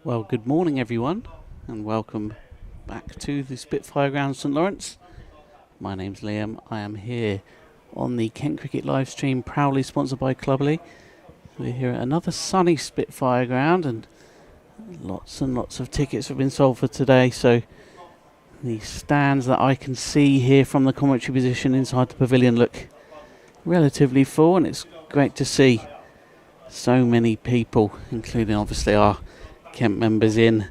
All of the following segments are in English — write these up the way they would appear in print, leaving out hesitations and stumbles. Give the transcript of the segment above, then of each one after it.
Well, good morning everyone, and welcome back to the Spitfire Ground, St Lawrence. My name's Liam. I am here on the Kent Cricket live stream, proudly sponsored by Cluberly. We're here at another sunny Spitfire Ground, and lots of tickets have been sold for today, so the stands that I can see here from the commentary position inside the pavilion look relatively full, and it's great to see so many people, including obviously our Kent members, in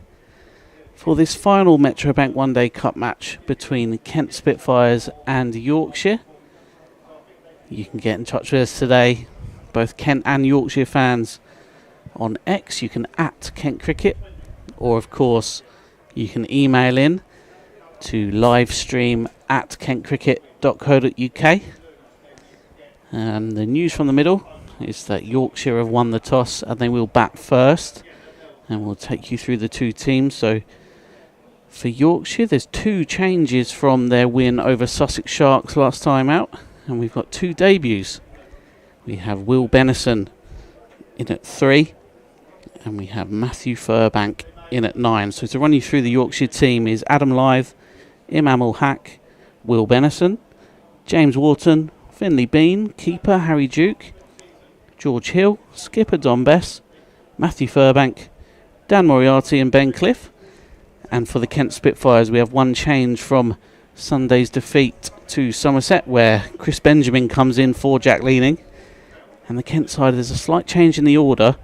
for this final Metrobank One Day Cup match between Kent Spitfires and Yorkshire. You can get in touch with us today, both Kent and Yorkshire fans, on X. You can at Kent Cricket, or of course you can email in to livestream@kentcricket.co.uk. And the news from the middle is that Yorkshire have won the toss and they will bat first, and we'll take you through the two teams. So for Yorkshire, there's two changes from their win over Sussex Sharks last time out, and we've got two debuts. We have Will Benison in at 3, and we have Matthew Furbank in at 9. So to run you through the Yorkshire team is Adam Lyth, Imam Ul Haq, Will Benison, James Wharton, Finley Bean, keeper Harry Duke, George Hill, skipper Don Bess, Matthew Furbank, Dan Moriarty and Ben Cliff. And for the Kent Spitfires, we have one change from Sunday's defeat to Somerset, where Chris Benjamin comes in for Jack Leaning. And the Kent side, there's a slight change in the order,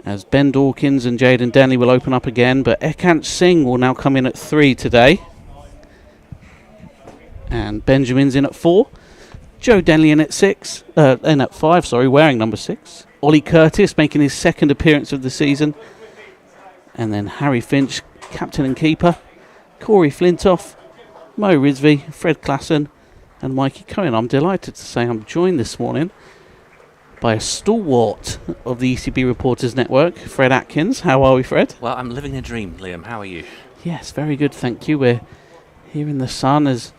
as Ben Dawkins and Jaden Denley will open up again, but Ekant Singh will now come in at 3 today. And Benjamin's in at 4. Joe Denley in at 5, wearing number 6. Ollie Curtis making his second appearance of the season. And then Harry Finch, captain and keeper. Corey Flintoff, Mo Rizvi, Fred Klassen and Mikey Cohen. I'm delighted to say I'm joined this morning by a stalwart of the ECB Reporters Network, Fred Atkins. How are we, Fred? Well, I'm living a dream, Liam. How are you? Yes, very good, thank you. We're here in the sun as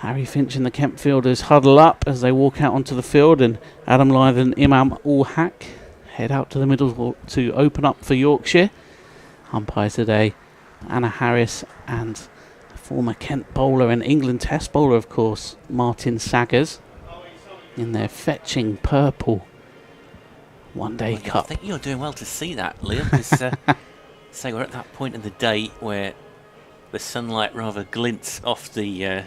Harry Finch and the Kent fielders huddle up as they walk out onto the field, and Adam Lyth and Imam Ul Haq head out to the middle to open up for Yorkshire. Umpires today, Anna Harris, and former Kent bowler and England Test bowler, of course, Martin Saggers, in their fetching purple One Day Cup. I think you're doing well to see that, Liam. Because, say we're at that point in the day where the sunlight rather glints off the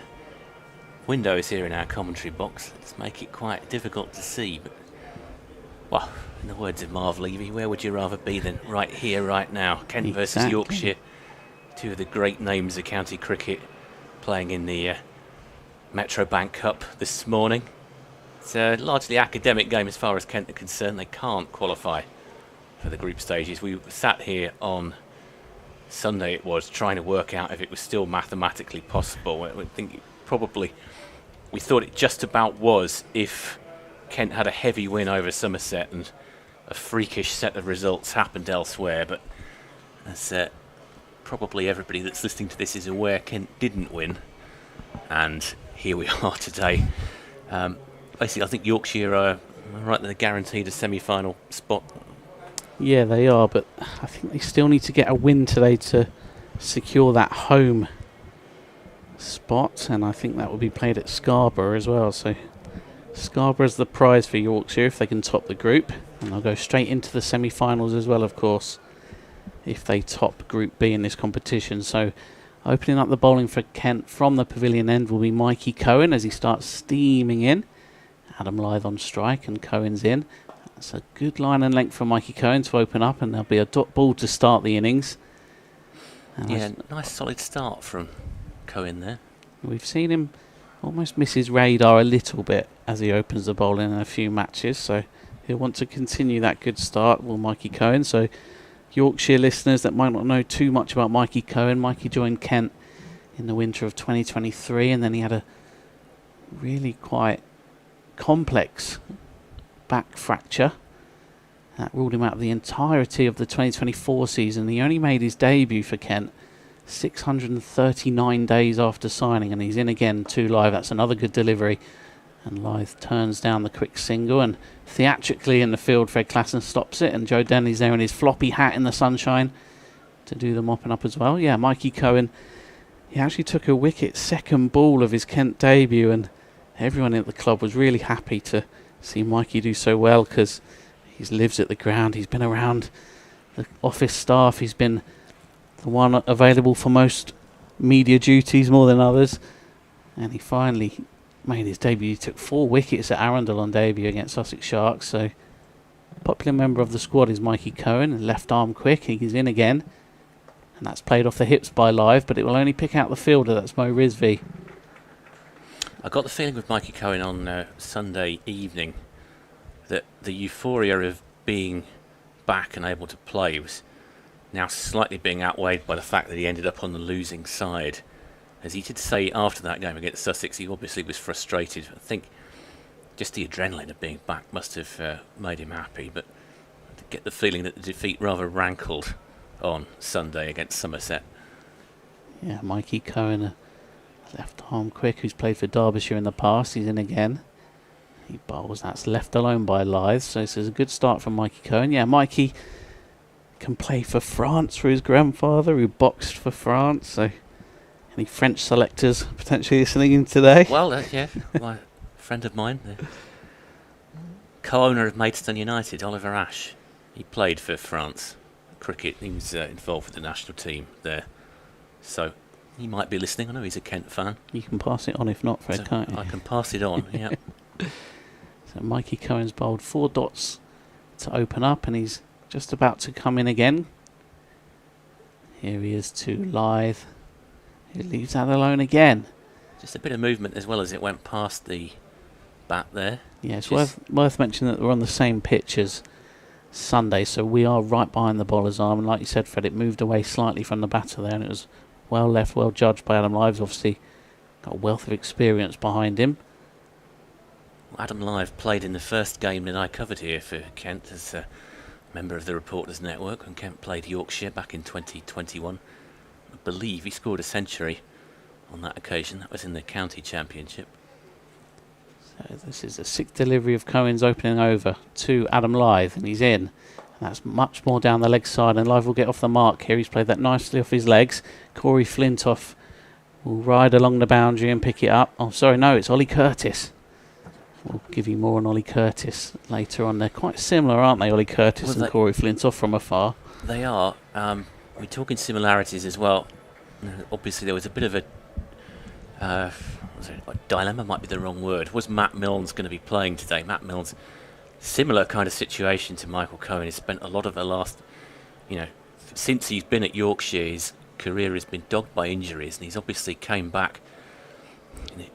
windows here in our commentary box. It's making it quite difficult to see. But, well, in the words of Marv Levy, where would you rather be than right here, right now? Kent versus Yorkshire, two of the great names of county cricket playing in the Metrobank Cup this morning. It's a largely academic game as far as Kent are concerned. They can't qualify for the group stages. We sat here on Sunday, it was, trying to work out if it was still mathematically possible. I think we thought it just about was if Kent had a heavy win over Somerset and a freakish set of results happened elsewhere, but as probably everybody that's listening to this is aware, Kent didn't win, and here we are today. Basically, I think Yorkshire are right, they're guaranteed a semi-final spot. Yeah, they are, but I think they still need to get a win today to secure that home spot, and I think that will be played at Scarborough as well. So Scarborough's the prize for Yorkshire if they can top the group, and they'll go straight into the semi-finals as well, of course, if they top Group B in this competition. So opening up the bowling for Kent from the pavilion end will be Mikey Cohen as he starts steaming in. Adam Lyth on strike and Cohen's in. That's a good line and length for Mikey Cohen to open up, and there'll be a dot ball to start the innings. And yeah, nice solid start from Cohen there. We've seen him almost miss his radar a little bit as he opens the bowling in a few matches, so he'll want to continue that good start, will Mikey Cohen. So Yorkshire listeners that might not know too much about Mikey Cohen, Mikey joined Kent in the winter of 2023, and then he had a really quite complex back fracture that ruled him out of the entirety of the 2024 season. He only made his debut for Kent 639 days after signing, and he's in again 2 live. That's another good delivery, and Lyth turns down the quick single, and theatrically in the field Fred Klassen stops it, and Joe Denley's there in his floppy hat in the sunshine to do the mopping up as well. Yeah, Mikey Cohen, he actually took a wicket second ball of his Kent debut, and everyone at the club was really happy to see Mikey do so well because he lives at the ground. He's been around the office staff. He's been the one available for most media duties more than others, and he finally made his debut. He took 4 wickets at Arundel on debut against Sussex Sharks. So popular member of the squad is Mikey Cohen, left arm quick. He's in again, and that's played off the hips by Live, but it will only pick out the fielder. That's Mo Rizvi. I got the feeling with Mikey Cohen on Sunday evening that the euphoria of being back and able to play was now slightly being outweighed by the fact that he ended up on the losing side. As he did say after that game against Sussex, he obviously was frustrated. I think just the adrenaline of being back must have made him happy, but I get the feeling that the defeat rather rankled on Sunday against Somerset. Yeah, Mikey Cohen, left arm quick, who's played for Derbyshire in the past. He's in again. He bowls. That's left alone by Lyth. So this is a good start from Mikey Cohen. Yeah, Mikey can play for France for his grandfather, who boxed for France. So any French selectors potentially listening in today? Well, yeah, my friend of mine, the co-owner of Maidstone United, Oliver Ashe, he played for France cricket. He was involved with the national team there. So he might be listening. I know he's a Kent fan. You can pass it on if not, Fred, so can't you? I can pass it on, yeah. So Mikey Cohen's bowled 4 dots to open up, and he's just about to come in again. Here he is to Lyth, who leaves that alone again. Just a bit of movement as well as it went past the bat there. Yeah, it's worth mentioning that we're on the same pitch as Sunday, so we are right behind the bowler's arm. And like you said, Fred, it moved away slightly from the batter there, and it was well left, well judged by Adam Lyth. Obviously got a wealth of experience behind him. Adam Lyth played in the first game that I covered here for Kent as a member of the Reporters Network when Kent played Yorkshire back in 2021. I believe he scored a century on that occasion. That was in the county championship. So this is the 6th delivery of Cohen's opening over to Adam Lyth, and he's in. And that's much more down the leg side, and Lyth will get off the mark here. He's played that nicely off his legs. Corey Flintoff will ride along the boundary and pick it up. Oh, sorry, no, it's Ollie Curtis. We'll give you more on Ollie Curtis later on. They're quite similar, aren't they, Ollie Curtis and Corey Flintoff from afar? They are. We're talking similarities as well. Obviously, there was a bit of a dilemma, might be the wrong word. Was Matt Milnes going to be playing today? Matt Milnes, similar kind of situation to Michael Cohen. He's spent a lot of the last, since he's been at Yorkshire, his career has been dogged by injuries, and he's obviously came back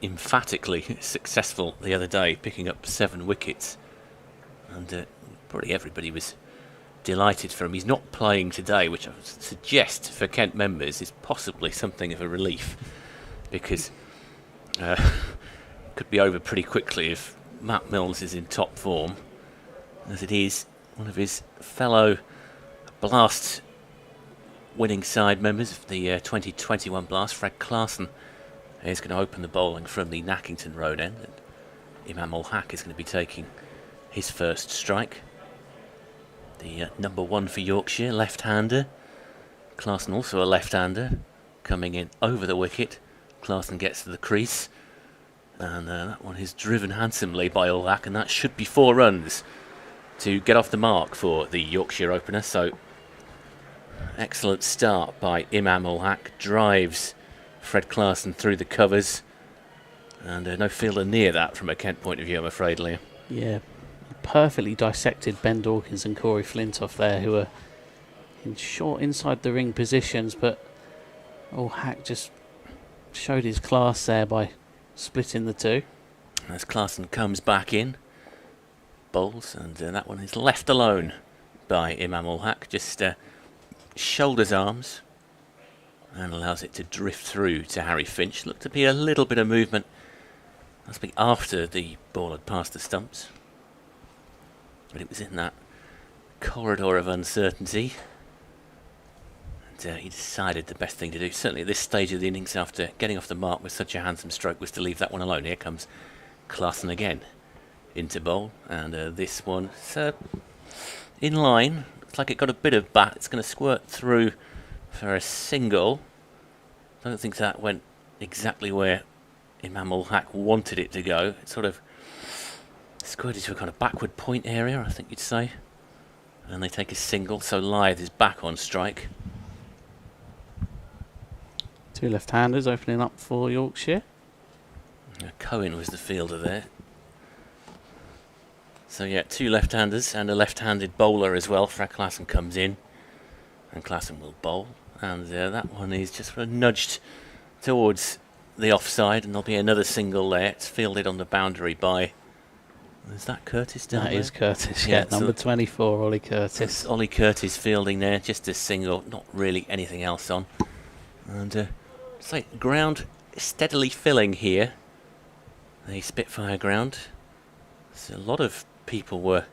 emphatically successful the other day, picking up 7 wickets, and probably everybody was delighted for him. He's not playing today, which I would suggest for Kent members is possibly something of a relief, because it could be over pretty quickly if Matt Milnes is in top form, as it is one of his fellow Blast winning side members of the 2021 Blast, Fred Clarkson, is going to open the bowling from the Nackington Road end, and Imam ul Haq is going to be taking his first strike. The number 1 for Yorkshire, left-hander. Clarkson also a left-hander, coming in over the wicket. Clarkson gets to the crease, and that one is driven handsomely by ul Haq, and that should be 4 runs to get off the mark for the Yorkshire opener. So excellent start by Imam ul Haq, drives Fred Clarkson through the covers, and no fielder near that from a Kent point of view, I'm afraid, Liam. Yeah, perfectly dissected Ben Dawkins and Corey Flintoff there, who are in short inside the ring positions, but ul Haq just showed his class there by splitting the 2. As Clarkson comes back in, bowls, and that one is left alone by Imam ul Haq, just shoulders arms, and allows it to drift through to Harry Finch. Looked to be a little bit of movement. Must be after the ball had passed the stumps, but it was in that corridor of uncertainty, and he decided the best thing to do, certainly at this stage of the innings after getting off the mark with such a handsome stroke, was to leave that one alone. Here comes Clarkson again into bowl, and this one's in line. Looks like it got a bit of bat. It's going to squirt through for a single. Don't think that went exactly where Imam Hack wanted it to go. It sort of squirted to a kind of backward point area, I think you'd say. And they take a single, so Lythe is back on strike. Two left-handers opening up for Yorkshire. Cohen was the fielder there. So yeah, two left-handers and a left-handed bowler as well. Fred Klassen comes in, and Klassen will bowl. And that one is just sort of nudged towards the offside, and there'll be another single there. It's fielded on the boundary by... Is that Curtis down there? That is Curtis, yeah. Number 24, Ollie Curtis. Ollie Curtis fielding there, just a single, not really anything else on. And it's like ground steadily filling here. The Spitfire Ground. So a lot of people were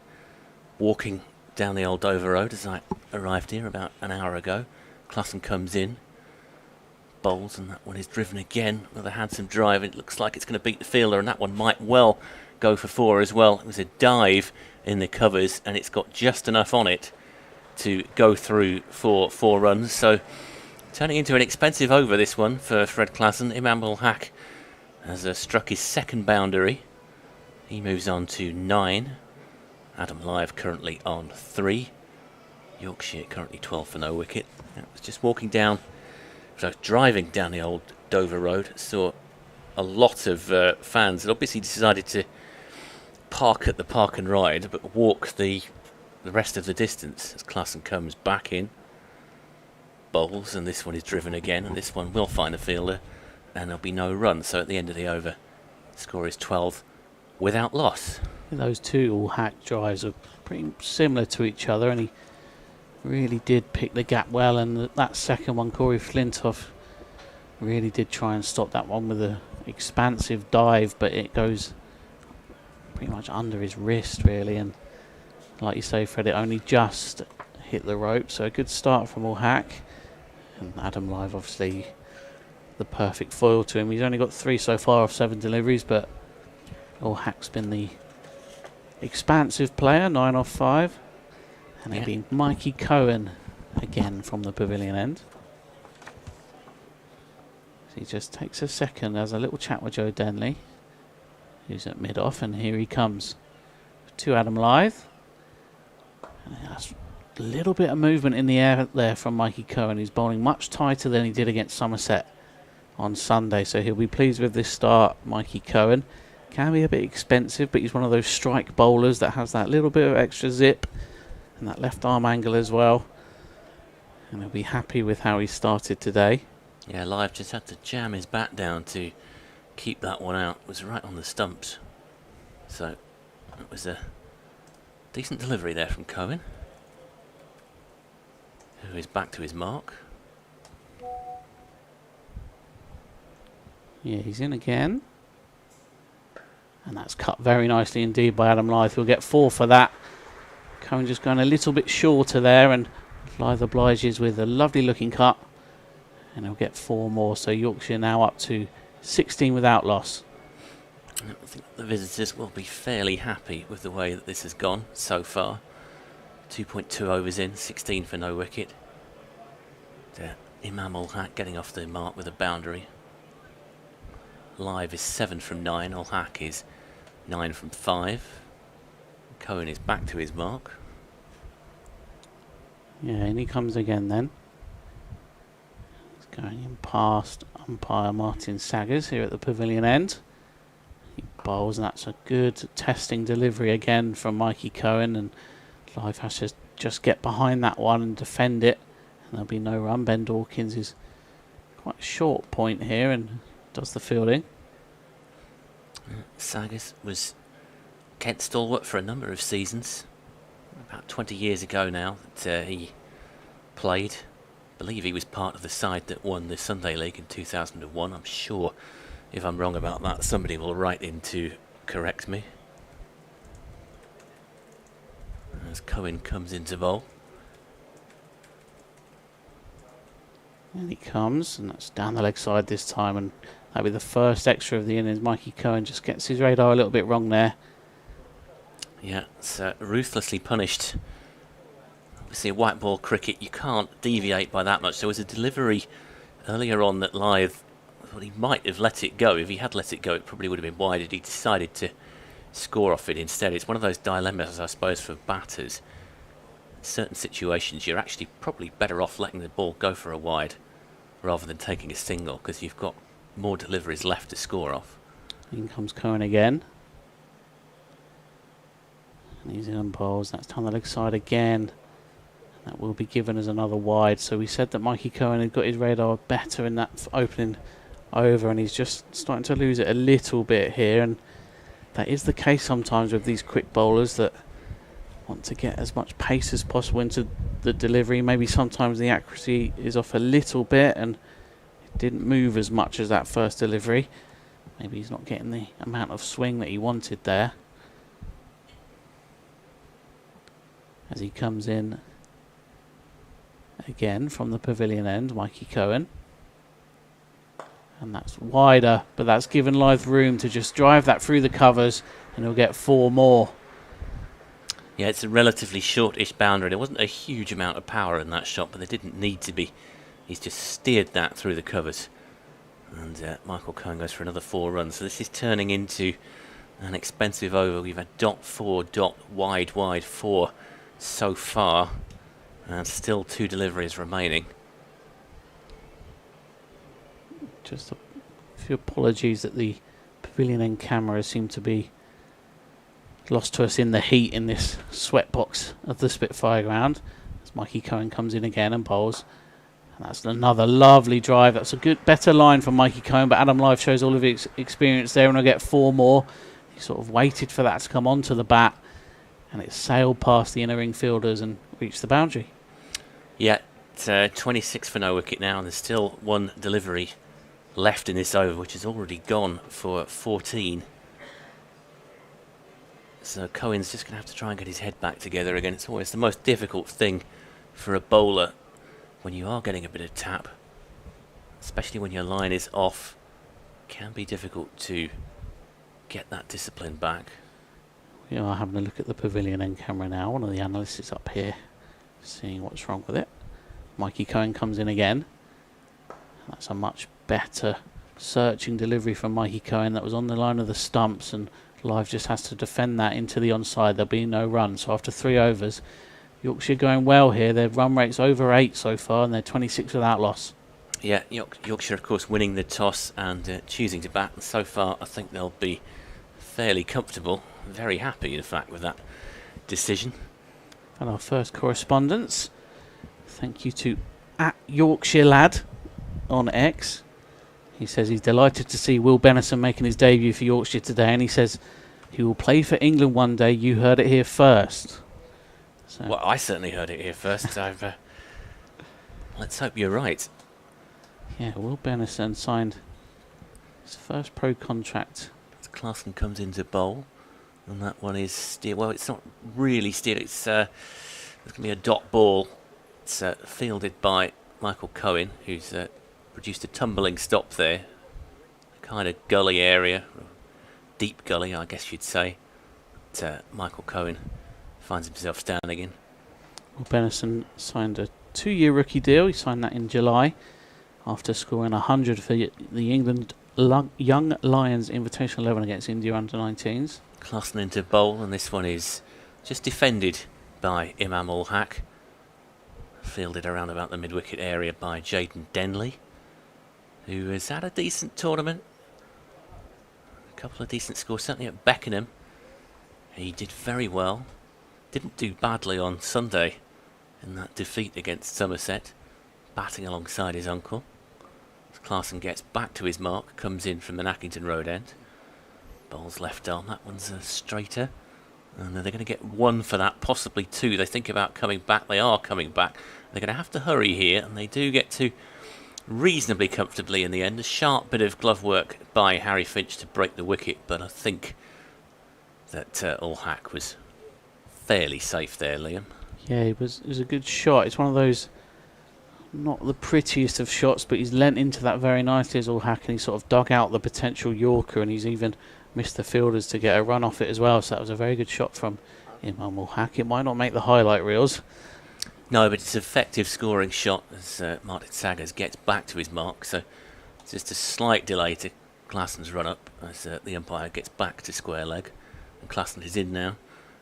walking down the old Dover Road as I arrived here about an hour ago. Klassen comes in, bowls, and that one is driven again with a handsome drive. It looks like it's going to beat the fielder, and that one might well go for 4 as well. It was a dive in the covers, and it's got just enough on it to go through for 4 runs. So turning into an expensive over, this one for Fred Klassen. Imam Hack has struck his second boundary. He moves on to 9. Adam Lythe currently on 3. Yorkshire currently 12 for no wicket. I was just walking down, so driving down the old Dover Road, saw a lot of fans that obviously decided to park at the park and ride, but walk the rest of the distance as Klassen comes back in, bowls, and this one is driven again, and this one will find a fielder, and there'll be no run. So at the end of the over, the score is 12 without loss. Those two all Hack drives are pretty similar to each other, and he really did pick the gap well. And that second one, Corey Flintoff really did try and stop that one with an expansive dive, but it goes pretty much under his wrist really, and like you say, Fred, it only just hit the rope. So a good start from All Hack, and Adam Lythe obviously the perfect foil to him. He's only got 3 so far off 7 deliveries, but All Hack's been the expansive player, 9 off 5. And it'll be Mikey Cohen again from the pavilion end. So he just takes a second, has a little chat with Joe Denley, who's at mid-off, and here he comes to Adam Lythe. And that's a little bit of movement in the air there from Mikey Cohen. He's bowling much tighter than he did against Somerset on Sunday, so he'll be pleased with this start, Mikey Cohen. Can be a bit expensive, but he's one of those strike bowlers that has that little bit of extra zip and that left arm angle as well, and he'll be happy with how he started today. Yeah, Lythe just had to jam his bat down to keep that one out. It was right on the stumps, so it was a decent delivery there from Cohen, who is back to his mark. Yeah, he's in again, and that's cut very nicely indeed by Adam Lythe. He'll get 4 for that. Cohen just going a little bit shorter there, and Lythe obliges with a lovely looking cut, and he'll get 4 more. So Yorkshire now up to 16 without loss. I think the visitors will be fairly happy with the way that this has gone so far. 2.2 overs in, 16 for no wicket. Imam Hack getting off the mark with a boundary. Lythe is 7 from 9, Hack is 9 from 5. Cohen is back to his mark. Yeah, and he comes again then. He's going in past umpire Martin Saggers here at the pavilion end. He bowls, and that's a good testing delivery again from Mikey Cohen, and Lythe has to just get behind that one and defend it, and there'll be no run. Ben Dawkins is quite a short point here and does the fielding. Saggers was Kent stalwart for a number of seasons. About 20 years ago now that he played. I believe he was part of the side that won the Sunday League in 2001. I'm sure if I'm wrong about that, somebody will write in to correct me. As Cohen comes into bowl. And he comes, and that's down the leg side this time, and that'll be the first extra of the innings. Mikey Cohen just gets his radar a little bit wrong there. Yeah, it's ruthlessly punished. obviously white ball cricket, you can't deviate by that much. There was a delivery earlier on that Lyth, well, he might have let it go. If he had let it go, it probably would have been wide. He decided to score off it instead. It's one of those dilemmas, I suppose, for batters. In certain situations, you're actually probably better off letting the ball go for a wide rather than taking a single, because you've got more deliveries left to score off. In comes Cohen again. And he's in on bowls. That's down the leg side again. That will be given as another wide. So we said that Mikey Cohen had got his radar better in that opening over, and he's just starting to lose it a little bit here. And that is the case sometimes with these quick bowlers that want to get as much pace as possible into the delivery. Maybe sometimes the accuracy is off a little bit and it didn't move as much as that first delivery. Maybe he's not getting the amount of swing that he wanted there. As he comes in again from the pavilion end, Mikey Cohen. And that's wider, but that's given Lyth room to just drive that through the covers, and he'll get 4 more. Yeah, it's a relatively shortish boundary. There wasn't a huge amount of power in that shot, but there didn't need to be. He's just steered that through the covers. And Michael Cohen goes for another 4 runs. So this is turning into an expensive over. We've had dot 4, dot wide, wide 4 so far. And still 2 deliveries remaining. Just a few apologies that the pavilion end cameras seem to be lost to us in the heat in this sweatbox of the Spitfire Ground. As Mikey Cohen comes in again and bowls. And that's another lovely drive. That's a good, better line from Mikey Cohen, but Adam Lyth shows all of his experience there, and I'll get 4 more. He sort of waited for that to come onto the bat, and it sailed past the inner ring fielders and reached the boundary. Yeah, it's 26 for no wicket now, and there's still 1 delivery left in this over, which has already gone for 14. So Cohen's just going to have to try and get his head back together again. It's always the most difficult thing for a bowler when you are getting a bit of tap, especially when your line is off. It can be difficult to get that discipline back. We are having a look at the pavilion end camera now. One of the analysts is up here seeing what's wrong with it. Mikey Cohen comes in again. That's a much better searching delivery from Mikey Cohen. That was on the line of the stumps, and Lyth just has to defend that into the onside. There'll be no run. So after 3 overs, Yorkshire going well here. Their run rate's over 8 so far, and they're 26 without loss. Yeah, Yorkshire, of course, winning the toss and choosing to bat. And so far, I think they'll be fairly comfortable. Very happy, in fact, with that decision. And our first correspondence. Thank you to @YorkshireLad on X. He says he's delighted to see Will Benison making his debut for Yorkshire today, and he says he will play for England one day. You heard it here first. So Well, I certainly heard it here first. Let's hope you're right. yeah, Will Benison signed his first pro contract. As Clarkson comes into bowl, and that one is steered. Well, it's not really steered. It's there's going to be a dot ball. It's fielded by Michael Cohen, who's produced a tumbling stop there. A kind of gully area, deep gully, I guess you'd say. But, Michael Cohen finds himself standing in. Will Benison signed a 2-year rookie deal. He signed that in July after scoring 100 for the England Young Lions Invitational 11 against India under-19s. Clarkson into bowl, and this one is just defended by Imam Ul Haq. Fielded around about the mid-wicket area by Jaden Denley, who has had a decent tournament. A couple of decent scores, certainly at Beckenham. He did very well. Didn't do badly on Sunday in that defeat against Somerset, batting alongside his uncle. As Clarkson gets back to his mark, comes in from the Nackington Road end. Bowls left arm, that one's a straighter. And they're going to get 1 for that, possibly 2. They think about coming back. They are coming back. They're going to have to hurry here, and they do get to reasonably comfortably in the end. A sharp bit of glove work by Harry Finch to break the wicket, but I think that Ul Haq was fairly safe there, Liam. Yeah, it was a good shot. It's one of those, not the prettiest of shots, but he's lent into that very nicely as Ul Haq, and he sort of dug out the potential Yorker, and he's even missed the fielders to get a run off it as well. So that was a very good shot from Imam Ul Haq. It might not make the highlight reels. No, but it's an effective scoring shot as Martin Saggers gets back to his mark. So it's just a slight delay to Klassen's run up as the umpire gets back to square leg. And Klassen is in now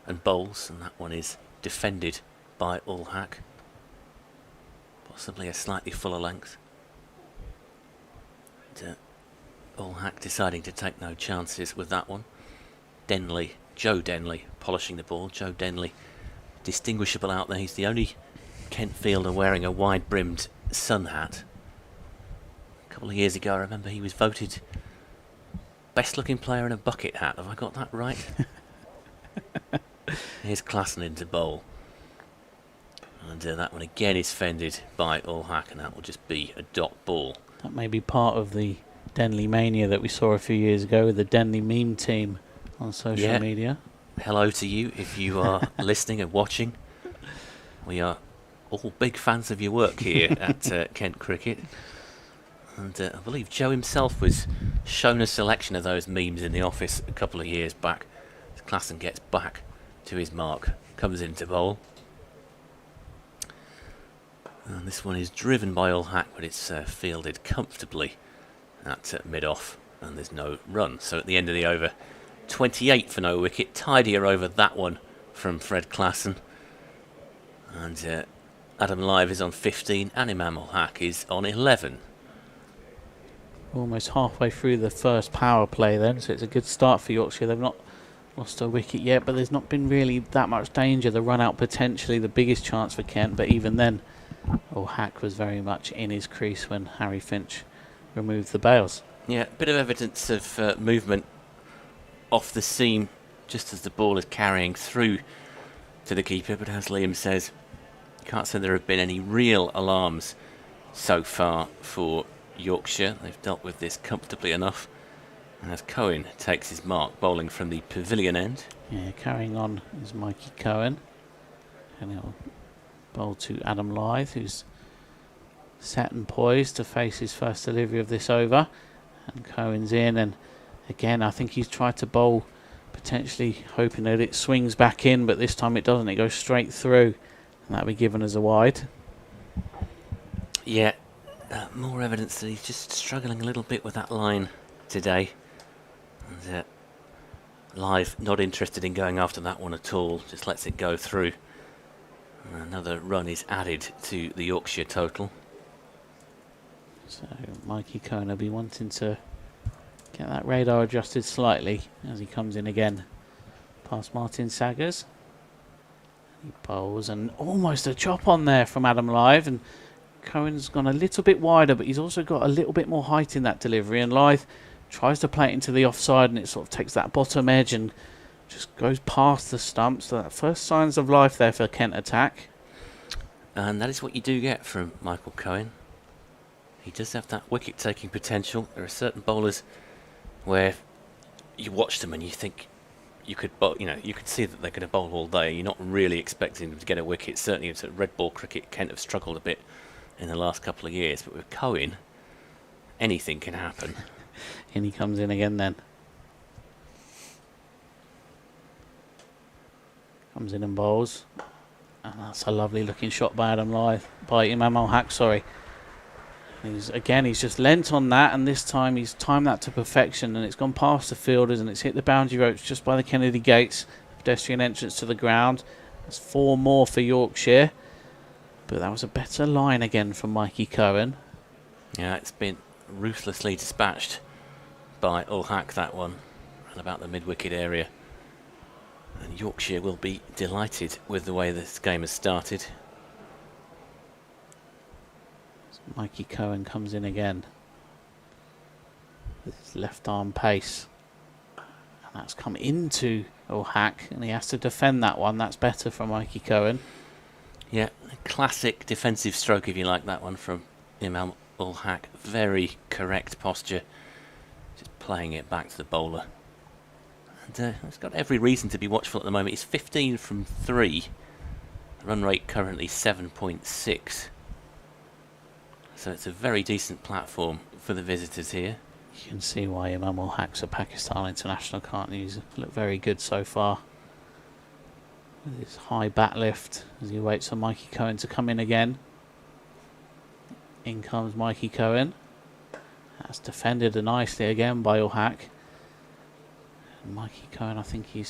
and bowls, and that one is defended by Allhack. Possibly a slightly fuller length. And, Allhack deciding to take no chances with that one. Joe Denley polishing the ball. Joe Denley distinguishable out there. He's the only Kent fielder wearing a wide-brimmed sun hat. A couple of years ago I remember he was voted best looking player in a bucket hat. Have I got that right? Here's Klassen into bowl. And that one again is fended by Allhack, and that will just be a dot ball. That may be part of the Denley mania that we saw a few years ago with the Denley meme team on social media. Hello to you if you are listening and watching. We are all big fans of your work here at Kent Cricket. And I believe Joe himself was shown a selection of those memes in the office a couple of years back. As Klassen gets back to his mark, comes into bowl. And this one is driven by Allhack, but it's fielded comfortably at mid-off, and there's no run. So at the end of the over, 28 for no wicket. Tidier over that one from Fred Klassen. And Adam Live is on 15, and Imam Allhack is on 11. Almost halfway through the first power play then, so it's a good start for Yorkshire. They've not lost a wicket yet, but there's not been really that much danger. The run out potentially the biggest chance for Kent, but even then Allhack was very much in his crease when Harry Finch removed the bails. Yeah, a bit of evidence of movement off the seam just as the ball is carrying through to the keeper, but as Liam says, you can't say there have been any real alarms so far for Yorkshire. They've dealt with this comfortably enough. And as Cohen takes his mark, bowling from the pavilion end. Yeah, carrying on is Mikey Cohen. And he'll bowl to Adam Lyth, who's set and poised to face his first delivery of this over. And Cohen's in, and again I think he's tried to bowl potentially hoping that it swings back in, but this time it doesn't. It goes straight through, and that'll be given as a wide. Yeah, more evidence that he's just struggling a little bit with that line today. And Live not interested in going after that one at all, just lets it go through. And another run is added to the Yorkshire total. So Mikey Cohen will be wanting to get that radar adjusted slightly as he comes in again past Martin Saggers. He bowls, and almost a chop on there from Adam Live, and Cohen's gone a little bit wider, but he's also got a little bit more height in that delivery, and Lyth tries to play it into the offside, and it sort of takes that bottom edge and just goes past the stump. So that first signs of life there for Kent attack. And that is what you do get from Michael Cohen. He does have that wicket-taking potential. There are certain bowlers where you watch them and you think you could bowl, you could see that they're going to bowl all day. You're not really expecting them to get a wicket. Certainly in red ball cricket, Kent have struggled a bit in the last couple of years. But with Cohen, anything can happen. And he comes in again then. Comes in and bowls. And that's a lovely looking shot by Adam Lyth, by Imam Allhack, sorry. He's just lent on that, and this time he's timed that to perfection, and it's gone past the fielders and it's hit the boundary ropes just by the Kennedy Gates. Pedestrian entrance to the ground. That's 4 more for Yorkshire. But that was a better line again from Mikey Cohen. Yeah, it's been ruthlessly dispatched by Allhack, that one, and about the mid-wicket area. And Yorkshire will be delighted with the way this game has started. Mikey Cohen comes in again with his left arm pace, and that's come into Allhack, and he has to defend that one. That's better from Mikey Cohen. Yeah, a classic defensive stroke, if you like, that one from Imam Allhack. Very correct posture, just playing it back to the bowler. And he's got every reason to be watchful at the moment. He's 15 from 3, run rate currently 7.6. So it's a very decent platform for the visitors here. You can see why Imam Allhack's a Pakistan international, can't you? He's looked very good so far. with his high bat lift as he waits for Mikey Cohen to come in again. In comes Mikey Cohen. That's defended nicely again by Ulhack. And Mikey Cohen, I think he'll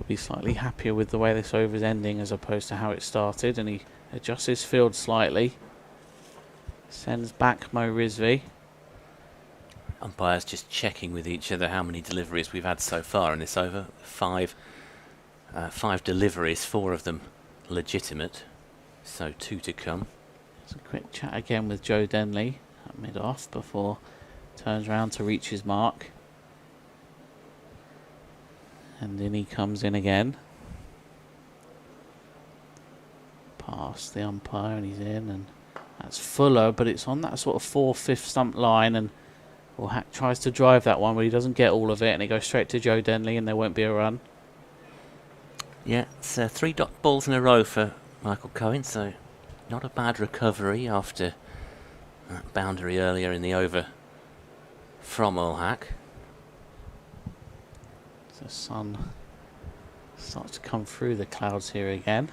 be slightly happier with the way this over is ending as opposed to how it started, and he adjusts his field slightly. Sends back Mo Rizvi. Umpires just checking with each other how many deliveries we've had so far in this over. Five deliveries, 4 of them legitimate, so 2 to come. There's a quick chat again with Joe Denley at mid-off before turns round to reach his mark. And then he comes in again. Past the umpire and he's in, and that's Fuller, but it's on that sort of 4/5 stump line, and Ulhack tries to drive that one, but he doesn't get all of it, and it goes straight to Joe Denley, and there won't be a run. Yeah, it's 3 dot balls in a row for Michael Cohen, so not a bad recovery after that boundary earlier in the over from Ulhack. The sun starts to come through the clouds here again.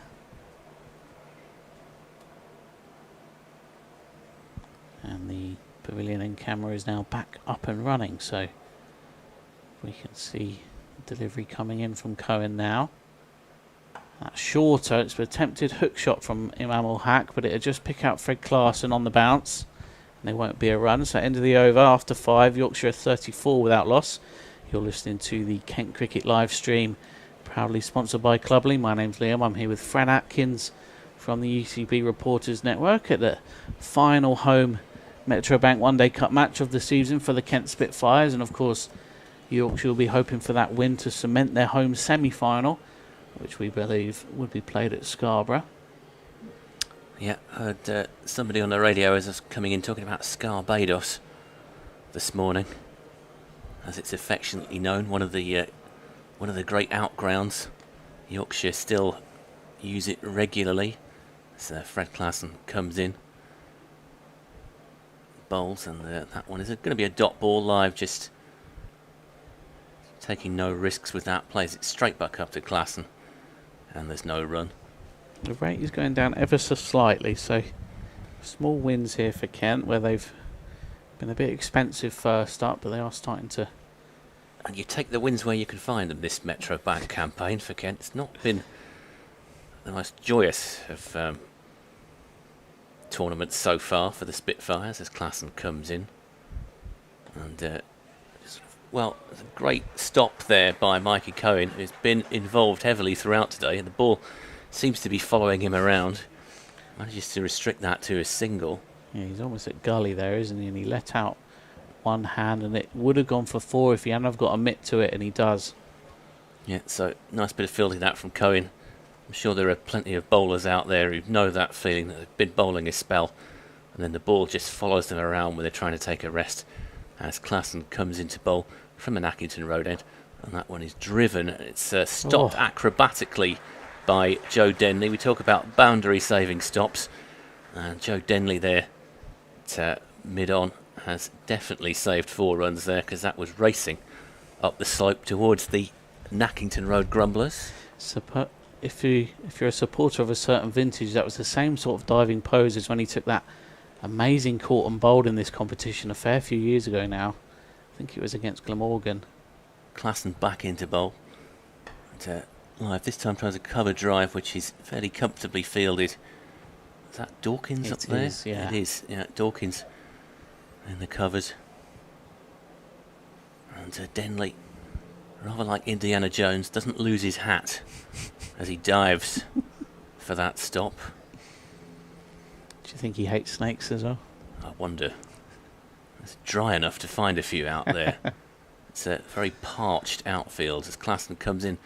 And the pavilion and camera is now back up and running, so we can see delivery coming in from Cohen now. That's shorter. It's an attempted hook shot from Imam Ulhack, but it'll just pick out Fred Clarkson on the bounce, and there won't be a run. So end of the over after 5. Yorkshire 34 without loss. You're listening to the Kent Cricket live stream, proudly sponsored by Cluberly. My name's Liam. I'm here with Fran Atkins from the UCB Reporters Network at the final home Metrobank One Day Cup match of the season for the Kent Spitfires, and of course Yorkshire will be hoping for that win to cement their home semi-final, which we believe would be played at Scarborough. Yeah, heard somebody on the radio as I was coming in talking about Scarbados this morning, as it's affectionately known, one of the great outgrounds. Yorkshire still use it regularly. So Fred Clarkson comes in, bowls, and that one is going to be a dot ball live, just taking no risks with that. Plays it straight back up to Clarkson, and there's no run. The rate is going down ever so slightly, so small wins here for Kent, where they've been a bit expensive first up, but they are starting to. And you take the wins where you can find them. This Metro Bank campaign for Kent, it's not been the most joyous of tournaments so far for the Spitfires as Clarkson comes in. And well, it's a great stop there by Mikey Cohen, who's been involved heavily throughout today, and the ball seems to be following him around. Manages to restrict that to a single. Yeah, he's almost at gully there, isn't he? And he let out one hand, and it would have gone for 4 if he hadn't have got a mitt to it, and he does. Yeah, so nice bit of fielding that from Cohen. I'm sure there are plenty of bowlers out there who know that feeling, that they've been bowling a spell, and then the ball just follows them around when they're trying to take a rest, as Clarkson comes into bowl from an Accrington Road end, and that one is driven. It's stopped acrobatically by Joe Denley. We talk about boundary saving stops, and Joe Denley there at mid-on has definitely saved 4 runs there, because that was racing up the slope towards the Nackington Road Grumblers. If you're a supporter of a certain vintage, that was the same sort of diving pose as when he took that amazing caught and bowled in this competition a fair few years ago now. I think it was against Glamorgan. Clarkson back into bowl. And, live this time tries a cover drive, which is fairly comfortably fielded. Is that Dawkins up there? Yeah. It is, yeah, Dawkins in the covers. And Denley, rather like Indiana Jones, doesn't lose his hat as he dives for that stop. Do you think he hates snakes as well? I wonder. It's dry enough to find a few out there. It's a very parched outfield as Clarkson comes in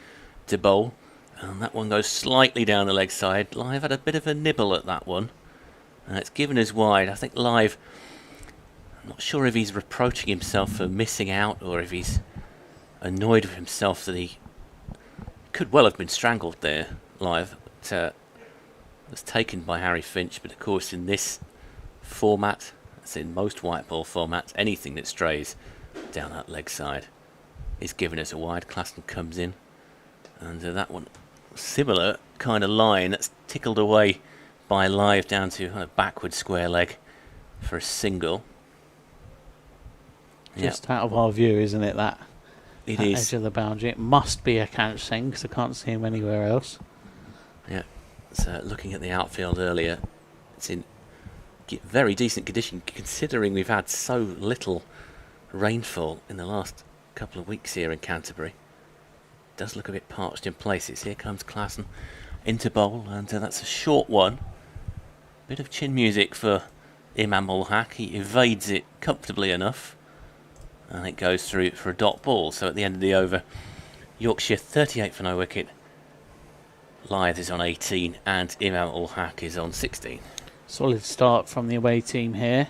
to bowl, and that one goes slightly down the leg side. Live had a bit of a nibble at that one, and it's given us wide. I think Live, I'm not sure if he's reproaching himself for missing out, or if he's annoyed with himself that he could well have been strangled there. Live was taken by Harry Finch, but of course in this format, as in most white ball formats, anything that strays down that leg side is given us a wide. Clarkson comes in, and that one similar kind of line that's tickled away by Live down to kind of backward square leg for a single. Just out of our view, isn't it, that is. Edge of the boundary? It must be a catch thing because I can't see him anywhere else. Yeah, so looking at the outfield earlier, it's in very decent condition considering we've had so little rainfall in the last couple of weeks here in Canterbury. It does look a bit parched in places. Here comes Klassen into bowl, and that's a short one. Bit of chin music for Imam Ul Haq. He evades it comfortably enough, and it goes through for a dot ball. So at the end of the over, Yorkshire 38 for no wicket. Lyth is on 18 and Imam Ul Haq is on 16. Solid start from the away team here.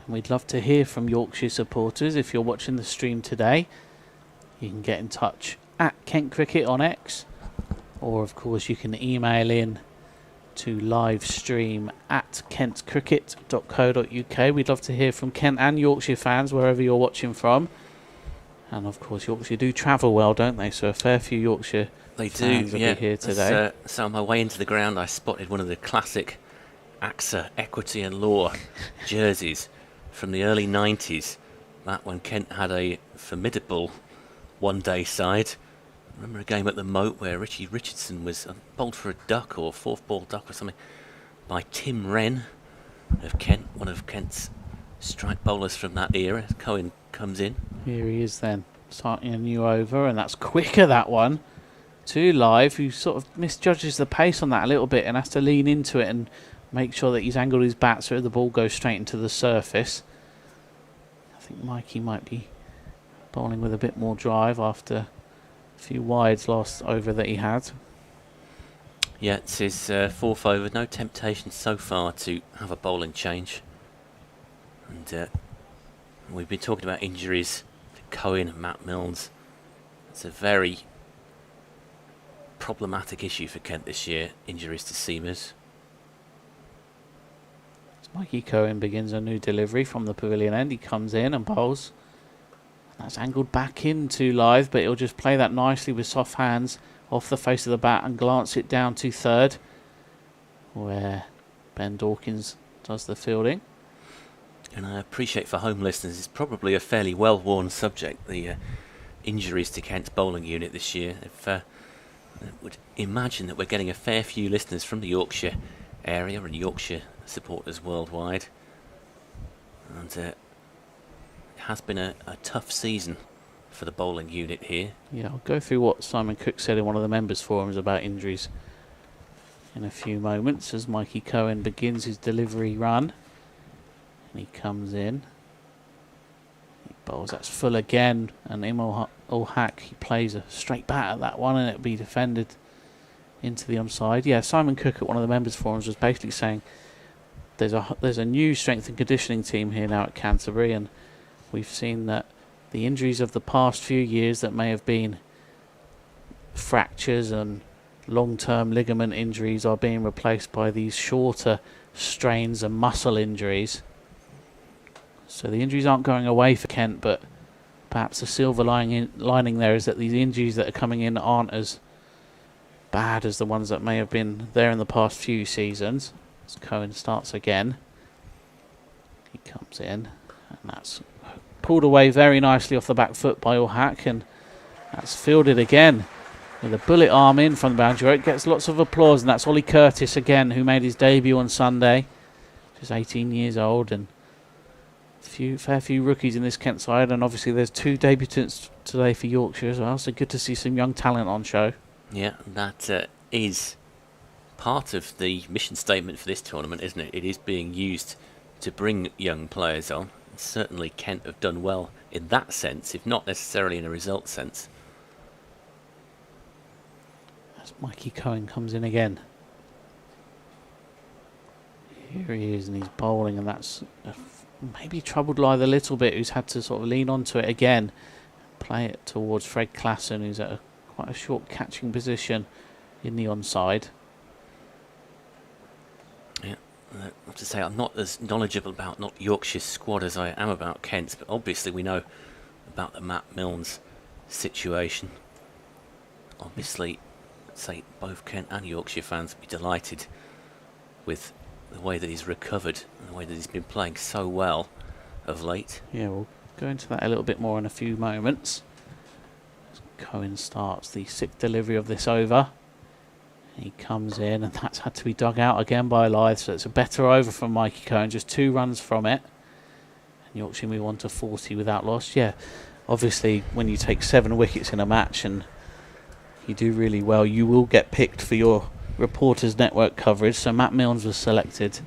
And we'd love to hear from Yorkshire supporters. If you're watching the stream today, you can get in touch at Kent Cricket on X. Or, of course, you can email in to livestream at kentcricket.co.uk. We'd love to hear from Kent and Yorkshire fans, wherever you're watching from. And, of course, Yorkshire do travel well, don't they? So a fair few Yorkshire fans will be here today. So on my way into the ground, I spotted one of the classic AXA Equity and Law jerseys from the early 90s. That when Kent had a formidable one-day side. I remember a game at the Moat where Richie Richardson was bowled for a duck or fourth ball duck or something by Tim Wren of Kent, one of Kent's strike bowlers from that era. Cohen comes in. Here he is then, starting a new over, and that's quicker, that one, to Live, who sort of misjudges the pace on that a little bit and has to lean into it and make sure that he's angled his bat so the ball goes straight into the surface. I think Mikey might be bowling with a bit more drive after a few wides last over that he had. Yeah, it's his fourth over. No temptation so far to have a bowling change. And we've been talking about injuries to Cohen and Matt Milnes. It's a very problematic issue for Kent this year, injuries to seamers. Mikey Cohen begins a new delivery from the pavilion end. He comes in and bowls. That's angled back into Live, but he'll just play that nicely with soft hands off the face of the bat and glance it down to third, where Ben Dawkins does the fielding. And I appreciate for home listeners, it's probably a fairly well-worn subject, the injuries to Kent's bowling unit this year. If I would imagine that we're getting a fair few listeners from the Yorkshire area and Yorkshire supporters worldwide. And it has been a tough season for the bowling unit here. Yeah, I'll go through what Simon Cook said in one of the members' forums about injuries in a few moments as Mikey Cohen begins his delivery run. And he comes in. He bowls, that's full again. And Imam Ul Haq, he plays a straight bat at that one and it'll be defended into the onside. Yeah, Simon Cook at one of the members' forums was basically saying there's a new strength and conditioning team here now at Canterbury, and we've seen that the injuries of the past few years that may have been fractures and long-term ligament injuries are being replaced by these shorter strains and muscle injuries. So the injuries aren't going away for Kent, but perhaps the silver lining there is that these injuries that are coming in aren't as bad as the ones that may have been there in the past few seasons. As Cohen starts again. He comes in, and that's pulled away very nicely off the back foot by Ul Haq, and that's fielded again with a bullet arm in from the boundary. It gets lots of applause, and that's Ollie Curtis again, who made his debut on Sunday. Just 18 years old, and fair few rookies in this Kent side, and obviously there's two debutants today for Yorkshire as well, so good to see some young talent on show. Yeah, that is part of the mission statement for this tournament, isn't it? It is being used to bring young players on. Certainly Kent have done well in that sense, if not necessarily in a result sense. As Mikey Cohen comes in again. Here he is, and he's bowling, and that's maybe troubled Lyth a little bit, who's had to sort of lean onto it again, play it towards Fred Klassen, who's at quite a short catching position in the onside. Yeah, I have to say I'm not as knowledgeable about not Yorkshire's squad as I am about Kent's, but obviously we know about the Matt Milnes situation. Obviously say both Kent and Yorkshire fans will be delighted with the way that he's recovered and the way that he's been playing so well of late. Yeah, we'll go into that a little bit more in a few moments. Cohen starts the 6th delivery of this over. He comes in, and that's had to be dug out again by Lyth, so it's a better over from Mikey Cohen, just 2 runs from it. And Yorkshire move on to 40 without loss. Yeah, obviously when you take 7 wickets in a match and you do really well, you will get picked for your Reporters Network coverage. So Matt Milnes was selected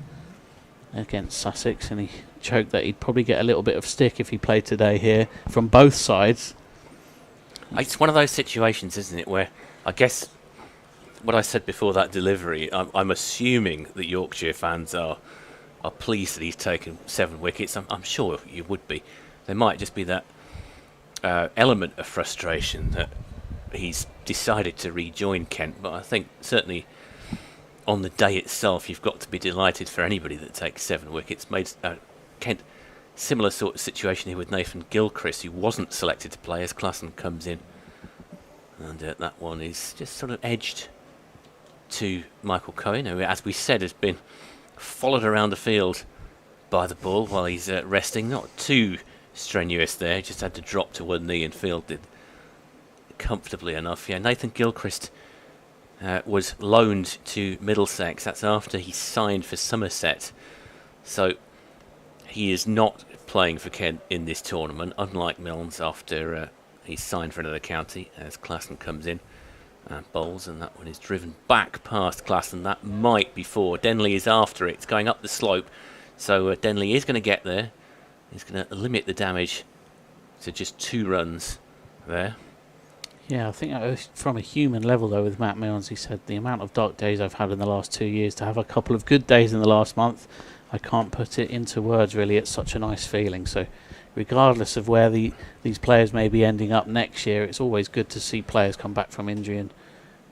against Sussex, and he joked that he'd probably get a little bit of stick if he played today here from both sides. It's one of those situations, isn't it, where I guess what I said before that delivery, I'm assuming that Yorkshire fans are pleased that he's taken 7 wickets. I'm sure you would be. There might just be that element of frustration that he's decided to rejoin Kent, but I think certainly on the day itself you've got to be delighted for anybody that takes 7 wickets. Made Kent similar sort of situation here with Nathan Gilchrist, who wasn't selected to play as Klassen comes in, and that one is just sort of edged to Michael Cohen, who, as we said, has been followed around the field by the ball while he's resting. Not too strenuous there, just had to drop to one knee and fielded comfortably enough. Yeah, Nathan Gilchrist was loaned to Middlesex. That's after he signed for Somerset, so he is not playing for Kent in this tournament, unlike Milnes after he's signed for another county, as Klassen comes in and bowls, and that one is driven back past Klassen. That might be 4. Denley is after it. It's going up the slope, so Denley is going to get there. He's going to limit the damage to just 2 runs there. Yeah, I think from a human level, though, with Matt Milnes, he said, the amount of dark days I've had in the last 2 years, to have a couple of good days in the last month, I can't put it into words, really. It's such a nice feeling. So regardless of where these players may be ending up next year, it's always good to see players come back from injury and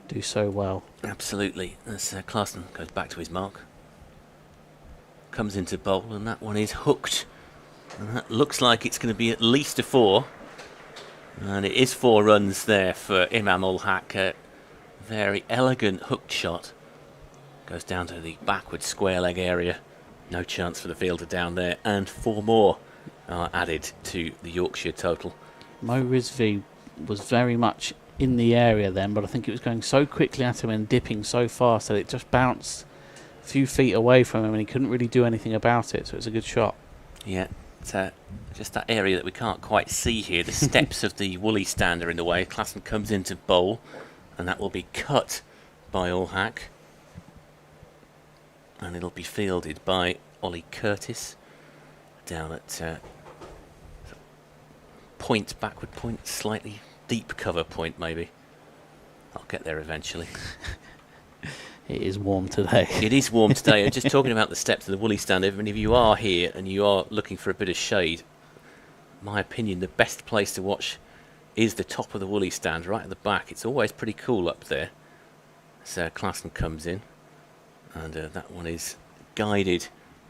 do so well. Absolutely. As Klassen goes back to his mark, comes into bowl, and that one is hooked. And that looks like it's going to be at least a 4. And it is 4 runs there for Imam ul Haq. Very elegant hooked shot. Goes down to the backward square leg area. No chance for the fielder down there. And 4 more are added to the Yorkshire total. Mo Rizvi was very much in the area then, but I think it was going so quickly at him and dipping so fast that it just bounced a few feet away from him and he couldn't really do anything about it. So it's a good shot. Yeah. It's just that area that we can't quite see here. The steps of the woolly stand are in the way. Klassen comes into bowl, and that will be cut by ul Haq. And it'll be fielded by Ollie Curtis down at point, backward point, slightly deep cover point maybe. I'll get there eventually. It is warm today. It is warm today. And just talking about the steps of the woolly stand, if you are here and you are looking for a bit of shade, my opinion, the best place to watch is the top of the woolly stand, right at the back. It's always pretty cool up there. So Klassen comes in, and that one is guided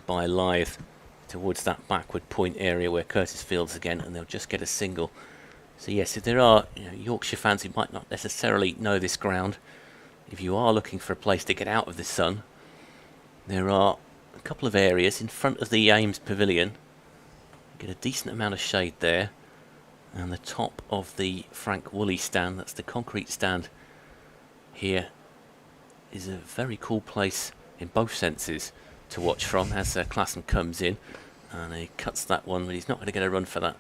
by Lyth towards that backward point area where Curtis fields again, and they'll just get a single. So yes, if there are Yorkshire fans who might not necessarily know this ground, if you are looking for a place to get out of the sun, there are a couple of areas in front of the Ames Pavilion. Get a decent amount of shade there, and the top of the Frank Woolley stand, that's the concrete stand here, is a very cool place in both senses to watch from as Klassen comes in, and he cuts that one, but he's not going to get a run for that.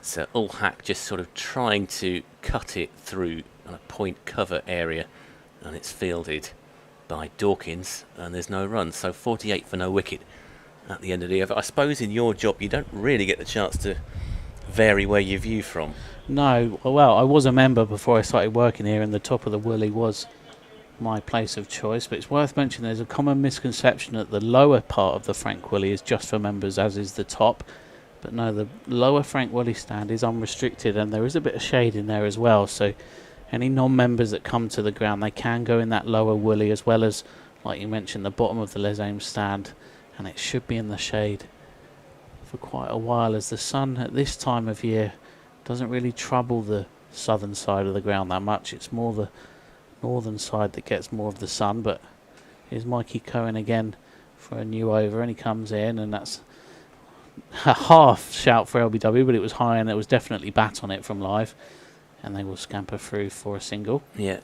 So ul Haq just sort of trying to cut it through on a point cover area, and it's fielded by Dawkins, and there's no run. So 48 for no wicket at the end of the over. I suppose in your job you don't really get the chance to vary where you view from. No, well, I was a member before I started working here, and the top of the Woolly was my place of choice, but it's worth mentioning there's a common misconception that the lower part of the Frank Woolley is just for members, as is the top. But no, the lower Frank Woolley stand is unrestricted, and there is a bit of shade in there as well. So any non-members that come to the ground, they can go in that lower Woolley, as well as, like you mentioned, the bottom of the Les Ames stand, and it should be in the shade for quite a while, as the sun at this time of year doesn't really trouble the southern side of the ground that much. It's more the northern side that gets more of the sun. But here's Mikey Cohen again for a new over, and he comes in, and that's a half shout for LBW, but it was high, and there was definitely bat on it from live, and they will scamper through for a single. Yeah,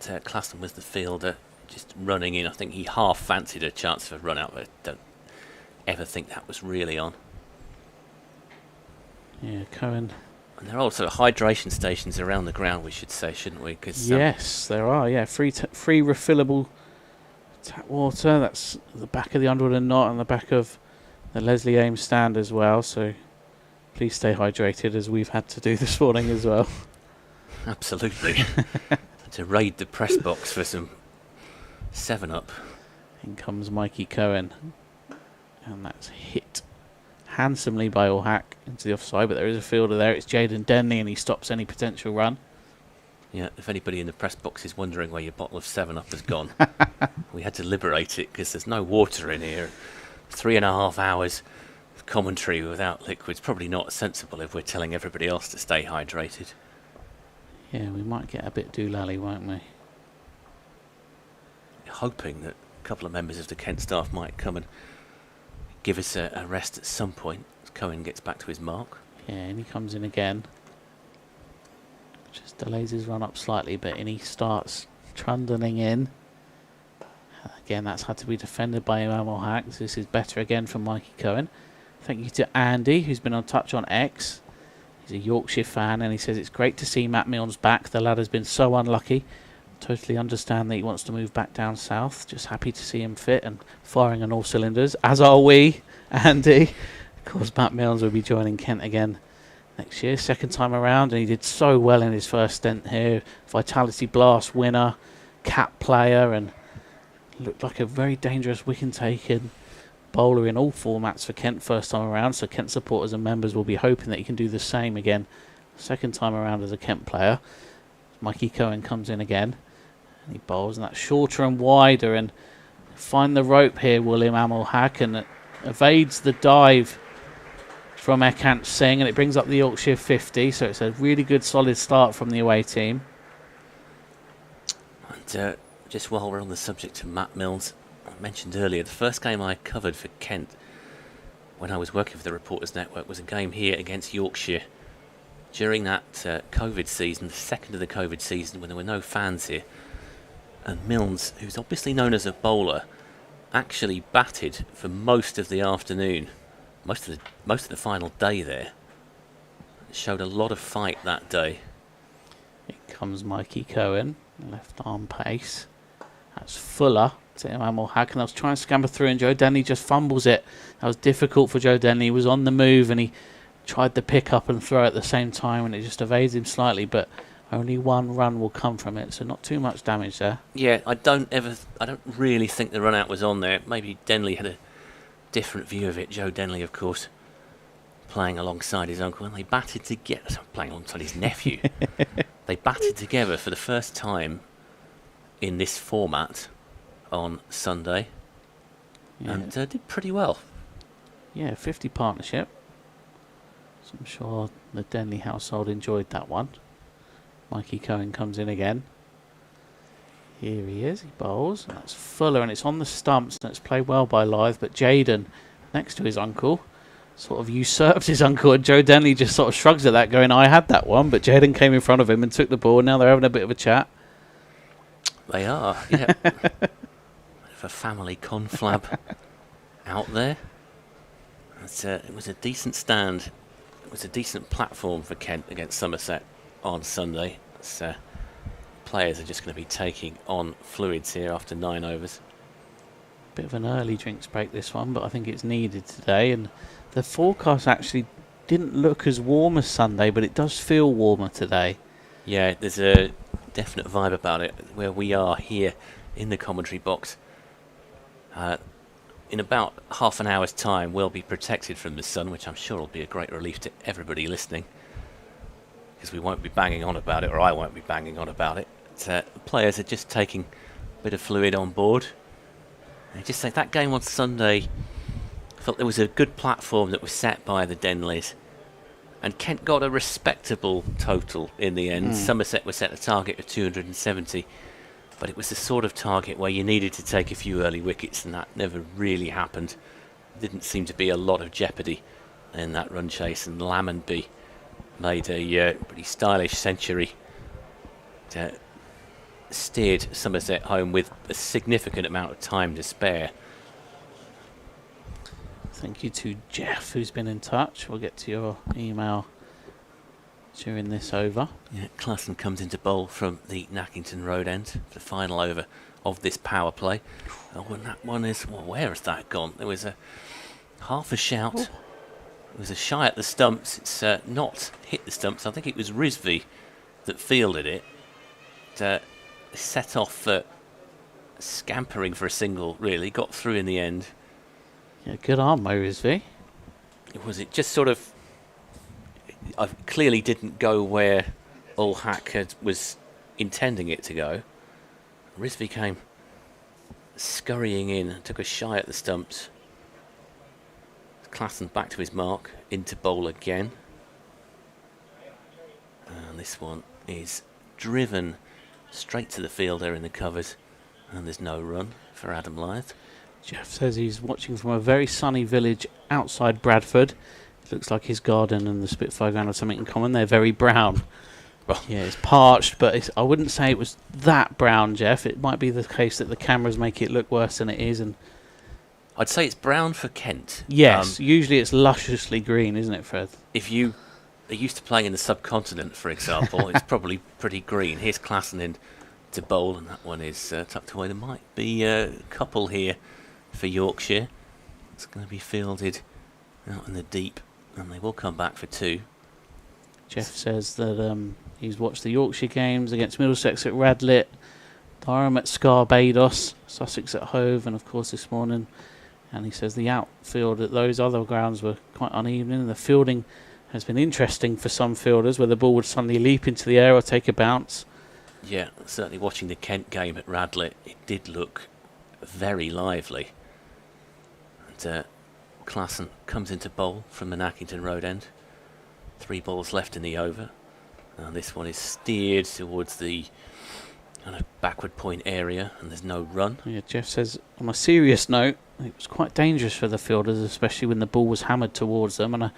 Claston was the fielder, just running in. I think he half fancied a chance for a run out, but I don't ever think that was really on. Yeah, Cohen. And there are also hydration stations around the ground, we should say, shouldn't we? Cause, yes, there are. Yeah, free refillable tap water. That's the back of the Underwood and Knot and the back of the Leslie Ames stand as well. So please stay hydrated, as we've had to do this morning as well. Absolutely. To raid the press box for some 7-Up. In comes Mikey Cohen, and that's hit handsomely by Allhack into the offside, but there is a fielder there. It's Jaden Denley, and he stops any potential run. Yeah, if anybody in the press box is wondering where your bottle of 7-Up has gone, we had to liberate it because there's no water in here. 3.5 hours of commentary without liquids, probably not sensible if we're telling everybody else to stay hydrated. Yeah, we might get a bit doolally, won't we? Hoping that a couple of members of the Kent staff might come and give us a rest at some point as Cohen gets back to his mark. Yeah, and he comes in again. Just delays his run up slightly, but he starts trundling in. Again, that's had to be defended by Imam Allhack. This is better again from Mikey Cohen. Thank you to Andy, who's been on touch on X. He's a Yorkshire fan, and he says it's great to see Matt Milne's back. The lad has been so unlucky. Totally understand that he wants to move back down south. Just happy to see him fit and firing on all cylinders, as are we, Andy. Of course, Matt Milnes will be joining Kent again next year, second time around, and he did so well in his first stint here. Vitality Blast winner, cap player, and looked like a very dangerous wicket-taking bowler in all formats for Kent first time around. So Kent supporters and members will be hoping that he can do the same again second time around as a Kent player. Mikey Cohen comes in again. He bowls, and that's shorter and wider, and find the rope here, William Allhack, and it evades the dive from Ekant Singh, and it brings up the Yorkshire 50, so it's a really good solid start from the away team. And just while we're on the subject of Matt Milnes, I mentioned earlier, the first game I covered for Kent when I was working for the Reporters Network was a game here against Yorkshire during that COVID season, the second of the COVID season, when there were no fans here. And Milnes, who's obviously known as a bowler, actually batted for most of the afternoon, most of the final day there. Showed a lot of fight that day. Here comes Mikey Cohen, left arm pace. That's Fuller to Imam Allhack, and I was trying to scamper through, and Joe Denley just fumbles it. That was difficult for Joe Denley. He was on the move, and he tried to pick up and throw at the same time, and it just evades him slightly, but only one run will come from it, so not too much damage there. Yeah, I don't really think the run out was on there. Maybe Denley had a different view of it. Joe Denley, of course, playing alongside his uncle, and they batted together, playing alongside his nephew. They batted together for the first time in this format on Sunday, and did pretty well. Yeah, 50 partnership. So I'm sure the Denley household enjoyed that one. Mikey Cohen comes in again. Here he is, he bowls, and that's Fuller, and it's on the stumps, and it's played well by Lyth, but Jaden, next to his uncle, sort of usurps his uncle, and Joe Denley just sort of shrugs at that, going, I had that one, but Jaden came in front of him and took the ball, and now they're having a bit of a chat. They are, yeah. Bit of a family conflab out there. It was a decent stand. It was a decent platform for Kent against Somerset on Sunday. Players are just going to be taking on fluids here after 9 overs. Bit of an early drinks break this one, but I think it's needed today, and the forecast actually didn't look as warm as Sunday, but it does feel warmer today. Yeah, there's a definite vibe about it where we are here in the commentary box. In about half an hour's time we'll be protected from the sun, which I'm sure will be a great relief to everybody listening, because we won't be banging on about it, or I won't be banging on about it. Players are just taking a bit of fluid on board. I just think that game on Sunday, I felt there was a good platform that was set by the Denleys, and Kent got a respectable total in the end. Somerset was set a target of 270, but it was the sort of target where you needed to take a few early wickets, and that never really happened. Didn't seem to be a lot of jeopardy in that run chase, and Lammonby made a pretty stylish century. Steered Somerset home with a significant amount of time to spare. Thank you to Jeff, who's been in touch. We'll get to your email during this over. Yeah, Klassen comes into bowl from the Nackington Road end for the final over of this power play. Oh, and that one is... Well, where has that gone? There was a half a shout. It was a shy at the stumps. It's not hit the stumps. I think it was Rizvi that fielded it. Set off scampering for a single, really. Got through in the end. Yeah, good arm, Rizvi. It just sort of... I clearly didn't go where Ulhack was intending it to go. Rizvi came scurrying in, took a shy at the stumps. Klassen back to his mark, into bowl again. And this one is driven straight to the fielder in the covers, and there's no run for Adam Lyth. Jeff says he's watching from a very sunny village outside Bradford. It looks like his garden and the Spitfire Ground have something in common. They're very brown. Oh. Yeah, it's parched, but I wouldn't say it was that brown, Jeff. It might be the case that the cameras make it look worse than it is. And I'd say it's brown for Kent. Yes, usually it's lusciously green, isn't it, Fred? If you are used to playing in the subcontinent, for example, it's probably pretty green. Here's Klassen in to bowl, and that one is tucked away. There might be a couple here for Yorkshire. It's going to be fielded out in the deep, and they will come back for two. Jeff says that he's watched the Yorkshire games against Middlesex at Radlett, Durham at Scarbados, Sussex at Hove, and of course this morning. And he says the outfield at those other grounds were quite uneven, and the fielding has been interesting for some fielders, where the ball would suddenly leap into the air or take a bounce. Yeah, certainly watching the Kent game at Radlett, it did look very lively. And Klassen comes into bowl from the Nackington Road end. 3 balls left in the over. And this one is steered towards the kind of backward point area, and there's no run. Yeah, Jeff says, on a serious note, it was quite dangerous for the fielders, especially when the ball was hammered towards them. And I'd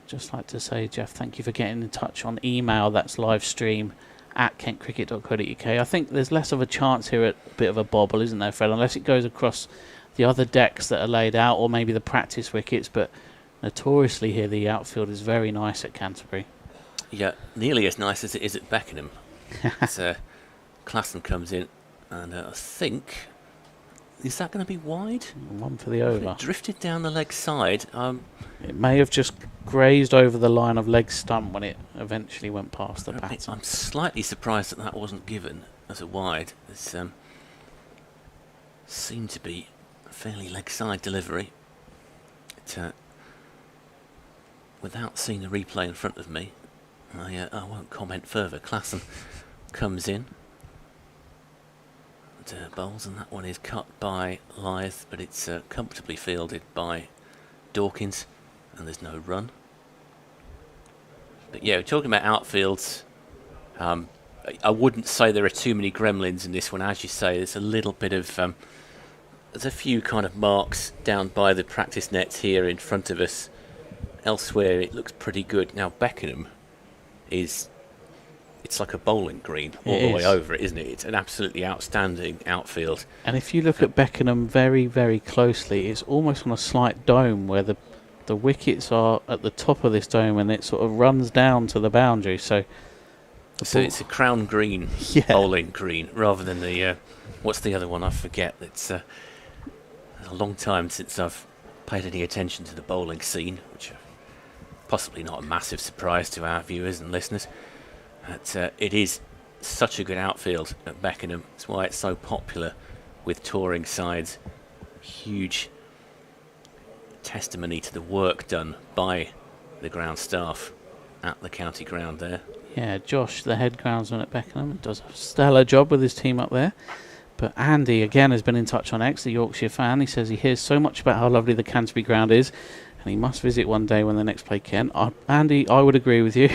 just like to say, Jeff, thank you for getting in touch on email. That's live stream at kentcricket.co.uk. I think there's less of a chance here at a bit of a bobble, isn't there, Fred? Unless it goes across the other decks that are laid out, or maybe the practice wickets. But notoriously here, the outfield is very nice at Canterbury. Yeah, nearly as nice as it is at Beckenham. Klassen comes in, and I think... Is that going to be wide? One for the over. It drifted down the leg side. It may have just grazed over the line of leg stump when it eventually went past the batter. I'm slightly surprised that wasn't given as a wide. It seemed to be a fairly leg side delivery. Without seeing the replay in front of me, I won't comment further. Klassen comes in. Bowls, and that one is cut by Lyth, but it's comfortably fielded by Dawkins, and there's no run. But yeah, we're talking about outfields. I wouldn't say there are too many gremlins in this one. As you say, there's a little bit of there's a few kind of marks down by the practice nets here in front of us. Elsewhere it looks pretty good. Now Beckenham it's like a bowling green all the way over it, isn't it? It's an absolutely outstanding outfield. And if you look at Beckenham very, very closely, it's almost on a slight dome where the wickets are at the top of this dome, and it sort of runs down to the boundary. So it's a crown green, bowling green, rather than the what's the other one? I forget. It's a long time since I've paid any attention to the bowling scene, which possibly not a massive surprise to our viewers and listeners. But it is such a good outfield at Beckenham. That's why it's so popular with touring sides. Huge testimony to the work done by the ground staff at the county ground there. Yeah, Josh, the head groundsman at Beckenham, does a stellar job with his team up there. But Andy, again, has been in touch on X, the Yorkshire fan. He says he hears so much about how lovely the Canterbury ground is, and he must visit one day when they next play Kent. Andy, I would agree with you.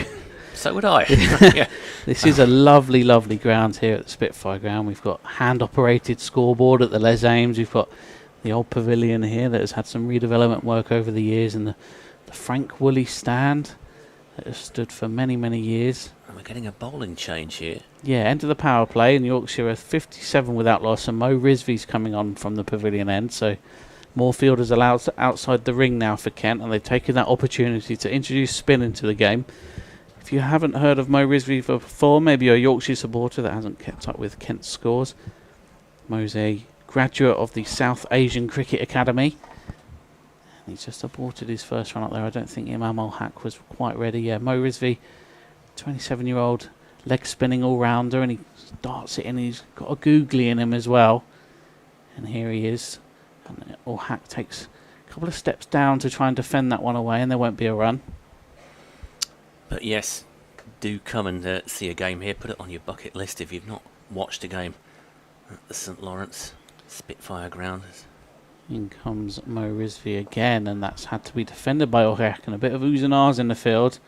So would I. Yeah. This is a lovely, lovely ground here at the Spitfire Ground. We've got hand-operated scoreboard at the Les Ames. We've got the old pavilion here that has had some redevelopment work over the years, and the Frank Woolley stand that has stood for many, many years. And we're getting a bowling change here. Yeah, end of the power play, and Yorkshire are 57 without loss, and Mo Risvy's coming on from the pavilion end, so more fielders allowed outside the ring now for Kent, and they've taken that opportunity to introduce spin into the game. If you haven't heard of Mo Risvy before, maybe you're a Yorkshire supporter that hasn't kept up with Kent's scores. Mo's a graduate of the South Asian Cricket Academy. He's just aborted his first run up there. I don't think Imam Ul Haq was quite ready. Yeah, Mo Risvy, 27-year-old leg spinning all-rounder, and he darts it in. He's got a googly in him as well. And here he is. And Ul Haq takes a couple of steps down to try and defend that one away, and there won't be a run. But yes, do come and see a game here. Put it on your bucket list if you've not watched a game at the St Lawrence Spitfire Ground. In comes Mo Risvy again, and that's had to be defended by Ul Haq, and a bit of oohs and ahs in the field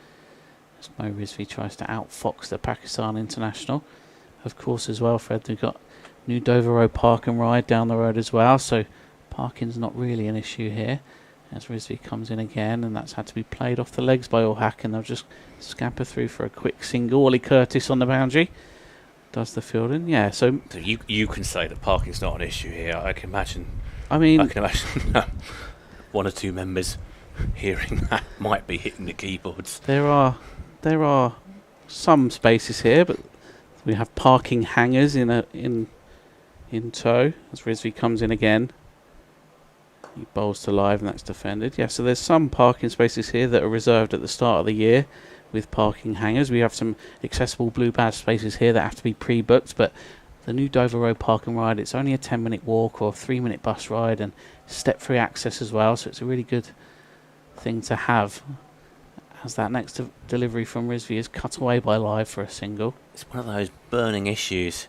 as Mo Risvy tries to outfox the Pakistan international. Of course, as well, Fred, we've got New Dover Road Park and Ride down the road as well, so parking's not really an issue here. As Risvy comes in again, and that's had to be played off the legs by Ul Haq, and they'll just scamper through for a quick single. Ollie Curtis on the boundary does the fielding. Yeah, so you can say that parking's not an issue here. I can imagine one or two members hearing that might be hitting the keyboards. There are some spaces here, but we have parking hangers in tow as Risvy comes in again. He bowls to live, and that's defended. Yeah, so there's some parking spaces here that are reserved at the start of the year with parking hangers. We have some accessible blue badge spaces here that have to be pre-booked, but the New Dover Road Park and Ride, it's only a 10-minute walk or a 3-minute bus ride, and step-free access as well, so it's a really good thing to have as that next delivery from Risvy is cut away by live for a single. It's one of those burning issues,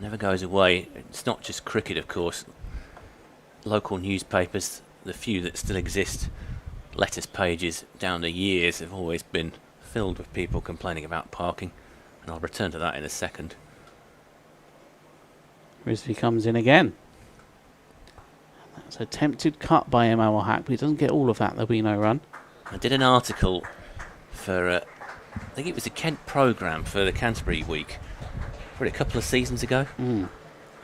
never goes away. It's not just cricket, of course. Local newspapers, the few that still exist, letters pages down the years have always been filled with people complaining about parking, and I'll return to that in a second. Risvy comes in again. That's a attempted cut by Imam Ul Haq, but he doesn't get all of that. There'll be no run. I did an article for, I think it was a Kent programme for the Canterbury Week, probably a couple of seasons ago. And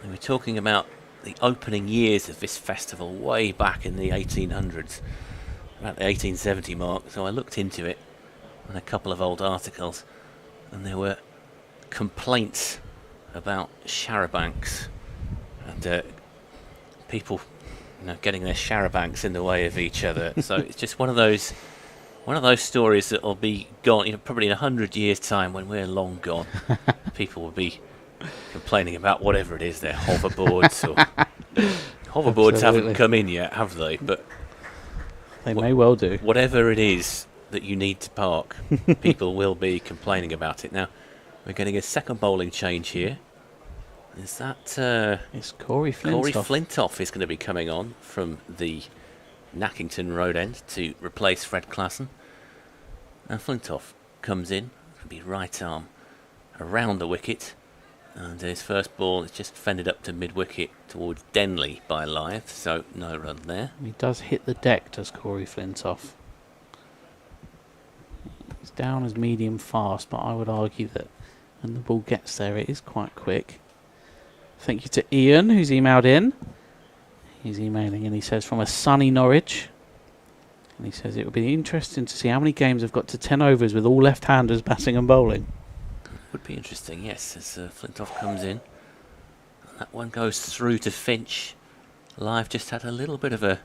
we were talking about the opening years of this festival way back in the 1800s, about the 1870 mark. So I looked into it and a couple of old articles, and there were complaints about charabancs and people, getting their charabancs in the way of each other. So it's just one of those stories that will be gone. Probably in 100 years' time, when we're long gone, people will be complaining about whatever it is, their hoverboards or hoverboards. Absolutely. Haven't come in yet, have they? But they may well do. Whatever it is that you need to park, people will be complaining about it. Now we're getting a second bowling change here. Is that it's Corey Flintoff? Corey Flintoff is going to be coming on from the Nackington Road end to replace Fred Klassen. And Flintoff comes in, will be right arm around the wicket, and his first ball is just fended up to mid-wicket towards Denley by Lyth, so no run there. He does hit the deck, does Corey Flintoff. He's down as medium fast, but I would argue that when the ball gets there, it is quite quick. Thank you to Ian, who's emailed in. He's emailing, and he says, from a sunny Norwich. And he says it would be interesting to see how many games have got to 10 overs with all left-handers batting and bowling. Would be interesting, yes, as Flintoff comes in. And that one goes through to Finch. Live just had a little bit of a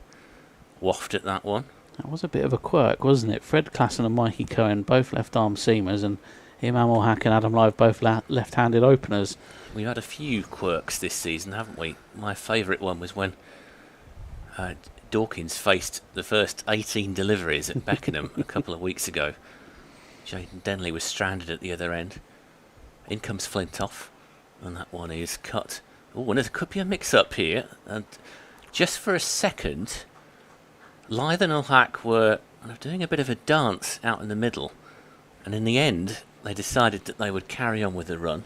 waft at that one. That was a bit of a quirk, wasn't it? Fred Klassen and Mikey Cohen, both left-arm seamers, and Imam Ul Haq and Adam Live, both left-handed openers. We've had a few quirks this season, haven't we? My favourite one was when Dawkins faced the first 18 deliveries at Beckenham a couple of weeks ago. Jaden Denley was stranded at the other end. In comes Flintoff, and that one is cut. Oh, and there could be a mix-up here. And just for a second, Lyth and Ul Haq were doing a bit of a dance out in the middle. And in the end, they decided that they would carry on with the run,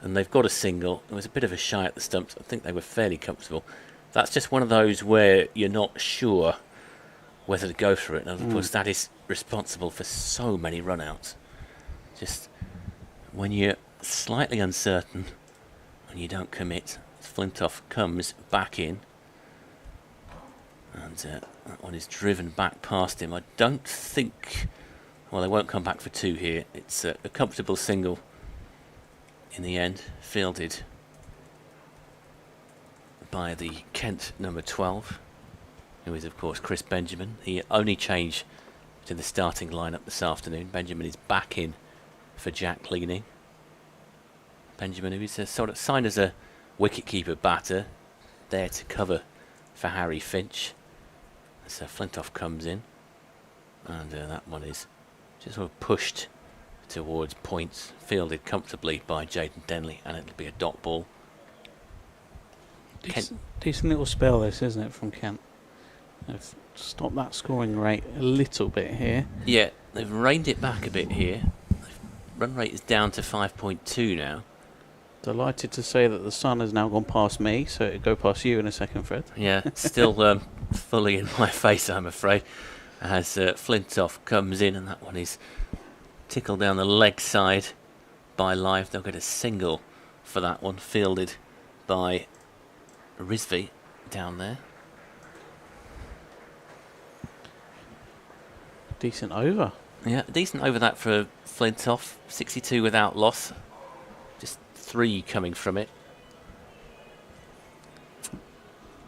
and they've got a single. It was a bit of a shy at the stumps. I think they were fairly comfortable. That's just one of those where you're not sure whether to go for it, and of course that is responsible for so many run-outs. Just when you're slightly uncertain and you don't commit, Flintoff comes back in, and that one is driven back past him. I don't think... Well, they won't come back for two here. It's a comfortable single in the end, fielded by the Kent number 12, who is, of course, Chris Benjamin. He only changed to the starting lineup this afternoon. Benjamin is back in for Jack Leaning. Benjamin, who is sort of signed as a wicket-keeper batter, there to cover for Harry Finch. So Flintoff comes in, and that one is just sort of pushed towards points, fielded comfortably by Jaden Denley, and it'll be a dot ball. Decent little spell this, isn't it, from Kent? They've stopped that scoring rate a little bit here. Yeah, they've reined it back a bit here. Run rate is down to 5.2 now. Delighted to say that the sun has now gone past me, so it'll go past you in a second, Fred. Yeah, still fully in my face, I'm afraid, as Flintoff comes in, and that one is tickled down the leg side by Live. They'll get a single for that one, fielded by Rizvi down there. Decent over. Yeah, decent over that for Flintoff. 62 without loss. Just 3 coming from it.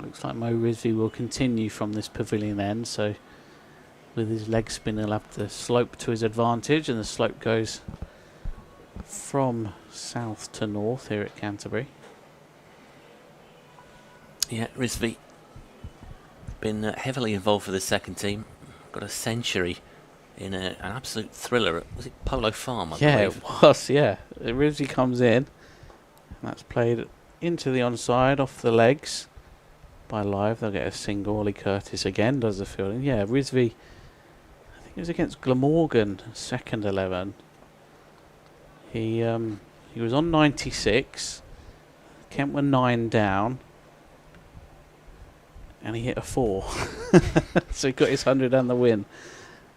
Looks like Mo Rizvi will continue from this pavilion end, so with his leg spin he'll have the slope to his advantage, and the slope goes from south to north here at Canterbury. Yeah, Rizvi been heavily involved for the second team. Got a century in an absolute thriller at, was it Polo Farm, I believe? It was, yeah. Rizvi comes in, and that's played into the onside, off the legs by Live. They'll get a single. Ollie Curtis again does the fielding. Yeah, Rizvi, I think it was against Glamorgan, second 11. He was on 96. Kent were 9 down, and he hit a 4. So he got his 100 and the win.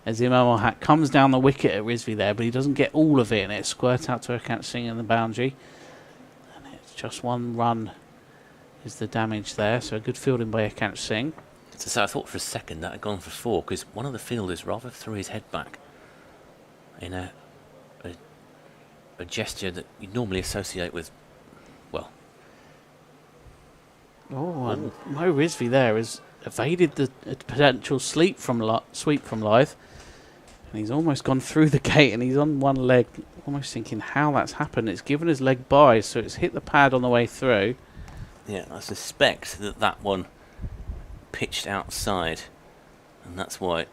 As Imam Ul-Haq comes down the wicket at Rizvi there, but he doesn't get all of it, and it squirts out to Akant Singh in the boundary. And it's just 1 run is the damage there, so a good fielding by Akant Singh. So I thought for a second that had gone for 4, because one of the fielders rather threw his head back in a gesture that you normally associate with, well... Oh, and Mo Rizvi there has evaded the potential sweep from Live, and he's almost gone through the gate, and he's on one leg, almost thinking how that's happened. It's given his leg by, so it's hit the pad on the way through. Yeah, I suspect that one pitched outside, and that's why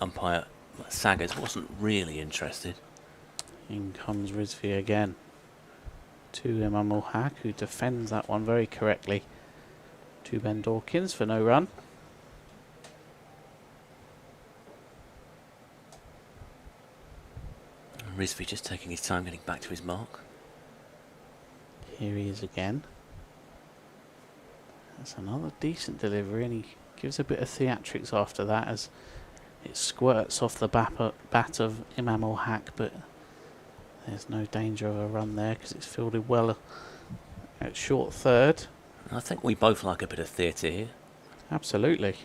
umpire Saggers wasn't really interested. In comes Rizvi again to Imam Ul-Haq, who defends that one very correctly to Ben Dawkins for no run. Rizvi just taking his time getting back to his mark. Here he is again. That's another decent delivery, and he gives a bit of theatrics after that as it squirts off the bat of Imam Ul-Haq, but there's no danger of a run there because it's fielded well at short third. I think we both like a bit of theatre here. Absolutely.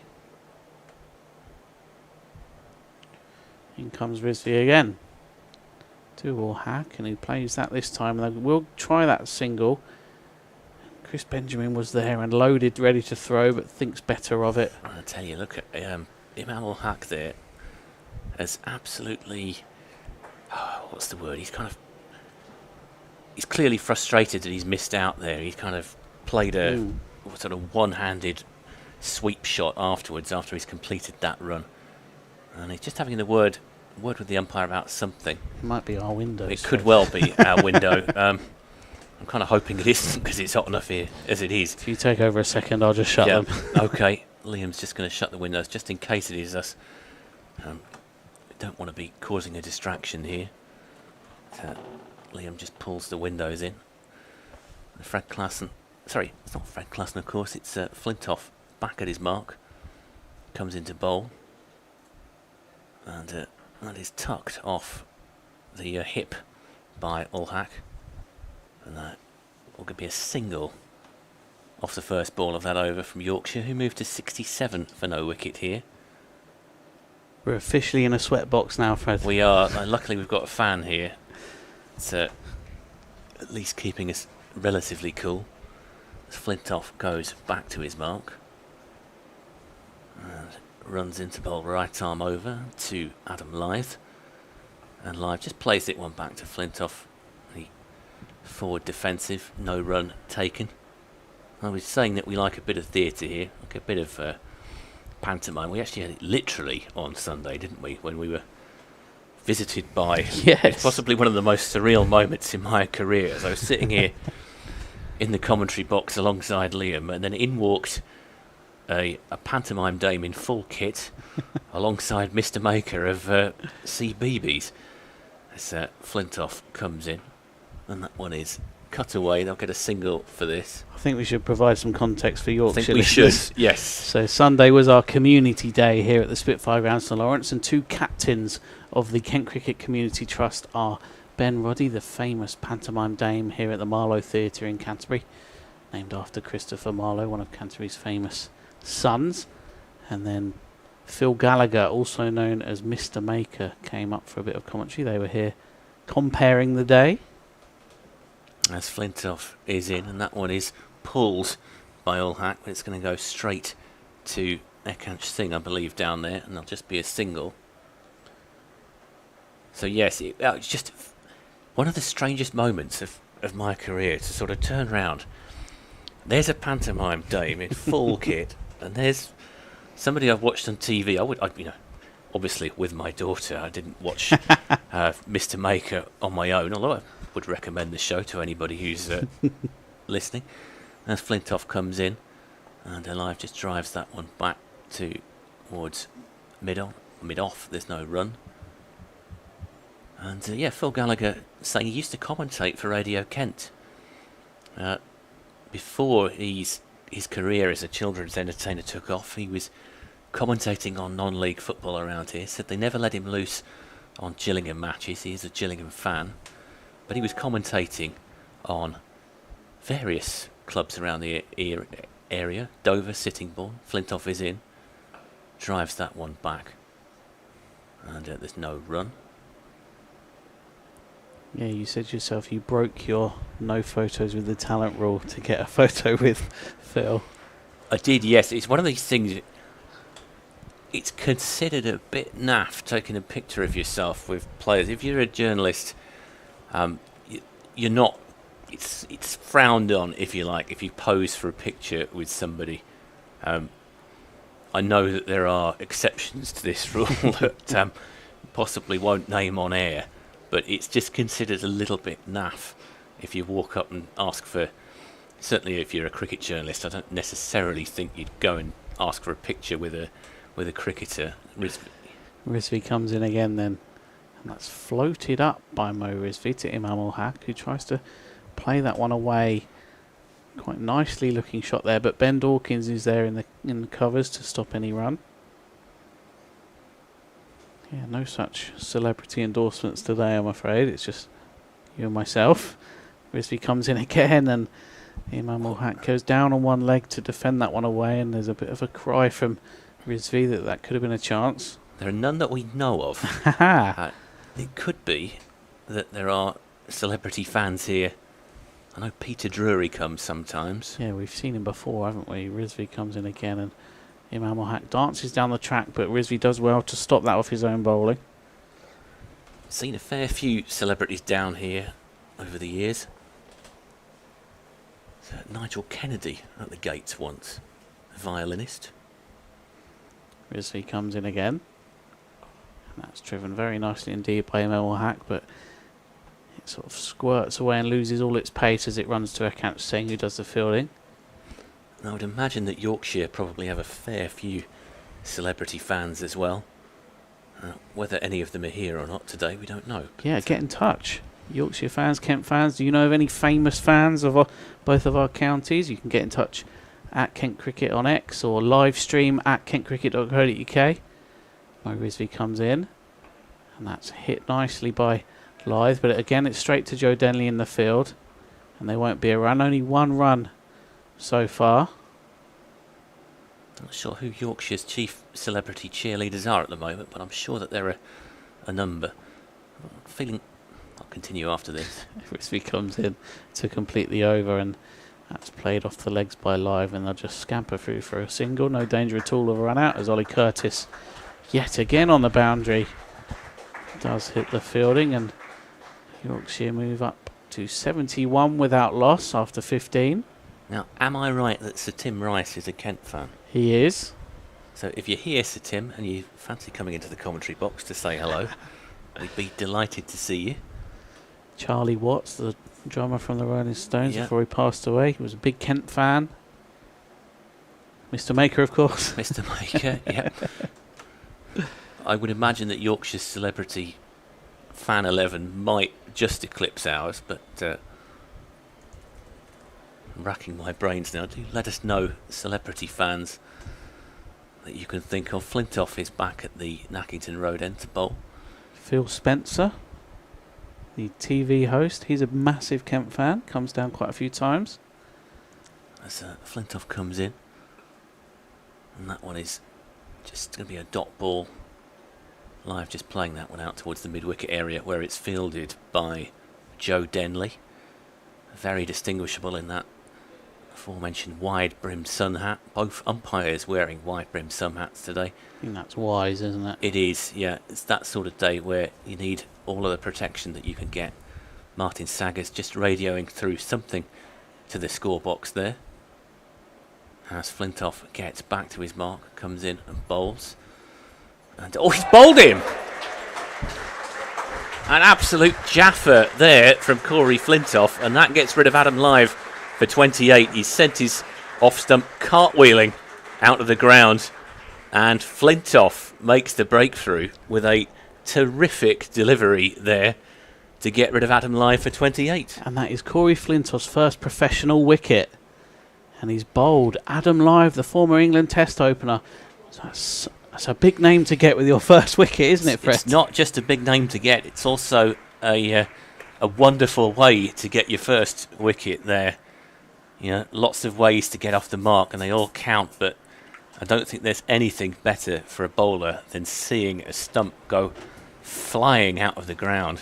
In comes Rizvi again to Ul-Haq, and he plays that this time, and we'll try that single. Chris Benjamin was there and loaded, ready to throw, but thinks better of it. I tell you, look at Imam Ul-Haq there as absolutely... what's the word? He's clearly frustrated that he's missed out there. He's kind of played a sort of one-handed sweep shot afterwards, after he's completed that run. And he's just having a word with the umpire about something. It might be our window. It could well be our window. I'm kind of hoping it isn't, because it's hot enough here as it is. If you take over a second, I'll just shut them. Okay, Liam's just going to shut the windows just in case it is us. We don't want to be causing a distraction here. Liam just pulls the windows in. Fred Klassen, sorry, it's not Fred Klassen, of course, it's Flintoff back at his mark. Comes into bowl. And that is tucked off the hip by Ulhack. And that will be a single off the first ball of that over from Yorkshire, who moved to 67 for no wicket here. We're officially in a sweat box now, Fred. We are. Luckily, we've got a fan here. It's at least keeping us relatively cool. As Flintoff goes back to his mark. And runs into bowl right arm over to Adam Lythe. And Lythe just plays it one back to Flintoff. The forward defensive, no run taken. I was saying that we like a bit of theatre here, like a bit of pantomime. We actually had it literally on Sunday, didn't we, when we were visited by possibly one of the most surreal moments in my career, as I was sitting here in the commentary box alongside Liam, and then in walked a pantomime dame in full kit alongside Mr. Maker of CBeebies as Flintoff comes in, and that one is cut away. They'll get a single for this. I think we should provide some context for Yorkshire. I think we should, yes. So Sunday was our community day here at the Spitfire Ground, St Lawrence, and two captains of the Kent Cricket Community Trust are Ben Roddy, the famous pantomime dame here at the Marlow Theatre in Canterbury, named after Christopher Marlowe, one of Canterbury's famous sons, and then Phil Gallagher, also known as Mr. Maker, came up for a bit of commentary. They were here comparing the day. As Flintoff is in, and that one is pulled by Ulhack, but it's going to go straight to Ekansh Singh, I believe, down there, and there'll just be a single. So yes, it's just one of the strangest moments of my career, to sort of turn round. There's a pantomime dame in full kit, and there's somebody I've watched on TV. I obviously with my daughter, I didn't watch Mr. Maker on my own, although I would recommend the show to anybody who's listening. As Flintoff comes in, and Alive just drives that one back towards mid-off. There's no run. And Phil Gallagher saying he used to commentate for Radio Kent. Before his career as a children's entertainer took off, he was commentating on non-league football around here. Said they never let him loose on Gillingham matches. He is a Gillingham fan. But he was commentating on various clubs around the area. Dover, Sittingbourne. Flintoff is in. Drives that one back. And there's no run. Yeah, you said yourself you broke your no photos with the talent rule to get a photo with Phil. I did, yes. It's one of these things. It's considered a bit naff taking a picture of yourself with players. If you're a journalist, you're not. It's frowned on, if you like, if you pose for a picture with somebody. I know that there are exceptions to this rule that possibly won't name on air, but it's just considered a little bit naff if you walk up and ask for. Certainly, if you're a cricket journalist, I don't necessarily think you'd go and ask for a picture with a cricketer. Rizvi comes in again then, and that's floated up by Mo Rizvi to Imam Ulhack, who tries to play that one away. Quite nicely looking shot there, but Ben Dawkins is there in the covers to stop any run. Yeah, no such celebrity endorsements today, I'm afraid. It's just you and myself. Rizvi comes in again, and Imam Ulhack goes down on one leg to defend that one away, and there's a bit of a cry from Rizvi that could have been a chance. There are none that we know of. It could be that there are celebrity fans here. I know Peter Drury comes sometimes. Yeah, we've seen him before, haven't we? Rizvi comes in again, and Imam Ulhack dances down the track, but Rizvi does well to stop that off his own bowling. Seen a fair few celebrities down here over the years. Nigel Kennedy at the gates once, a violinist. Rizvi comes in again. And that's driven very nicely indeed by Imam Ulhack, but it sort of squirts away and loses all its pace as it runs to Ekansh Singh, who does the fielding. I would imagine that Yorkshire probably have a fair few celebrity fans as well. Whether any of them are here or not today, we don't know. Yeah, get in touch. Yorkshire fans, Kent fans, do you know of any famous fans of both of our counties? You can get in touch at Kent Cricket on X or live stream at kentcricket.co.uk. My Rizvi comes in, and that's hit nicely by Lyth, but again it's straight to Joe Denley in the field, and there won't be a run. Only one run so far. Not sure who Yorkshire's chief celebrity cheerleaders are at the moment, but I'm sure that there are a number. I'm feeling I'll continue after this. Rizvi comes in to complete the over, and that's played off the legs by Lyth, and they'll just scamper through for a single. No danger at all of a run out as Ollie Curtis yet again on the boundary does hit the fielding, and Yorkshire move up to 71 without loss after 15. Now, am I right that Sir Tim Rice is a Kent fan? He is. So if you're here, Sir Tim, and you fancy coming into the commentary box to say hello, we'd be delighted to see you. Charlie Watts, the drummer from the Rolling Stones, Yeah. before he passed away, he was a big Kent fan. Mr. Maker, of course. Mr. Maker, yeah. I would imagine that Yorkshire's celebrity fan 11 might just eclipse ours, but I'm racking my brains now. Do let us know, celebrity fans, that you can think of. Flintoff is back at the Nackington Road end to bowl. Phil Spencer, the TV host, he's a massive Kent fan, comes down quite a few times. As Flintoff comes in, and that one is just going to be a dot ball. Lyth just playing that one out towards the mid-wicket area where it's fielded by Joe Denley. Very distinguishable in that aforementioned wide-brimmed sun hat. Both umpires wearing wide-brimmed sun hats today. I think that's wise, isn't it? It is, yeah. It's that sort of day where you need all of the protection that you can get. Martin Saggers just radioing through something to the score box there. As Flintoff gets back to his mark, comes in and bowls. And oh, he's bowled him! An absolute jaffer there from Corey Flintoff, and that gets rid of Adam Lyth for 28. He sent his off-stump cartwheeling out of the ground, and Flintoff makes the breakthrough with a terrific delivery there to get rid of Adam Lyth for 28. And that is Corey Flintoff's first professional wicket. And he's bowled Adam Lyth, the former England Test opener. So that's a big name to get with your first wicket, isn't it, Fred? It's not just a big name to get, it's also a wonderful way to get your first wicket there. You know, lots of ways to get off the mark, and they all count, but I don't think there's anything better for a bowler than seeing a stump go flying out of the ground.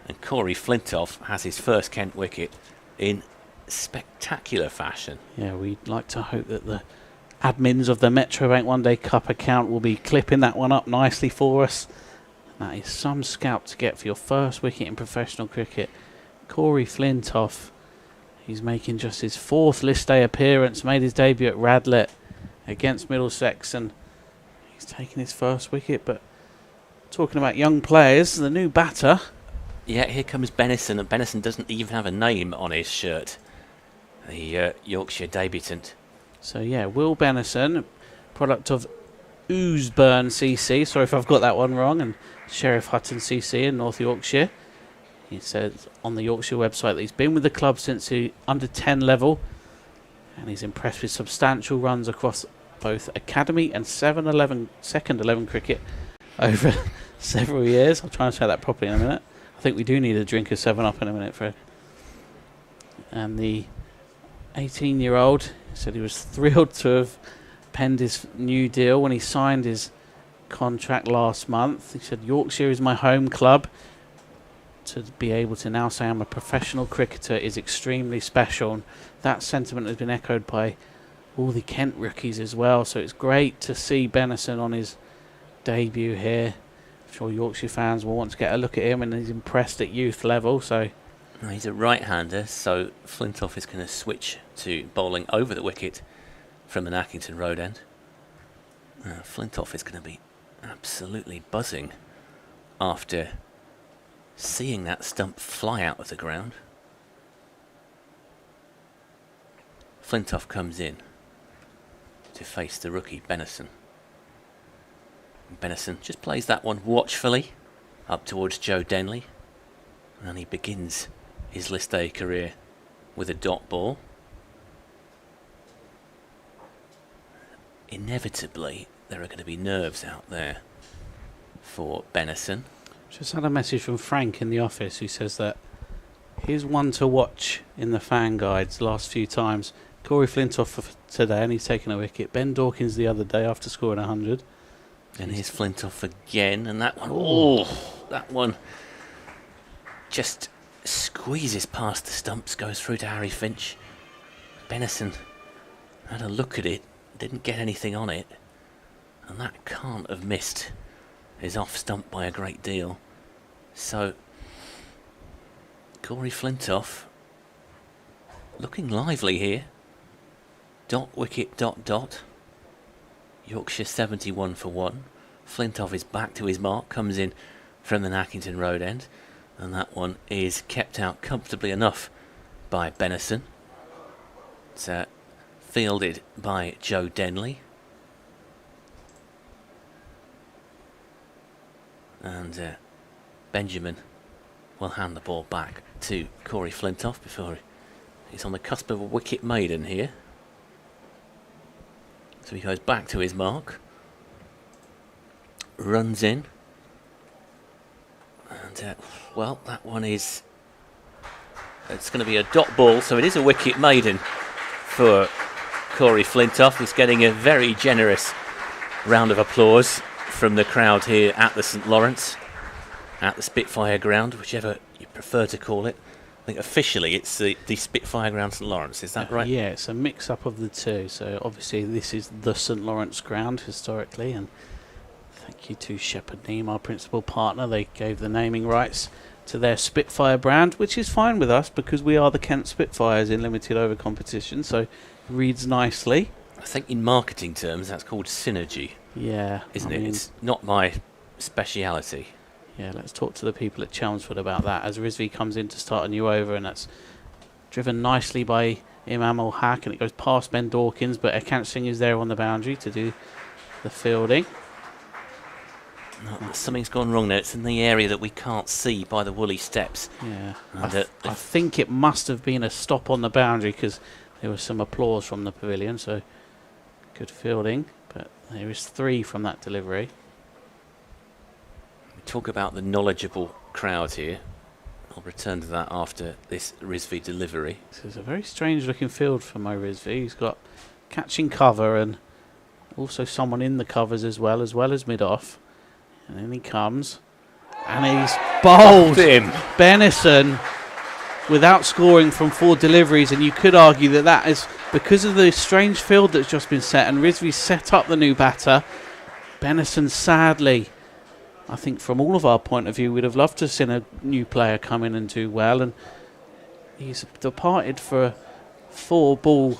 And Corey Flintoff has his first Kent wicket in spectacular fashion. Yeah, we'd like to hope that the admins of the Metrobank One Day Cup account will be clipping that one up nicely for us. That is some scalp to get for your first wicket in professional cricket. Corey Flintoff, he's making just his fourth list day appearance, made his debut at Radlett against Middlesex, and he's taking his first wicket. But talking about young players, the new batter. Yeah, here comes Benison, and Benison doesn't even have a name on his shirt. The Yorkshire debutant. So yeah, Will Benison, product of Oosburn CC, sorry if I've got that one wrong, and Sheriff Hutton CC in North Yorkshire. He says on the Yorkshire website that he's been with the club since the under 10 level, and he's impressed with substantial runs across both academy and second 11 cricket over several years. I'll try and say that properly in a minute. I think we do need a drink of 7-Up in a minute, Fred. And the 18-year-old said he was thrilled to have penned his new deal when he signed his contract last month. He said, Yorkshire is my home club. To be able to now say I'm a professional cricketer is extremely special. And that sentiment has been echoed by all the Kent rookies as well. So it's great to see Benison on his debut here. I'm sure Yorkshire fans will want to get a look at him, and he's impressed at youth level. So Now, he's a right-hander, so Flintoff is going to switch to bowling over the wicket from the Nackington Road end. Flintoff is going to be absolutely buzzing after seeing that stump fly out of the ground. Flintoff comes in to face the rookie Benison. Benison just plays that one watchfully up towards Joe Denley. And he begins his list A career with a dot ball. Inevitably, there are going to be nerves out there for Benison. Just had a message from Frank in the office who says that he's one to watch in the fan guides last few times. Corey Flintoff for today, and he's taken a wicket. Ben Dawkins the other day after scoring 100. And here's Flintoff again, and that one, that one just squeezes past the stumps, goes through to Harry Finch. Benison had a look at it, didn't get anything on it, and that can't have missed his off stump by a great deal. So Corey Flintoff looking lively here. Dot wicket, dot dot. Yorkshire 71 for 1. Flintoff is back to his mark, comes in from the Nackington Road end, and that one is kept out comfortably enough by Benison. It's fielded by Joe Denley. And Benjamin will hand the ball back to Corey Flintoff before he's on the cusp of a wicket maiden here. So he goes back to his mark, runs in, and well, that one is, it's going to be a dot ball, so it is a wicket maiden for Corey Flintoff, who's getting a very generous round of applause from the crowd here at the St Lawrence, at the Spitfire Ground, whichever you prefer to call it. I think officially it's the Spitfire Ground St Lawrence, is that right? Yeah, it's a mix-up of the two. So obviously this is the St Lawrence Ground historically, and thank you to Shepherd Neame, our principal partner. They gave the naming rights to their Spitfire brand, which is fine with us because we are the Kent Spitfires in limited over competition, so reads nicely. I think in marketing terms that's called synergy. Yeah. Isn't it? It's not my speciality. Yeah, let's talk to the people at Chelmsford about that as Rizvi comes in to start a new over, and that's driven nicely by Imam ul Haq, and it goes past Ben Dawkins, but Ekant Singh is there on the boundary to do the fielding. No, something's gone wrong there. It's in the area that we can't see by the woolly steps. Yeah, And I think it must have been a stop on the boundary because there was some applause from the pavilion, so good fielding, but there is 3 from that delivery. Talk about the knowledgeable crowd here. I'll return to that after this Rizvi delivery. This is a very strange looking field for Mo Rizvi. He's got catching cover and also someone in the covers as well as mid-off. And then he comes and he's bowled him. Benison without scoring from 4 deliveries, and you could argue that that is because of the strange field that's just been set, and Rizvi set up the new batter. Benison, sadly, I think from all of our point of view, we'd have loved to have seen a new player come in and do well, and he's departed for a 4-ball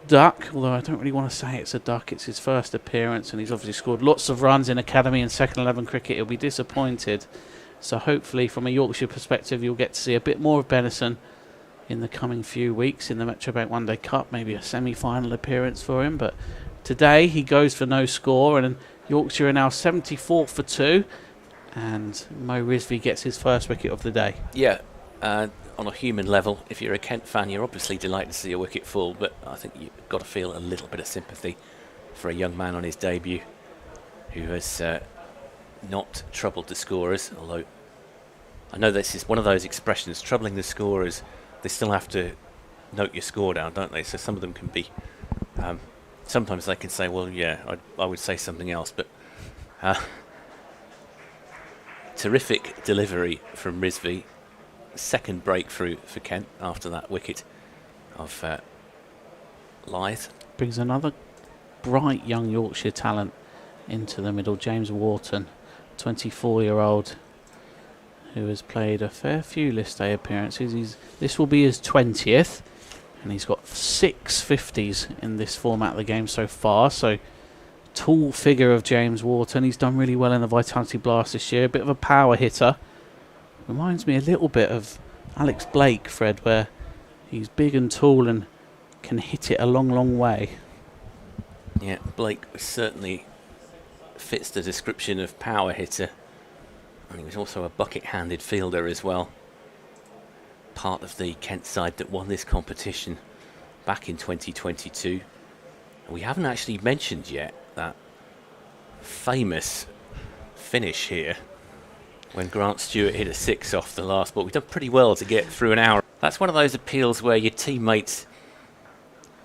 duck, although I don't really want to say it's a duck. It's his first appearance, and he's obviously scored lots of runs in academy and second 11 cricket. He'll be disappointed. So hopefully from a Yorkshire perspective, you'll get to see a bit more of Benison in the coming few weeks in the Metrobank One Day Cup, maybe a semi-final appearance for him. But today he goes for no score, and Yorkshire are now 74 for 2. And Mo Rizvi gets his first wicket of the day. Yeah, on a human level, if you're a Kent fan, you're obviously delighted to see a wicket fall, but I think you've got to feel a little bit of sympathy for a young man on his debut who has not troubled the scorers, although I know this is one of those expressions, troubling the scorers, they still have to note your score down, don't they? So some of them can be, sometimes they can say, well, yeah, I would say something else, but terrific delivery from Rizvi. Second breakthrough for Kent after that wicket of Lyth. Brings another bright young Yorkshire talent into the middle, James Wharton, 24-year-old, who has played a fair few list A appearances. This will be his 20th, and he's got 6 50s in this format of the game so far. So tall figure of James Wharton. He's done really well in the Vitality Blast this year. A bit of a power hitter. Reminds me a little bit of Alex Blake, Fred, where he's big and tall and can hit it a long, long way. Yeah, Blake certainly fits the description of power hitter. And he was also a bucket-handed fielder as well. part of the Kent side that won this competition back in 2022. We haven't actually mentioned yet that famous finish here when Grant Stewart hit a 6 off the last ball. We've done pretty well to get through an hour. That's one of those appeals where your teammates,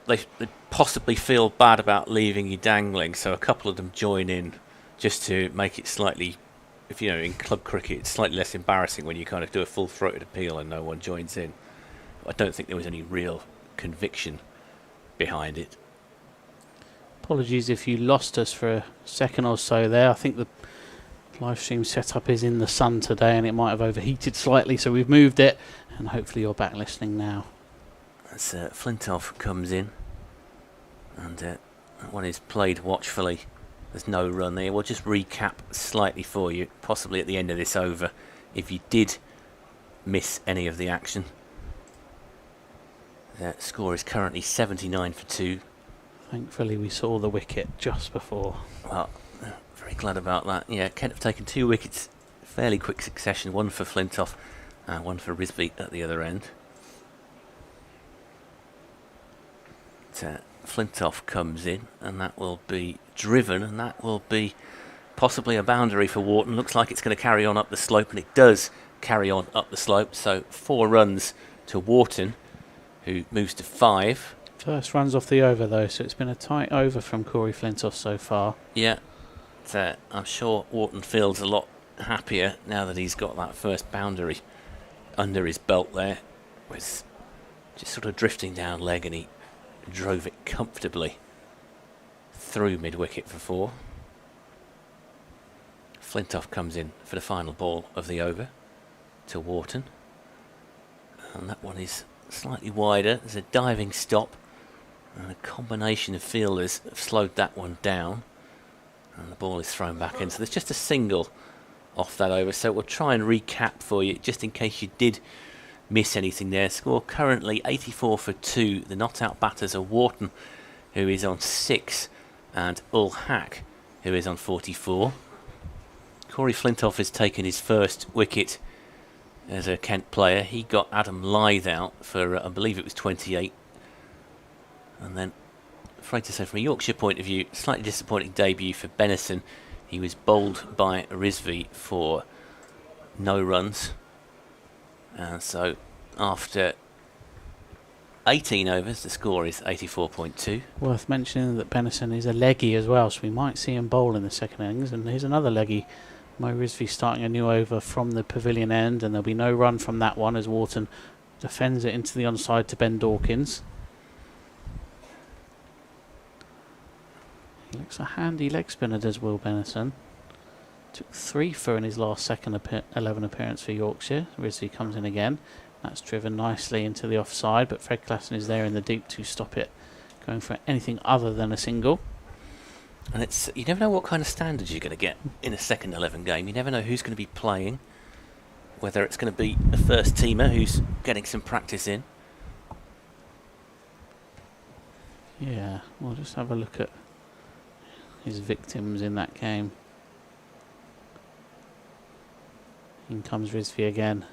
they possibly feel bad about leaving you dangling, so a couple of them join in just to make it slightly, if you know, in club cricket, it's slightly less embarrassing when you kind of do a full-throated appeal and no one joins in. I don't think there was any real conviction behind it. Apologies if you lost us for a second or so there. I think the live stream setup is in the sun today and it might have overheated slightly, so we've moved it, and hopefully you're back listening now. As Flintoff comes in, and that one is played watchfully. There's no run there. We'll just recap slightly for you, possibly at the end of this over, if you did miss any of the action. The score is currently 79 for 2. Thankfully we saw the wicket just before. Well, very glad about that. Yeah, Kent have taken 2 wickets, fairly quick succession, one for Flintoff and one for Risby at the other end. Flintoff comes in, and that will be driven, and that will be possibly a boundary for Wharton. Looks like it's going to carry on up the slope, and it does carry on up the slope. So 4 runs to Wharton, who moves to 5. First runs off the over though, so it's been a tight over from Corey Flintoff so far. Yeah, I'm sure Wharton feels a lot happier now that he's got that first boundary under his belt there. Was just sort of drifting down leg, and he drove it comfortably through mid-wicket for 4. Flintoff comes in for the final ball of the over to Wharton, and that one is slightly wider. There's a diving stop, and a combination of fielders have slowed that one down, and the ball is thrown back in. So there's just a single off that over, so we'll try and recap for you just in case you did miss anything there. Score currently 84 for 2. The not out batters are Wharton, who is on 6, and Ull Hack, who is on 44. Corey Flintoff has taken his first wicket as a Kent player. He got Adam Lythe out for I believe it was 28, and then afraid to say from a Yorkshire point of view, slightly disappointing debut for Benison. He was bowled by Risby for no runs. So after 18 overs, the score is 84.2. Worth mentioning that Benison is a leggy as well, so we might see him bowl in the second innings. And here's another leggy. Mo Risby starting a new over from the pavilion end, and there'll be no run from that one as Wharton defends it into the onside to Ben Dawkins. He looks a handy leg spinner, does Will Benison. Took 3 for in his last second 11 appearance for Yorkshire. Risby comes in again. That's driven nicely into the offside, but Fred Klassen is there in the deep to stop it going for anything other than a single. And it's, you never know what kind of standards you're going to get in a second 11 game. You never know who's going to be playing, whether it's going to be a first teamer who's getting some practice in. Yeah, we'll just have a look at his victims in that game. In comes Risby again.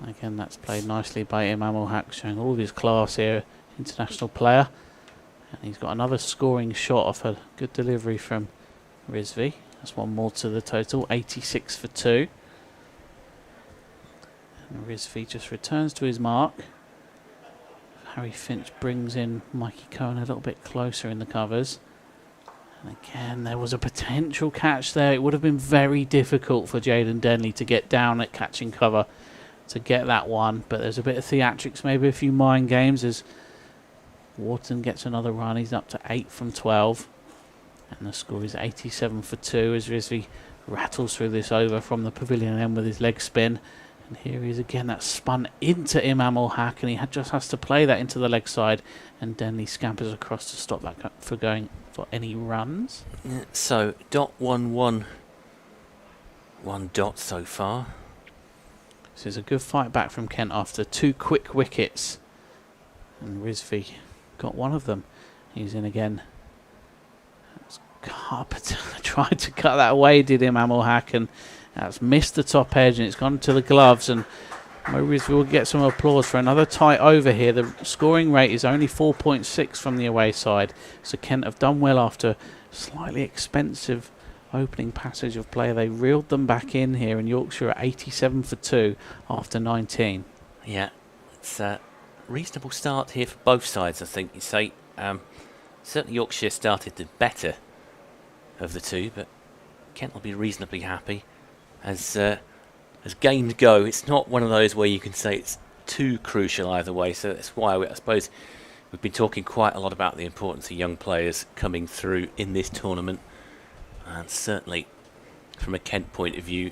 Again, that's played nicely by Imam Ul Haq, showing all of his class here, international player. And he's got another scoring shot off a good delivery from Risby. That's one more to the total, 86 for 2. And Risby just returns to his mark. Harry Finch brings in Mikey Cohen a little bit closer in the covers. And again, there was a potential catch there. It would have been very difficult for Jaden Denley to get down at catching cover to get that one. But there's a bit of theatrics, maybe a few mind games as Wharton gets another run. He's up to 8 from 12. And the score is 87 for 2 as Risby rattles through this over from the pavilion end with his leg spin. And here he is again. That's spun into Imam Ul Haq, and he just has to play that into the leg side. And Denley scampers across to stop that for going for any runs. Yeah, so .11, 1 dot so far. This is a good fight back from Kent after 2 quick wickets, and Risby got one of them. He's in again. Carpenter tried to cut that away, did Imam Ul Haq, and that's missed the top edge, and it's gone to the gloves, and Maybe we'll get some applause for another tight over here. The scoring rate is only 4.6 from the away side. So Kent have done well after slightly expensive opening passage of play. They reeled them back in here, and Yorkshire at 87 for 2 after 19. Yeah, it's a reasonable start here for both sides, I think you say. Certainly Yorkshire started the better of the two, but Kent will be reasonably happy. As games go, it's not one of those where you can say it's too crucial either way, so that's why I suppose we've been talking quite a lot about the importance of young players coming through in this tournament, and certainly from a Kent point of view,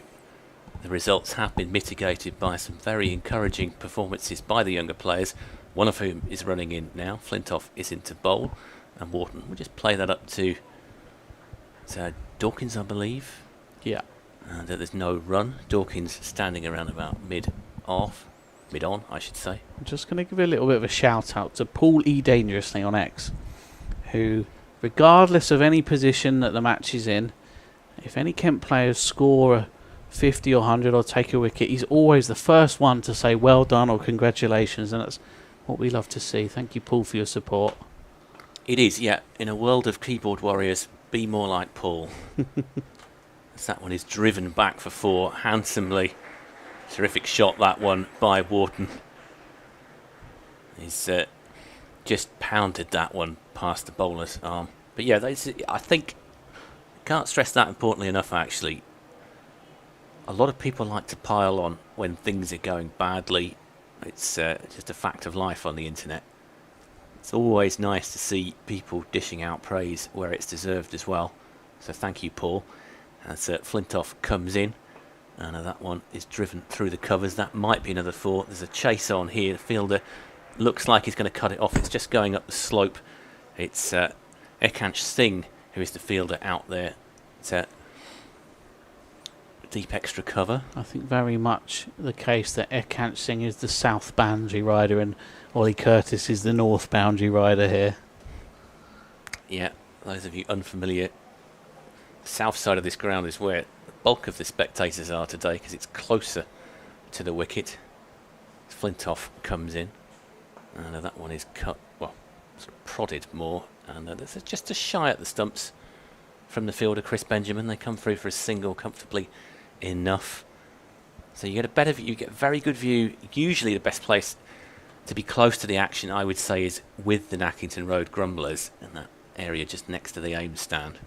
the results have been mitigated by some very encouraging performances by the younger players, one of whom is running in now. Flintoff is into bowl, and Wharton will just play that up to Dawkins, I believe. Yeah. And there's no run. Dawkins standing around about mid-on, I should say. I'm just going to give a little bit of a shout out to Paul E. Dangerously on X, who, regardless of any position that the match is in, if any Kent players score a 50 or 100 or take a wicket, he's always the first one to say well done or congratulations, and that's what we love to see. Thank you, Paul, for your support. It is, yeah. In a world of keyboard warriors, be more like Paul. That one is driven back for 4 handsomely. Terrific shot, that one, by Wharton. He's just pounded that one past the bowler's arm. But yeah, I think, can't stress that importantly enough, actually. A lot of people like to pile on when things are going badly. It's just a fact of life on the internet. It's always nice to see people dishing out praise where it's deserved as well. So thank you, Paul. As Flintoff comes in, and that one is driven through the covers. That might be another 4. There's a chase on here. The fielder looks like he's going to cut it off. It's just going up the slope. It's Ekansh Singh who is the fielder out there. It's a deep extra cover. I think very much the case that Ekansh Singh is the south boundary rider and Ollie Curtis is the north boundary rider here. Yeah, those of you unfamiliar, the south side of this ground is where the bulk of the spectators are today because it's closer to the wicket. Flintoff comes in, and that one is cut, well, sort of prodded more, and there's just a shy at the stumps from the fielder, Chris Benjamin. They come through for a single comfortably enough. So you get a better view, you get a very good view. Usually the best place to be close to the action, I would say, is with the Nackington Road Grumblers in that area just next to the aim stand.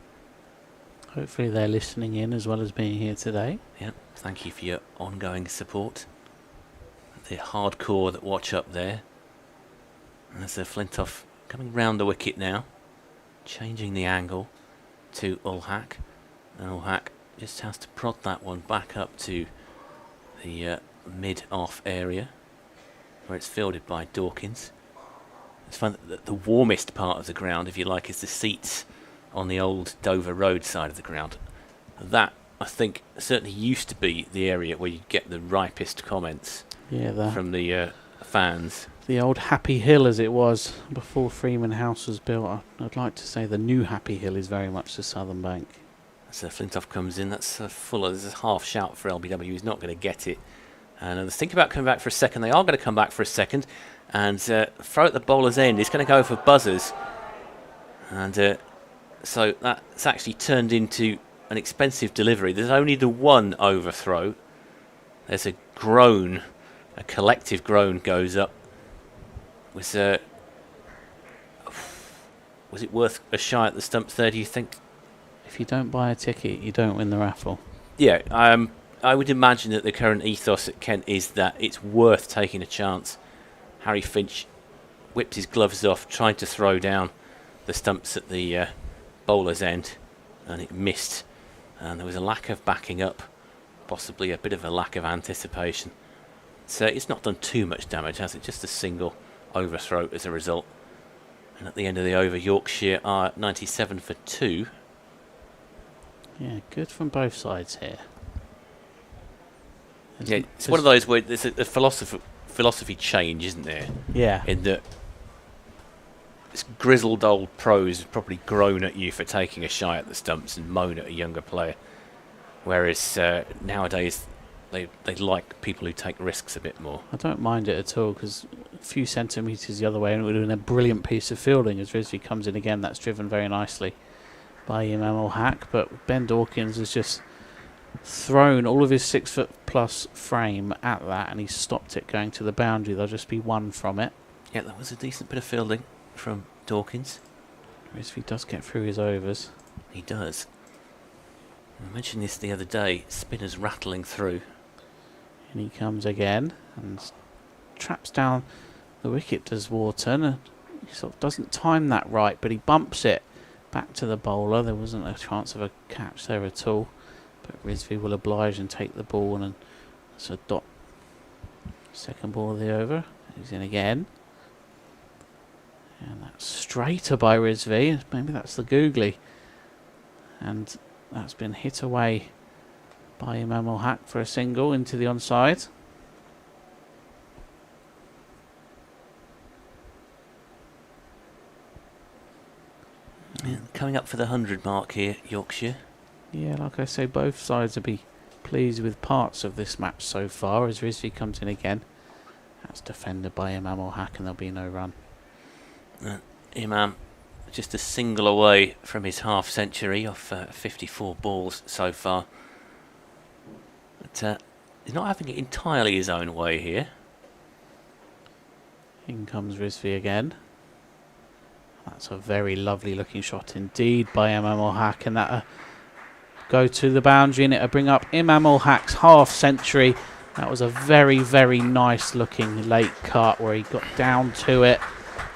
Hopefully they're listening in as well as being here today. Yeah, thank you for your ongoing support. The hardcore that watch up there. And there's Flintoff coming round the wicket now, changing the angle to Ulhack. And Ulhack just has to prod that one back up to the mid-off area, where it's fielded by Dawkins. It's fun that the warmest part of the ground, if you like, is the seats on the old Dover Road side of the ground. That, I think, certainly used to be the area where you get the ripest comments from the fans. The old Happy Hill as it was before Freeman House was built. I'd like to say the new Happy Hill is very much the southern bank. So Flintoff comes in, that's Fuller. There's a half shout for LBW, he's not going to get it. And they're thinking about coming back for a second. They are going to come back for a second and throw at the bowler's end. He's going to go for buzzers. And so that's actually turned into an expensive delivery. There's only the one overthrow. There's a groan, a collective groan goes up. Was it worth a shy at the stumps there, do you think? If you don't buy a ticket, you don't win the raffle. Yeah, I would imagine that the current ethos at Kent is that it's worth taking a chance. Harry Finch whipped his gloves off, tried to throw down the stumps at the bowler's end, and it missed. And there was a lack of backing up, possibly a bit of a lack of anticipation. So it's not done too much damage, has it? Just a single overthrow as a result. And at the end of the over, Yorkshire are 97 for 2. Yeah, good from both sides here. Yeah, it's one of those where there's a philosophy change, isn't there? Yeah. In that this grizzled old pros have probably groan at you for taking a shy at the stumps and moan at a younger player. Whereas nowadays they like people who take risks a bit more. I don't mind it at all, because a few centimetres the other way and it would have been a brilliant piece of fielding as Rizvi comes in again. That's driven very nicely by Imam Hack, but Ben Dawkins has just thrown all of his 6-foot-plus frame at that, and he's stopped it going to the boundary. There'll just be one from it. Yeah, that was a decent bit of fielding from Dawkins. Rizvi does get through his overs. He does. I mentioned this the other day, spinners rattling through. And he comes again and traps down the wicket, does Wharton. And he sort of doesn't time that right, but he bumps it back to the bowler. There wasn't a chance of a catch there at all. But Rizvi will oblige and take the ball, and it's a dot. Second ball of the over. He's in again. And that's straighter by Rizvi. Maybe that's the googly. And that's been hit away by Imam Hack for a single into the onside. Yeah, coming up for the 100 mark here, Yorkshire. Yeah, like I say, both sides will be pleased with parts of this match so far as Rizvi comes in again. That's defended by Imam Hack, and there'll be no run. Imam just a single away from his half century off 54 balls so far. But he's not having it entirely his own way here. In comes Rizvi again. That's a very lovely looking shot indeed by Imam Hack, and that'll go to the boundary, and it'll bring up Imam Hack's half century. That was a very, very nice looking late cut where he got down to it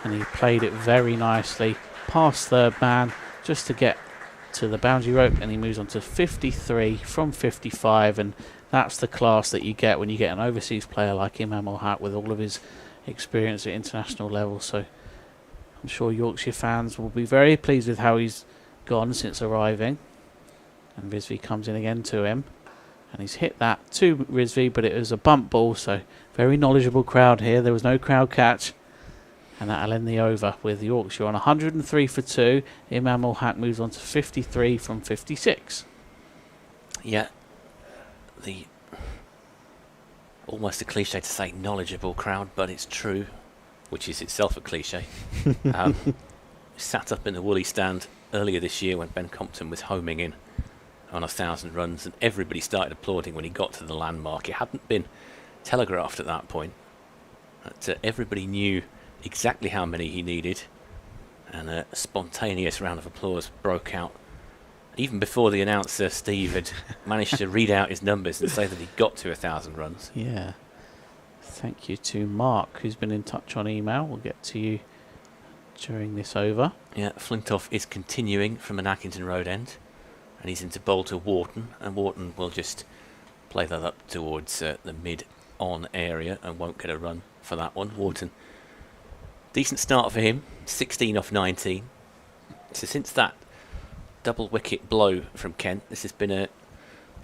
and he played it very nicely past third man just to get to the boundary rope, and he moves on to 53 from 55, and that's the class that you get when you get an overseas player like Imam Hack with all of his experience at international level. So I'm sure Yorkshire fans will be very pleased with how he's gone since arriving. And Rizvi comes in again to him, and he's hit that to Rizvi, but it was a bump ball, so very knowledgeable crowd here. There was no crowd catch, and that'll end the over with Yorkshire on 103 for 2. Imam Hack moves on to 53 from 56. Yeah, the almost a cliche to say knowledgeable crowd, but it's true, which is itself a cliche. Sat up in the Woolly stand earlier this year when Ben Compton was homing in on 1,000 runs, and everybody started applauding when he got to the landmark. It hadn't been telegraphed at that point, but everybody knew exactly how many he needed, and a spontaneous round of applause broke out even before the announcer Steve had managed to read out his numbers and say that he got to 1,000 runs. Yeah, thank you to Mark, who's been in touch on email. We'll get to you during this over. Yeah, Flintoff is continuing from an Accrington Road end, and he's into bowl to Wharton, and Wharton will just play that up towards the mid-on area and won't get a run for that one. Wharton, decent start for him, 16 off 19. So since that double wicket blow from Kent, this has been a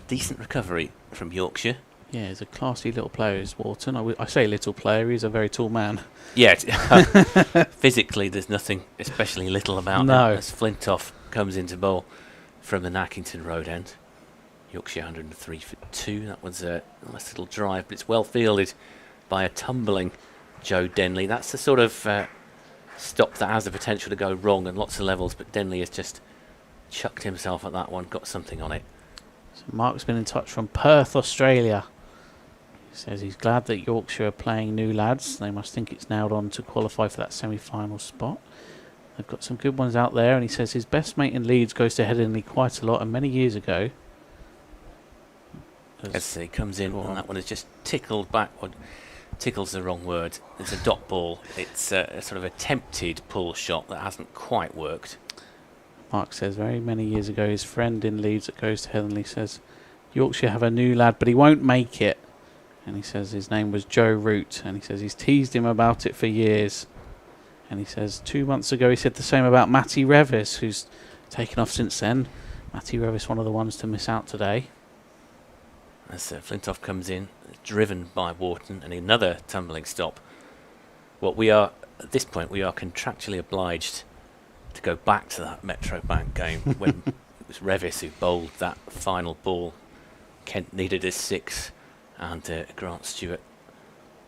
decent recovery from Yorkshire. Yeah, he's a classy little player, is Wharton. I say little player, he's a very tall man. Yeah, physically there's nothing especially little about him as Flintoff comes into bowl from the Nackington Road end. Yorkshire 103 for 2. That was a nice little drive, but it's well fielded by a tumbling Joe Denley. That's the sort of stop that has the potential to go wrong on lots of levels, but Denley has just chucked himself at that one, got something on it. So Mark's been in touch from Perth, Australia. He says he's glad that Yorkshire are playing new lads. They must think it's nailed on to qualify for that semi-final spot. They've got some good ones out there, and he says his best mate in Leeds goes to Headingley quite a lot, and many years ago. As he comes in, and that one is just tickled backward. Tickle's the wrong word. It's a dot ball. It's a sort of attempted pull shot that hasn't quite worked. Mark says very many years ago, his friend in Leeds that goes to Headingley says Yorkshire have a new lad, but he won't make it. And he says his name was Joe Root, and he says he's teased him about it for years. And he says 2 months ago he said the same about Matty Revis, who's taken off since then. Matty Revis, one of the ones to miss out today. As Flintoff comes in, driven by Wharton, and another tumbling stop. What we are, at this point, we are contractually obliged to go back to that Metro Bank game when it was Revis who bowled that final ball. Kent needed a 6 and Grant Stewart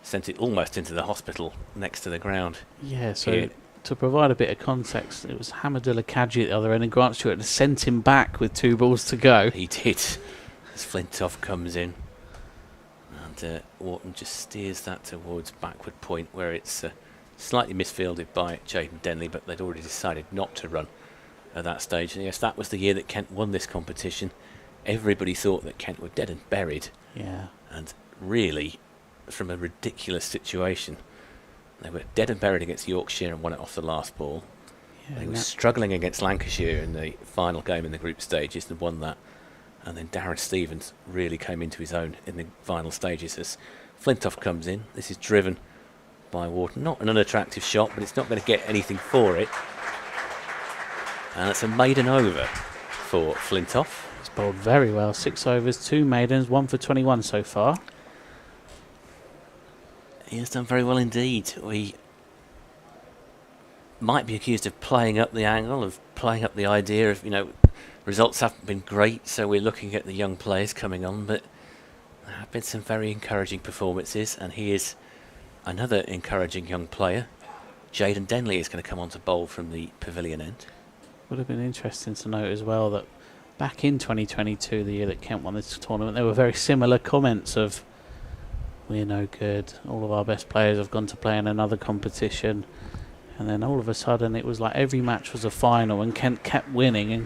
sent it almost into the hospital next to the ground. Yeah, so Here. to provide a bit of context, it was Hamadullah Kaji at the other end, and Grant Stewart had sent him back with 2 balls to go. He did, as Flintoff comes in. And Wharton just steers that towards backward point, where it's slightly misfielded by Jaden Denley, but they'd already decided not to run at that stage. And yes, that was the year that Kent won this competition. Everybody thought that Kent were dead and buried. Yeah. And really, from a ridiculous situation, they were dead and buried against Yorkshire and won it off the last ball. Yeah, They were struggling against Lancashire in the final game in the group stages and won that. And then Darren Stevens really came into his own in the final stages as Flintoff comes in. This is driven by Wharton. Not an unattractive shot, but it's not going to get anything for it. And it's a maiden over for Flintoff. He's bowled very well. 6 overs, 2 maidens, 1 for 21 so far. He has done very well indeed. We might be accused of playing up the angle, of playing up the idea of, results haven't been great, so we're looking at the young players coming on, but there have been some very encouraging performances, and he is another encouraging young player. Jaden Denley is going to come on to bowl from the pavilion end. Would have been interesting to note as well that back in 2022, the year that Kent won this tournament, there were very similar comments of, we're no good, all of our best players have gone to play in another competition, and then all of a sudden it was like every match was a final, and Kent kept winning and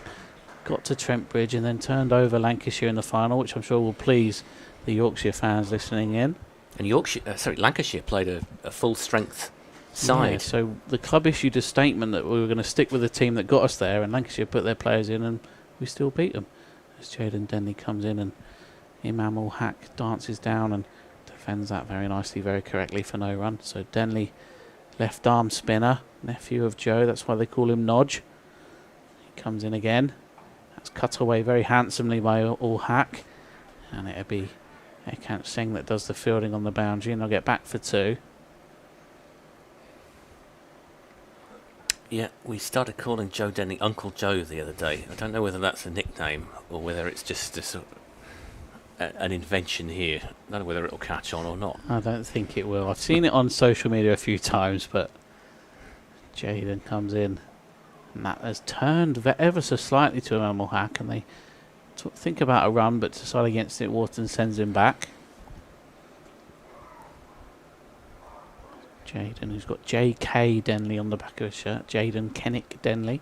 got to Trent Bridge and then turned over Lancashire in the final, which I'm sure will please the Yorkshire fans listening in. And Lancashire played a full strength side. Yeah, so the club issued a statement that we were going to stick with the team that got us there, and Lancashire put their players in and we still beat them. As Jaden Denley comes in and Imam Ul Haq dances down and defends that very nicely, very correctly for no run. So Denley, left arm spinner, nephew of Joe, that's why they call him Nodge. He comes in again. That's cut away very handsomely by Ul Haq, and it'll be Ekant Singh that does the fielding on the boundary, and they'll get back for 2. Yeah, we started calling Joe Denley Uncle Joe the other day. I don't know whether that's a nickname or whether it's just a sort of an invention here. I don't know whether it'll catch on or not. I don't think it will. I've seen it on social media a few times, but Jaden comes in, and that has turned ever so slightly to Imam Ul Haq, and they think about a run but decide against it. Wharton sends him back. Jaden, who's got J.K. Denley on the back of his shirt. Jaden Kennick Denley.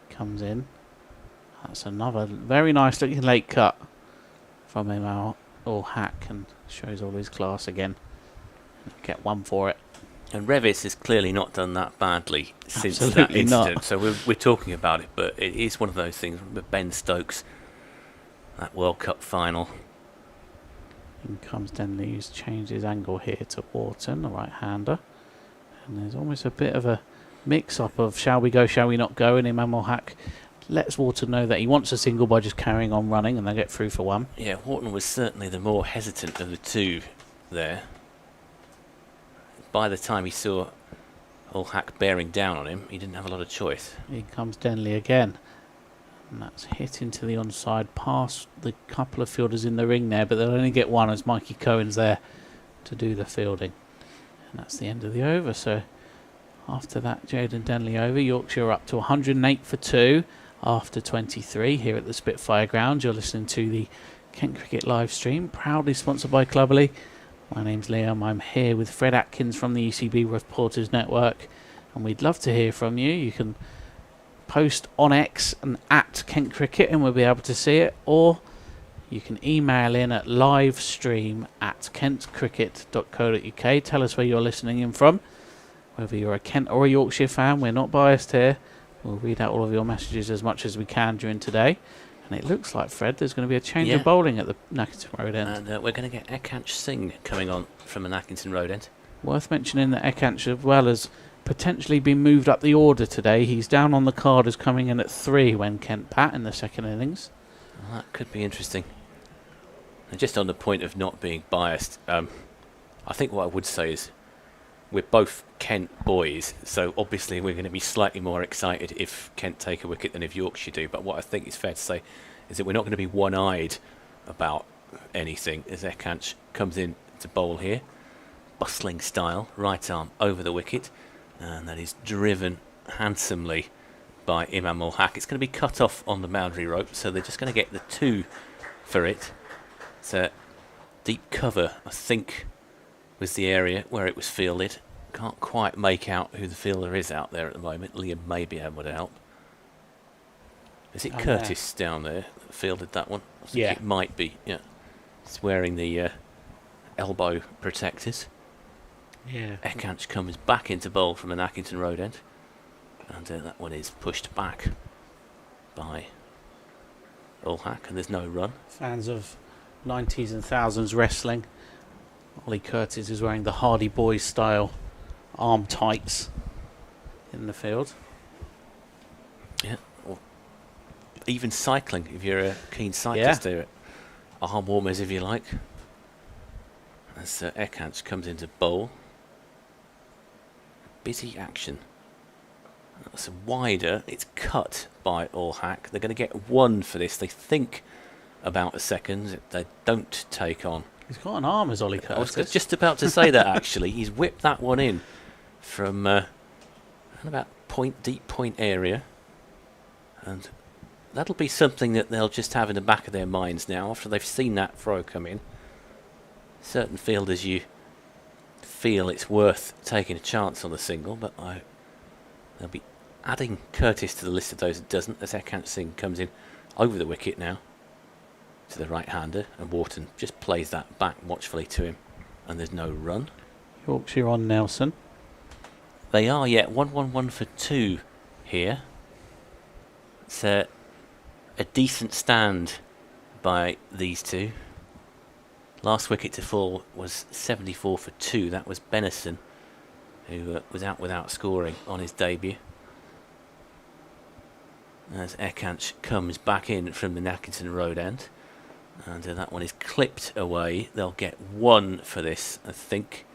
He comes in. That's another very nice looking late cut from Imam Ul Haq, and shows all his class again. Get 1 for it. And Revis has clearly not done that badly since Absolutely that incident. not. So we're talking about it, but it is one of those things with Ben Stokes, that World Cup final. In comes Denley, who's changed his angle here to Wharton, the right-hander. And there's almost a bit of a mix-up of shall we go, shall we not go, and Imam Ul Haq lets Wharton know that he wants a single by just carrying on running, and they get through for 1. Yeah, Wharton was certainly the more hesitant of the two there. By the time he saw Ul Haq bearing down on him, he didn't have a lot of choice. Here comes Denley again. And that's hit into the onside, past the couple of fielders in the ring there, but they'll only get 1 as Mikey Cohen's there to do the fielding. And that's the end of the over. So after that Jaden Denley over, Yorkshire are up to 108 for 2 after 23 here at the Spitfire Ground. You're listening to the Kent Cricket live stream, proudly sponsored by Cluberly. My name's Liam. I'm here with Fred Atkins from the ECB Reporters Network, and we'd love to hear from you. You can post on X and at Kent Cricket and we'll be able to see it, or you can email in at livestream@kentcricket.co.uk. Tell us where you're listening in from, whether you're a Kent or a Yorkshire fan. We're not biased here. We'll read out all of your messages as much as we can during today. And it looks like, Fred, there's going to be a change of bowling at the Nackington Road end. And we're going to get Ekant Singh coming on from the Nackington Road end. Worth mentioning that Ekant, as well as potentially been moved up the order today. He's down on the card as coming in at 3 when Kent bat in the second innings. Well, that could be interesting. And just on the point of not being biased, I think what I would say is we're both Kent boys, so obviously we're going to be slightly more excited if Kent take a wicket than if Yorkshire do. But what I think is fair to say is that we're not going to be one-eyed about anything as Ekanch comes in to bowl here. Bustling style, right arm over the wicket, and that is driven handsomely by Imam ul Haq. It's going to be cut off on the boundary rope, so they're just going to get the 2 for it. It's a deep cover, I think, was the area where it was fielded. Can't quite make out who the fielder is out there at the moment. Liam may be able to help. Is it Curtis down there that fielded that one? I think it might be, yeah. He's wearing the elbow protectors. Yeah. Ekanch comes back into bowl from an Accrington Road end. And that one is pushed back by ul Haq, and there's no run. Fans of 90s and 1000s wrestling, Ollie Curtis is wearing the Hardy Boys style arm tights in the field. Yeah, or even cycling if you're a keen cyclist. Yeah. Arm warmers if you like. As Ekanch comes into bowl. Busy action. That's wider. It's cut by ul Haq. They're going to get 1 for this. They think about a second. They don't take on. He's got an arm as Ollie Curtis. I was just about to say that, actually. He's whipped that one in from about deep point area. And that'll be something that they'll just have in the back of their minds now after they've seen that throw come in. Certain fielders, you feel it's worth taking a chance on the single, but they'll be adding Curtis to the list of those that doesn't, as Ekanch Singh comes in over the wicket now to the right-hander, and Wharton just plays that back watchfully to him, and there's no run. Yorkshire on Nelson. They are, 1-1-1 for 2 here. It's a decent stand by these two. Last wicket to fall was 74 for 2. That was Benison, who was out without scoring on his debut. As Ekanch comes back in from the Nackington Road end. And that one is clipped away. They'll get 1 for this, I think.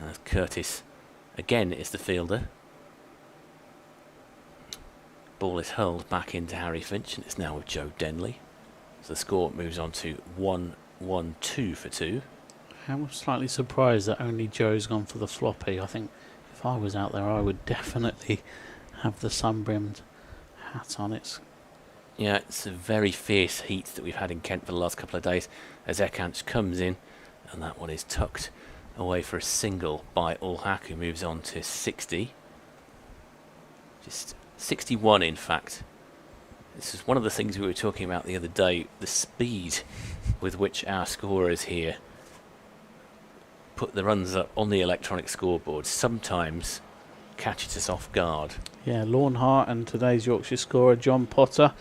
As Curtis, again, is the fielder. Ball is hurled back into Harry Finch, and it's now with Joe Denley. So the score moves on to 1-1-2 for 2. I'm slightly surprised that only Joe's gone for the floppy. I think if I was out there, I would definitely have the sun-brimmed hat on. It's a very fierce heat that we've had in Kent for the last couple of days as Ekanch comes in, and that one is tucked away for a single by ul Haq, who moves on to 60. Just 61, in fact. This is one of the things we were talking about the other day, the speed with which our scorers here put the runs up on the electronic scoreboard sometimes catches us off guard. Yeah, Lorne Hart and today's Yorkshire scorer John Potter,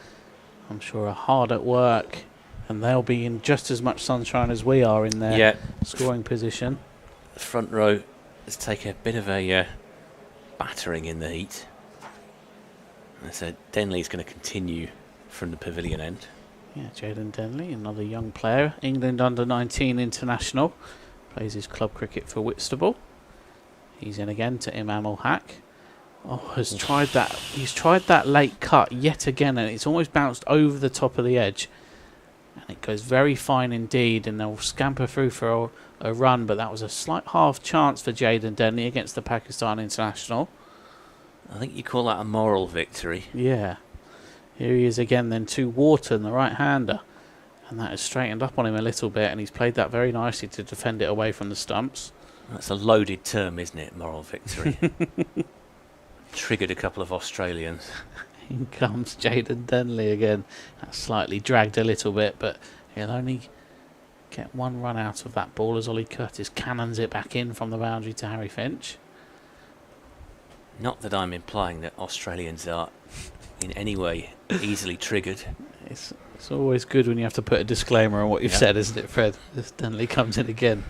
I'm sure, are hard at work, and they'll be in just as much sunshine as we are in their scoring position. The front row has taken a bit of a battering in the heat. And so Denley's going to continue from the pavilion end. Yeah, Jaden Denley, another young player, England under-19 international, plays his club cricket for Whitstable. He's in again to Imam ul Haq. He's tried that late cut yet again, and it's almost bounced over the top of the edge. And it goes very fine indeed, and they'll scamper through for a run, but that was a slight half chance for Jaden Denley against the Pakistan international. I think you call that a moral victory. Yeah. Here he is again then to Wharton, the right-hander. And that has straightened up on him a little bit, and he's played that very nicely to defend it away from the stumps. That's a loaded term, isn't it, moral victory? Triggered a couple of Australians. In comes Jaden Denley again. That's slightly dragged a little bit, but he'll only get 1 run out of that ball as Ollie Curtis cannons it back in from the boundary to Harry Finch. Not that I'm implying that Australians are in any way easily triggered. It's always good when you have to put a disclaimer on what you've said, isn't it, Fred? As Denley comes in again.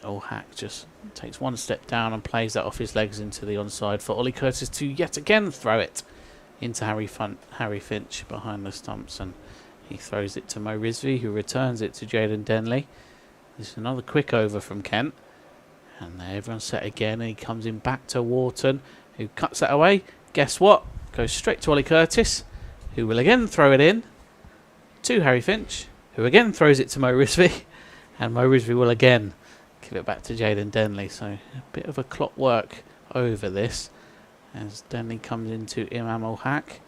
ul Haq just takes 1 step down and plays that off his legs into the onside for Ollie Curtis to yet again throw it into Harry Finch behind the stumps, and he throws it to Mo Rizvi, who returns it to Jaden Denley. This is another quick over from Kent, and everyone's set again, and he comes in back to Wharton, who cuts that away. Guess what? Goes straight to Ollie Curtis, who will again throw it in to Harry Finch, who again throws it to Mo Risby, and Mo Risby will again give it back to Jaden Denley. So a bit of a clockwork over this as Denley comes into Imam Ul-Haq,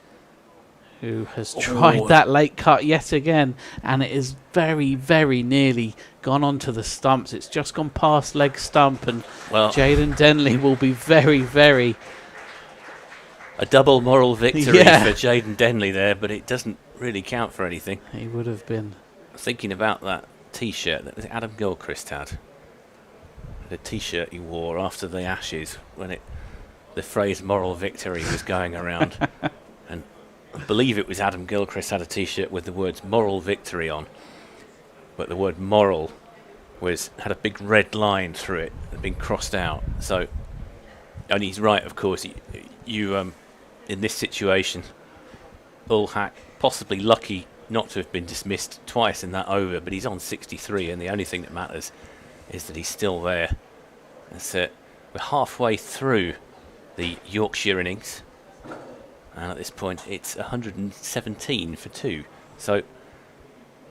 who has tried that late cut yet again, and it is very, very nearly gone onto the stumps. It's just gone past leg stump, and Jaden Denley will be very, very... A double moral victory for Jaden Denley there, but it doesn't really count for anything. He would have been... Thinking about that T-shirt that Adam Gilchrist had. The T-shirt he wore after the Ashes, when the phrase moral victory was going around. And I believe it was Adam Gilchrist had a T-shirt with the words moral victory on, but the word moral had a big red line through it, had been crossed out. So, and he's right, of course. You in this situation, Ul-Haq possibly lucky not to have been dismissed twice in that over, but he's on 63, and the only thing that matters is that he's still there. That's it. We're halfway through the Yorkshire innings, and at this point it's 117 for 2. So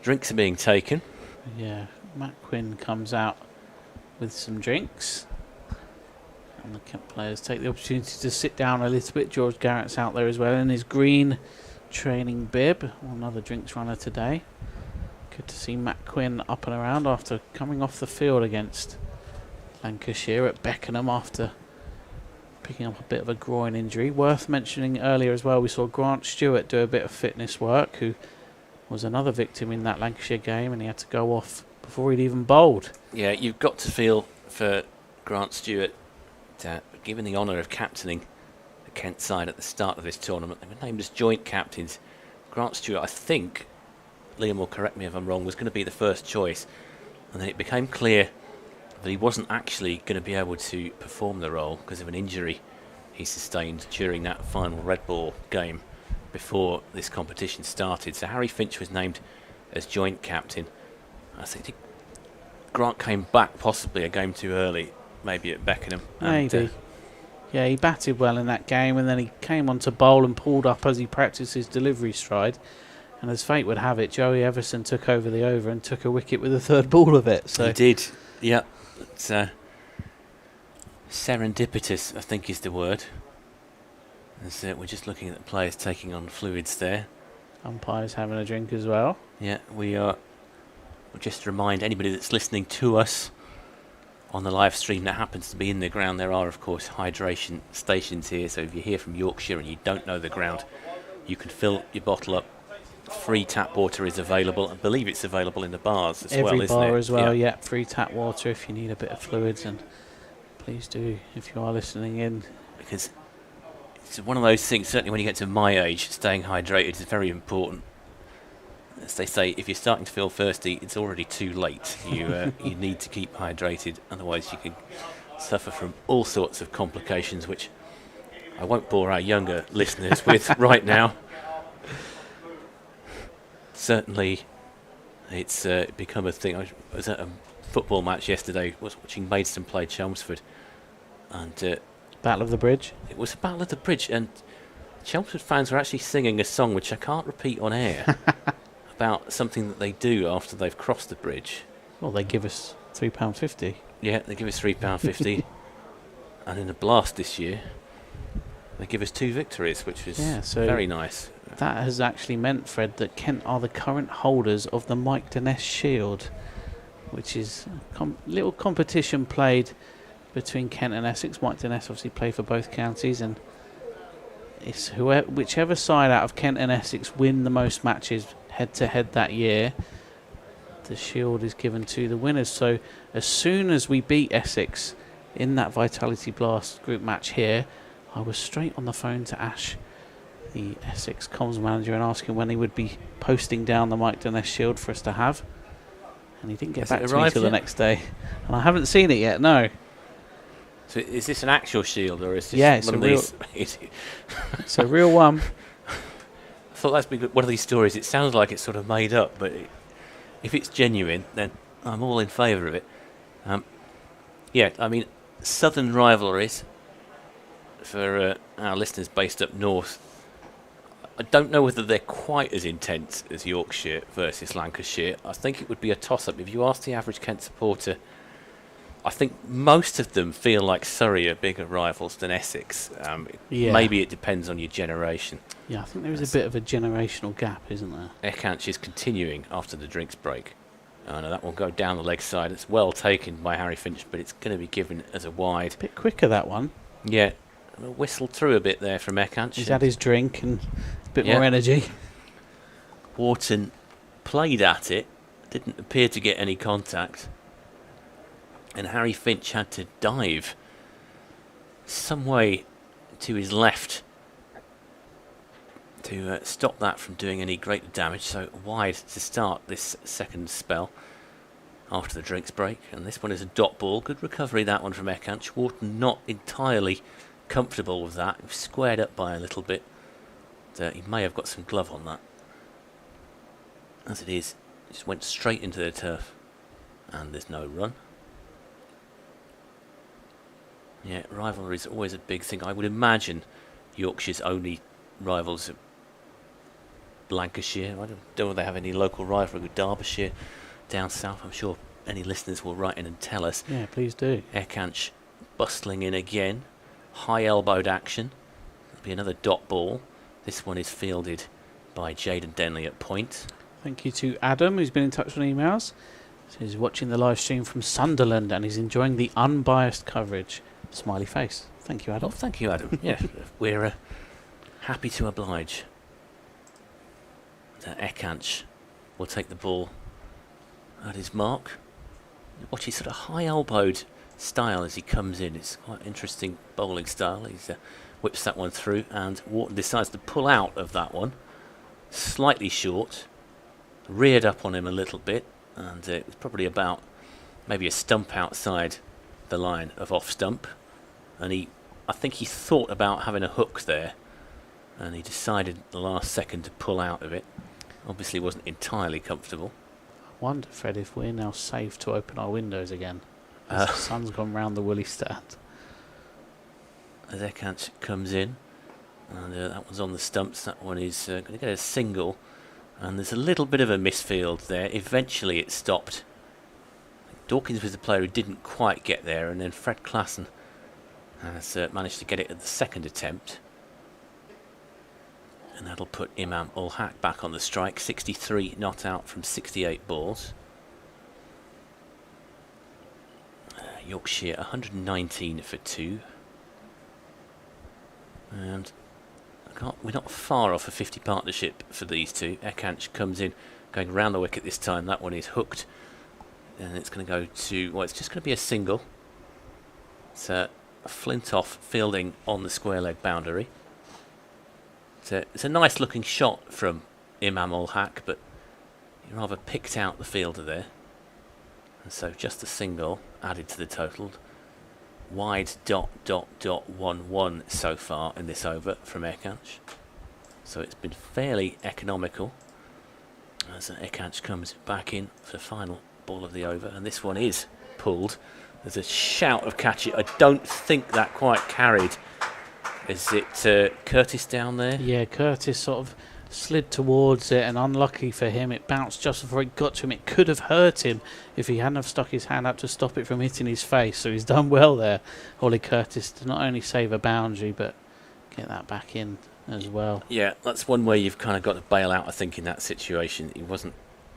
drinks are being taken. Yeah, Matt Quinn comes out with some drinks, and the Kent players take the opportunity to sit down a little bit. George Garrett's out there as well in his green training bib. Another drinks runner today. Good to see Matt Quinn up and around after coming off the field against Lancashire at Beckenham after picking up a bit of a groin injury. Worth mentioning earlier as well, we saw Grant Stewart do a bit of fitness work, who was another victim in that Lancashire game, and he had to go off before he'd even bowled. Yeah, you've got to feel for Grant Stewart, given the honour of captaining the Kent side at the start of this tournament. They were named as joint captains. Grant Stewart, I think, Liam will correct me if I'm wrong, was going to be the first choice, and then it became clear that he wasn't actually going to be able to perform the role because of an injury he sustained during that final red ball game before this competition started. So Harry Finch was named as joint captain. I think Grant came back possibly a game too early, maybe at Beckenham. Maybe. Yeah, he batted well in that game, and then he came on to bowl and pulled up as he practiced his delivery stride. And as fate would have it, Joey Everson took over the over and took a wicket with the third ball of it. So he did, yeah. It's serendipitous, I think is the word. We're just looking at the players taking on fluids there. Umpires having a drink as well. Yeah, we are. We'll just remind anybody that's listening to us on the live stream that happens to be in the ground, there are of course hydration stations here, so if you're here from Yorkshire and you don't know the ground, you can fill your bottle up. Free tap water is available. I believe it's available in the bars as well, isn't it? Every bar as well, yeah. Free tap water if you need a bit of fluids, and please do if you are listening in. Because it's one of those things, certainly when you get to my age, staying hydrated is very important. As they say, if you're starting to feel thirsty, it's already too late. You you need to keep hydrated, otherwise you can suffer from all sorts of complications, which I won't bore our younger listeners with right now. Certainly, it's become a thing. I was at a football match yesterday, was watching Maidstone play Chelmsford, and Battle of the Bridge? It was a Battle of the Bridge, and Chelmsford fans were actually singing a song which I can't repeat on air about something that they do after they've crossed the bridge. Well, they give us £3.50. Yeah, they give us £3.50. And in a blast this year, they give us 2 victories, which was very nice. That has actually meant, Fred, that Kent are the current holders of the Mike Denness Shield, which is a little competition played between Kent and Essex. Mike Denness obviously played for both counties, and it's whichever side out of Kent and Essex win the most matches head-to-head that year, the Shield is given to the winners. So as soon as we beat Essex in that Vitality Blast group match here, I was straight on the phone to Ash, the Essex comms manager, and asking when he would be posting down the Mike Denness Shield for us to have. And he didn't get back to me till the next day. And I haven't seen it yet, no. So is this an actual shield, or is this one of these? It's a real one. I thought that's been one of these stories. It sounds like it's sort of made up, but if it's genuine, then I'm all in favour of it. Yeah, I mean, southern rivalries for our listeners based up north. I don't know whether they're quite as intense as Yorkshire versus Lancashire. I think it would be a toss-up. If you ask the average Kent supporter, I think most of them feel like Surrey are bigger rivals than Essex. Maybe it depends on your generation. Yeah, I think there is a bit of a generational gap, isn't there? Ekanch is continuing after the drinks break. That will go down the leg side. It's well taken by Harry Finch, but it's going to be given as a wide. A bit quicker, that one. Yeah, whistled through a bit there from Ekanch. He's had his drink and a bit more energy. Wharton played at it, didn't appear to get any contact. And Harry Finch had to dive some way to his left to stop that from doing any greater damage. So wide to start this second spell after the drinks break. And this one is a dot ball. Good recovery, that one from Ekanch. Wharton not entirely comfortable with that. He was squared up by a little bit. He may have got some glove on that. As it is, it just went straight into the turf. And there's no run. Yeah, rivalry is always a big thing. I would imagine Yorkshire's only rivals are Lancashire. I don't know whether they have any local rivalry with Derbyshire down south. I'm sure any listeners will write in and tell us. Yeah, please do. Ekanch bustling in again. High elbowed action. There'll be another dot ball. This one is fielded by Jaden Denley at point. Thank you to Adam, who's been in touch on emails. He's watching the live stream from Sunderland and he's enjoying the unbiased coverage. Smiley face. Thank you, Adam. Oh, thank you, Adam. Yeah, we're happy to oblige. Ekanch will take the ball at his mark. Watch his sort of high-elbowed style as he comes in. It's quite interesting bowling style. He whips that one through, and Wharton decides to pull out of that one. Slightly short, reared up on him a little bit, and it was probably about maybe a stump outside the line of off stump. And I think he thought about having a hook there, and he decided at the last second to pull out of it. Obviously wasn't entirely comfortable. I wonder, Fred, if we're now safe to open our windows again. As the sun's gone round the woolly stand. As Ekanch comes in, and that one's on the stumps. That one is going to get a single, and there's a little bit of a misfield there. Eventually it stopped. Dawkins was the player who didn't quite get there, and then Fred Klassen has managed to get it at the second attempt. And that'll put Imam Ul Haq back on the strike. 63 not out from 68 balls. Yorkshire 119 for 2. And we're not far off a 50 partnership for these two. Ekanch comes in, going around the wicket this time. That one is hooked. And it's going to go to, well, it's just going to be a single. It's Flintoff fielding on the square leg boundary. It's a nice looking shot from Imam Ul Haq, but he rather picked out the fielder there. And so just a single added to the total. Wide ... 1-1 so far in this over from Ekanch. So it's been fairly economical as Ekanch comes back in for the final ball of the over, and this one is pulled. There's a shout of catch it. I don't think that quite carried. Is it Curtis down there? Yeah, Curtis sort of slid towards it, and unlucky for him, it bounced just before it got to him. It could have hurt him if he hadn't have stuck his hand out to stop it from hitting his face. So he's done well there, Ollie Curtis, to not only save a boundary but get that back in as well. Yeah, that's one way you've kind of got to bail out, I think, in that situation. He wasn't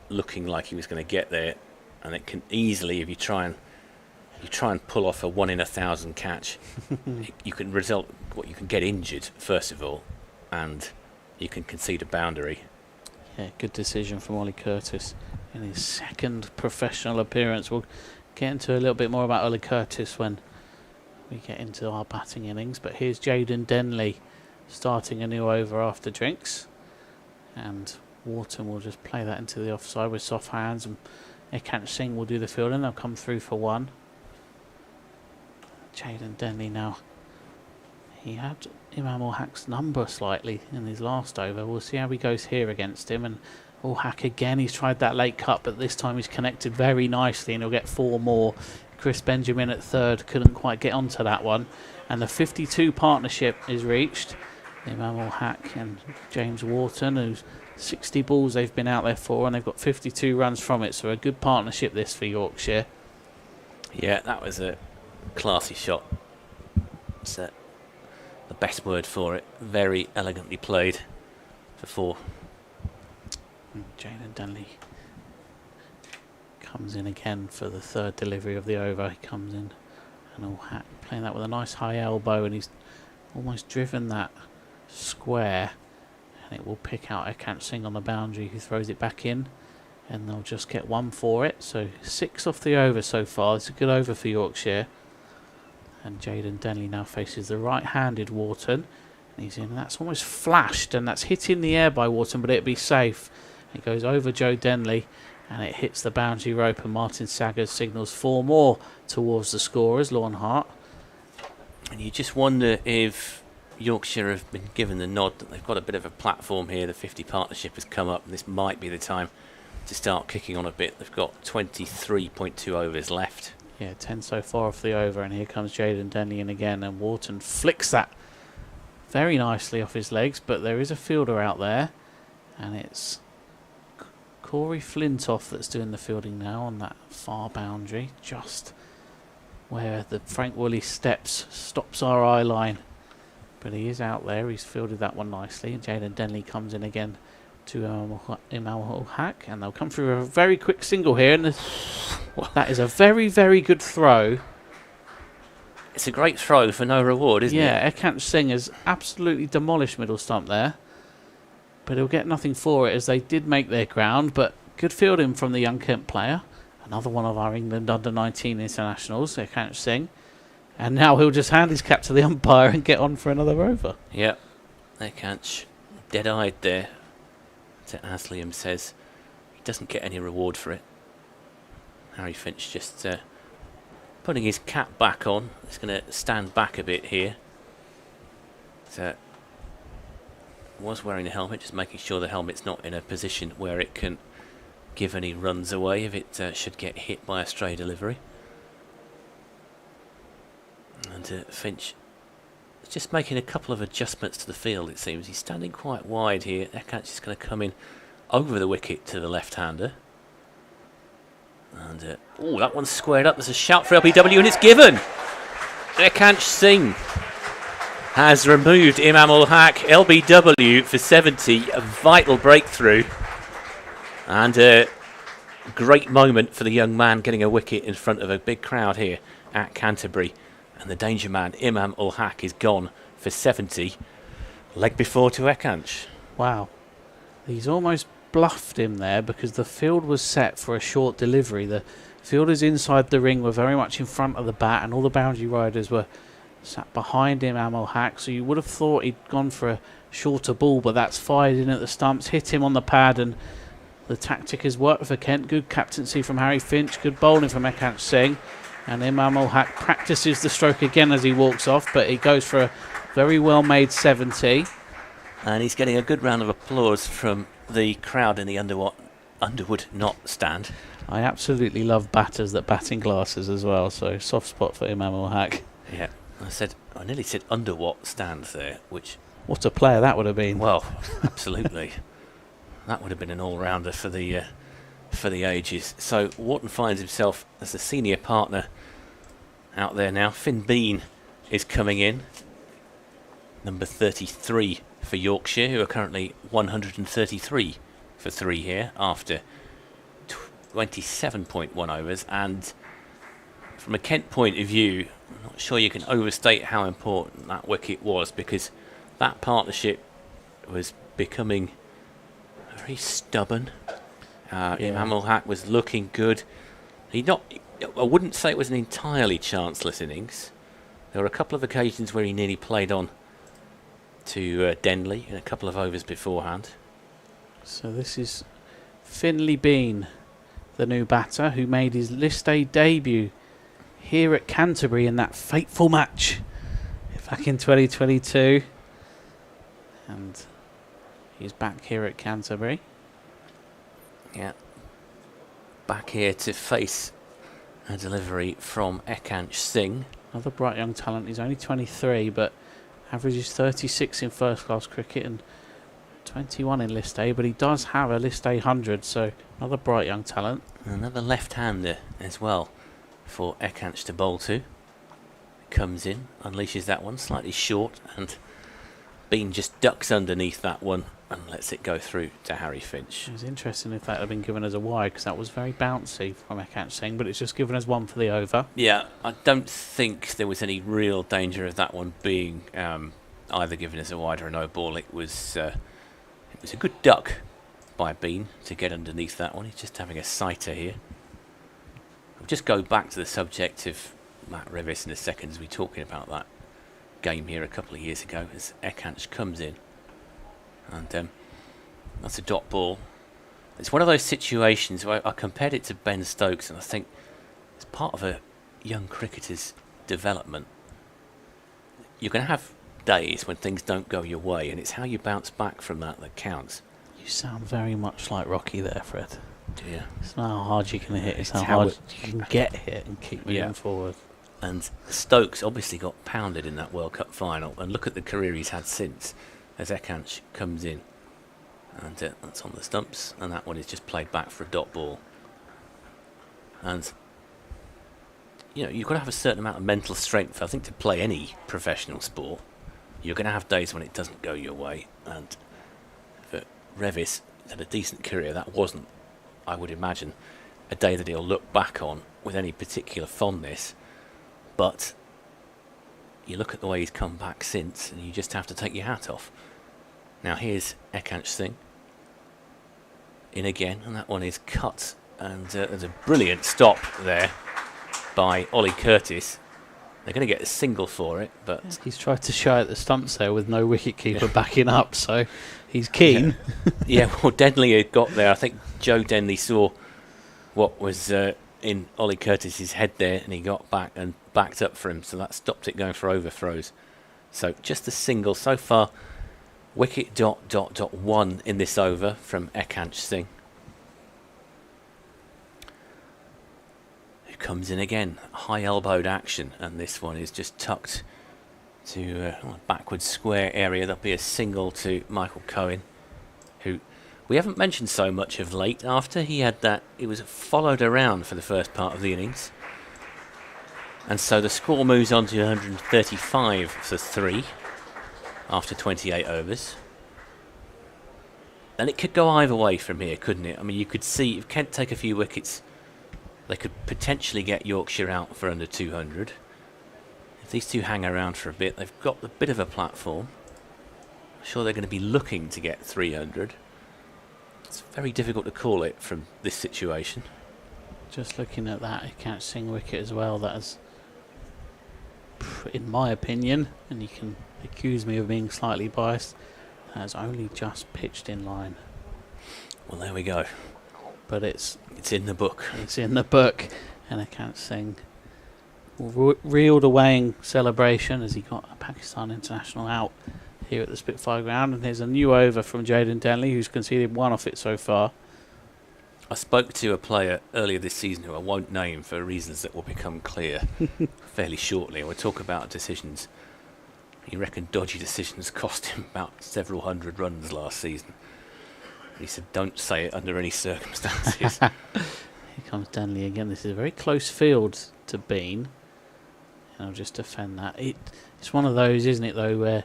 looking like he was going to get there, and it can easily, if you try and pull off a 1 in 1,000 catch, you can get injured first of all, and you can concede a boundary. Yeah, good decision from Ollie Curtis in his second professional appearance. We'll get into a little bit more about Ollie Curtis when we get into our batting innings, but here's Jaden Denley starting a new over after drinks, and Wharton will just play that into the offside with soft hands, and Ekanch Singh will do the fielding. They'll come through for one. Jaden Denley now. He had Imam Ul Haq's number slightly in his last over. We'll see how he goes here against him. And Ul Haq again, he's tried that late cut, but this time he's connected very nicely and he'll get 4 more. Chris Benjamin at third couldn't quite get onto that one. And the 52 partnership is reached. Imam Hack and James Wharton, who's 60 balls they've been out there for, and they've got 52 runs from it, so a good partnership this for Yorkshire. Yeah, that was a classy shot. It's the best word for it. Very elegantly played for 4. Jaden Dunley comes in again for the 3rd delivery of the over. He comes in and all Hack playing that with a nice high elbow, and he's almost driven that square, and it will pick out Ekant Singh on the boundary, who throws it back in, and they'll just get 1 for it. So 6 off the over so far. It's a good over for Yorkshire. And Jaden Denley now faces the right-handed Wharton, and he's in, and that's almost flashed, and that's hit in the air by Wharton, but it'd be safe. It goes over Joe Denley, and it hits the boundary rope, and Martin Saggers signals 4 more towards the scorers, Lorne Hart. And you just wonder if Yorkshire have been given the nod that they've got a bit of a platform here. The 50 partnership has come up, and this might be the time to start kicking on a bit. They've got 23.2 overs left. Yeah, 10 so far off the over, and here comes Jaden Denley in again, and Wharton flicks that very nicely off his legs, but there is a fielder out there, and it's Corey Flintoff that's doing the fielding now on that far boundary, just where the Frank Woolley steps stops our eye line. But he is out there. He's fielded that one nicely. And Jaden Denley comes in again to Imam Hack, and they'll come through a very quick single here. And that is a very, very good throw. It's a great throw for no reward, isn't it? Yeah, Ekant Singh has absolutely demolished middle stump there, but he'll get nothing for it, as they did make their ground. But good fielding from the young Kent player, another one of our England under-19 internationals, Ekant Singh. And now he'll just hand his cap to the umpire and get on for another over. Yep, Ekant dead-eyed there, as Asliam says. He doesn't get any reward for it. Harry Finch just putting his cap back on. He's going to stand back a bit here. So, was wearing the helmet, just making sure the helmet's not in a position where it can give any runs away if it should get hit by a stray delivery. And Finch is just making a couple of adjustments to the field, it seems. He's standing quite wide here. Ekant's just going to come in over the wicket to the left-hander. And, oh, that one's squared up. There's a shout for LBW, and it's given. Ekant Singh has removed Imam ul Haq. LBW for 70, a vital breakthrough. And a great moment for the young man getting a wicket in front of a big crowd here at Canterbury. And the danger man, Imam ul Haq, is gone for 70. Leg before to Ekant. Wow. He's almost bluffed him there, because the field was set for a short delivery. The fielders inside the ring were very much in front of the bat, and all the boundary riders were sat behind Imam ul Haq. So you would have thought he'd gone for a shorter ball, but that's fired in at the stumps, hit him on the pad, and the tactic has worked for Kent. Good captaincy from Harry Finch, good bowling from Ekant Singh. And Imam ul Haq practices the stroke again as he walks off, but he goes for a very well-made 70. And he's getting a good round of applause from the crowd in the Underwood Knot stand. I absolutely love batters that bat in glasses as well, so soft spot for Imam ul Haq. Yeah, I nearly said Underwatt stand there, which... What a player that would have been. Well, absolutely. That would have been an all-rounder for the ages. So Wharton finds himself as the senior partner out there now. Finn Bean is coming in, number 33 for Yorkshire, who are currently 133 for 3 here after 27.1 overs. And from a Kent point of view, I'm not sure you can overstate how important that wicket was, because that partnership was becoming very stubborn. Imam ul Haq was looking good. I wouldn't say it was an entirely chanceless innings. There were a couple of occasions where he nearly played on to Denley in a couple of overs beforehand. So this is Finley Bean, the new batter, who made his List A debut here at Canterbury in that fateful match back in 2022. And he's back here at Canterbury. Yeah, back here to face a delivery from Ekant Singh. Another bright young talent. He's only 23, but Averages 36 in first class cricket and 21 in List A, but he does have a List A 100, so another bright young talent. Another left-hander as well for Ekanch to bowl to. Comes in, unleashes that one, slightly short, and Bean just ducks underneath that one and lets it go through to Harry Finch. It was interesting if that had been given as a wide, because that was very bouncy from Ekanch Singh, but it's just given as one for the over. Yeah, I don't think there was any real danger of that one being either given as a wide or a no ball. It was a good duck by Bean to get underneath that one. He's just having a sighter here. We'll just go back to the subject of Matt Revis in a second, as we're talking about that game here a couple of years ago, as Ekanch comes in, and that's a dot ball. It's one of those situations where I compared it to Ben Stokes, and I think it's part of a young cricketer's development. You're going to have days when things don't go your way, and it's how you bounce back from that counts. You sound very much like Rocky there, Fred. Yeah. It's not how hard you can hit, it's how hard you can get hit and keep moving forward. And Stokes obviously got pounded in that World Cup final, and look at the career he's had since, as Ekanch comes in. And that's on the stumps, and that one is just played back for a dot ball. And, you know, you've got to have a certain amount of mental strength, I think, to play any professional sport. You're going to have days when it doesn't go your way, and for Revis had a decent career. That wasn't, I would imagine, a day that he'll look back on with any particular fondness. But you look at the way he's come back since, and you just have to take your hat off. Now here's Ekanch Singh in again, and that one is cut, and there's a brilliant stop there by Ollie Curtis. They're going to get a single for it, but he's tried to shy at the stumps there with no wicketkeeper backing up, so he's keen. Yeah, well, Denley had got there. I think Joe Denley saw what was in Ollie Curtis's head there, and he got back and backed up for him, so that stopped it going for overthrows. So just a single so far. Wicket ... one in this over from Ekanch Singh, who comes in again. High elbowed action, and this one is just tucked to a backward square area. There'll be a single to Michael Cohen, who we haven't mentioned so much of late. After he had that, he was followed around for the first part of the innings. And so the score moves on to 135 for 3 after 28 overs. And it could go either way from here, couldn't it? I mean, you could see if Kent take a few wickets, they could potentially get Yorkshire out for under 200. If these two hang around for a bit, they've got a bit of a platform. I'm sure they're going to be looking to get 300. It's very difficult to call it from this situation. Just looking at that Ekanch Singh wicket as well, that is, in my opinion, and you can accuse me of being slightly biased, has only just pitched in line. Well, there we go. But it's in the book. It's in the book, and Ekanch Singh reeled away in celebration as he got a Pakistan international out here at the Spitfire Ground. And here's a new over from Jaden Denley, who's conceded one off it so far. I spoke to a player earlier this season who I won't name for reasons that will become clear fairly shortly. We'll talk about decisions. He reckoned dodgy decisions cost him about several hundred runs last season. He said, don't say it under any circumstances. Here comes Denley again. This is a very close field to Bean. And I'll just defend that. It's one of those, isn't it, though, where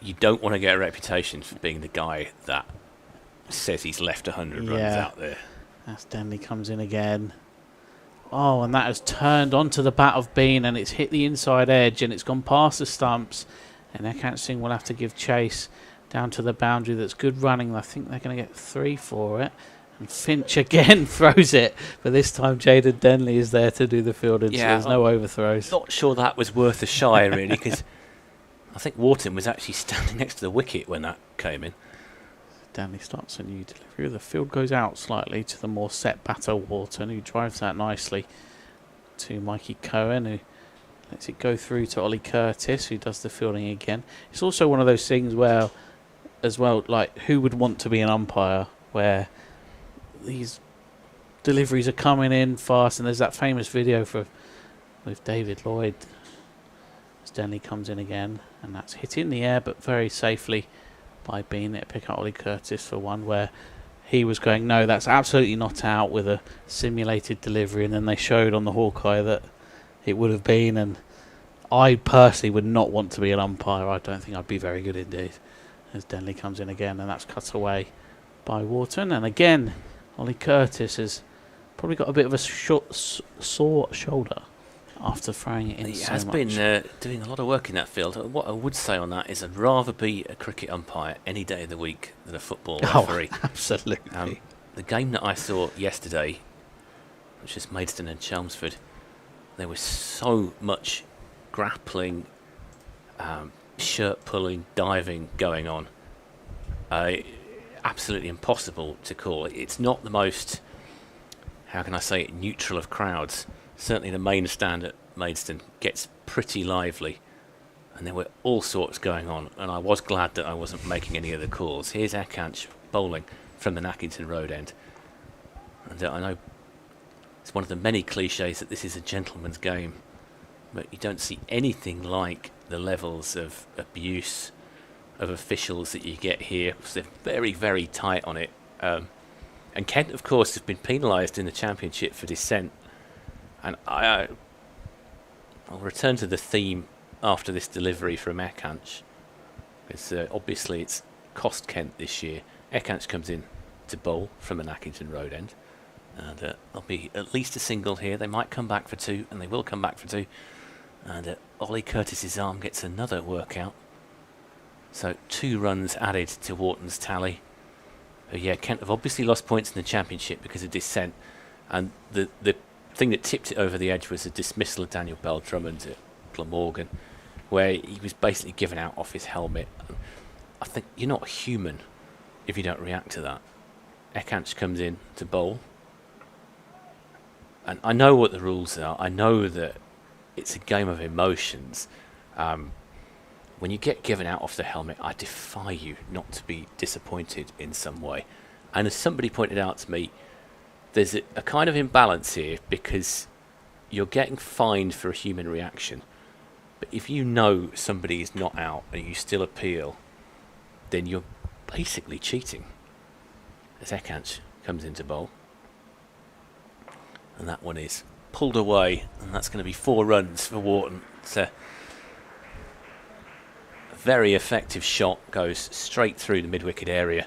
you don't want to get a reputation for being the guy that says he's left 100 runs out there. As Denley comes in again. Oh, and that has turned onto the bat of Bean, and it's hit the inside edge, and it's gone past the stumps. And Ekanch Singh will have to give chase down to the boundary. That's good running. I think they're going to get 3 for it. And Finch again throws it, but this time Jaden Denley is there to do the fielding, so there's no overthrows. Not sure that was worth a shy, really, because I think Wharton was actually standing next to the wicket when that came in. Denley starts a new delivery. The field goes out slightly to the more set batter Wharton, who drives that nicely to Mikey Cohen, who lets it go through to Ollie Curtis, who does the fielding again. It's also one of those things where, as well, like, who would want to be an umpire where these deliveries are coming in fast, and there's that famous video with David Lloyd Denley comes in again, and that's hit in the air but very safely by Bean. It pick up Ollie Curtis for one where he was going, no, that's absolutely not out, with a simulated delivery, and then they showed on the Hawkeye that it would have been. And I personally would not want to be an umpire. I don't think I'd be very good indeed. As Denley comes in again, and that's cut away by Wharton. And again, Ollie Curtis has probably got a bit of a sore shoulder after throwing it in He so has much. been doing a lot of work in that field. What I would say on that is I'd rather be a cricket umpire any day of the week than a football referee. Absolutely. The game that I saw yesterday, which is Maidstone and Chelmsford, there was so much grappling, shirt pulling, diving going on. Absolutely impossible to call. It's not the most, how can I say it, neutral of crowds. Certainly the main stand at Maidstone gets pretty lively, and there were all sorts going on, and I was glad that I wasn't making any of the calls. Here's Akanch bowling from the Nackington Road end, and I know it's one of the many cliches that this is a gentleman's game, but you don't see anything like the levels of abuse of officials that you get here. So they're very, very tight on it. And Kent, of course, have been penalised in the Championship for dissent. And I'll return to the theme after this delivery from Akanch, because obviously it's cost Kent this year. Akanch comes in to bowl from the Nackington Road end, and there'll be at least a single here. They might come back for two, and they will come back for two. And Ollie Curtis's arm gets another workout. So 2 runs added to Wharton's tally. Yeah, Kent have obviously lost points in the Championship because of dissent, and the thing that tipped it over the edge was the dismissal of Daniel Bell-Drummond at Glamorgan, where he was basically given out off his helmet. I think you're not human if you don't react to that. Akanch comes in to bowl, and I know what the rules are. I know that it's a game of emotions. When you get given out off the helmet, I defy you not to be disappointed in some way. And as somebody pointed out to me, there's a kind of imbalance here, because you're getting fined for a human reaction. But if you know somebody is not out and you still appeal, then you're basically cheating. As Akanch comes into bowl, and that one is pulled away, and that's going to be 4 runs for Wharton. It's a very effective shot, goes straight through the mid-wicket area,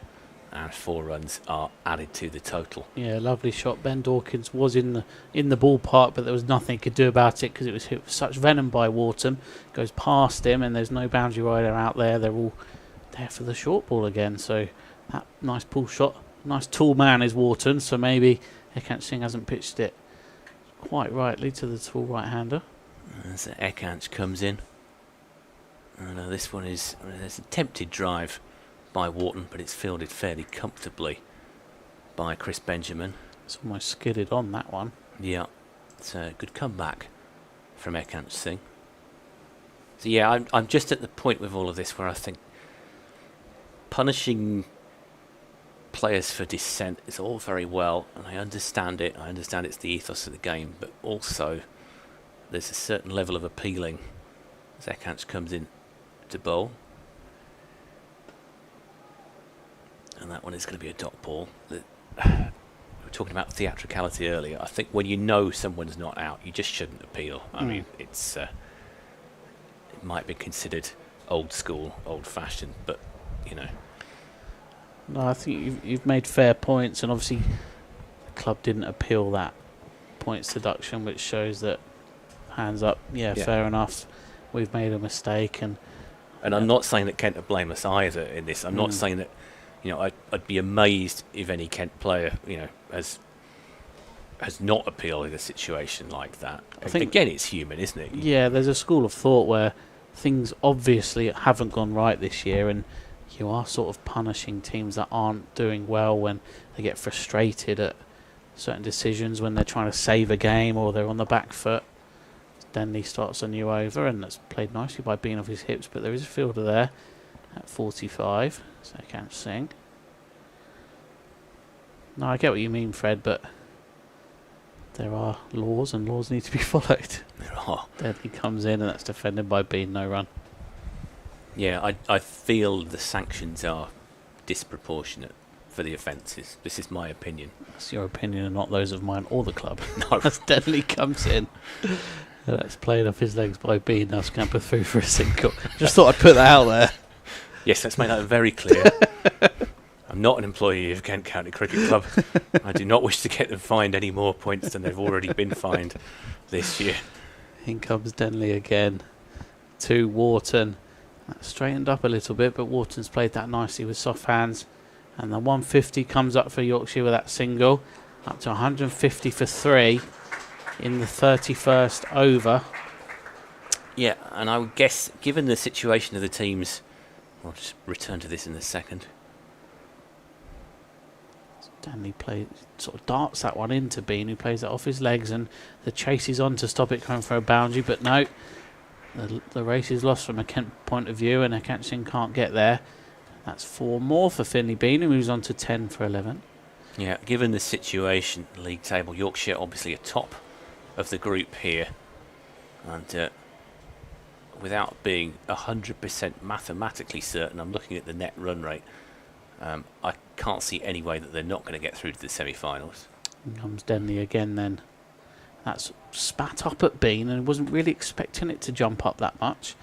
and 4 runs are added to the total. Yeah, lovely shot. Ben Dawkins was in the ballpark, but there was nothing he could do about it because it was hit with such venom by Wharton. Goes past him, and there's no boundary rider out there. They're all there for the short ball again. So that nice pull shot. Nice tall man is Wharton, so maybe Akanch Singh hasn't pitched it quite rightly to the tall right-hander. As Akanch comes in. And this one is, there's a attempted drive by Wharton, but it's fielded fairly comfortably by Chris Benjamin. It's almost skidded on that one. Yeah, it's a good comeback from Akanch Singh. So yeah, I'm just at the point with all of this where I think punishing players for dissent is all very well, and I understand it. I understand it's the ethos of the game, but also there's a certain level of appealing as Akanch comes in to bowl. And that one is going to be a dot ball. We were talking about theatricality earlier. I think when you know someone's not out, you just shouldn't appeal. I mean, it's it might be considered old school, old fashioned, but you know. No, I think you've made fair points, and obviously the club didn't appeal that points deduction, which shows that hands up. Yeah, fair enough. We've made a mistake, and I'm not saying that Kent are blameless either in this. I'm not saying that, you know, I'd be amazed if any Kent player, you know, has not appealed in a situation like that. I think again, it's human, isn't it? Yeah, there's a school of thought where things obviously haven't gone right this year, and you are sort of punishing teams that aren't doing well when they get frustrated at certain decisions when they're trying to save a game or they're on the back foot. Denley starts a new over, and that's played nicely by Bean off his hips, but there is a fielder there at 45, so I can't sing. No, I get what you mean, Fred, but there are laws, and laws need to be followed. There are. Then he comes in, and that's defended by Bean, no run. Yeah, I feel the sanctions are disproportionate for the offences. This is my opinion. That's your opinion and not those of mine or the club. No. As Denley comes in. That's played off his legs by Bean, now scamper through for a single. Just thought I'd put that out there. Yes, let's make that very clear. I'm not an employee of Kent County Cricket Club. I do not wish to get them fined any more points than they've already been fined this year. In comes Denley again to Wharton. That straightened up a little bit, but Wharton's played that nicely with soft hands. And the 150 comes up for Yorkshire with that single. Up to 150 for 3 in the 31st over. Yeah, and I would guess, given the situation of the teams, I'll just return to this in a second. Stanley sort of darts that one into Bean, who plays it off his legs, and the chase is on to stop it coming for a boundary, but no. The race is lost from a Kent point of view, and Akanchin can't get there. That's 4 more for Finley Bean, who moves on to 10 for 11. Yeah, given the situation, league table, Yorkshire obviously atop of the group here, and without being 100% mathematically certain, I'm looking at the net run rate. I can't see any way that they're not going to get through to the semi-finals. Comes Denley again then. That's spat up at Bean, and wasn't really expecting it to jump up that much.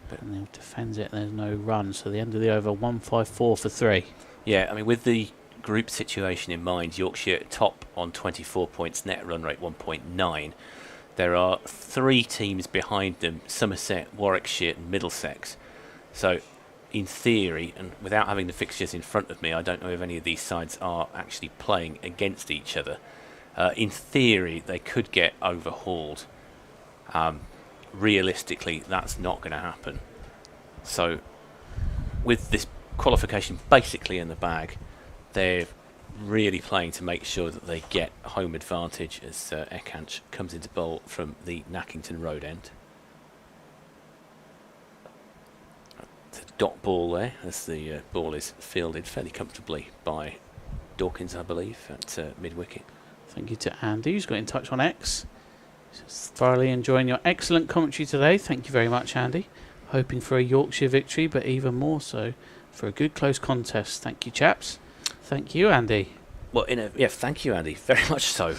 But he defends it, and there's no run. So the end of the over, 154 for 3. Yeah, I mean, with the group situation in mind, Yorkshire top on 24 points, net run rate 1.9. There are 3 teams behind them, Somerset, Warwickshire and Middlesex. So in theory, and without having the fixtures in front of me, I don't know if any of these sides are actually playing against each other. In theory, they could get overhauled. Realistically, that's not going to happen. So with this qualification basically in the bag, they're really playing to make sure that they get home advantage as Ekanch comes into bowl from the Nackington Road end. It's a dot ball there as the ball is fielded fairly comfortably by Dawkins, I believe, at mid-wicket. Thank you to Andy, who's got in touch on X. Just thoroughly enjoying your excellent commentary today. Thank you very much, Andy. Hoping for a Yorkshire victory, but even more so for a good close contest. Thank you, chaps. Thank you, Andy. Well, thank you, Andy. Very much so.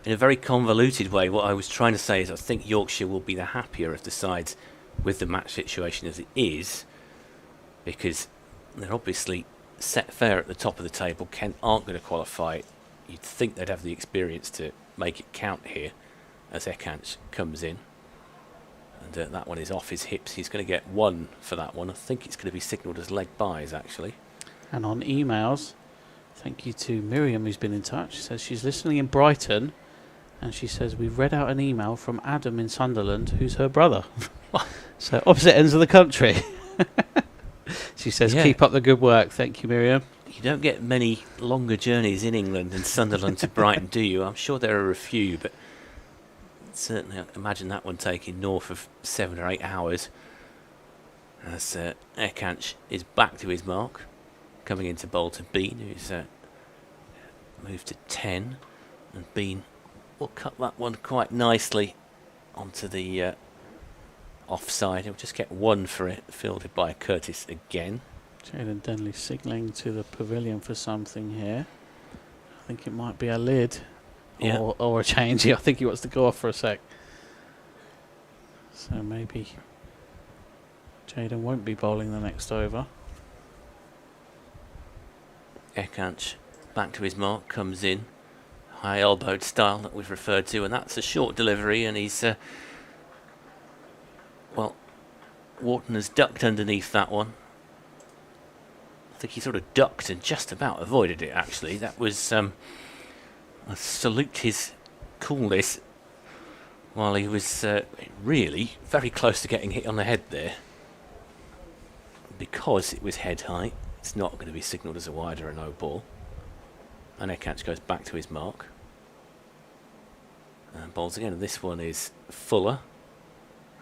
In a very convoluted way, what I was trying to say is I think Yorkshire will be the happier of the sides with the match situation as it is, because they're obviously set fair at the top of the table. Kent aren't going to qualify. You'd think they'd have the experience to make it count here as Ekanch comes in. And that one is off his hips. He's going to get 1 for that one. I think it's going to be signalled as leg byes, actually. And on emails, thank you to Miriam, who's been in touch. She says she's listening in Brighton, and she says we've read out an email from Adam in Sunderland, who's her brother. So opposite ends of the country. She says, keep up the good work. Thank you, Miriam. You don't get many longer journeys in England than Sunderland to Brighton, do you? I'm sure there are a few, but certainly I imagine that one taking north of 7 or 8 hours. As Ekanch is back to his mark, coming into bowl to Bean, who's moved to 10, and Bean will cut that one quite nicely onto the offside. He'll just get 1 for it, fielded by Curtis again. Jaden Denley signalling to the pavilion for something here. I think it might be a lid or a change. I think he wants to go off for a sec. So maybe Jaden won't be bowling the next over. Ekanch back to his mark, comes in. High elbowed style that we've referred to, and that's a short delivery, and he's Wharton has ducked underneath that one. I think he sort of ducked and just about avoided it, actually. That was, I salute his coolness while he was really very close to getting hit on the head there. Because it was head height, it's not going to be signalled as a wide or a no ball. And Ekanch goes back to his mark. And bowls again, and this one is Fuller.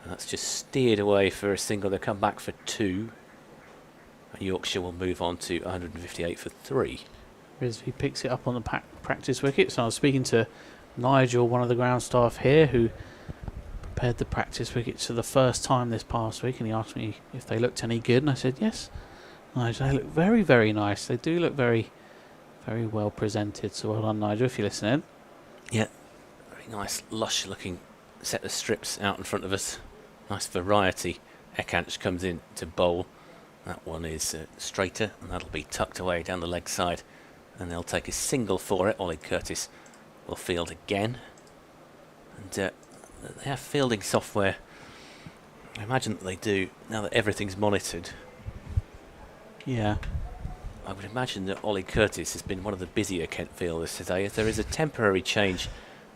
And that's just steered away for a single. They'll come back for 2. And Yorkshire will move on to 158 for 3. He picks it up on the practice wicket. So I was speaking to Nigel, one of the ground staff here, who prepared the practice wickets for the first time this past week, and he asked me if they looked any good, and I said yes. Nigel, they look very, very nice. They do look very, very well presented. So well done, Nigel, if you're listening. Yeah, very nice, lush-looking set of strips out in front of us. Nice variety. Ekanch comes in to bowl. That one is straighter, and that'll be tucked away down the leg side. And they'll take a single for it. Ollie Curtis will field again. And they have fielding software. I imagine that they do, now that everything's monitored. Yeah. I would imagine that Ollie Curtis has been one of the busier Kent fielders today, as there is a temporary change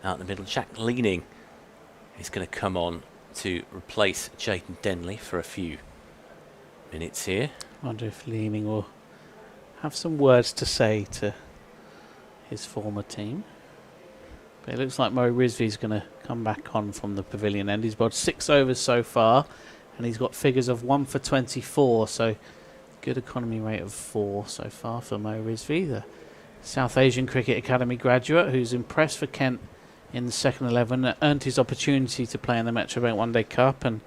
out in the middle. Jack Leaning is going to come on to replace Jayden Denley for a few minutes here. I wonder if Leaning will have some words to say to his former team. But it looks like Mo Rizvi's going to come back on from the pavilion end. He's bowled 6 overs so far, and he's got figures of 1 for 24, so good economy rate of 4 so far for Mo Rizvi, the South Asian Cricket Academy graduate who's impressed for Kent in the second 11, earned his opportunity to play in the Metrobank One Day Cup, and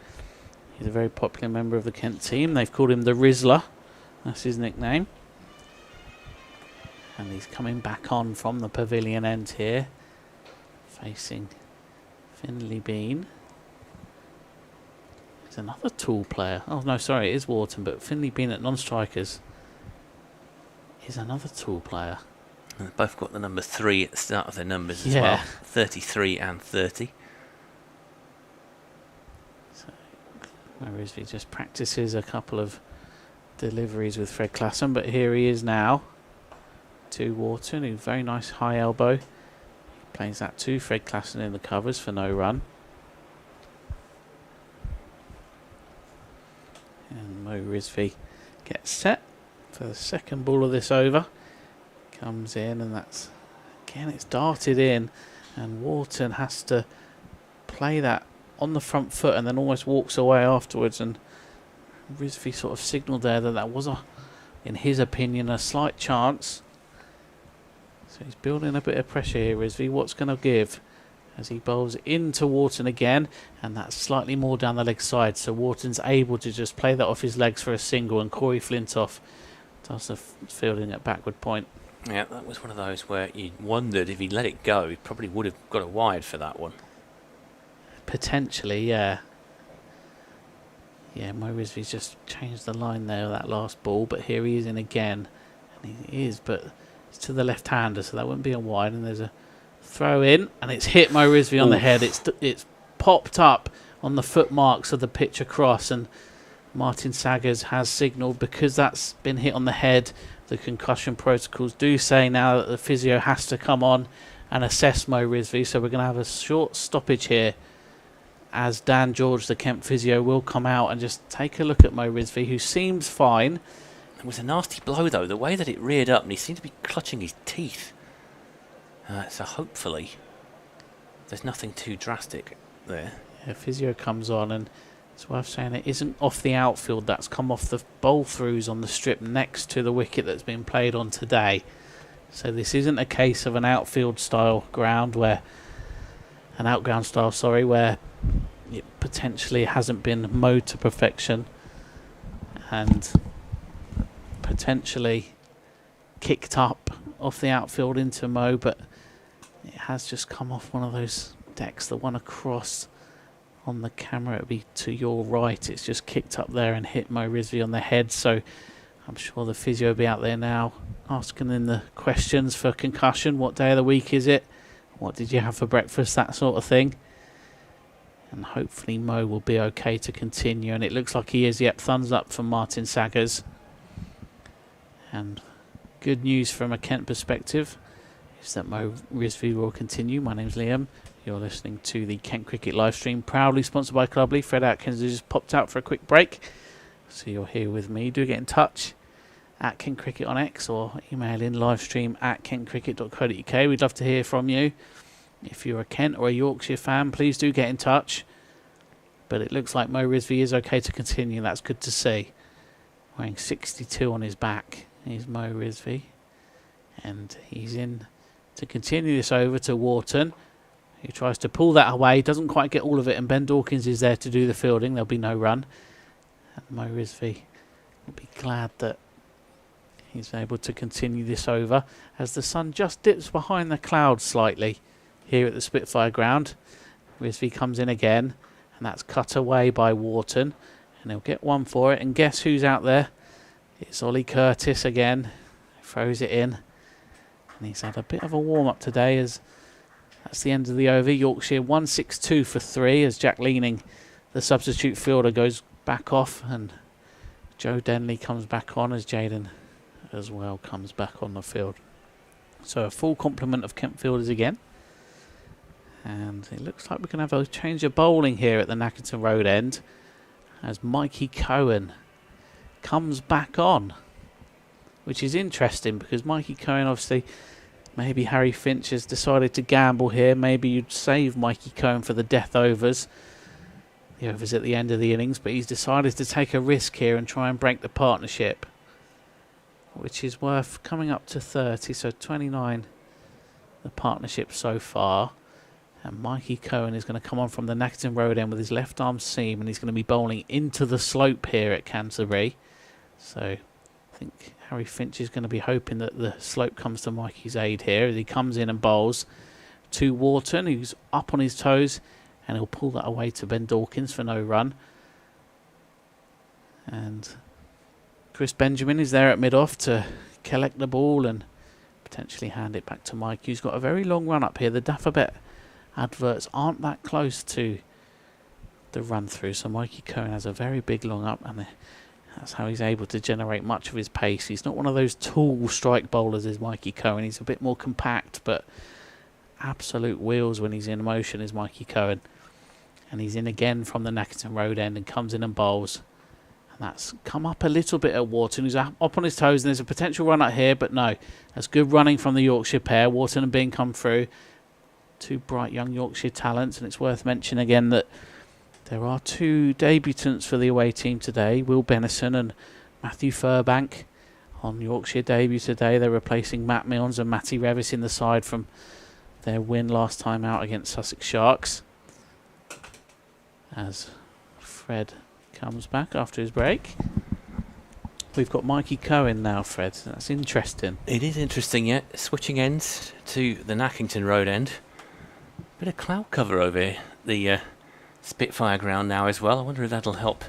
he's a very popular member of the Kent team. They've called him the Rizzler, that's his nickname. And he's coming back on from the pavilion end here, facing Finley Bean. There's another tall player. Oh no, sorry, it is Wharton, but Finley Bean at non-strikers is another tall player. And they've both got the number 3 at the start of their numbers as Yeah. well. 33 and 30. So Rizvi just practices a couple of deliveries with Fred Klassen, but here he is now to Wharton, who very nice high elbow. Plays that too. Fred Klassen in the covers for no run. And Mo Rizvi gets set for the second ball of this over. Comes in, and that's, again, it's darted in, and Wharton has to play that on the front foot and then almost walks away afterwards, and Rizvi sort of signalled there that that was, in his opinion, a slight chance. So he's building a bit of pressure here, Rizvi. What's going to give as he bowls into Wharton again, and that's slightly more down the leg side, so Wharton's able to just play that off his legs for a single, and Corey Flintoff does the fielding at backward point. Yeah, that was one of those where you wondered if he'd let it go, he probably would have got a wide for that one. Potentially, yeah. Yeah, Mo Rizvi's just changed the line there with that last ball, but here he is in again. And he is, but it's to the left-hander, so that wouldn't be a wide, and there's a throw in, and it's hit Mo Rizvi on the head. It's popped up on the footmarks of the pitch across, and Martin Saggers has signalled, because that's been hit on the head, the concussion protocols do say now that the physio has to come on and assess Mo Rizvi, so we're going to have a short stoppage here as Dan George, the Kent physio, will come out and just take a look at Mo Rizvi, who seems fine. It was a nasty blow, though, the way that it reared up, and he seemed to be clutching his teeth. So hopefully there's nothing too drastic there. Yeah, physio comes on, and it's worth saying it isn't off the outfield, that's come off the bowl throughs on the strip next to the wicket that's been played on today. So this isn't a case of an outfield style ground where where it potentially hasn't been mowed to perfection and potentially kicked up off the outfield into mow, but it has just come off one of those decks, the one across on the camera, it'll be to your right. It's just kicked up there and hit Mo Rizvi on the head, so I'm sure the physio will be out there now asking him the questions for concussion. What day of the week is it? What did you have for breakfast? That sort of thing. And hopefully Mo will be okay to continue, and it looks like he is. Yep, thumbs up from Martin Saggers. And good news from a Kent perspective is that Mo Rizvi will continue. My name's Liam. You're listening to the Kent Cricket live stream, proudly sponsored by Cluberly. Fred Atkins has just popped out for a quick break, so you're here with me. Do get in touch at Kent Cricket on X, or email in livestream at kentcricket.co.uk. We'd love to hear from you. If you're a Kent or a Yorkshire fan, please do get in touch. But it looks like Mo Rizvi is okay to continue. That's good to see. Wearing 62 on his back is Mo Rizvi, and he's in to continue this over to Wharton. He tries to pull that away, doesn't quite get all of it, and Ben Dawkins is there to do the fielding. There'll be no run. And Mo Rizvi will be glad that he's able to continue this over as the sun just dips behind the clouds slightly here at the Spitfire Ground. Rizvi comes in again, and that's cut away by Wharton, and he'll get one for it. And guess who's out there? It's Ollie Curtis again. Throws it in, and he's had a bit of a warm-up today as that's the end of the over. Yorkshire 162 for 3 as Jack Leaning, the substitute fielder, goes back off, and Joe Denley comes back on as Jaden as well comes back on the field. So a full complement of Kent fielders again. And it looks like we're going to have a change of bowling here at the Nackington Road end as Mikey Cohen comes back on, which is interesting because Mikey Cohen, obviously, maybe Harry Finch has decided to gamble here. Maybe you'd save Mikey Cohen for the death overs, the overs at the end of the innings, but he's decided to take a risk here and try and break the partnership, which is worth coming up to 30, so 29 the partnership so far. And Mikey Cohen is going to come on from the Nackington Road end with his left arm seam, and he's going to be bowling into the slope here at Canterbury. So I think Harry Finch is going to be hoping that the slope comes to Mikey's aid here as he comes in and bowls to Wharton, who's up on his toes, and he'll pull that away to Ben Dawkins for no run. And Chris Benjamin is there at mid-off to collect the ball and potentially hand it back to Mike, who's got a very long run up here. The Daffabet adverts aren't that close to the run through, so Mikey Cohen has a very big long up, and that's how he's able to generate much of his pace. He's not one of those tall strike bowlers as Mikey Cohen. He's a bit more compact, but absolute wheels when he's in motion is Mikey Cohen. And he's in again from the Nackington Road end and comes in and bowls. And that's come up a little bit at Wharton, who's up on his toes, and there's a potential run out here, but no. That's good running from the Yorkshire pair. Wharton and Bean come through. Two bright young Yorkshire talents, and it's worth mentioning again that there are two debutants for the away team today, Will Bennison and Matthew Furbank on Yorkshire debut today. They're replacing Matt Milnes and Matty Revis in the side from their win last time out against Sussex Sharks. As Fred comes back after his break. We've got Mikey Cohen now, Fred. That's interesting. It is interesting, yeah. Switching ends to the Nackington Road end. Bit of cloud cover over the Spitfire Ground now as well. I wonder if that'll help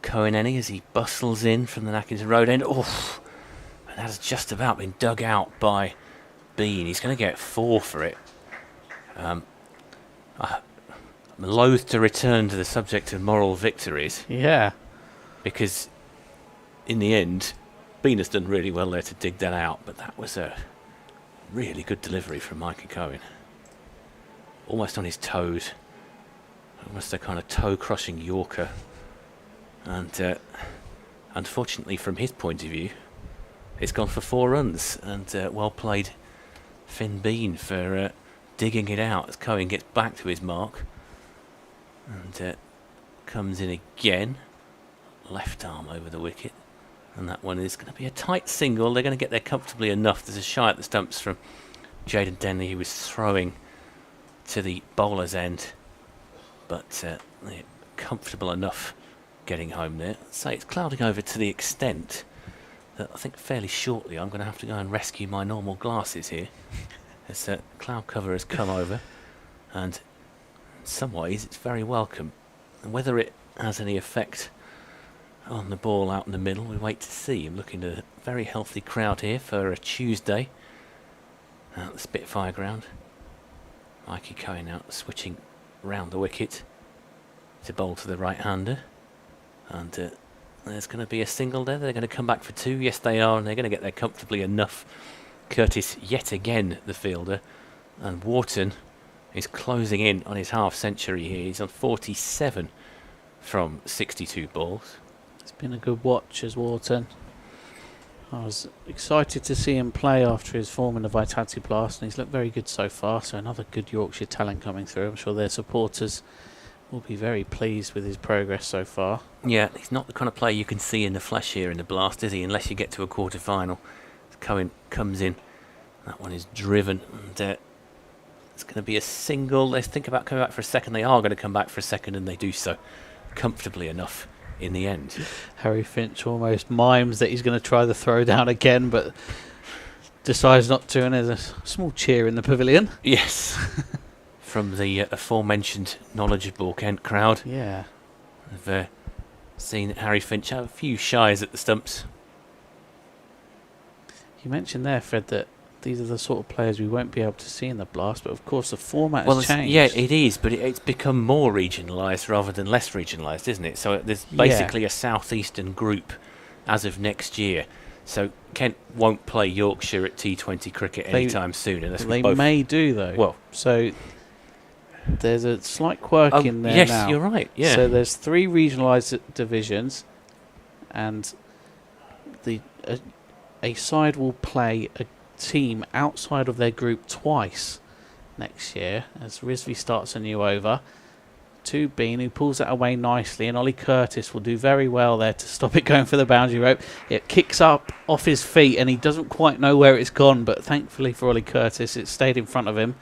Cohen any as he bustles in from the Nackington Road end. Oh, and that has just about been dug out by Bean. He's going to get 4 for it. I'm loath to return to the subject of moral victories. Yeah. Because in the end, Bean has done really well there to dig that out, but that was a really good delivery from Mikey Cohen. Almost on his toes. Almost a kind of toe-crushing Yorker. And unfortunately, from his point of view, it's gone for 4 runs. And well played Finn Bean for digging it out as Cohen gets back to his mark. And comes in again. Left arm over the wicket. And that one is going to be a tight single. They're going to get there comfortably enough. There's a shy at the stumps from Jaden Denley, who was throwing to the bowler's end. But they're comfortable enough getting home there. So it's clouding over to the extent that I think fairly shortly I'm going to have to go and rescue my normal glasses here. As cloud cover has come over. And in some ways it's very welcome. And whether it has any effect on the ball out in the middle, we wait to see. I'm looking at a very healthy crowd here for a Tuesday at the Spitfire Ground. Mikey Cohen out switching round the wicket to bowl to the right-hander. And there's going to be a single there. They're going to come back for 2. Yes, they are, and they're going to get there comfortably enough. Curtis, yet again, the fielder. And Wharton is closing in on his half-century here. He's on 47 from 62 balls. It's been a good watch as Wharton. I was excited to see him play after his form in the Vitality Blast, and he's looked very good so far. So another good Yorkshire talent coming through. I'm sure their supporters will be very pleased with his progress so far. Yeah, he's not the kind of player you can see in the flesh here in the Blast, is he? Unless you get to a quarter-final. Cohen comes in. That one is driven. And It's going to be a single. They think about coming back for a second. They are going to come back for a second, and they do so comfortably enough in the end. Harry Finch almost mimes that he's going to try the throw down again, but decides not to, and there's a small cheer in the pavilion. Yes. From the aforementioned knowledgeable Kent crowd. Yeah. I've seen Harry Finch have a few shies at the stumps. You mentioned there, Fred, that these are the sort of players we won't be able to see in the Blast, but of course the format has changed. Yeah, it is, but it's become more regionalised rather than less regionalised, isn't it? So there's basically a southeastern group as of next year. So Kent won't play Yorkshire at T20 cricket anytime soon. Unless they may do, though. Well, so there's a slight quirk in there now. Yes, you're right. Yeah. So there's 3 regionalised divisions, and a side will play a team outside of their group twice next year as Rizvi starts a new over to Bean, who pulls that away nicely, and Ollie Curtis will do very well there to stop it going for the boundary rope. It kicks up off his feet and he doesn't quite know where it's gone, but thankfully for Ollie Curtis it stayed in front of him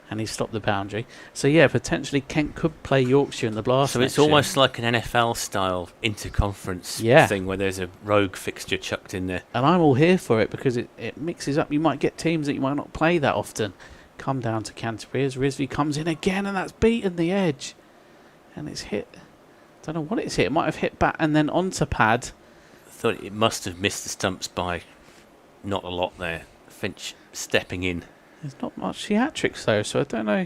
and he stopped the boundary. So yeah, potentially Kent could play Yorkshire in the Blast. So it's almost like an NFL style interconference thing where there's a rogue fixture chucked in there. And I'm all here for it because it mixes up. You might get teams that you might not play that often come down to Canterbury as Rizvi comes in again, and that's beaten the edge. And it's hit. Don't know what it's hit. It might have hit back and then onto pad. I thought it must have missed the stumps by not a lot there. Finch stepping in. There's not much theatrics though, so I don't know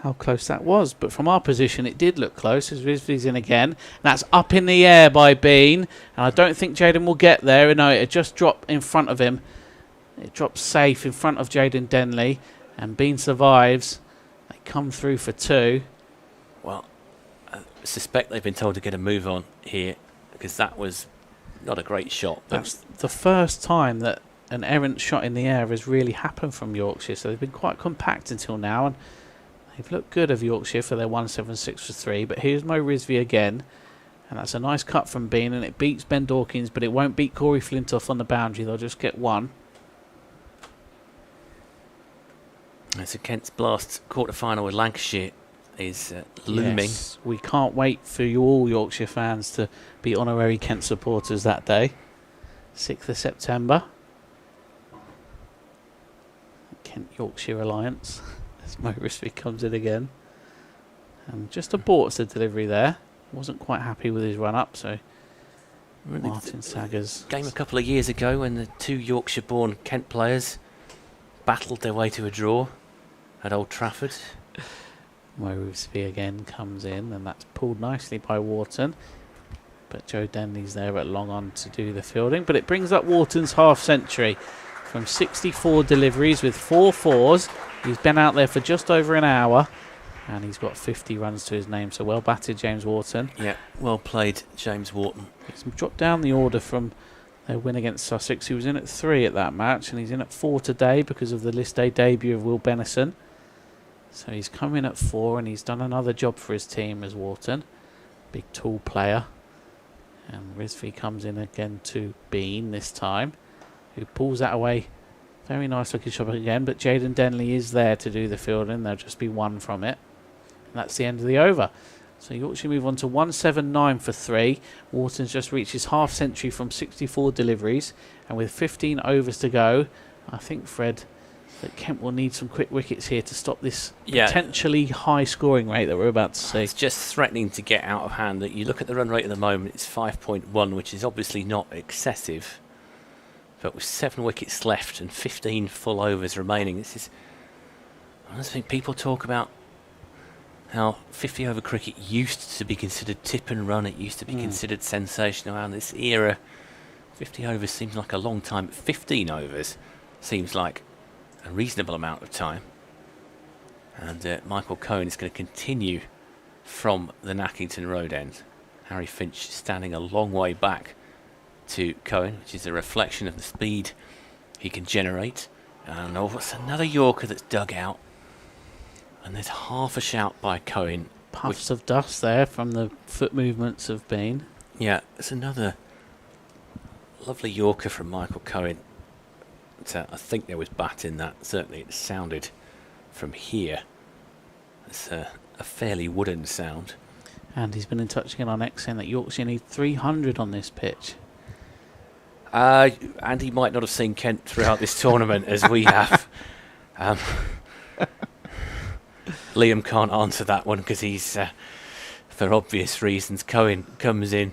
how close that was. But from our position, it did look close as Rizvi's in again. And that's up in the air by Bean. And I don't think Jaden will get there. No, it just dropped in front of him. It drops safe in front of Jaden Denley. And Bean survives. They come through for 2. Well, I suspect they've been told to get a move on here because that was not a great shot. That's the first time that an errant shot in the air has really happened from Yorkshire, so they've been quite compact until now, and they've looked good of Yorkshire for their 176 for 3. But here's Mo Rizvi again, and that's a nice cut from Bean, and it beats Ben Dawkins, but it won't beat Corey Flintoff on the boundary. They'll just get 1. So Kent's Blast quarter-final with Lancashire is looming. Yes, we can't wait for you all Yorkshire fans to be honorary Kent supporters that day, 6th of September. Kent-Yorkshire Alliance as Mo Rizvi comes in again and just aborts the delivery there. Wasn't quite happy with his run up, so Martin Saggers game a couple of years ago when the 2 Yorkshire-born Kent players battled their way to a draw at Old Trafford. Mo Rizvi again comes in, and that's pulled nicely by Wharton, but Joe Denley's there at long on to do the fielding. But it brings up Wharton's half century from 64 deliveries with 4 fours. He's been out there for just over an hour, and he's got 50 runs to his name. So well batted, James Wharton. Yeah, well played, James Wharton. He's dropped down the order from their win against Sussex. He was in at 3 at that match, and he's in at 4 today because of the list day debut of Will Benison. So he's come in at 4, and he's done another job for his team as Wharton. Big tall player. And Rizvi comes in again to Bean this time, who pulls that away. Very nice looking shot again, but Jaden Denley is there to do the fielding. There'll just be 1 from it. And that's the end of the over. So Yorkshire move on to 179 for 3. Wharton's just reached his half century from 64 deliveries. And with 15 overs to go, I think, Fred, that Kent will need some quick wickets here to stop this potentially high scoring rate that we're about to see. It's just threatening to get out of hand. That you look at the run rate at the moment, it's 5.1, which is obviously not excessive. But with 7 wickets left and 15 full overs remaining, this is... I think people talk about how 50 over cricket used to be considered tip and run. It used to be considered sensational. And this era, 50 overs seems like a long time. 15 overs seems like a reasonable amount of time. And Michael Cohen is going to continue from the Nackington Road end. Harry Finch standing a long way back to Cohen, which is a reflection of the speed he can generate. And it's another Yorker that's dug out. And there's half a shout by Cohen. Puffs of dust there from the foot movements of Bean. Yeah, it's another lovely Yorker from Michael Cohen. I think there was bat in that. Certainly it sounded from here. It's a fairly wooden sound. And he's been in touch again on X saying that Yorkshire need 300 on this pitch. And he might not have seen Kent throughout this tournament as we have. Liam can't answer that one because he's, for obvious reasons, Cohen comes in.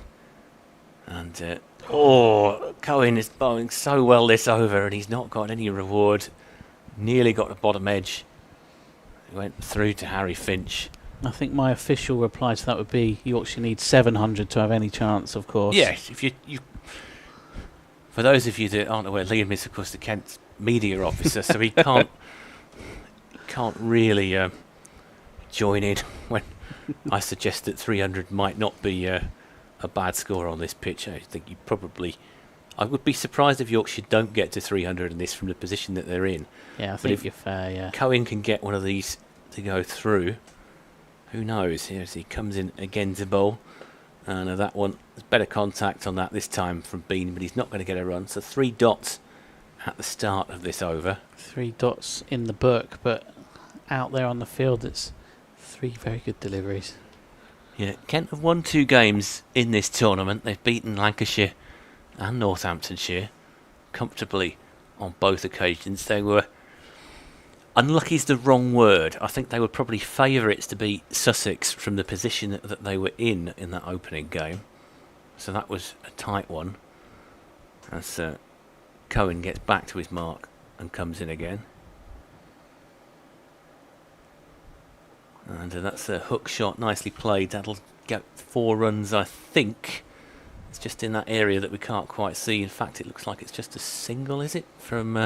And, Cohen is bowling so well this over and he's not got any reward. Nearly got the bottom edge. He went through to Harry Finch. I think my official reply to that would be Yorkshire needs 700 to have any chance, of course. Yes, if you for those of you that aren't aware, Liam is, of course, the Kent media officer, so he can't really join in when I suggest that 300 might not be a bad score on this pitch. I think I would be surprised if Yorkshire don't get to 300 in this from the position that they're in. Yeah, I think you're fair, yeah. Cohen can get one of these to go through. Who knows? Here as he comes in again to bowl. And that one, there's better contact on that this time from Bean, but he's not going to get a run. So 3 dots at the start of this over. 3 dots in the book, but out there on the field, it's 3 very good deliveries. Yeah, Kent have won 2 games in this tournament. They've beaten Lancashire and Northamptonshire comfortably on both occasions. They were... unlucky is the wrong word. I think they were probably favourites to beat Sussex from the position that they were in that opening game. So that was a tight one. As Cohen gets back to his mark and comes in again. And that's a hook shot, nicely played. That'll get 4 runs, I think. It's just in that area that we can't quite see. In fact, it looks like it's just a single, is it? From...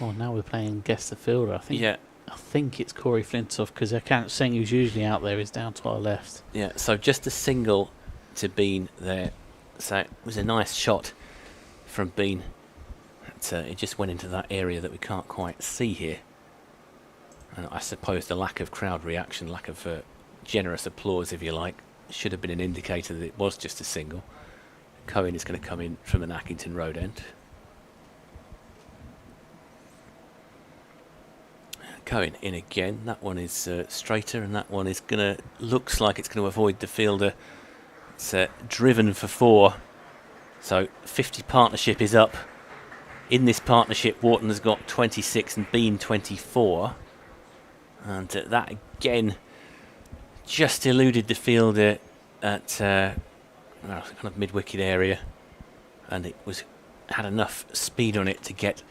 Oh, now we're playing guess the fielder. I think. Yeah. I think it's Corey Flintoff because I can't sing who's usually out there is down to our left. Yeah. So just a single to Bean there. So it was a nice shot from Bean. It just went into that area that we can't quite see here. And I suppose the lack of crowd reaction, lack of generous applause, if you like, should have been an indicator that it was just a single. Cohen is going to come in from an Accrington Road end. Cohen in again. That one is straighter, and that one is looks like it's going to avoid the fielder. It's driven for 4. So 50 partnership is up. In this partnership, Wharton has got 26 and Bean 24. And that again just eluded the fielder at kind of mid-wicket area, and it had enough speed on it to get.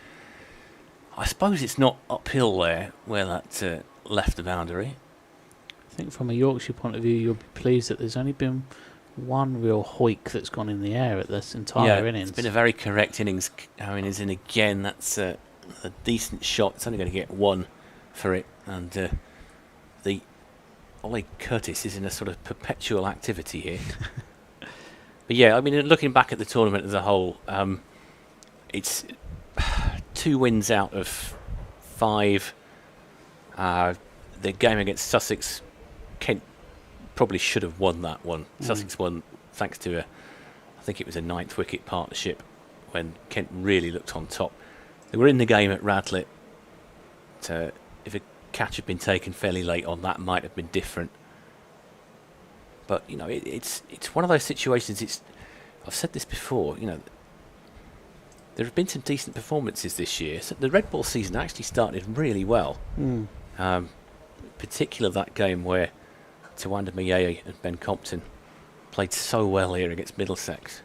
I suppose it's not uphill there where that left the boundary. I think from a Yorkshire point of view, you'll be pleased that there's only been 1 real hoik that's gone in the air at this entire innings. It's been a very correct innings. Cohen is in again. That's a decent shot. It's only going to get 1 for it. And the Ollie Curtis is in a sort of perpetual activity here. But yeah, I mean, looking back at the tournament as a whole, it's 2 wins out of 5. The game against Sussex, Kent probably should have won that one. Sussex won thanks to I think it was a 9th wicket partnership when Kent really looked on top. They were in the game at Radlett. If a catch had been taken fairly late on, that might have been different. But you know, it's one of those situations. I've said this before. You know, there have been some decent performances this year. So the red ball season actually started really well. Particularly that game where Tawanda Mayeye and Ben Compton played so well here against Middlesex.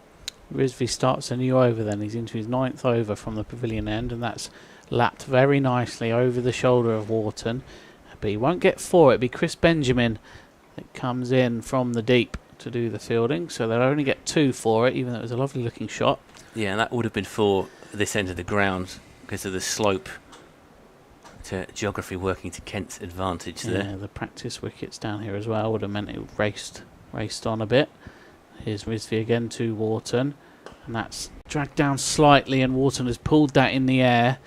Rizvi starts a new over then. He's into his 9th over from the pavilion end, and that's lapped very nicely over the shoulder of Wharton. But he won't get 4. It'll be Chris Benjamin that comes in from the deep to do the fielding. So they'll only get 2 for it, even though it was a lovely looking shot. Yeah, that would have been for this end of the ground because of the slope. To geography working to Kent's advantage there. Yeah, the practice wickets down here as well would have meant it raced on a bit. Here's Rizvi again to Wharton, and that's dragged down slightly, and Wharton has pulled that in the air,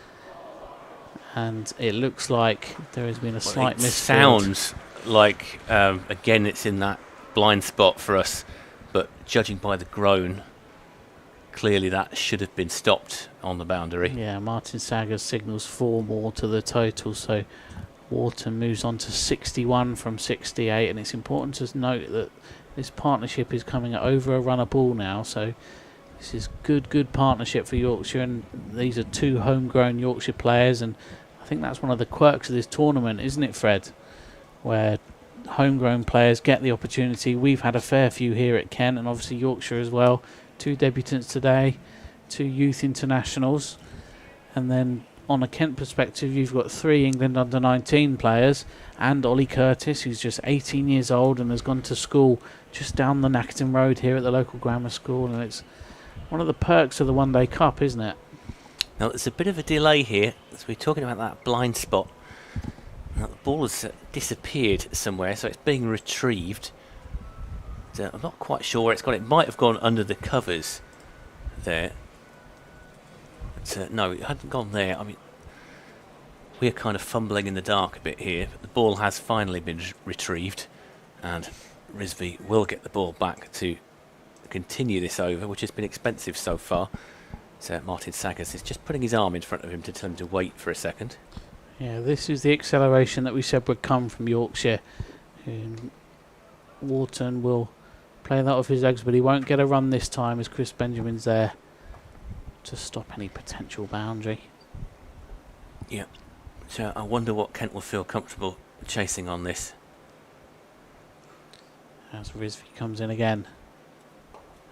and it looks like there has been a slight misfield. Sounds like again it's in that blind spot for us, but judging by the groan, clearly that should have been stopped on the boundary. Yeah, Martin Saggers signals 4 more to the total, so Wharton moves on to 61 from 68, and it's important to note that this partnership is coming at over a run a ball now, so this is good partnership for Yorkshire, and these are two homegrown Yorkshire players, and I think that's one of the quirks of this tournament, isn't it, Fred? Where homegrown players get the opportunity. We've had a fair few here at Kent, and obviously Yorkshire as well. 2 debutants today, 2 youth internationals, and then on a Kent perspective, you've got 3 England under-19 players, and Ollie Curtis, who's just 18 years old and has gone to school just down the Nackerton Road here at the local grammar school, and it's one of the perks of the One Day Cup, isn't it? Now, there's a bit of a delay here, as we're talking about that blind spot. Now, the ball has disappeared somewhere, so it's being retrieved. I'm not quite sure where it's gone. It might have gone under the covers there. But, no, it hadn't gone there. I mean, we're kind of fumbling in the dark a bit here, but the ball has finally been retrieved, and Rizvi will get the ball back to continue this over, which has been expensive so far. So Martin Saggers is just putting his arm in front of him to tell him to wait for a second. Yeah, this is the acceleration that we said would come from Yorkshire. Wharton will play that off his legs, but he won't get a run this time as Chris Benjamin's there to stop any potential boundary. Yeah, so I wonder what Kent will feel comfortable chasing on this. As Rizvi comes in again.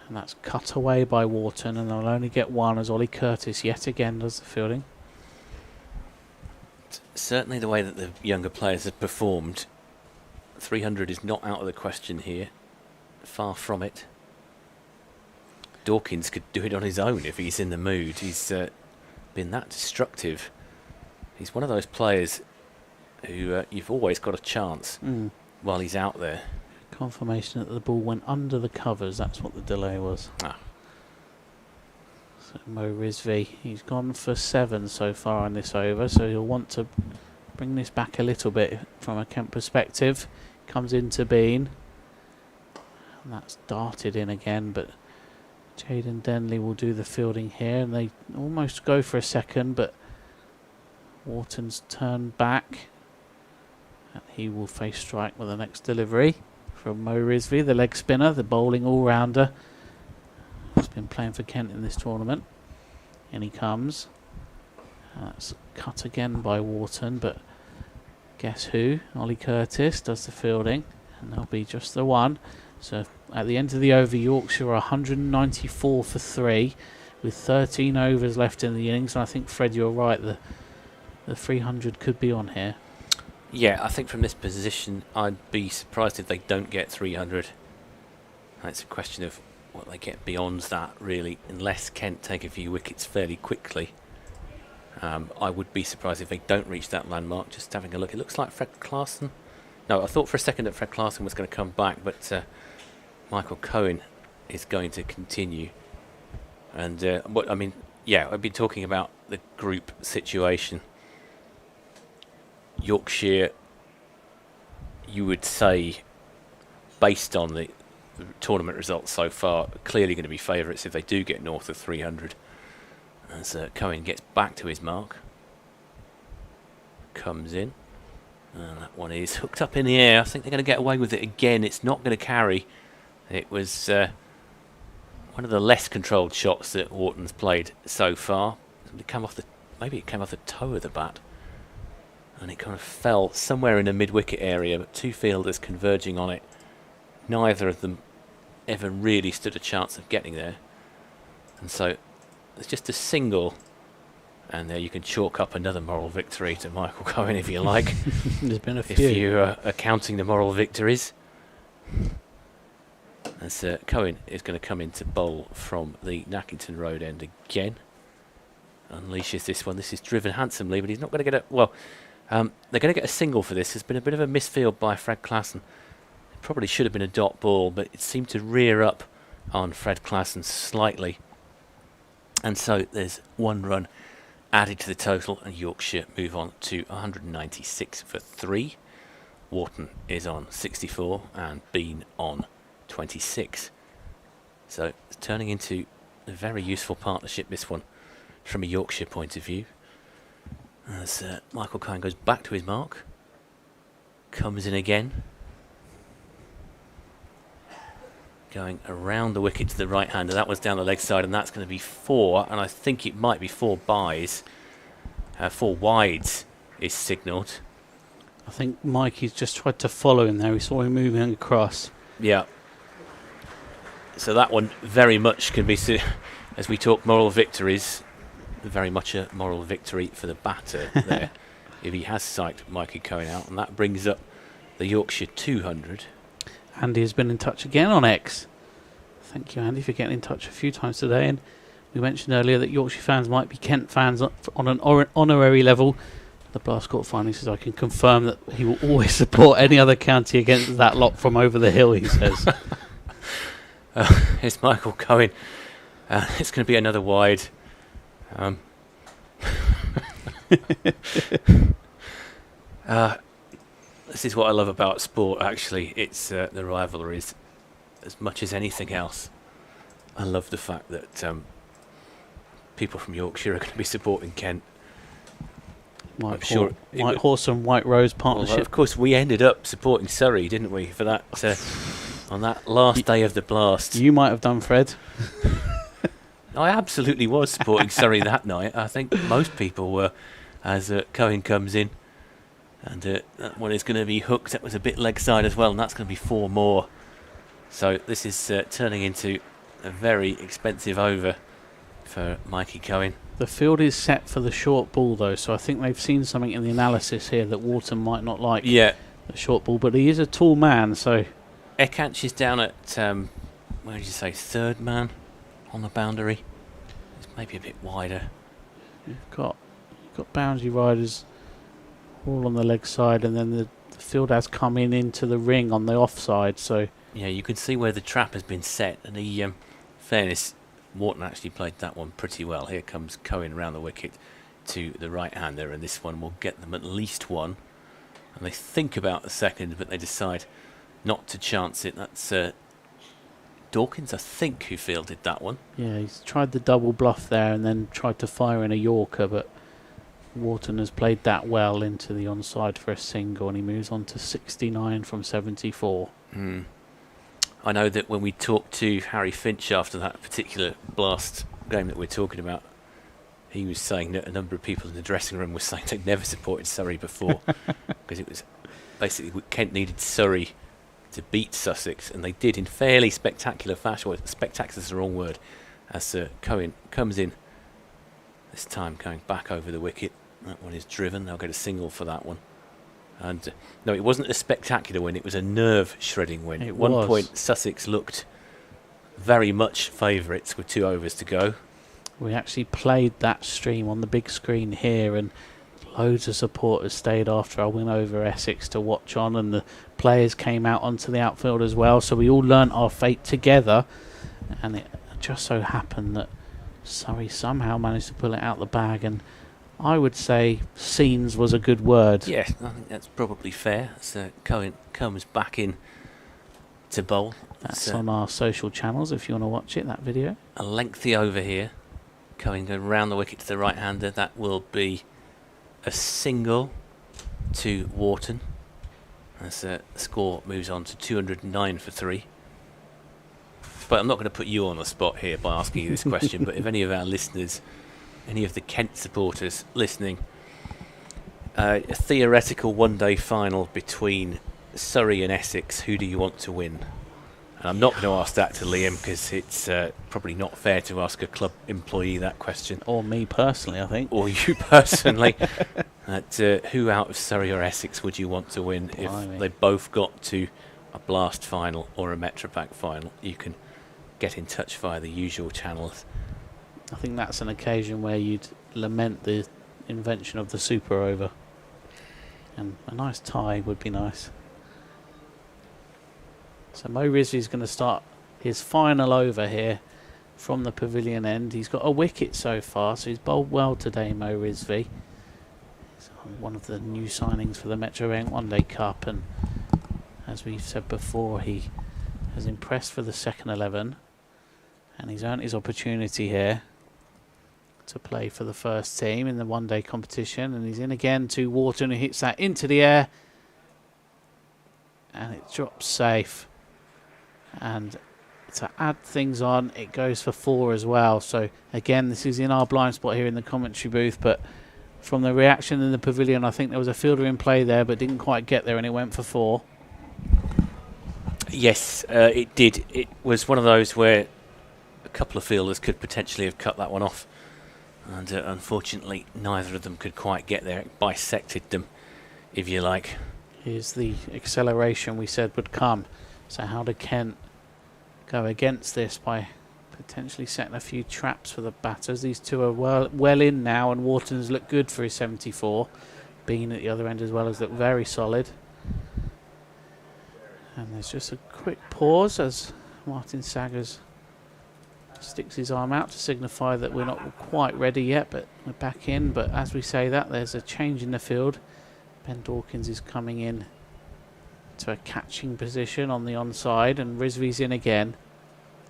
And that's cut away by Wharton, and they'll only get one as Ollie Curtis yet again does the fielding. Certainly the way that the younger players have performed, 300 is not out of the question here. Far from it. Dawkins could do it on his own if he's in the mood. He's been that destructive. He's one of those players who you've always got a chance while he's out there. Confirmation that the ball went under the covers, that's what the delay was. So Mo Rizvi, he's gone for 7 so far in this over, so he'll want to bring this back a little bit from a Kent perspective. Comes into Bean, and that's darted in again, but Jaden Denley will do the fielding here, and they almost go for a second, but Wharton's turned back, and he will face strike with the next delivery from Mo Rizvi, the leg spinner, the bowling all-rounder. He's been playing for Kent in this tournament. In he comes. That's cut again by Wharton, but guess who? Ollie Curtis does the fielding, and there'll be just the one. So at the end of the over, Yorkshire are 194 for 3, with 13 overs left in the innings. And I think, Fred, you're right, the 300 could be on here. Yeah, I think from this position, I'd be surprised if they don't get 300. And it's a question of what they get beyond that, really, unless Kent take a few wickets fairly quickly. I would be surprised if they don't reach that landmark. Just having a look, it looks like Fred Clarkson. No, I thought for a second that Fred Clarkson was going to come back, but Michael Cohen is going to continue. And I mean, yeah, I've been talking about the group situation. Yorkshire, you would say, based on the tournament results so far, are clearly going to be favourites if they do get north of 300. As Cohen gets back to his mark, comes in, and that one is hooked up in the air. I think they're going to get away with it again. It's not going to carry. It was one of the less controlled shots that Wharton's played so far. Maybe it came off the toe of the bat, and it kind of fell somewhere in the mid-wicket area, but 2 fielders converging on it. Neither of them ever really stood a chance of getting there. And so it's just a single, and there you can chalk up another moral victory to Michael Cohen if you like. There's been a few. If you are counting the moral victories. As Cohen is going to come in to bowl from the Nackington Road end again. Unleashes this one. This is driven handsomely, but he's not going to get a... Well, they're going to get a single for this. There's been a bit of a misfield by Fred Klassen. It probably should have been a dot ball, but it seemed to rear up on Fred Klassen slightly. And so there's 1 run added to the total, and Yorkshire move on to 196 for 3. Wharton is on 64 and Bean on 26. So it's turning into a very useful partnership, this one, from a Yorkshire point of view. As Michael Cohen goes back to his mark, comes in again. Going around the wicket to the right-hander. That was down the leg side, and that's going to be 4, and I think it might be 4 byes. 4 wides is signalled. I think Mikey's just tried to follow him there. We saw him moving across. Yeah. So that one very much can be, as we talk moral victories, very much a moral victory for the batter there, if he has psyched Mikey Cohen out, and that brings up the Yorkshire 200. Andy has been in touch again on X. Thank you, Andy, for getting in touch a few times today. And we mentioned earlier that Yorkshire fans might be Kent fans on an honorary level. The Blast Court finally says, I can confirm that he will always support any other county against that lot from over the hill, he says. Here's Michael Cohen. It's going to be another wide. This is what I love about sport, actually. It's the rivalries as much as anything else. I love the fact that people from Yorkshire are going to be supporting Kent. White Horse and White Rose partnership. Well, of course, we ended up supporting Surrey, didn't we, for that on that last day of the Blast. You might have done, Fred. I absolutely was supporting Surrey that night. I think most people were, as Cohen comes in. And that one is going to be hooked. That was a bit leg side as well, and that's going to be 4 more. So this is turning into a very expensive over for Mikey Cohen. The field is set for the short ball, though, so I think they've seen something in the analysis here that Wharton might not like. Yeah. The short ball, but he is a tall man, so... Ekanch is down at, where did you say, 3rd man on the boundary. It's maybe a bit wider. You've got boundary riders all on the leg side, and then the field has come into the ring on the offside, so... Yeah, you can see where the trap has been set, and the fairness, Wharton actually played that one pretty well. Here comes Cohen around the wicket to the right-hander, and this one will get them at least 1. And they think about the second, but they decide not to chance it. That's Dawkins, I think, who fielded that one. Yeah, he's tried the double bluff there and then tried to fire in a Yorker, but Wharton has played that well into the onside for a single, and he moves on to 69 from 74. I know that when we talked to Harry Finch after that particular Blast game that we're talking about, he was saying that a number of people in the dressing room were saying they'd never supported Surrey before because it was basically Kent needed Surrey to beat Sussex, and they did in fairly spectacular fashion. Well, spectacular is the wrong word, as Cohen comes in this time going back over the wicket. That one is driven. They'll get a single for that one. And no, it wasn't a spectacular win. It was a nerve-shredding win. At one point, Sussex looked very much favourites with 2 overs to go. We actually played that stream on the big screen here, and loads of supporters stayed after our win over Essex to watch on, and the players came out onto the outfield as well. So we all learnt our fate together, and it just so happened that Surrey somehow managed to pull it out the bag, and I would say scenes was a good word. Yeah, I think that's probably fair. So Cohen comes back in to bowl. That's on our social channels if you want to watch it, that video. A lengthy over here. Cohen going round the wicket to the right-hander. That will be a single to Wharton. As the score moves on to 209 for 3. But I'm not going to put you on the spot here by asking you this question, but if any of our listeners, any of the Kent supporters listening, a theoretical one-day final between Surrey and Essex, who do you want to win? And I'm not going to ask that to Liam because it's probably not fair to ask a club employee that question. Or me personally, I think. Or you personally. Who out of Surrey or Essex would you want to win if they both got to a Blast final or a Metropack final? You can get in touch via the usual channels. I think that's an occasion where you'd lament the invention of the super over. And a nice tie would be nice. So Mo Rizvi's going to start his final over here from the pavilion end. He's got a wicket so far, so he's bowled well today, Mo Rizvi. He's one of the new signings for the Metro Bank One Day Cup, and as we've said before, he has impressed for the second 11, and he's earned his opportunity here to play for the first team in the one-day competition, and he's in again to Wharton, who hits that into the air. and it drops safe. And to add things on, it goes for 4 as well. So again, this is in our blind spot here in the commentary booth, but from the reaction in the pavilion, I think there was a fielder in play there but didn't quite get there, and it went for 4. Yes, it did. It was one of those where a couple of fielders could potentially have cut that one off, and unfortunately neither of them could quite get there. It bisected them, if you like. Here's the acceleration we said would come. So how did Kent go against this by potentially setting a few traps for the batters? These two are well in now, and Wharton's looked good for his 74. Bean at the other end as well has looked very solid. And there's just a quick pause as Martin Saggers sticks his arm out to signify that we're not quite ready yet, but we're back in. But as we say that, there's a change in the field. Ben Dawkins is coming in to a catching position on the onside, and Rizvi's in again.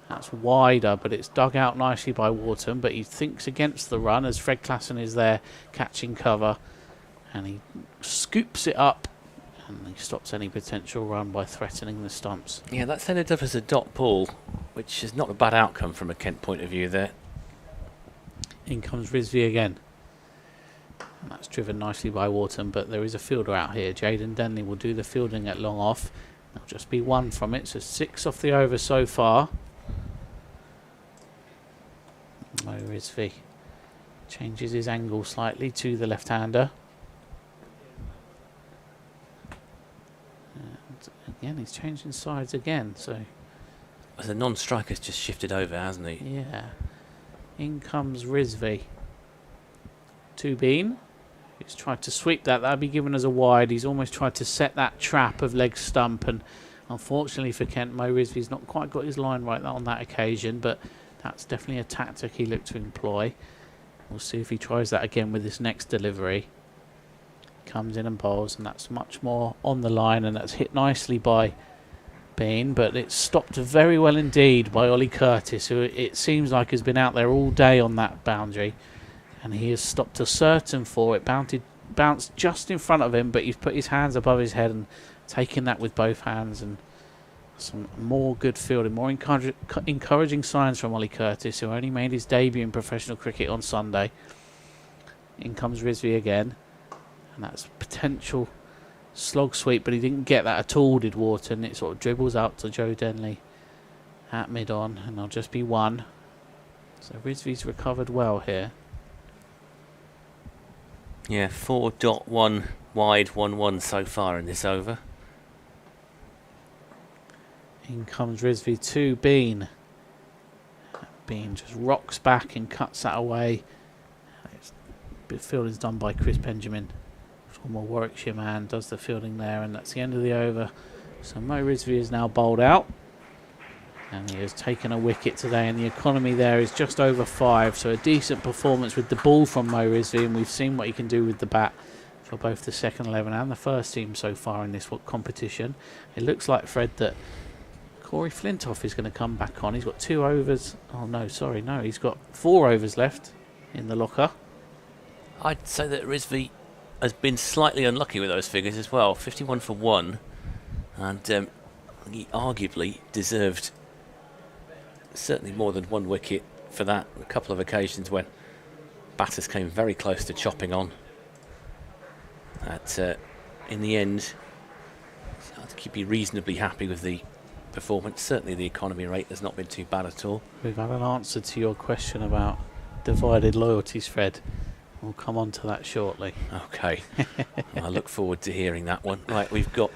That's wider, but it's dug out nicely by Wharton, but he thinks against the run as Fred Klassen is there catching cover, and he scoops it up, and he stops any potential run by threatening the stumps. Yeah, that's ended up as a dot ball, which is not a bad outcome from a Kent point of view there. In comes Rizvi again. And that's driven nicely by Wharton, but there is a fielder out here. Jaden Denley will do the fielding at long off. There'll just be 1 from it, so 6 off the over so far. Mo Rizvi changes his angle slightly to the left-hander. And again, he's changing sides again, so... The non-striker's just shifted over, hasn't he? Yeah. In comes Rizvi. To Bean. He's tried to sweep that. That'd be given as a wide. He's almost tried to set that trap of leg stump, and unfortunately for Kent, Mo Rizvi's not quite got his line right on that occasion, but that's definitely a tactic he looked to employ. We'll see if he tries that again with this next delivery. Comes in and bowls, and that's much more on the line, and that's hit nicely by Bean, but it's stopped very well indeed by Ollie Curtis, who it seems like has been out there all day on that boundary. And he has stopped a certain 4. It bounced just in front of him, but he's put his hands above his head and taken that with both hands. And some more good fielding, more encouraging signs from Ollie Curtis, who only made his debut in professional cricket on Sunday. In comes Rizvi again. And that's potential slog sweep, but he didn't get that at all, did Wharton. It sort of dribbles out to Joe Denley at mid-on, and there'll just be 1. So Rizvi's recovered well here. Yeah, 4.1 wide, 1-1 so far in this over. In comes Rizvi to Bean. Bean just rocks back and cuts that away. The fielding's done by Chris Benjamin, former Warwickshire man, does the fielding there, and that's the end of the over. So Mo Rizvi is now bowled out, and he has taken a wicket today, and the economy there is just over 5, so a decent performance with the ball from Mo Rizvi, and we've seen what he can do with the bat for both the second 11 and the first team so far in this competition. It looks like, Fred, that Corey Flintoff is going to come back on. He's got 2 overs. Oh no, sorry, no, he's got 4 overs left in the locker. I'd say that Rizvi has been slightly unlucky with those figures as well. 51 for 1, and he arguably deserved certainly more than 1 wicket for that. A couple of occasions when batters came very close to chopping on. In the end, I think he'd be reasonably happy with the performance. Certainly the economy rate has not been too bad at all. We've had an answer to your question about divided loyalties, Fred. We'll come on to that shortly. Okay. I look forward to hearing that one. Right, we've got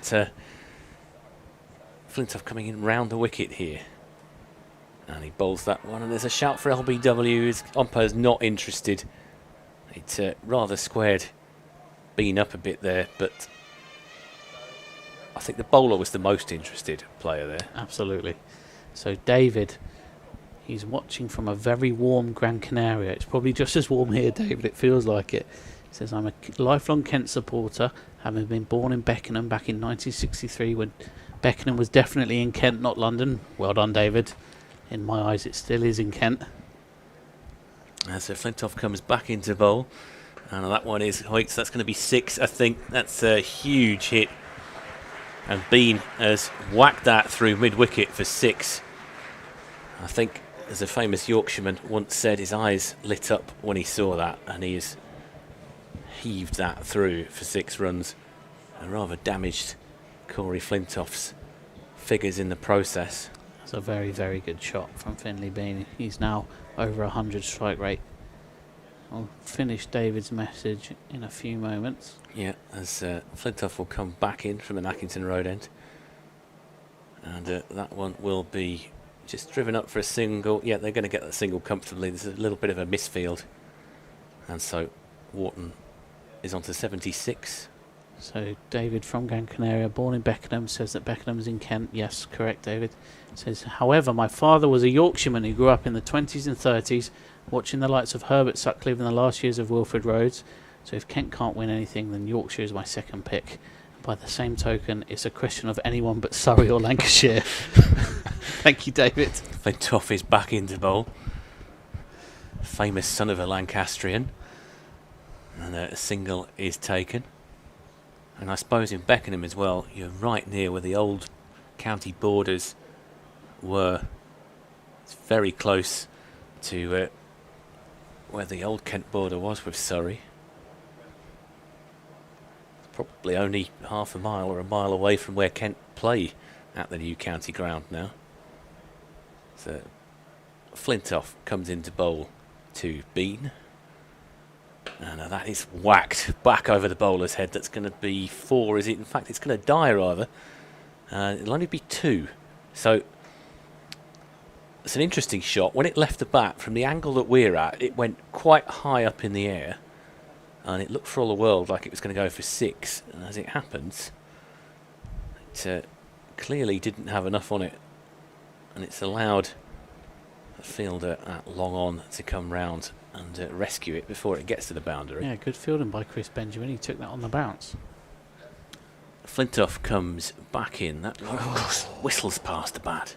Flintoff coming in round the wicket here. And he bowls that one, and there's a shout for LBW. His umpire's not interested. It rather squared Bean up a bit there, but I think the bowler was the most interested player there. Absolutely. So David, he's watching from a very warm Gran Canaria. It's probably just as warm here, David. It feels like it. He says, I'm a lifelong Kent supporter, having been born in Beckenham back in 1963 when Beckenham was definitely in Kent, not London. Well done, David. In my eyes, it still is in Kent. So Flintoff comes back into bowl. And that one is Hoyts. That's going to be 6, I think. That's a huge hit And Bean has whacked that through mid-wicket for 6. I think, as a famous Yorkshireman once said, his eyes lit up when he saw that, and he has heaved that through for 6 runs and rather damaged Corey Flintoff's figures in the process. That's a very, very good shot from Finley Bean. He's now over 100 strike rate. I'll finish David's message in a few moments. Yeah, as Flintoff will come back in from the Nackington Road end. And that one will be just driven up for a single. Yeah, they're going to get that single comfortably. There's a little bit of a misfield. And so Wharton is on to 76. So David from Gran Canaria, born in Beckenham, says that Beckenham's in Kent. Yes, correct, David. Says, however, my father was a Yorkshireman who grew up in the 20s and 30s, watching the likes of Herbert Sutcliffe in the last years of Wilfred Rhodes. So if Kent can't win anything, then Yorkshire is my second pick. By the same token, it's a question of anyone but Surrey or Lancashire. Thank you, David. Flintoff is back into bowl. Famous son of a Lancastrian. And a single is taken. And I suppose in Beckenham as well, you're right near where the old county borders were. It's very close to where the old Kent border was with Surrey. It's probably only half a mile or a mile away from where Kent play at the new county ground now. So Flintoff comes into bowl to Bean. And that is whacked back over the bowler's head. That's going to be 4, is it? In fact, it's going to die rather. It'll only be 2. So it's an interesting shot. When it left the bat, from the angle that we're at, it went quite high up in the air. And it looked for all the world like it was going to go for 6. And as it happens, it clearly didn't have enough on it. And it's allowed the fielder at long on to come round and rescue it before it gets to the boundary. Yeah, good fielding by Chris Benjamin. He took that on the bounce. Flintoff comes back in. That whistles past the bat.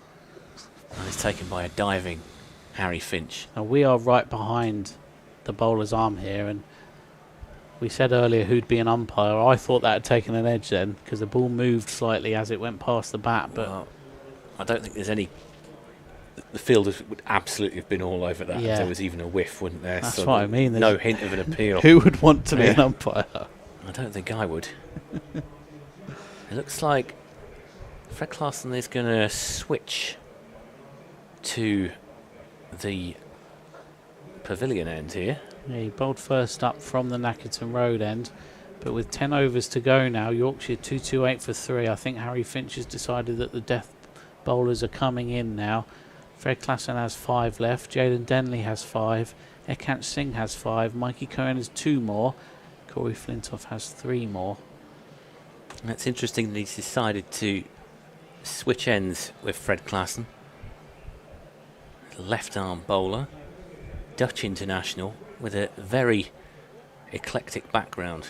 And is taken by a diving Harry Finch. Now we are right behind the bowler's arm here, and we said earlier who'd be an umpire. I thought that had taken an edge then, because the ball moved slightly as it went past the bat. But well, I don't think there's any... The fielders would absolutely have been all over that if there was even a whiff, wouldn't there? That's so what I mean. No hint of an appeal. Who would want to be an umpire? I don't think I would. It looks like Fred Clarkson is going to switch to the pavilion end here. Yeah, he bowled first up from the Nackington Road end, but with 10 overs to go now, Yorkshire 228 for 3. I think Harry Finch has decided that the death bowlers are coming in now. Fred Klassen has 5 left. Jaden Denley has 5. Ekant Singh has 5. Mikey Cohen has 2 more. Corey Flintoff has 3 more. That's interesting that he's decided to switch ends with Fred Klassen. Left arm bowler, Dutch international with a very eclectic background.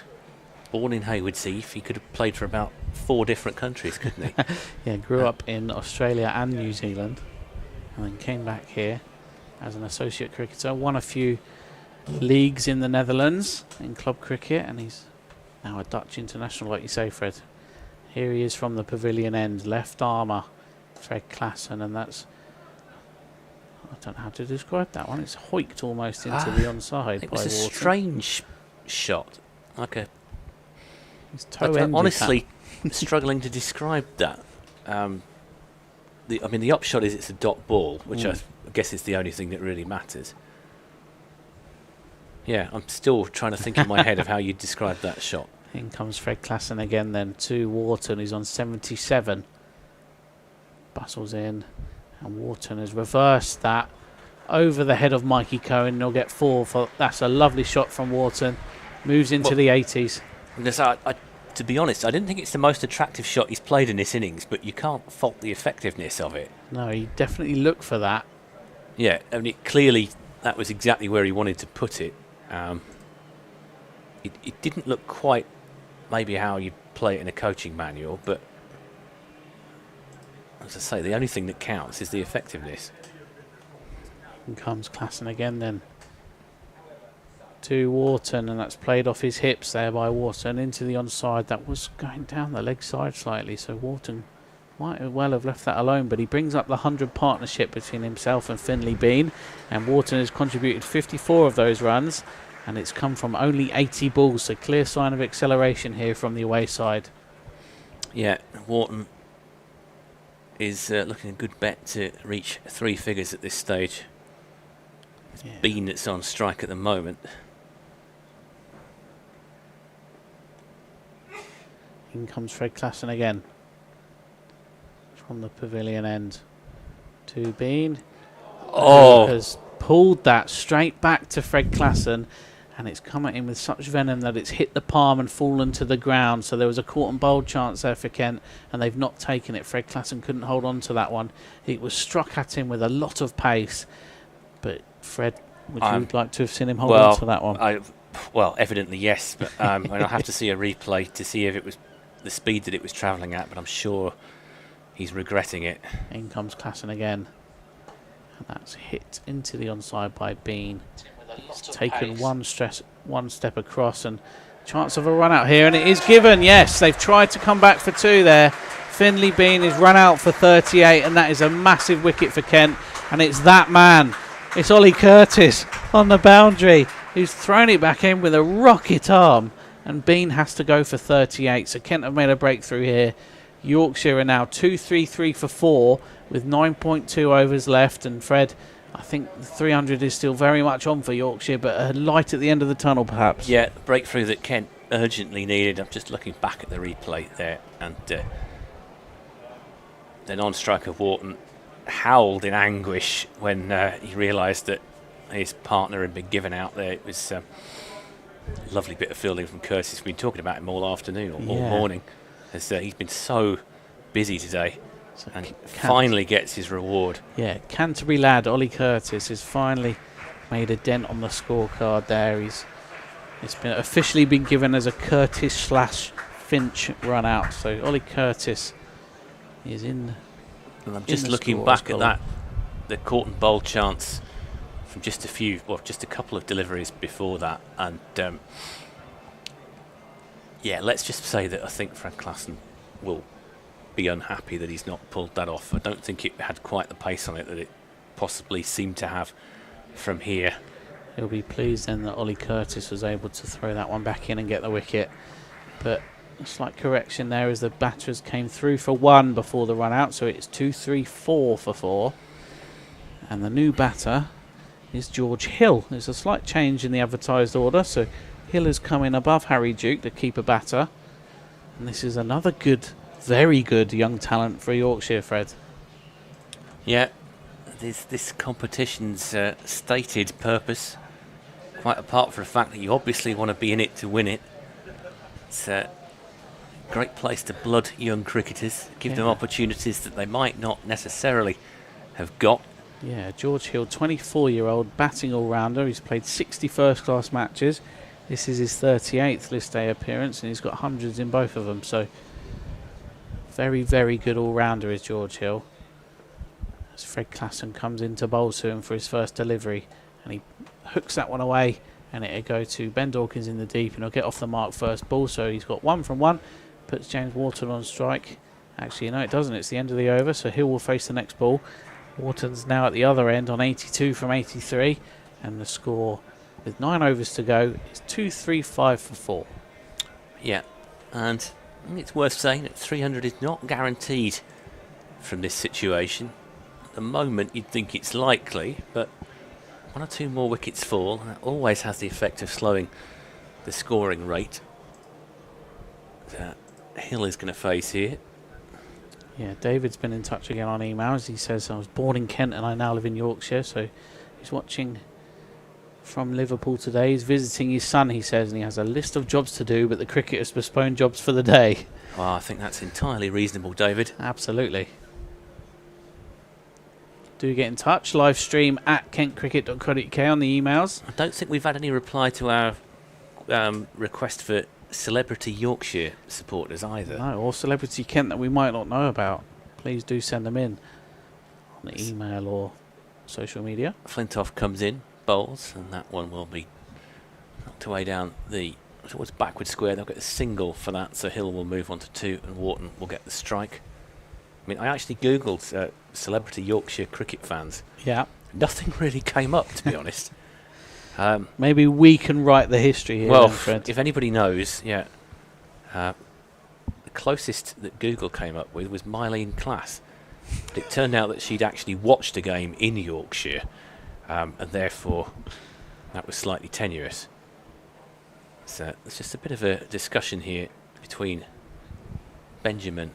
Born in Haywards Heath, he could have played for about 4 different countries, couldn't he? Yeah, grew up in Australia and New Zealand, and then came back here as an associate cricketer. Won a few leagues in the Netherlands in club cricket, and he's now a Dutch international, like you say, Fred. Here he is from the pavilion end, left armour, Fred Klassen, and that's... I don't know how to describe that one. It's hoiked almost into the onside. It was a Wharton. strange shot, like a... I'm honestly struggling to describe that. The upshot is it's a dot ball, which I guess is the only thing that really matters. Yeah, I'm still trying to think in my head of how you describe that shot. In comes Fred Klassen again then to Wharton, who's on 77. Bustles in, and Wharton has reversed that over the head of Mikey Cohen, and he'll get 4 for... That's a lovely shot from Wharton. Moves into the 80s. To be honest, I didn't think it's the most attractive shot he's played in this innings, but you can't fault the effectiveness of it. No, he definitely looked for that. Yeah, I mean, clearly that was exactly where he wanted to put it. It didn't look quite maybe how you play it in a coaching manual, but as I say, the only thing that counts is the effectiveness. And comes Klassen again then. to Wharton, and that's played off his hips there by Wharton into the onside. That was going down the leg side slightly, so Wharton might well have left that alone, but he brings up the 100 partnership between himself and Finley Bean, and Wharton has contributed 54 of those runs, and it's come from only 80 balls, so clear sign of acceleration here from the away side. Yeah, Wharton is looking a good bet to reach 3 figures at this stage. It's Bean that's on strike at the moment. In comes Fred Klassen again from the pavilion end to Bean. Oh, Has pulled that straight back to Fred Klassen, and it's come at him with such venom that it's hit the palm and fallen to the ground. So there was a caught and bowled chance there for Kent, and they've not taken it. Fred Klassen couldn't hold on to that one. It was struck at him with a lot of pace, but Fred, would you like to have seen him hold on to that one? Well, evidently yes, but and I'll have to see a replay to see if it was the speed that it was travelling at, but I'm sure he's regretting it. In comes Klassen again, and that's hit into the onside by Bean. He's taken one step across, and chance of a run out here, and it is given. Yes, they've tried to come back for 2 there. Finley Bean is run out for 38, and that is a massive wicket for Kent, and it's that man. It's Ollie Curtis on the boundary who's thrown it back in with a rocket arm, and Bean has to go for 38. So Kent have made a breakthrough here. Yorkshire are now 2-3-3 for 4 with 9.2 overs left, and Fred, I think the 300 is still very much on for Yorkshire, but a light at the end of the tunnel perhaps. Yeah, the breakthrough that Kent urgently needed. I'm just looking back at the replay there, and the non-striker Wharton howled in anguish when he realised that his partner had been given out there. It was a lovely bit of fielding from Curtis. We've been talking about him all afternoon, all morning, as he's been so busy today, and finally gets his reward. Yeah, Canterbury lad Ollie Curtis has finally made a dent on the scorecard there. It's been officially been given as a Curtis/Finch run out. So Ollie Curtis is in. And I'm just looking back at that, the caught and bowled chance from just a couple of deliveries before that, and yeah, let's just say that I think Fred Klassen will be unhappy that he's not pulled that off. I don't think it had quite the pace on it that it possibly seemed to have from here. He'll be pleased then that Ollie Curtis was able to throw that one back in and get the wicket, but a slight correction there as the batters came through for 1 before the run out, so it's 2-3-4 for 4, and the new batter is George Hill. There's a slight change in the advertised order, so Hill has come in above Harry Duke, the keeper batter, and this is another good, very good young talent for Yorkshire, Fred. Yeah, this competition's stated purpose, quite apart from the fact that you obviously want to be in it to win it. It's great place to blood young cricketers, give them opportunities that they might not necessarily have got. Yeah, George Hill, 24-year-old batting all-rounder. He's played 60 first-class matches. This is his 38th list day appearance, and he's got hundreds in both of them. So, very, very good all-rounder is George Hill. As Fred Klassen comes in to bowl to him for his first delivery, and he hooks that one away, and it'll go to Ben Dawkins in the deep, and he'll get off the mark first ball. So he's got 1 from 1. Puts James Wharton on strike. Actually, no, it doesn't. It's the end of the over, so Hill will face the next ball. Wharton's now at the other end on 82 from 83, and the score with 9 overs to go is 2-3-5 for 4. Yeah, and I think it's worth saying that 300 is not guaranteed from this situation. At the moment, you'd think it's likely, but 1 or 2 more wickets fall, and that always has the effect of slowing the scoring rate. Hill is going to face here. Yeah, David's been in touch again on emails. He says, I was born in Kent and I now live in Yorkshire. So he's watching from Liverpool today. He's visiting his son, he says, and he has a list of jobs to do, but the cricket has postponed jobs for the day. Well, I think that's entirely reasonable, David. Absolutely. Do get in touch. Live stream at kentcricket.co.uk on the emails. I don't think we've had any reply to our request for celebrity Yorkshire supporters either. No, or celebrity Kent that we might not know about. Please do send them in on the email or social media. Flintoff comes in, bowls, and that one will be tucked away down towards backward square. They'll get a single for that, so Hill will move on to 2 and Wharton will get the strike. I mean, I actually googled celebrity Yorkshire cricket fans. Yeah. Nothing really came up, to be honest. Maybe we can write the history here. Well, then, Fred. if anybody knows, the closest that Google came up with was Mylene Class. It turned out that she'd actually watched a game in Yorkshire, and therefore that was slightly tenuous. So there's just a bit of a discussion here between Benjamin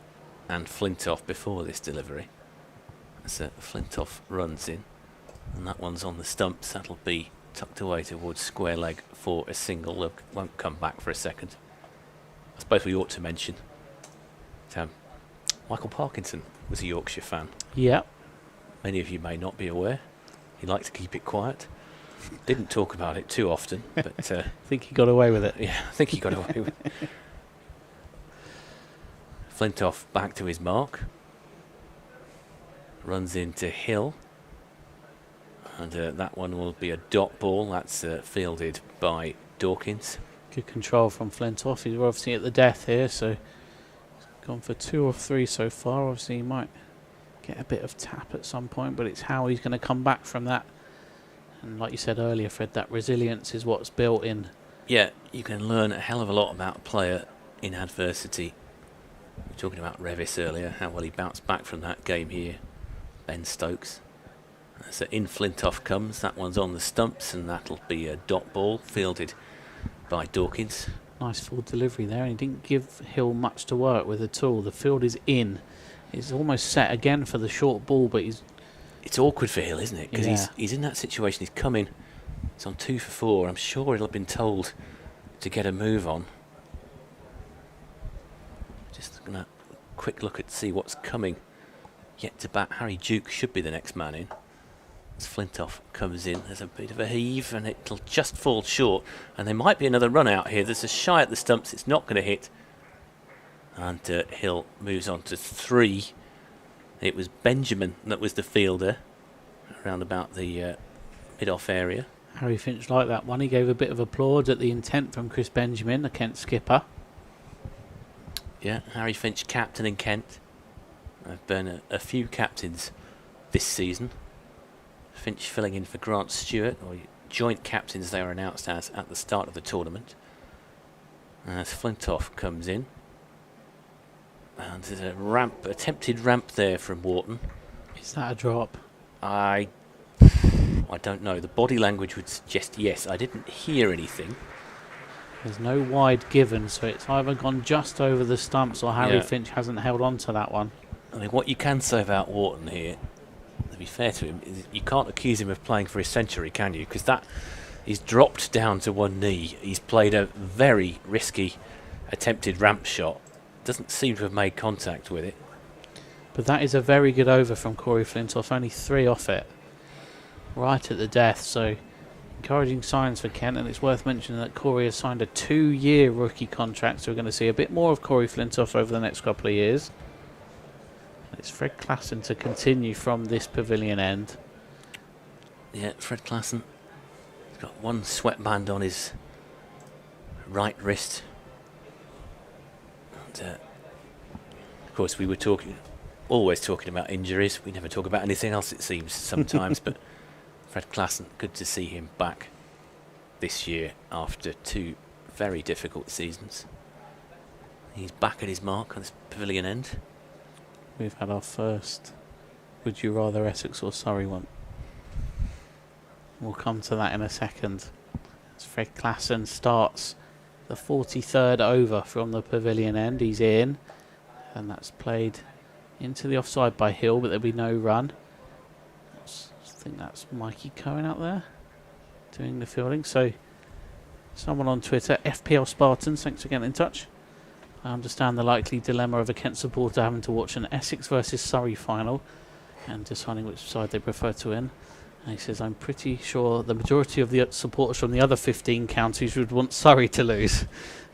and Flintoff before this delivery. So Flintoff runs in, and that one's on the stumps. That'll be tucked away towards square leg for a single. Look, won't come back for a second. I suppose we ought to mention Michael Parkinson was a Yorkshire fan. Yeah. Many of you may not be aware. He liked to keep it quiet. Didn't talk about it too often, but I think he got away with it. yeah, I think he got away with it. Flintoff back to his mark. Runs into Hill. And that one will be a dot ball. That's fielded by Dawkins. Good control from Flintoff. He's obviously at the death here, so gone for 2 or 3 so far. Obviously, he might get a bit of tap at some point, but it's how he's going to come back from that. And like you said earlier, Fred, that resilience is what's built in. Yeah, you can learn a hell of a lot about a player in adversity. We were talking about Revis earlier, how well he bounced back from that game here. Ben Stokes. So in Flintoff comes. That one's on the stumps, and that'll be a dot ball fielded by Dawkins. Nice full delivery there, and he didn't give Hill much to work with at all. The field is in. He's almost set again for the short ball, but it's awkward for Hill, isn't it? Because Yeah. he's in that situation. He's come in. He's on 2 for 4. I'm sure he'll have been told to get a move on. Just gonna quick look at see what's coming. Yet to bat. Harry Duke should be the next man in. As Flintoff comes in, there's a bit of a heave, and it'll just fall short. And there might be another run out here. There's a shy at the stumps. It's not going to hit. And Hill moves on to 3. It was Benjamin that was the fielder around about the mid-off area. Harry Finch liked that one. He gave a bit of applause at the intent from Chris Benjamin, the Kent skipper. Yeah, Harry Finch, captain in Kent. I've been a few captains this season. Finch filling in for Grant Stewart, or joint captains they were announced as at the start of the tournament. As Flintoff comes in. And there's a attempted ramp there from Wharton. Is that a drop? I don't know. The body language would suggest yes. I didn't hear anything. There's no wide given, so it's either gone just over the stumps or Harry Yeah. Finch hasn't held on to that one. I mean, what you can say about Wharton here, to be fair to him, is you can't accuse him of playing for his century, can you? Because he's dropped down to one knee. He's played a very risky attempted ramp shot. Doesn't seem to have made contact with it. But that is a very good over from Corey Flintoff, only 3 off it. Right at the death, so encouraging signs for Kent, and it's worth mentioning that Corey has signed a 2-year rookie contract, so we're going to see a bit more of Corey Flintoff over the next couple of years. It's Fred Klassen to continue from this pavilion end. Yeah, Fred Klassen. He's got one sweatband on his right wrist. And, of course, we were always talking about injuries. We never talk about anything else, it seems, sometimes. But Fred Klassen, good to see him back this year after 2 very difficult seasons. He's back at his mark on this pavilion end. We've had our first Would You Rather Essex or Surrey one. We'll come to that in a second. As Fred Klassen starts the 43rd over from the pavilion end. He's in, and that's played into the offside by Hill, but there'll be no run. I think that's Mikey Cohen out there doing the fielding. So someone on Twitter, FPL Spartans, thanks for getting in touch. I understand the likely dilemma of a Kent supporter having to watch an Essex versus Surrey final and deciding which side they prefer to win. And he says, I'm pretty sure the majority of the supporters from the other 15 counties would want Surrey to lose.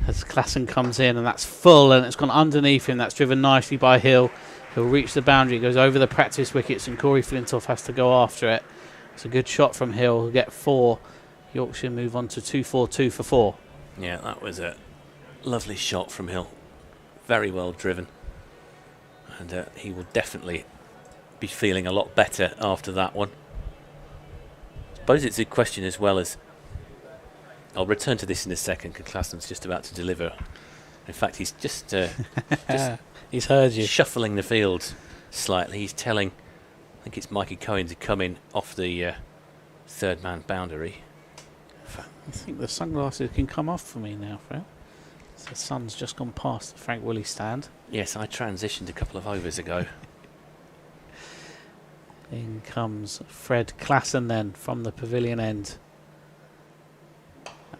As Klassen comes in, and that's full, and it's gone underneath him. That's driven nicely by Hill. He'll reach the boundary, goes over the practice wickets, and Corey Flintoff has to go after it. It's a good shot from Hill. He'll get 4. Yorkshire move on to 2-4-2 for 4. Yeah, that was a lovely shot from Hill. Very well driven. And he will definitely be feeling a lot better after that one. I suppose it's a question as well as... I'll return to this in a second because Klassen's just about to deliver. In fact, he's just he's heard you. Shuffling the field slightly. He's telling, I think it's Mikey Cohen to come in off the third man boundary. I think the sunglasses can come off for me now, Fred. The sun's just gone past the Frank Willie stand. Yes, I transitioned a couple of overs ago. In comes Fred Klassen then from the pavilion end.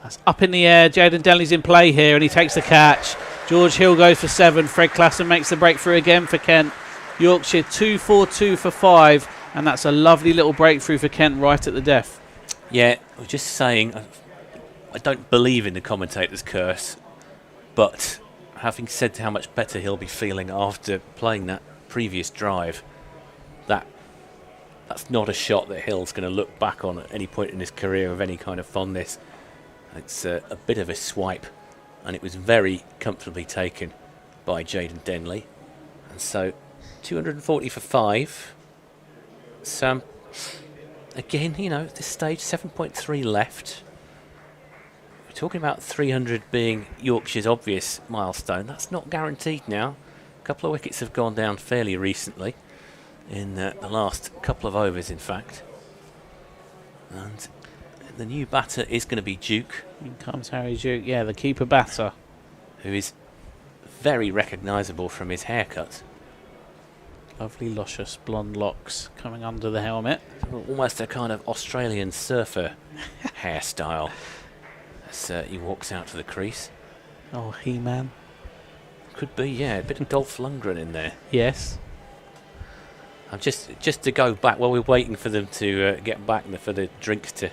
That's up in the air. Jaden Denley's in play here and he takes the catch. George Hill goes for 7. Fred Klassen makes the breakthrough again for Kent. Yorkshire 2-4-2 for 5. And that's a lovely little breakthrough for Kent right at the death. Yeah, I was just saying, I don't believe in the commentator's curse. But having said how much better he'll be feeling after playing that previous drive, that's not a shot that Hill's going to look back on at any point in his career with any kind of fondness. It's a bit of a swipe, and it was very comfortably taken by Jaden Denley. And so, 240 for 5. Sam, again, you know, at this stage, 7.3 left. We're talking about 300 being Yorkshire's obvious milestone. That's not guaranteed now. A couple of wickets have gone down fairly recently, in the last couple of overs, in fact. And the new batter is going to be Duke. In comes Harry Duke, yeah, the keeper batter. Who is very recognisable from his haircut. Lovely luscious blonde locks coming under the helmet. Almost a kind of Australian surfer hairstyle as he walks out to the crease. Oh, He-Man. Could be, yeah, a bit of Dolph Lundgren in there. Yes. I'm just to go back while we're waiting for them to get back and for the drinks to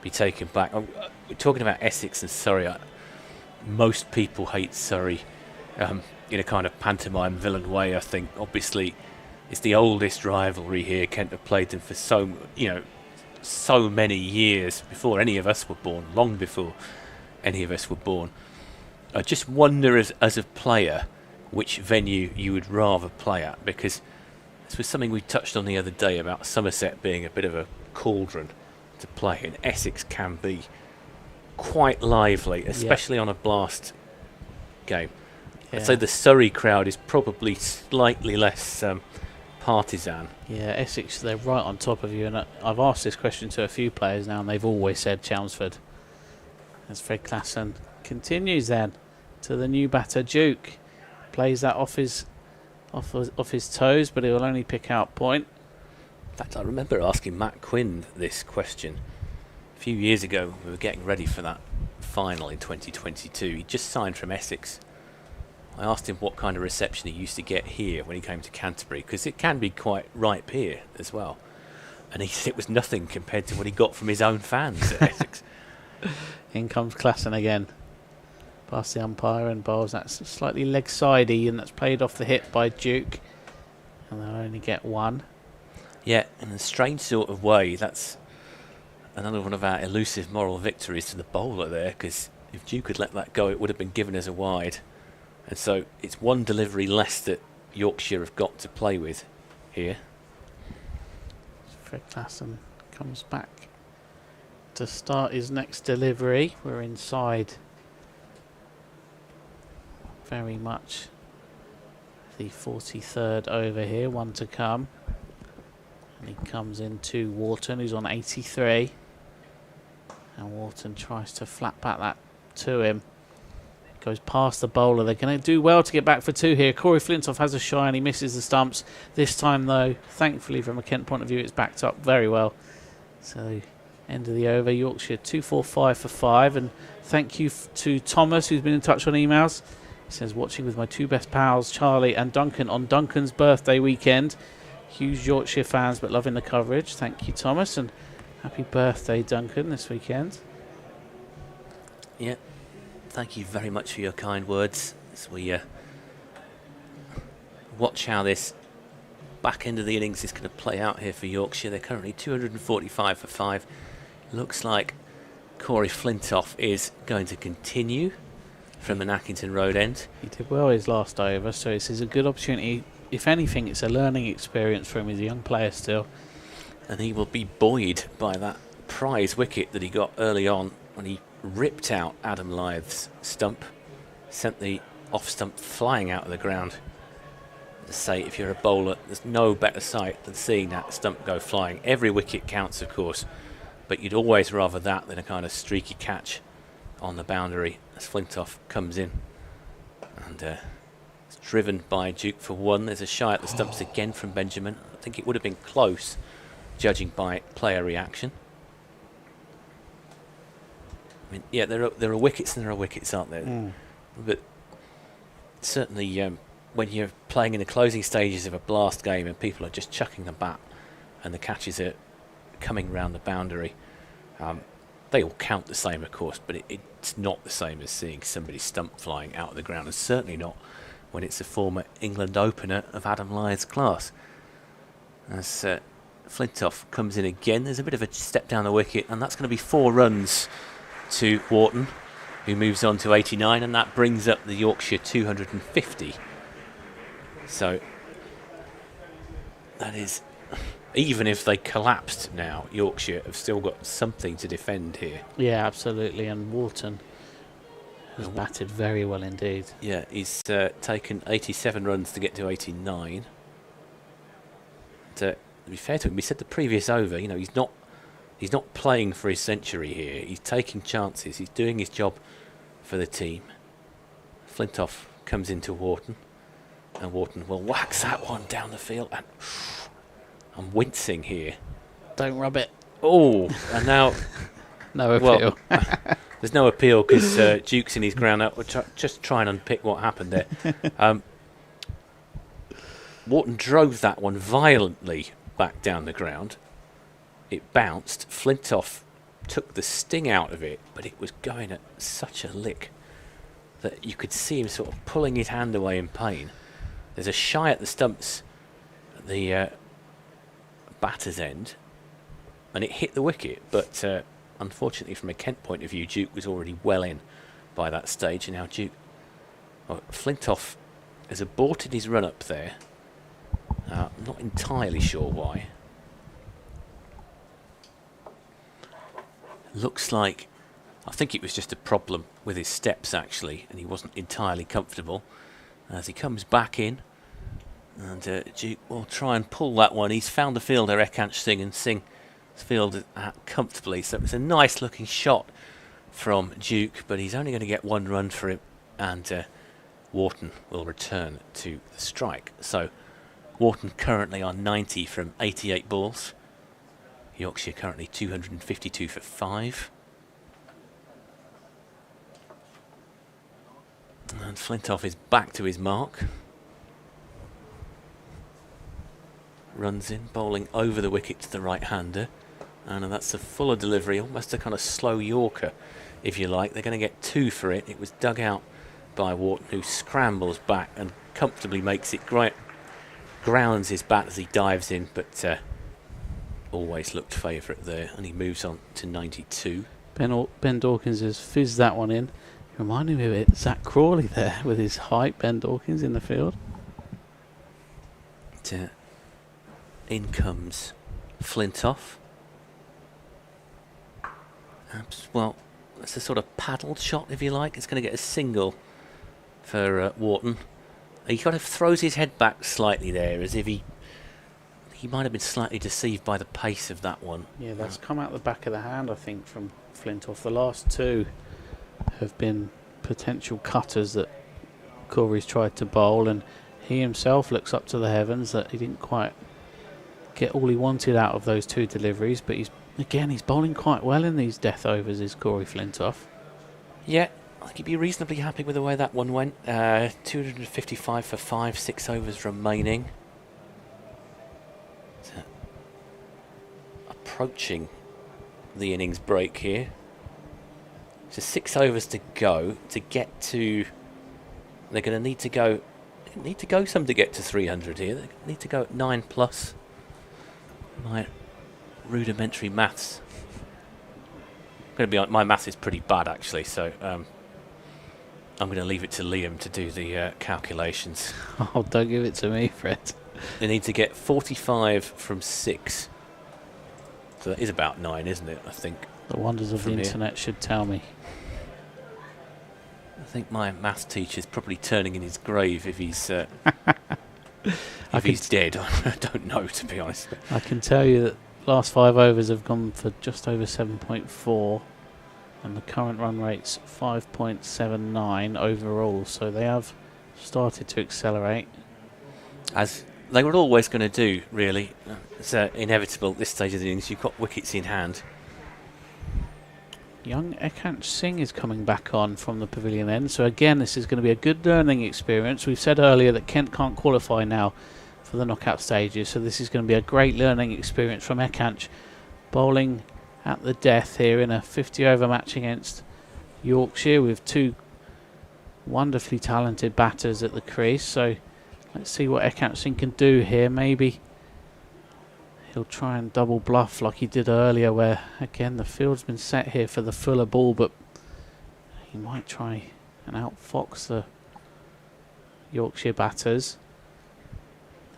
be taken back. We're talking about Essex and Surrey. Most people hate Surrey in a kind of pantomime villain way. I think obviously it's the oldest rivalry here. Kent have played them for so many years before any of us were born, long before any of us were born. I just wonder as a player which venue you would rather play at, because this was something we touched on the other day about Somerset being a bit of a cauldron to play in. Essex can be quite lively, especially on a blast game. Yeah. I'd say the Surrey crowd is probably slightly less partisan. Yeah, Essex, they're right on top of you. And I've asked this question to a few players now, and they've always said Chelmsford. As Fred Klassen continues then to the new batter, Duke. Plays that off his toes, but he'll only pick out point. In fact, I remember asking Matt Quinn this question a few years ago when we were getting ready for that final in 2022. He just signed from Essex. I asked him what kind of reception he used to get here when he came to Canterbury, because it can be quite ripe here as well. And he said it was nothing compared to what he got from his own fans at Essex. In comes Klassen again. Past the umpire and bowls. That's slightly leg-sidey, and that's played off the hip by Duke. And they'll only get 1. Yeah, in a strange sort of way, that's another one of our elusive moral victories to the bowler there, because if Duke had let that go, it would have been given as a wide. And so it's one delivery less that Yorkshire have got to play with here. Fred Klassen comes back to start his next delivery. We're inside very much the 43rd over here, 1 to come. And he comes into Wharton, who's on 83. And Wharton tries to flat back that to him. Goes past the bowler. They're going to do well to get back for 2 here. Corey Flintoff has a shy and he misses the stumps. This time, though, thankfully, from a Kent point of view, it's backed up very well. So, end of the over. Yorkshire 245 for 5. And thank you to Thomas, who's been in touch on emails. He says, watching with my 2 best pals, Charlie and Duncan, on Duncan's birthday weekend. Huge Yorkshire fans, but loving the coverage. Thank you, Thomas, and happy birthday, Duncan, this weekend. Yeah. Thank you very much for your kind words as we watch how this back end of the innings is going to play out here for Yorkshire. They're currently 245 for 5. Looks like Corey Flintoff is going to continue from the Nackington Road end. He did well his last over, so this is a good opportunity. If anything, it's a learning experience for him. He's a young player still. And he will be buoyed by that prize wicket that he got early on when he ripped out Adam Lythe's stump, sent the off stump flying out of the ground. To say, if you're a bowler, there's no better sight than seeing that stump go flying. Every wicket counts, of course, but you'd always rather that than a kind of streaky catch on the boundary as Flintoff comes in. And it's driven by Duke for one. There's a shy at the stumps again from Benjamin. I think it would have been close, judging by player reaction. I mean, yeah, there are wickets and there are wickets, aren't there? But certainly when you're playing in the closing stages of a blast game and people are just chucking the bat and the catches are coming round the boundary, they all count the same, of course, but it's not the same as seeing somebody stump flying out of the ground, and certainly not when it's a former England opener of Adam Lythe's class. As Flintoff comes in again, there's a bit of a step down the wicket, and that's going to be 4 runs to Wharton, who moves on to 89, and that brings up the Yorkshire 250. So that is, even if they collapsed now, Yorkshire have still got something to defend here. Yeah, absolutely, and Wharton has batted very well indeed. Yeah, he's taken 87 runs to get to 89. To be fair to him, he said the previous over, you know, he's not playing for his century here. He's taking chances. He's doing his job for the team. Flintoff comes into Wharton, and Wharton will wax that one down the field. And I'm wincing here. Don't rub it. Oh, and now no appeal. Well, there's no appeal because Duke's in his ground out. We'll just try and unpick what happened there. Wharton drove that one violently back down the ground. It bounced. Flintoff took the sting out of it, but it was going at such a lick that you could see him sort of pulling his hand away in pain. There's a shy at the stumps at the batter's end, and it hit the wicket, but unfortunately from a Kent point of view, Duke was already well in by that stage, and now Flintoff has aborted his run up there. I'm not entirely sure why. Looks like, I think it was just a problem with his steps actually, and he wasn't entirely comfortable. As he comes back in, and Duke will try and pull that one. He's found the fielder, Ekant Singh, and Singh fielded comfortably. So it was a nice looking shot from Duke, but he's only going to get 1 run for it, and Wharton will return to the strike. So Wharton currently on 90 from 88 balls. Yorkshire currently 252 for 5. And Flintoff is back to his mark. Runs in, bowling over the wicket to the right-hander. And that's a fuller delivery, almost a kind of slow Yorker, if you like. They're going to get 2 for it. It was dug out by Wharton, who scrambles back and comfortably makes it grounds his bat as he dives in, but always looked favourite there, and he moves on to 92. Ben Dawkins has fizzed that one in. Reminding me of it, Zach Crawley there with his height. Ben Dawkins in the field. In comes Flintoff. Well, it's a sort of paddled shot, if you like. It's going to get a single for Wharton. He kind of throws his head back slightly there, as if he might have been slightly deceived by the pace of that one. Yeah, that's come out the back of the hand, I think, from Flintoff. The last 2 have been potential cutters that Corey's tried to bowl, and he himself looks up to the heavens that he didn't quite get all he wanted out of those 2 deliveries, but he's bowling quite well in these death overs, is Corey Flintoff. Yeah, I think he'd be reasonably happy with the way that one went. 255 for 5, 6 overs remaining. Approaching the innings break here. So 6 overs to go to get to. They're going to need to go some to get to 300 here. They need to go at 9+. My rudimentary maths. going to be my maths is pretty bad actually, so I'm going to leave it to Liam to do the calculations. Oh, don't give it to me, Fred. They need to get 45 from 6. So that is about 9, isn't it? I think. The wonders of the internet should tell me. I think my maths teacher's probably turning in his grave if he's if he's dead. I don't know, to be honest. I can tell you that last 5 overs have gone for just over 7.4, and the current run rate's 5.79 overall. So they have started to accelerate, as they were always going to do. Really, it's inevitable at this stage of the innings. You've got wickets in hand. Young Ekant Singh is coming back on from the pavilion end. So again, this is going to be a good learning experience. We've said earlier that Kent can't qualify now for the knockout stages, so this is going to be a great learning experience from Ekant, bowling at the death here in a 50 over match against Yorkshire with 2 wonderfully talented batters at the crease. So let's see what Ekant Singh can do here. Maybe he'll try and double bluff like he did earlier, where again the field's been set here for the fuller ball, but he might try and outfox the Yorkshire batters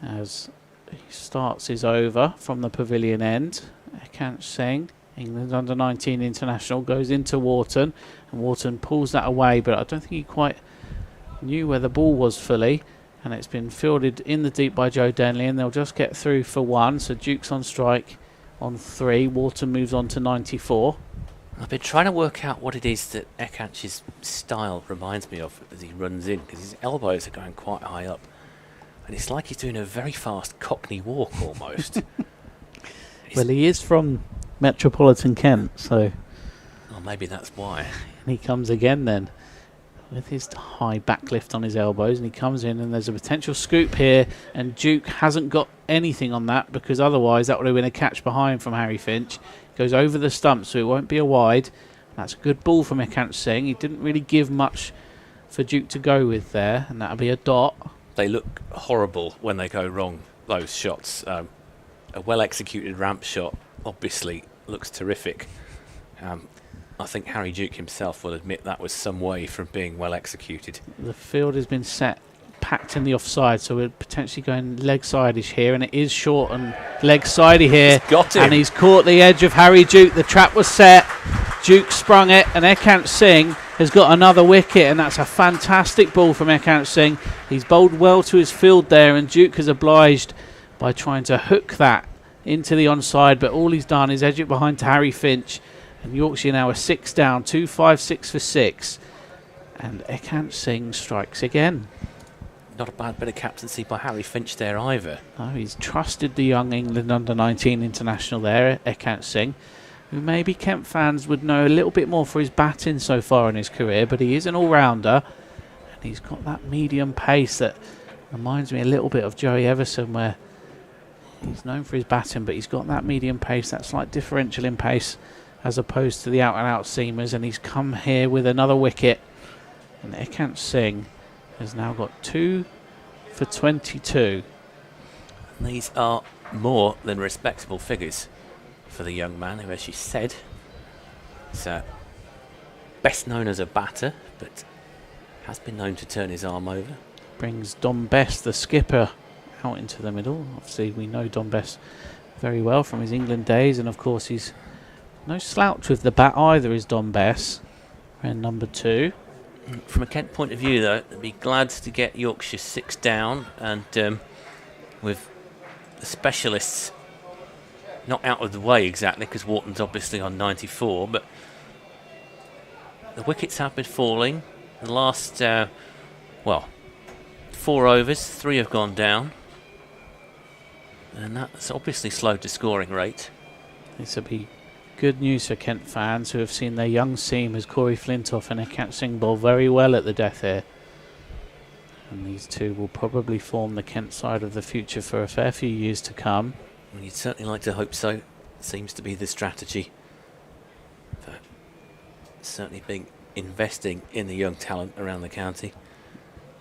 as he starts his over from the pavilion end. Ekant Singh, England under-19 international, goes into Wharton, and Wharton pulls that away, but I don't think he quite knew where the ball was fully. And it's been fielded in the deep by Joe Denley, and they'll just get through for 1. So Duke's on strike on 3. Wharton moves on to 94. I've been trying to work out what it is that Ekant's style reminds me of as he runs in, because his elbows are going quite high up. And it's like he's doing a very fast Cockney walk almost. Well, he is from Metropolitan Kent, so... Oh, maybe that's why. And he comes again then, with his high backlift on his elbows, and he comes in, and there's a potential scoop here, and Duke hasn't got anything on that, because otherwise that would have been a catch behind from Harry Finch. Goes over the stump, so it won't be a wide. That's a good ball from Ekant Singh. He didn't really give much for Duke to go with there, and that'll be a dot. They look horrible when they go wrong, those shots. A well executed ramp shot obviously looks terrific. I think Harry Duke himself will admit that was some way from being well executed. The field has been set, packed in the offside, so we're potentially going leg side-ish here, and it is short and leg sidey here. He's got him. And he's caught the edge of Harry Duke. The trap was set. Duke sprung it, and Ekant Singh has got another wicket, and that's a fantastic ball from Ekant Singh. He's bowled well to his field there, and Duke has obliged by trying to hook that into the onside, but all he's done is edge it behind to Harry Finch. And Yorkshire now are 6 down, 2-5-6 for 6. And Ekant Singh strikes again. Not a bad bit of captaincy by Harry Finch there either. Oh, he's trusted the young England under-19 international there, Ekant Singh, who maybe Kent fans would know a little bit more for his batting so far in his career, but he is an all-rounder. And he's got that medium pace that reminds me a little bit of Joey Everson, where he's known for his batting, but he's got that medium pace, that slight differential in pace, as opposed to the out-and-out seamers. And he's come here with another wicket, and Ekant Singh has now got 2 for 22. And these are more than respectable figures for the young man who, as you said, is best known as a batter, but has been known to turn his arm over. Brings Don Best, the skipper, out into the middle. Obviously we know Don Best very well from his England days, and of course he's no slouch with the bat either, is Don Bess. And number 2. From a Kent point of view, though, they'd be glad to get Yorkshire 6 down, and with the specialists not out of the way exactly, because Wharton's obviously on 94, but the wickets have been falling. The last, 4 overs, 3 have gone down, and that's obviously slowed the scoring rate. This will be good news for Kent fans who have seen their young seamers Corey Flintoff and Ekant Singh bowl very well at the death here. And these two will probably form the Kent side of the future for a fair few years to come. Well, you'd certainly like to hope so. Seems to be the strategy. But certainly being investing in the young talent around the county.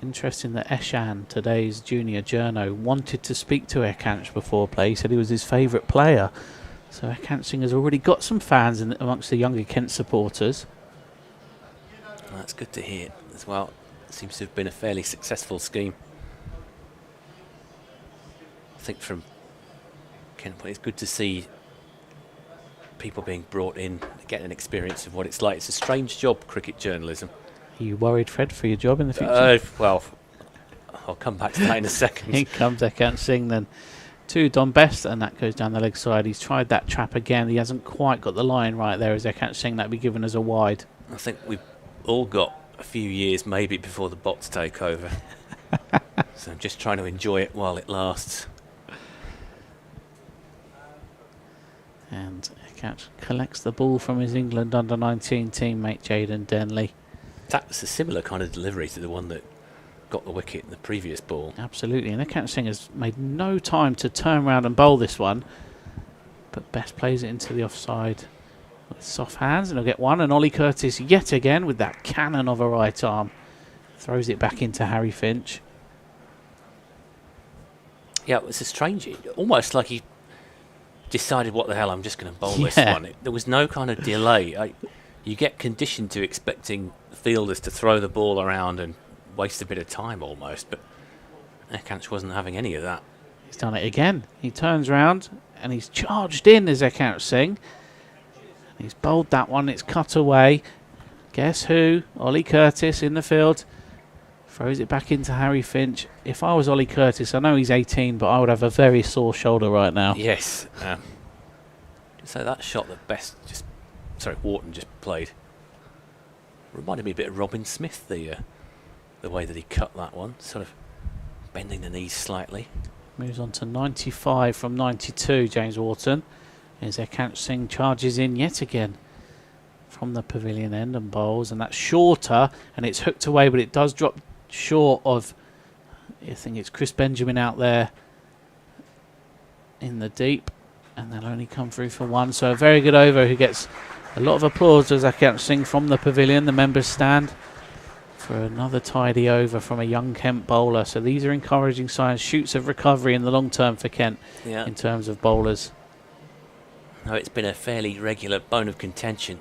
Interesting that Eshan, today's junior journo, wanted to speak to Ekant before play. He said he was his favourite player. So Ekansing has already got some fans amongst the younger Kent supporters. Well, that's good to hear as well. Seems to have been a fairly successful scheme. I think from Kent, it's good to see people being brought in, getting an experience of what it's like. It's a strange job, cricket journalism. Are you worried, Fred, for your job in the future? Well, I'll come back to that in a second. Here comes Ekansing then to Don Best, and that goes down the leg side. He's tried that trap again. He hasn't quite got the line right there as Ekansing. That'd be given as a wide. I think we've all got a few years maybe before the bots take over. So I'm just trying to enjoy it while it lasts. And Ekansing collects the ball from his England under-19 teammate Jaden Denley. That was a similar kind of delivery to the one that got the wicket in the previous ball. Absolutely, and Ekansing has made no time to turn around and bowl this one. But Best plays it into the offside with soft hands, and he'll get one. And Ollie Curtis yet again with that cannon of a right arm. Throws it back into Harry Finch. Yeah, it was a strange, almost like he decided, what the hell, I'm just going to bowl this one. There was no kind of delay. You get conditioned to expecting fielders to throw the ball around and waste a bit of time almost, but Ekansing wasn't having any of that. He's done it again. He turns round and he's charged in as Ekansing. He's bowled that one. It's cut away. Guess who? Ollie Curtis in the field. Throws it back into Harry Finch. If I was Ollie Curtis, I know he's 18, but I would have a very sore shoulder right now. Yes. So that shot that Wharton just played reminded me a bit of Robin Smith, the way that he cut that one, sort of bending the knees slightly. Moves on to 95 from 92, James Wharton. As Ekansing charges in yet again from the pavilion end and bowls, and that's shorter, and it's hooked away, but it does drop short of, I think it's Chris Benjamin out there in the deep, and they'll only come through for one. So a very good over who gets a lot of applause as Ekansing from the pavilion. The members stand for another tidy over from a young Kent bowler. So these are encouraging signs, shoots of recovery in the long term for Kent in terms of bowlers. No, it's been a fairly regular bone of contention.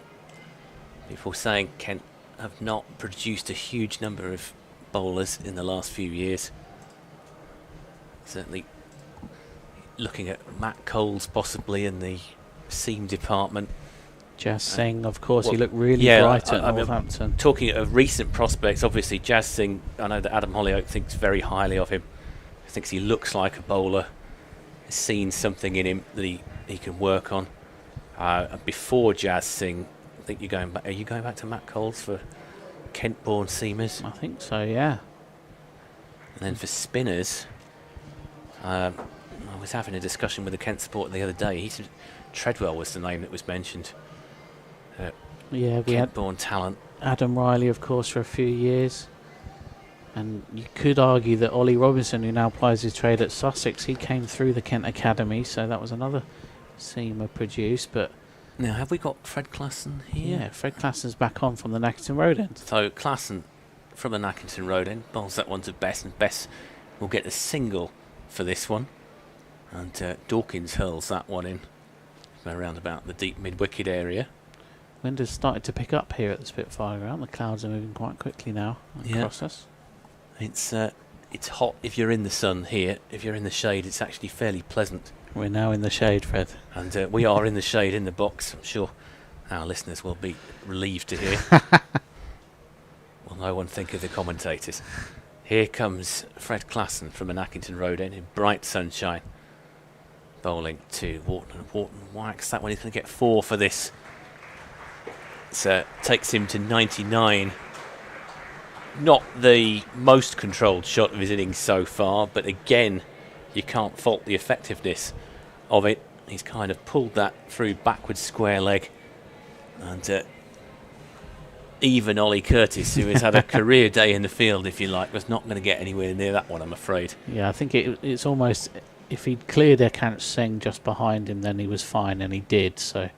People saying Kent have not produced a huge number of bowlers in the last few years. Certainly looking at Matt Coles possibly in the seam department. Jazz Singh, of course, he looked really bright at Northampton. Talking of recent prospects, obviously Jazz Singh, I know that Adam Hollyoake thinks very highly of him. Thinks he looks like a bowler. Has seen something in him that he can work on. Before Jazz Singh, I think you're going back. Are you going back to Matt Coles for Kent-born seamers? I think so, yeah. And then for spinners, I was having a discussion with a Kent supporter the other day. He said Treadwell was the name that was mentioned. Yeah, we had Kent-born talent. Adam Riley, of course, for a few years. And you could argue that Ollie Robinson, who now plies his trade at Sussex, he came through the Kent Academy, so that was another seamer produced. But now, have we got Fred Klassen here? Yeah, Fred Klassen's back on from the Nackington Road end. So Klassen from the Nackington Road end bowls that one to Bess, and Bess will get a single for this one. And Dawkins hurls that one in around about the deep mid-wicket area. Wind has started to pick up here at the Spitfire Ground. The clouds are moving quite quickly now across us. It's hot if you're in the sun here. If you're in the shade, it's actually fairly pleasant. We're now in the shade, Fred. And we are in the shade in the box. I'm sure our listeners will be relieved to hear. Will no one think of the commentators? Here comes Fred Klassen from the Nackington Road end in bright sunshine. Bowling to Wharton. Wharton whacks that one. He's going to get 4 for this. It takes him to 99. Not the most controlled shot of his innings so far, but again, you can't fault the effectiveness of it. He's kind of pulled that through backwards square leg. And even Ollie Curtis, who has had a career day in the field, if you like, was not going to get anywhere near that one, I'm afraid. Yeah, I think it's almost, if he'd cleared Ekansing just behind him, then he was fine, and he did, so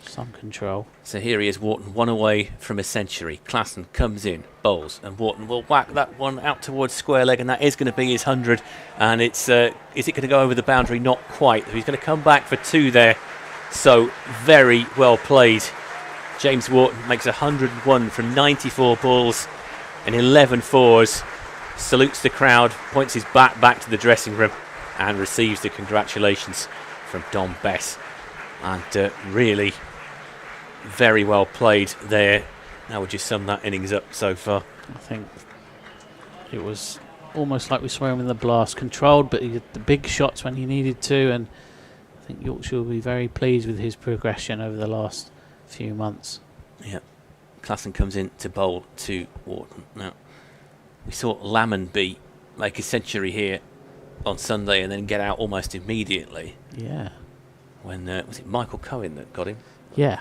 some control. So here he is, Wharton, 1 away from a century. Klassen comes in, bowls, and Wharton will whack that one out towards square leg, and that is going to be his 100. And is it going to go over the boundary? Not quite. He's going to come back for 2 there. So very well played. James Wharton makes 101 from 94 balls and 11 fours. Salutes the crowd, points his bat back to the dressing room and receives the congratulations from Dom Bess. And really very well played there. How would you sum that innings up so far? I think it was almost like we saw him in the blast, controlled, but he had the big shots when he needed to, and I think Yorkshire will be very pleased with his progression over the last few months. Yeah, Klassen comes in to bowl to Wharton. Now, we saw Lammonby make a century here on Sunday and then get out almost immediately. Yeah. When, was it Michael Cohen that got him? Yeah.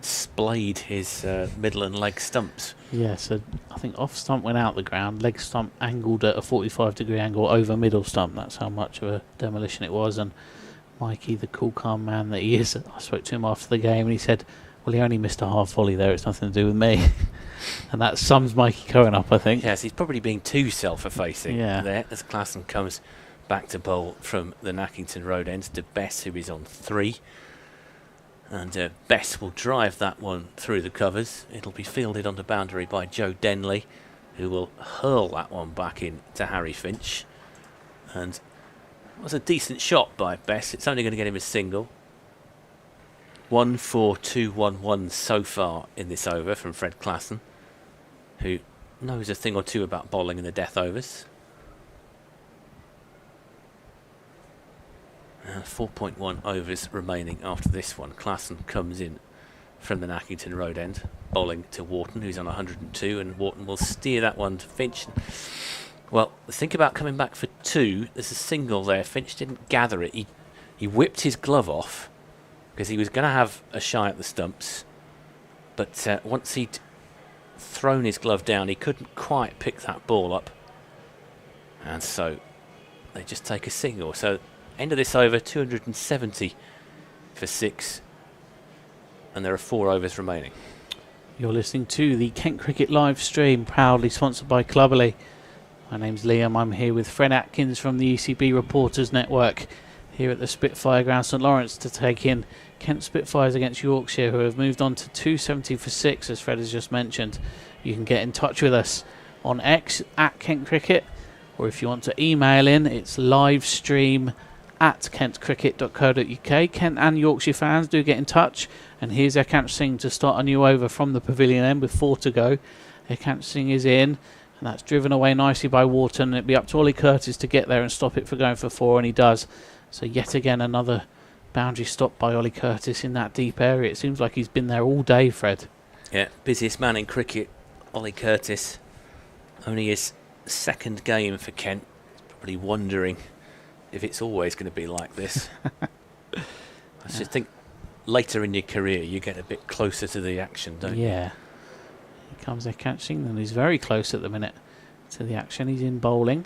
Splayed his middle and leg stumps. Yeah, so I think off stump went out the ground, leg stump angled at a 45-degree angle over middle stump. That's how much of a demolition it was. And Mikey, the cool, calm man that he is, I spoke to him after the game and he said, well, he only missed a half volley there, it's nothing to do with me. And that sums Mikey Cohen up, I think. Yes, he's probably being too self-effacing there as Klassen comes back to bowl from the Nackington Road end to Bess, who is on 3. And Bess will drive that one through the covers. It'll be fielded on the boundary by Joe Denley, who will hurl that one back in to Harry Finch. And it was a decent shot by Bess. It's only going to get him a single. 1-4-2-1-1 so far in this over from Fred Klassen, who knows a thing or two about bowling in the death overs. And 4.1 overs remaining after this one. Klassen comes in from the Nackington Road end, bowling to Wharton, who's on 102, and Wharton will steer that one to Finch. Well, think about coming back for 2. There's a single there. Finch didn't gather it. He whipped his glove off because he was going to have a shy at the stumps. But once he'd thrown his glove down, he couldn't quite pick that ball up. And so they just take a single. So end of this over, 270 for 6. And there are 4 overs remaining. You're listening to the Kent Cricket live stream, proudly sponsored by Cluberly. My name's Liam. I'm here with Fred Atkins from the ECB Reporters Network here at the Spitfire Ground, St Lawrence, to take in Kent Spitfires against Yorkshire, who have moved on to 270 for 6, as Fred has just mentioned. You can get in touch with us on X at Kent Cricket, or if you want to email in, it's livestream@kentcricket.co.uk. Kent and Yorkshire fans, do get in touch. And here's Ekant Singh to start a new over from the pavilion end with 4 to go. Ekant Singh is in, and that's driven away nicely by Wharton. It'll be up to Ollie Curtis to get there and stop it for going for 4, and he does. So yet again another boundary stop by Ollie Curtis in that deep area. It seems like he's been there all day, Fred. Yeah, busiest man in cricket, Ollie Curtis. Only his second game for Kent. Probably wondering if it's always going to be like this. I just think later in your career you get a bit closer to the action, don't you? Yeah. Here comes their catching, and he's very close at the minute to the action. He's in bowling.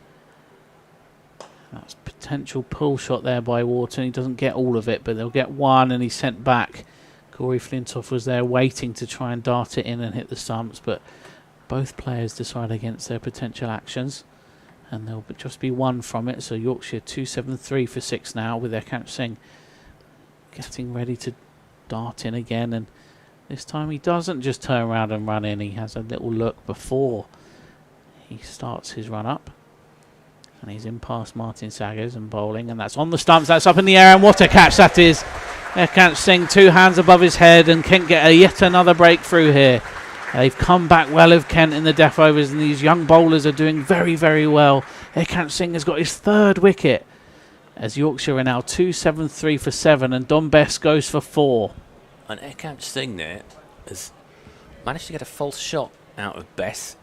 That's potential pull shot there by Wharton. He doesn't get all of it, but they'll get one, and he's sent back. Corey Flintoff was there waiting to try and dart it in and hit the stumps, but both players decide against their potential actions, and there'll just be one from it. So Yorkshire 273 for 6 now, with Ekant Singh getting ready to dart in again, and this time he doesn't just turn around and run in. He has a little look before he starts his run up. And he's in past Martin Saggers and bowling, and that's on the stumps, that's up in the air, and what a catch that is. Ekant Singh, 2 hands above his head, and Kent get yet another breakthrough here. They've come back well of Kent in the death overs, and these young bowlers are doing very, very well. Ekant Singh has got his 3rd wicket, as Yorkshire are now 273 for 7, and Dom Bess goes for 4. And Ekant Singh there has managed to get a false shot out of Bess.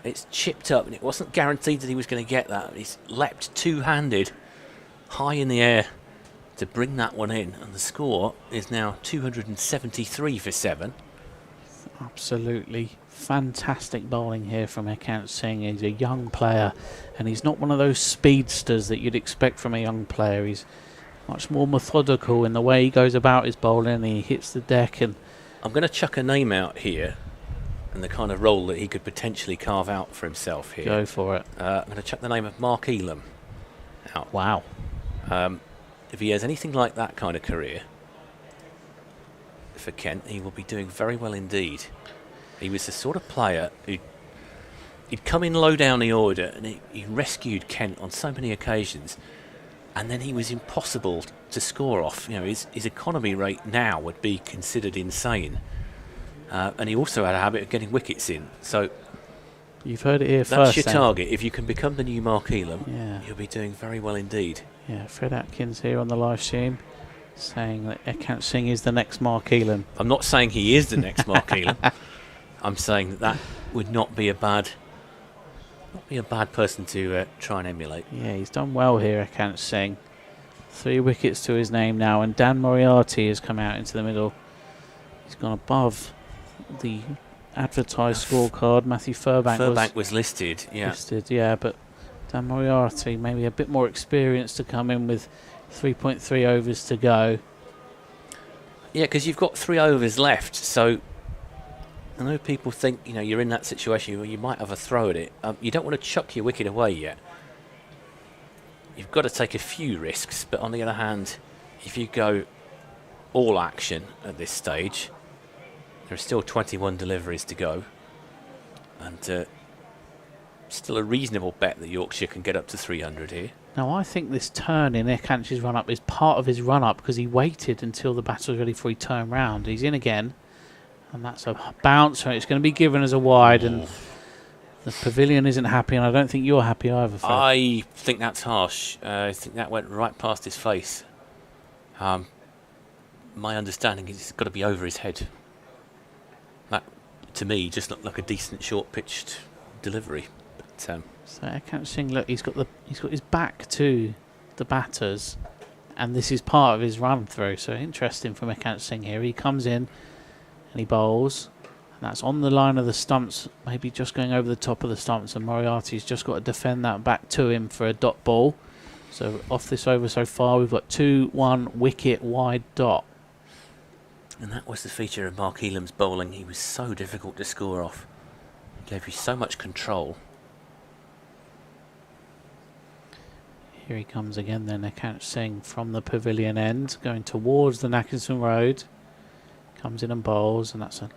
It's chipped up, and it wasn't guaranteed that he was going to get that. He's leapt 2-handed high in the air to bring that one in, and the score is now 273 for 7. Absolutely fantastic bowling here from Ekant Singh. He's a young player, and he's not one of those speedsters that you'd expect from a young player. He's much more methodical in the way he goes about his bowling, and he hits the deck. And I'm going to chuck a name out here, and the kind of role that he could potentially carve out for himself here. Go for it. I'm going to chuck the name of Mark Elam out. Wow. If he has anything like that kind of career, for Kent, he will be doing very well indeed. He was the sort of player he'd come in low down the order, and he rescued Kent on so many occasions, and then he was impossible to score off. You know, his economy rate now would be considered insane, and he also had a habit of getting wickets in. So you've heard it here first. That's your target. If you can become the new Mark Elam, you'll be doing very well indeed. Yeah, Fred Atkins here on the live stream saying that Ekant Singh is the next Mark Elam. I'm not saying he is the next Mark Elam. I'm saying that would not be a bad person to try and emulate. Yeah, he's done well here, Ekant Singh. 3 wickets to his name now, and Dan Moriarty has come out into the middle. He's gone above the advertised scorecard. Matthew Furbank was listed, but Dan Moriarty maybe a bit more experience to come in with 3.3 overs to go. Yeah, because you've got 3 overs left, so I know people think, you know, you're in that situation where you might have a throw at it. You don't want to chuck your wicket away yet. You've got to take a few risks, but on the other hand, if you go all action at this stage, there are still 21 deliveries to go, and still a reasonable bet that Yorkshire can get up to 300 here. Now, I think this turn in Ekanch's run-up is part of his run-up because he waited until the batter was ready before he turned round. He's in again, and that's a bouncer. It's going to be given as a wide, and the pavilion isn't happy, and I don't think you're happy either, Phil. I think that's harsh. I think that went right past his face. My understanding is it's got to be over his head. That, to me, just looked like a decent short-pitched delivery. But, so Ekant Singh, look, he's got his back to the batters, and this is part of his run through. So interesting from Ekant Singh here. He comes in and he bowls, and that's on the line of the stumps, maybe just going over the top of the stumps, and Moriarty's just got to defend that back to him for a dot ball. So off this over so far, we've got 2-1 wicket wide dot. And that was the feature of Mark Elam's bowling. He was so difficult to score off. He gave you so much control. Here he comes again then, Ekant Singh from the pavilion end, going towards the Nackinson Road. Comes in and bowls, and that's a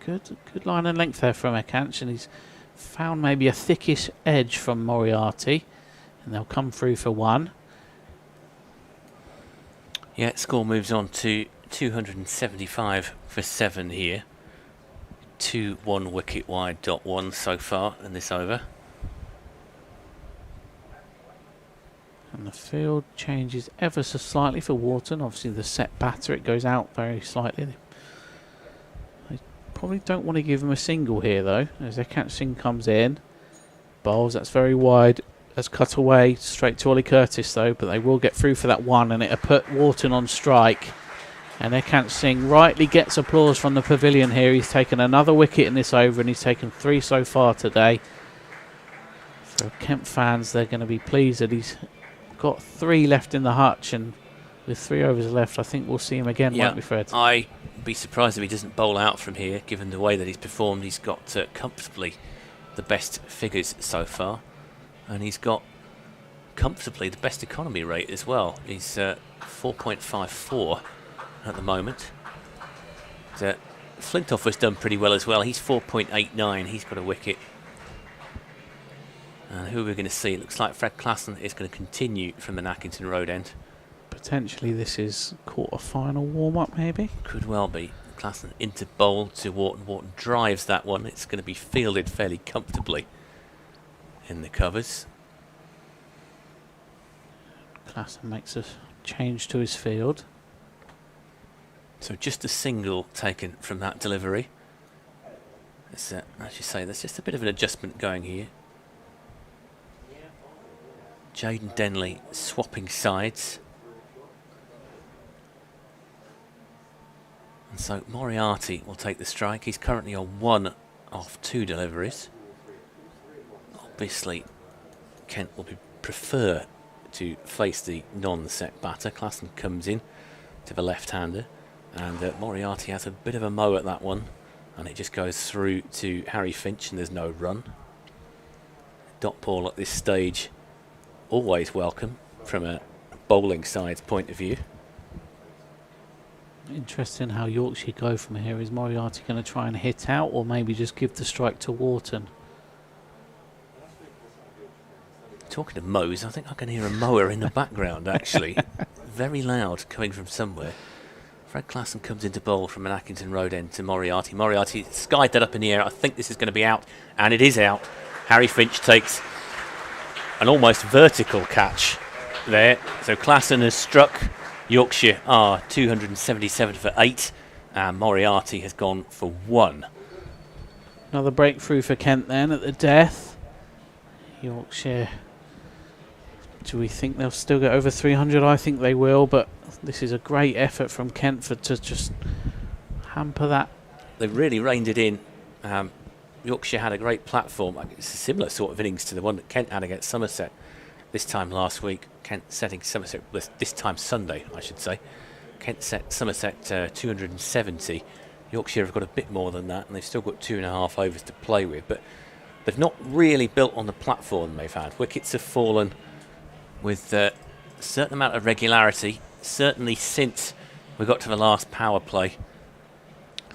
good line and length there from Ekant, and he's found maybe a thickish edge from Moriarty, and they'll come through for 1. Yeah, score moves on to 275 for 7 here. 2-1 wicket wide dot 1 so far in this over. And the field changes ever so slightly for Wharton. Obviously the set batter, it goes out very slightly. They probably don't want to give him a single here though, as Ekant Singh comes in. Bowls, that's very wide. That's cut away straight to Ollie Curtis though, but they will get through for that 1, and it'll put Wharton on strike. And Ekant Singh rightly gets applause from the pavilion here. He's taken another wicket in this over, and he's taken 3 so far today. For Kent fans, they're going to be pleased that he's got 3 left in the hutch, and with 3 overs left, I think we'll see him again, won't we, Fred? I'd be surprised if he doesn't bowl out from here, given the way that he's performed. He's got comfortably the best figures so far, and he's got comfortably the best economy rate as well. He's 4.54 at the moment. Flintoff has done pretty well as well. He's 4.89. He's got a wicket. And who are we going to see? It looks like Fred Klassen is going to continue from the Nackington Road end. Potentially this is quarter-final warm-up, maybe? Could well be. Klassen into bowl to Wharton. Wharton drives that one. It's going to be fielded fairly comfortably in the covers. Klassen makes a change to his field. So just a single taken from that delivery. As you say, there's just a bit of an adjustment going here. Jaden Denley swapping sides. And so Moriarty will take the strike. He's currently on 1 of 2 deliveries. Obviously, Kent will prefer to face the non-set batter. Klassen comes in to the left-hander. And Moriarty has a bit of a mow at that one. And it just goes through to Harry Finch, and there's no run. Dot ball at this stage, always welcome from a bowling side's point of view. Interesting how Yorkshire go from here. Is Moriarty going to try and hit out, or maybe just give the strike to Wharton? Talking of mows, I think I can hear a mower in the background, actually. Very loud, coming from somewhere. Fred Klassen comes into bowl from an Accrington Road end to Moriarty. Moriarty skied that up in the air. I think this is going to be out, and it is out. Harry Finch takes an almost vertical catch there. So Klassen has struck. Yorkshire are 277 for 8, and Moriarty has gone for 1. Another breakthrough for Kent then at the death. Yorkshire, do we think they'll still get over 300? I think they will, but this is a great effort from Kent to just hamper that. They've really reined it in. Yorkshire had a great platform. It's a similar sort of innings to the one that Kent had against Somerset this time last week. Kent setting Somerset, this time Sunday, I should say. Kent set Somerset 270. Yorkshire have got a bit more than that, and they've still got 2.5 overs to play with. But they've not really built on the platform they've had. Wickets have fallen with a certain amount of regularity, certainly since we got to the last power play.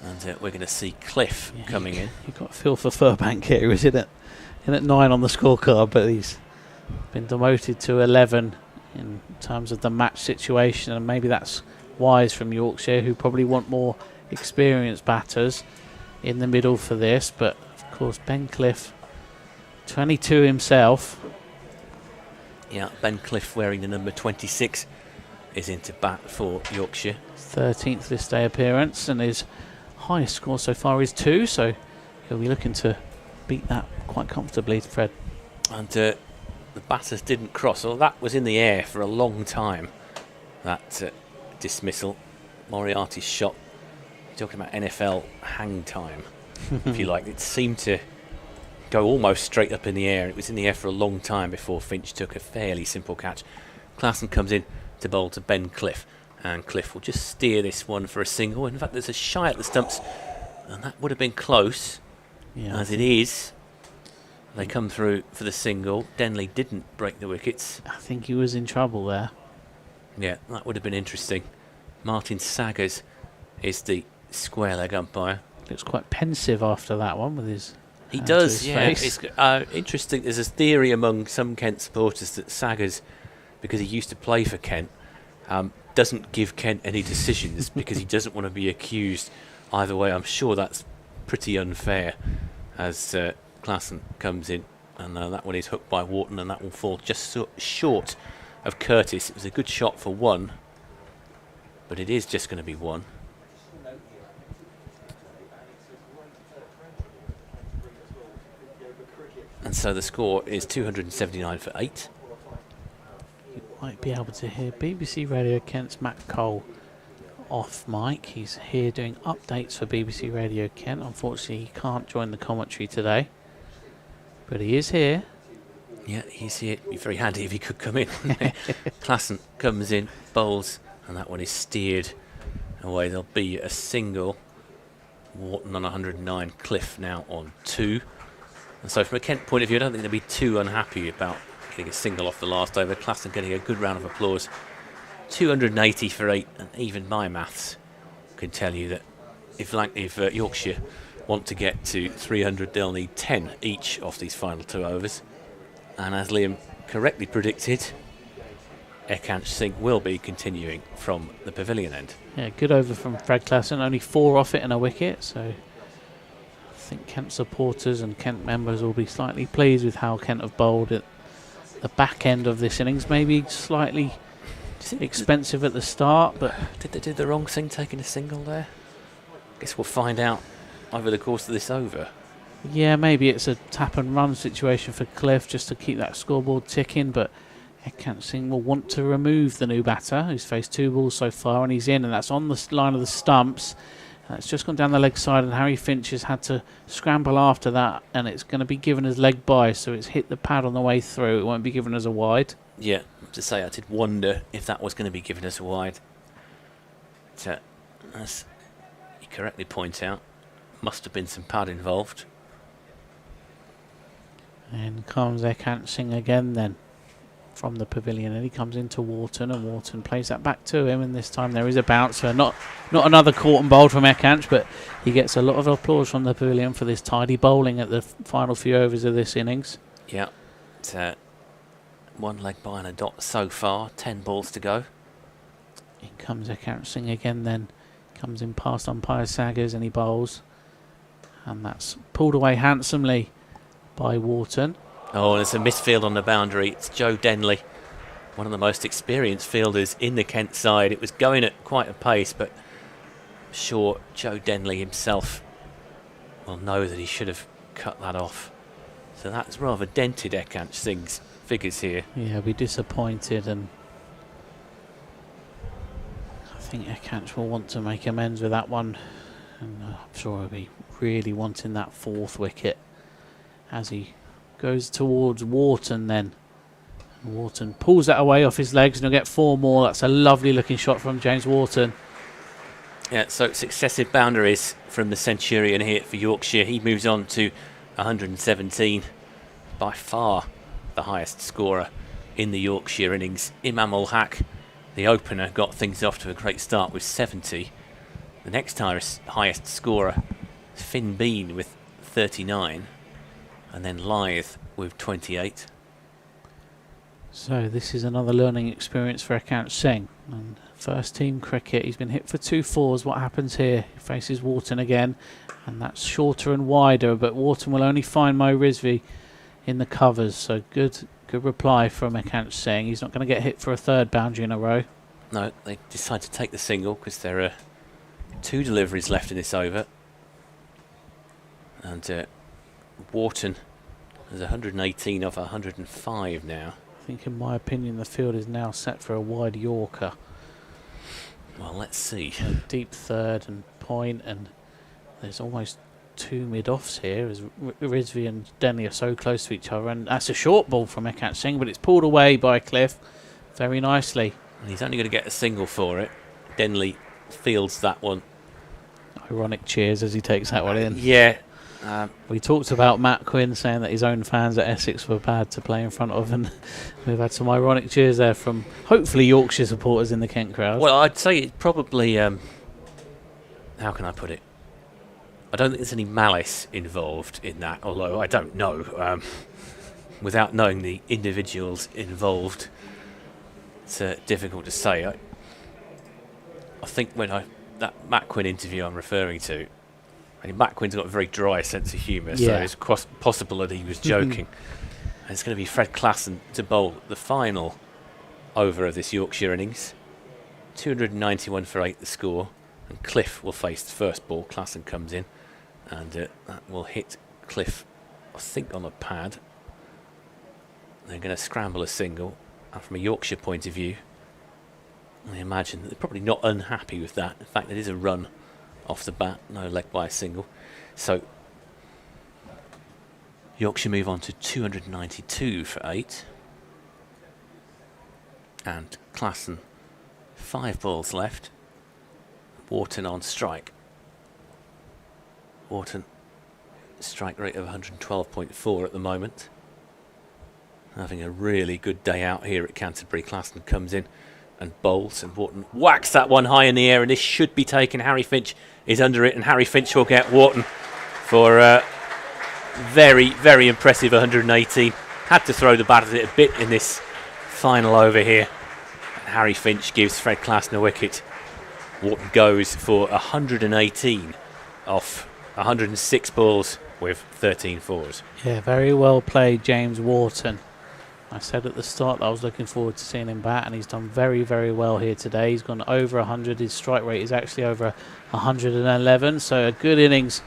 And we're going to see Cliff coming in. You've got to feel for Furbank here, is it? In at 9 on the scorecard, but he's been demoted to 11 in terms of the match situation, and maybe that's wise from Yorkshire, who probably want more experienced batters in the middle for this. But of course, Ben Cliff, 22 himself. Yeah, Ben Cliff wearing the number 26 is into bat for Yorkshire. 13th this day appearance, and his highest score so far is 2, so he'll be looking to beat that quite comfortably, Fred. And the batters didn't cross. Well, that was in the air for a long time, that dismissal. Moriarty's shot, talking about NFL hang time, if you like. It seemed to go almost straight up in the air. It was in the air for a long time before Finch took a fairly simple catch. Klassen comes in to bowl to Ben Cliff, and Cliff will just steer this one for a single. In fact, there's a shy at the stumps, and that would have been close. As it is, they come through for the single. Denley didn't break the wickets. I think he was in trouble there. Yeah, that would have been interesting. Martin Saggers is the square leg umpire. Looks quite pensive after that one with his. He does, his yeah. face. It's interesting. There's a theory among some Kent supporters that Saggers, because he used to play for Kent, doesn't give Kent any decisions because he doesn't want to be accused either way. I'm sure that's pretty unfair, as Klassen comes in, and that one is hooked by Wharton, and that will fall just short of Curtis. It was a good shot for 1, but it is just going to be 1. And so the score is 279 for 8. You might be able to hear BBC Radio Kent's Matt Cole off mic. He's here doing updates for BBC Radio Kent. Unfortunately, he can't join the commentary today, but he is here. Yeah, he's here. It'd be very handy if he could come in. Klassen comes in, bowls, and that one is steered away. There'll be a single. Wharton on 109, Cliff now on 2. And so from a Kent point of view, I don't think they'll be too unhappy about getting a single off the last over. Klassen getting a good round of applause. 280 for 8, and even my maths can tell you that if Yorkshire want to get to 300, they'll need 10 each off these final 2 overs. And as Liam correctly predicted, Ekant Singh will be continuing from the pavilion end. Yeah, good over from Fred Klassen. Only 4 off it and a wicket, so I think Kent supporters and Kent members will be slightly pleased with how Kent have bowled at the back end of this innings. Maybe slightly expensive at the start, but did they do the wrong thing taking a single there? Guess we'll find out over the course of this over. Yeah, maybe it's a tap and run situation for Cliff just to keep that scoreboard ticking, but Ekant Singh will want to remove the new batter, who's faced 2 balls so far, and he's in, and that's on the line of the stumps. It's just gone down the leg side, and Harry Finch has had to scramble after that, and it's going to be given as leg by, so it's hit the pad on the way through. It won't be given as a wide. Yeah, to say, I did wonder if that was going to be given as a wide. But, as you correctly point out, must have been some pad involved. And comes Ekant Singh again then. from the pavilion, and he comes into Wharton, and Wharton plays that back to him, and this time there is a bouncer. Not another caught and bowled from Ekanch, but he gets a lot of applause from the pavilion for this tidy bowling at the final few overs of this innings. Yeah, it's one leg by and a dot so far, 10 balls to go. In comes Ekanch Singh again, then comes in past umpire Saggers, and he bowls, and that's pulled away handsomely by Wharton. Oh, and it's a misfield on the boundary. It's Joe Denley, one of the most experienced fielders in the Kent side. It was going at quite a pace, but I'm sure Joe Denley himself will know that he should have cut that off. So that's rather dented Ekanch Singh's figures here. Yeah, be disappointed, and I think Ekanch will want to make amends with that one, and I'm sure he'll be really wanting that 4th wicket as he goes towards Wharton then. And Wharton pulls that away off his legs, and he'll get 4 more. That's a lovely looking shot from James Wharton. Yeah, so successive boundaries from the Centurion here for Yorkshire. He moves on to 117, by far the highest scorer in the Yorkshire innings. Imam ul Haq, the opener, got things off to a great start with 70. The next highest scorer is Finn Bean with 39, and then Lyth with 28. So this is another learning experience for Ekanch Singh. And first team cricket, he's been hit for 2 4s. What happens here? He faces Wharton again, and that's shorter and wider, but Wharton will only find Mo Rizvi in the covers. So good reply from Ekanch Singh. He's not going to get hit for a 3rd boundary in a row. No, they decide to take the single because there are 2 deliveries left in this over. And Wharton is 118 off 105 now. I think, in my opinion, the field is now set for a wide Yorker. Well, let's see. A deep 3rd and point, and there's almost 2 mid-offs here as Rizvi and Denley are so close to each other, and that's a short ball from Ekanch Singh, but it's pulled away by Cliff very nicely. And he's only going to get a single for it. Denley fields that one. Ironic cheers as he takes that one in. Yeah. We talked about Matt Quinn saying that his own fans at Essex were bad to play in front of, and we've had some ironic cheers there from hopefully Yorkshire supporters in the Kent crowd. Well, I'd say it probably, how can I put it? I don't think there's any malice involved in that, although I don't know. Without knowing the individuals involved, it's difficult to say. I think that Matt Quinn interview I'm referring to, Matt Quinn's got a very dry sense of humour, so it's possible that he was joking. And it's going to be Fred Klassen to bowl the final over of this Yorkshire innings. 291 for 8 the score, and Cliff will face the first ball. Klassen comes in, and that will hit Cliff, I think, on a pad. They're going to scramble a single, and from a Yorkshire point of view, I imagine they're probably not unhappy with that. In fact, it is a run off the bat, no leg by a single. So Yorkshire move on to 292 for 8. And Klassen, 5 balls left. Wharton on strike. Wharton, strike rate of 112.4 at the moment. Having a really good day out here at Canterbury. Klassen comes in and bowls, and Wharton whacks that one high in the air, and this should be taken. Harry Finch is under it, and Harry Finch will get Wharton for very, very impressive 118. Had to throw the bat at it a bit in this final over here. And Harry Finch gives Fred Klassen a wicket. Wharton goes for 118 off 106 balls with 13 fours. Yeah, very well played, James Wharton. I said at the start that I was looking forward to seeing him bat, and he's done very, very well here today. He's gone over 100. His strike rate is actually over 111. So a good innings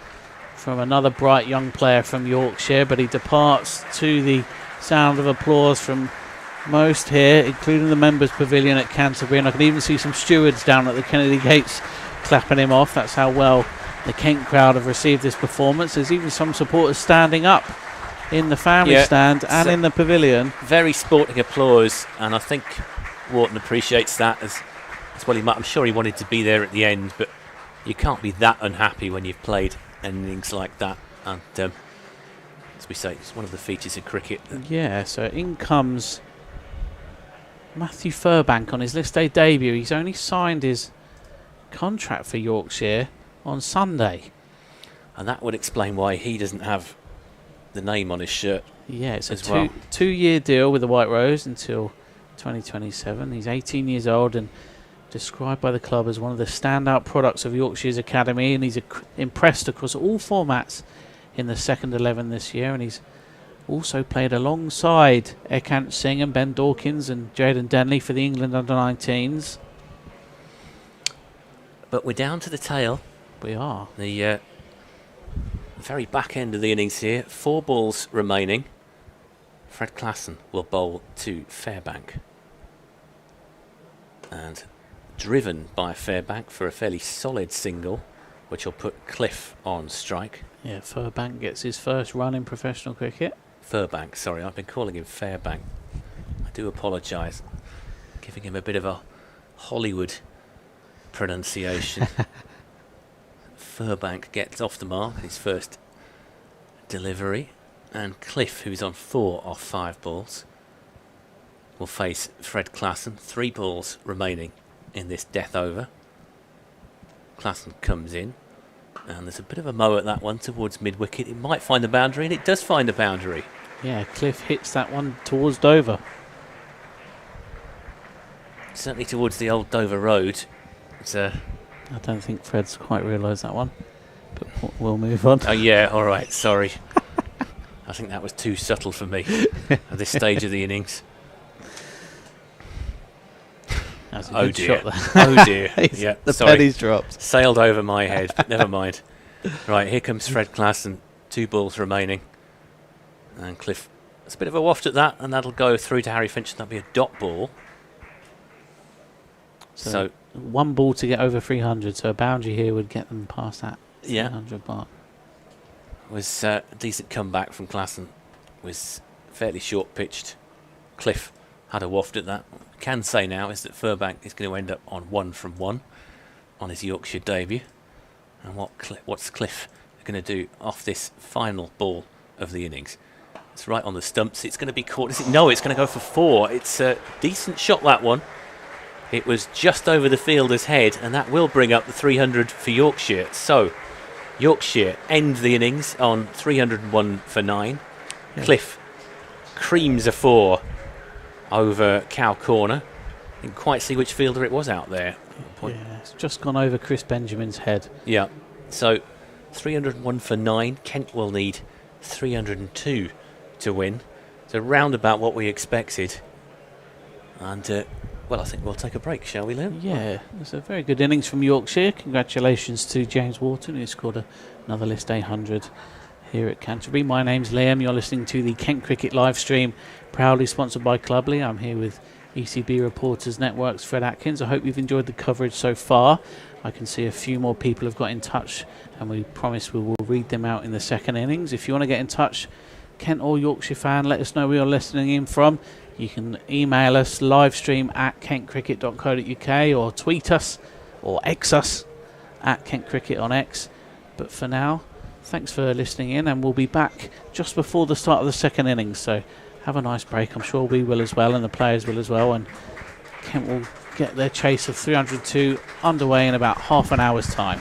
from another bright young player from Yorkshire, but he departs to the sound of applause from most here, including the members' pavilion at Canterbury, and I can even see some stewards down at the Kennedy Gates clapping him off. That's how well the Kent crowd have received this performance. There's even some supporters standing up in the family stand and so in the pavilion. Very sporting applause, and I think Wharton appreciates that as well. I'm sure he wanted to be there at the end, but you can't be that unhappy when you've played innings like that. And as we say, it's one of the features of cricket. Yeah, so in comes Matthew Furbank on his list day debut. He's only signed his contract for Yorkshire on Sunday. And that would explain why he doesn't have the name on his shirt. Yeah, it's as a well. two-year deal with the White Rose until 2027. He's 18 years old and described by the club as one of the standout products of Yorkshire's academy, and he's impressed across all formats in the second 11 this year, and he's also played alongside Ekant Singh and Ben Dawkins and Jaden Denley for the England under-19s. But we're down to the tail. We are. The very back end of the innings here. 4 balls remaining. Fred Klassen will bowl to Fairbank. And driven by Fairbank for a fairly solid single, which will put Cliff on strike. Yeah, Furbank gets his first run in professional cricket. Furbank, sorry, I've been calling him Fairbank. I do apologise. Giving him a bit of a Hollywood pronunciation. Furbank gets off the mark, his first delivery. And Cliff, who's on 4 off 5 balls, will face Fred Klassen. 3 balls remaining in this death over. Klassen comes in. And there's a bit of a mow at that one towards mid-wicket. It might find the boundary, and it does find the boundary. Yeah, Cliff hits that one towards Dover. Certainly towards the old Dover Road. It's I don't think Fred's quite realised that one, but we'll move on. Oh yeah, all right, sorry. I think that was too subtle for me at this stage of the innings. That's a Oh good dear. shot there. Oh dear. Yeah, The sorry. pennies dropped. Sailed over my head. Never mind. Right, here comes Fred Klassen. 2 balls remaining. And Cliff, it's a bit of a waft at that, and that'll go through to Harry Finch. That'll be a dot ball. So 1 ball to get over 300, so a boundary here would get them past that 300 mark. Was a decent comeback from Klassen. Was fairly short pitched. Cliff had a waft at that. What I can say now is that Furbank is going to end up on 1 from 1 on his Yorkshire debut. And what's Cliff going to do off this final ball of the innings? It's right on the stumps. It's going to be caught. Is it? No, it's going to go for 4. It's a decent shot, that one. It was just over the fielder's head, and that will bring up the 300 for Yorkshire. So Yorkshire end the innings on 301 for 9. Yeah. Cliff creams a 4 over Cow Corner. Didn't quite see which fielder it was out there. Yeah, it's just gone over Chris Benjamin's head. Yeah, so 301 for 9. Kent will need 302 to win. So round about what we expected. And well, I think we'll take a break, shall we, Liam? Yeah, it's a very good innings from Yorkshire. Congratulations to James Wharton, who scored another list 800 here at Canterbury. My name's Liam. You're listening to the Kent Cricket live stream, proudly sponsored by Cluberly. I'm here with ECB Reporters Network's Fred Atkins. I hope you've enjoyed the coverage so far. I can see a few more people have got in touch, and we promise we will read them out in the second innings. If you want to get in touch, Kent or Yorkshire fan, let us know where you're listening in from. You can email us, livestream at kentcricket.co.uk, or tweet us or X us at kentcricket on X. But for now, thanks for listening in, and we'll be back just before the start of the second innings. So have a nice break. I'm sure we will as well, and the players will as well. And Kent will get their chase of 302 underway in about half an hour's time.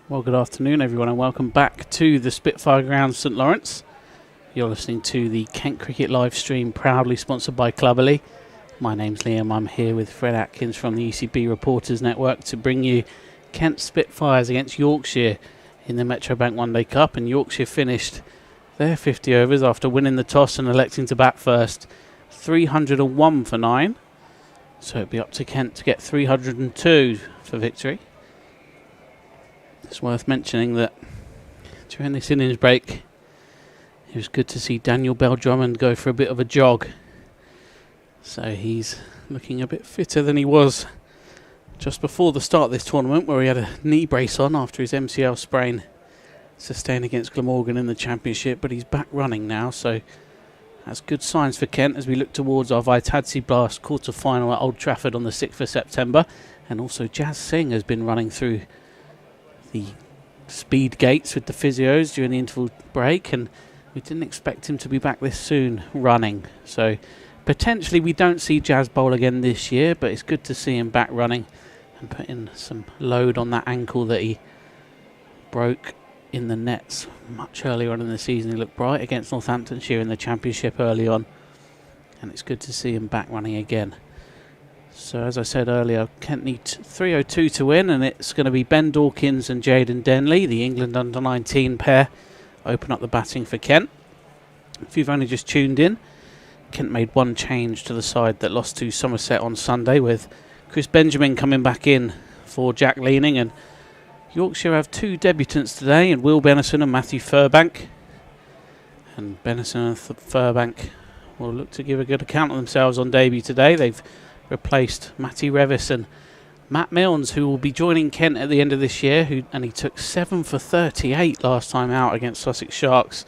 Well, good afternoon, everyone, and welcome back to the Spitfire Ground, St Lawrence. You're listening to the Kent Cricket live stream, proudly sponsored by Cluberly. My name's Liam. I'm here with Fred Atkins from the ECB Reporters Network to bring you Kent Spitfires against Yorkshire in the Metrobank One Day Cup. And Yorkshire finished their 50 overs after winning the toss and electing to bat first. 301 for 9. So it'd be up to Kent to get 302 for victory. It's worth mentioning that during this innings break, it was good to see Daniel Bell-Drummond go for a bit of a jog. So he's looking a bit fitter than he was just before the start of this tournament, where he had a knee brace on after his MCL sprain sustained against Glamorgan in the Championship. But he's back running now, so that's good signs for Kent as we look towards our Vitadsi Blast quarter-final at Old Trafford on the 6th of September. And also Jazz Singh has been running through the speed gates with the physios during the interval break, and we didn't expect him to be back this soon running. So potentially we don't see Jazz bowl again this year, but it's good to see him back running and putting some load on that ankle that he broke in the nets much earlier on in the season. He looked bright against Northamptonshire in the Championship early on, and it's good to see him back running again. So as I said earlier, Kent need 302 to win, and it's going to be Ben Dawkins and Jayden Denley, the England under-19 pair, open up the batting for Kent. If you've only just tuned in, Kent made one change to the side that lost to Somerset on Sunday, with Chris Benjamin coming back in for Jack Leaning, and Yorkshire have two debutants today, and Will Benison and Matthew Furbank. And Benison and Furbank will look to give a good account of themselves on debut today. They've replaced Matty Revis and Matt Milnes, who will be joining Kent at the end of this year, and he took 7 for 38 last time out against Sussex Sharks.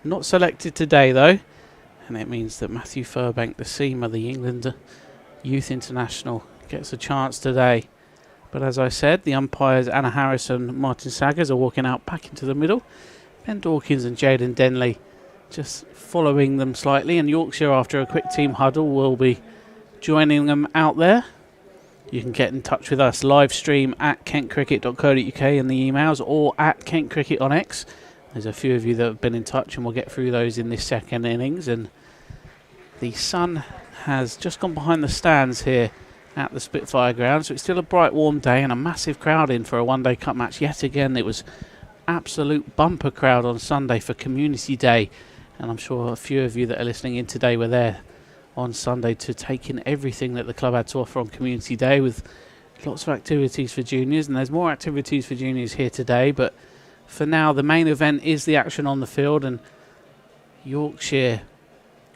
Not selected today though, and it means that Matthew Furbank, the seamer, the England Youth International, gets a chance today. But as I said, the umpires Anna Harris and Martin Saggers are walking out back into the middle. Ben Dawkins and Jayden Denley just following them slightly, and Yorkshire, after a quick team huddle, will be joining them out there. You can get in touch with us live stream at kentcricket.co.uk in the emails, or at Kent Cricket on X. There's a few of you that have been in touch, and we'll get through those in this second innings. And the sun has just gone behind the stands here at the Spitfire Ground, so it's still a bright warm day and a massive crowd in for a one-day cup match yet again. It was absolute bumper crowd on Sunday for Community Day, and I'm sure a few of you that are listening in today were there on Sunday to take in everything that the club had to offer on Community Day, with lots of activities for juniors, and there's more activities for juniors here today. But for now, the main event is the action on the field, and Yorkshire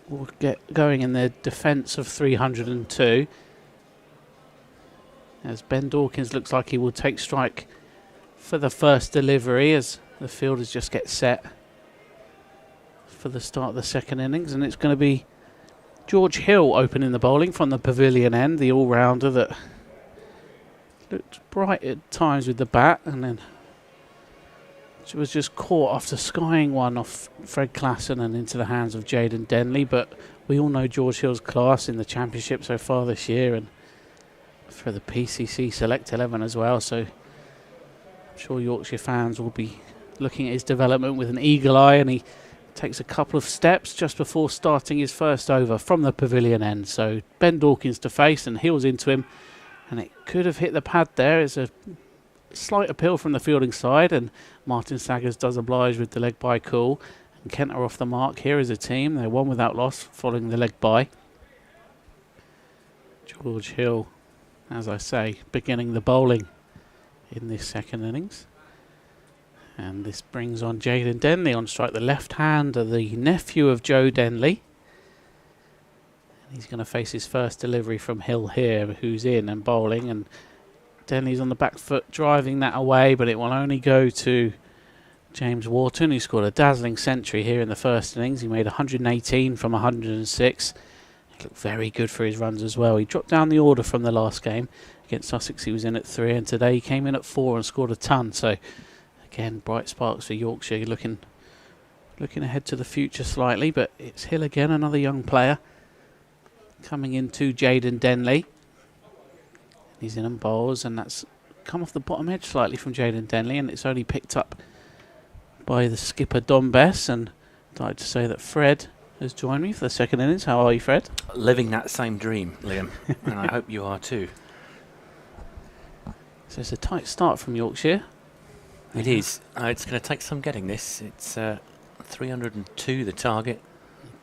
will get going in their defence of 302 as Ben Dawkins looks like he will take strike for the first delivery as the fielders just get set for the start of the second innings. And it's going to be George Hill opening the bowling from the pavilion end, the all-rounder that looked bright at times with the bat, and then was just caught after skying one off Fred Klassen and into the hands of Jayden Denley. But we all know George Hill's class in the Championship so far this year, and for the PCC Select 11 as well, so I'm sure Yorkshire fans will be looking at his development with an eagle eye. And he takes a couple of steps just before starting his first over from the pavilion end. So Ben Dawkins to face, and Hill's into him, and it could have hit the pad there. It's a slight appeal from the fielding side, and Martin Saggers does oblige with the leg by call, and Kent are off the mark here as a team. They're one without loss following the leg by. George Hill, as I say, beginning the bowling in this second innings. And this brings on Jayden Denley on strike, the left-hander, the nephew of Joe Denley. And he's going to face his first delivery from Hill here, who's in and bowling. And Denley's on the back foot, driving that away, but it will only go to James Wharton, who scored a dazzling century here in the first innings. He made 118 from 106. He looked very good for his runs as well. He dropped down the order from the last game. Against Sussex, he was in at 3, and today he came in at 4 and scored a ton. So again, bright sparks for Yorkshire, looking ahead to the future slightly. But it's Hill again, another young player, coming into Jayden Denley. He's in and bowls, and that's come off the bottom edge slightly from Jaden Denley, and it's only picked up by the skipper Don Bess. And I'd like to say that Fred has joined me for the second innings. How are you, Fred? Living that same dream, Liam, and I hope you are too. So it's a tight start from Yorkshire. It is. It's going to take some getting this. It's 302 the target.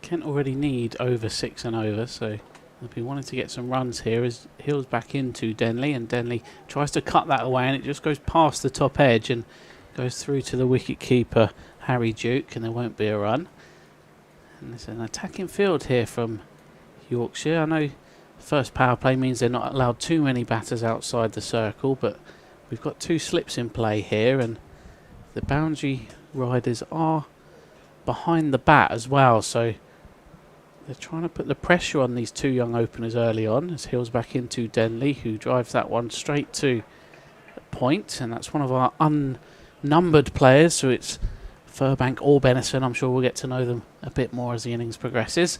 Kent already need over 6 and over, so they'll be wanting to get some runs here as Hill's back into Denley, and Denley tries to cut that away, and it just goes past the top edge and goes through to the wicket keeper Harry Duke, and there won't be a run. And there's an attacking field here from Yorkshire. I know first power play means they're not allowed too many batters outside the circle, but we've got 2 slips in play here, and the boundary riders are behind the bat as well, so they're trying to put the pressure on these 2 young openers early on as Hill's back into Denley, who drives that one straight to the point, and that's one of our unnumbered players, so it's Furbank or Benison. I'm sure we'll get to know them a bit more as the innings progresses.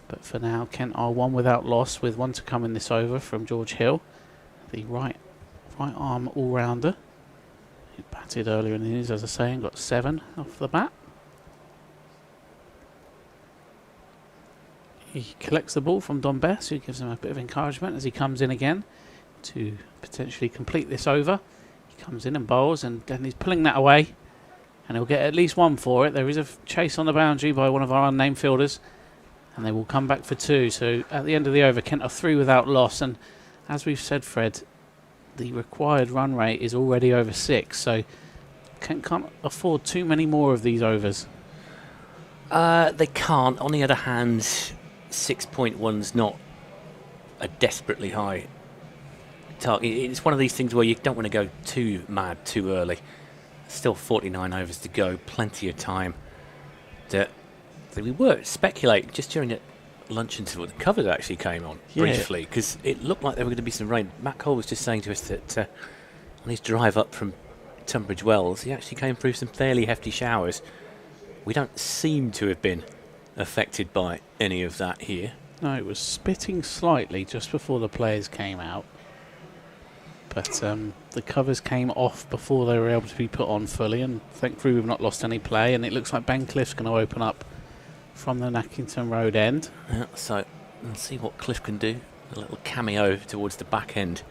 But for now, Kent are 1 without loss, with 1 to come in this over from George Hill, the right arm all-rounder. He batted earlier in the innings, as I say, and got 7 off the bat. He collects the ball from Don Bess, who gives him a bit of encouragement as he comes in again to potentially complete this over. He comes in and bowls, and then he's pulling that away, and he'll get at least 1 for it. There is a chase on the boundary by one of our unnamed fielders, and they will come back for 2. So at the end of the over, Kent are 3 without loss, and as we've said, Fred, the required run rate is already over 6, so Kent can't afford too many more of these overs. They can't. On the other hand, 6.1's not a desperately high target. It's one of these things where you don't want to go too mad too early. Still 49 overs to go, plenty of time. We were speculating just during the lunch interval. The covers actually came on briefly because it looked like there were going to be some rain. Matt Cole was just saying to us that on his drive up from Tunbridge Wells, he actually came through some fairly hefty showers. We don't seem to have been affected by any of that here. No, it was spitting slightly just before the players came out. But the covers came off before they were able to be put on fully, and thankfully we've not lost any play, and it looks like Ben Cliff's going to open up from the Nackington Road end. Yeah, so let's see what Cliff can do. A little cameo towards the back end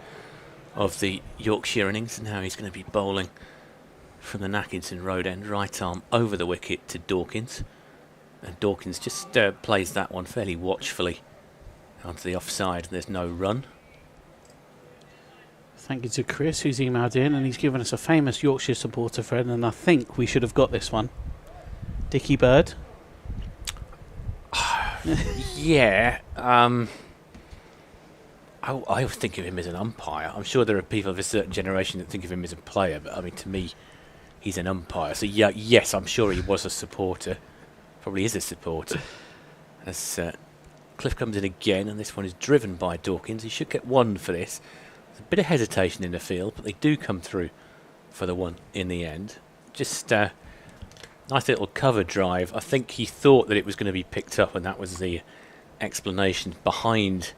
of the Yorkshire innings, and now he's going to be bowling from the Nackington Road end, right arm over the wicket to Dawkins. And Dawkins just plays that one fairly watchfully onto the offside, and there's no run. Thank you to Chris, who's emailed in, and he's given us a famous Yorkshire supporter, Fred, and I think we should have got this one. Dickie Bird. Yeah. I always think of him as an umpire. I'm sure there are people of a certain generation that think of him as a player, but I mean, to me, he's an umpire. So yeah, yes, I'm sure he was a supporter. Probably is a supporter. As Cliff comes in again, and this one is driven by Dawkins. He should get 1 for this. There's a bit of hesitation in the field, but they do come through for the 1 in the end. Just nice little cover drive. I think he thought that it was going to be picked up, and that was the explanation behind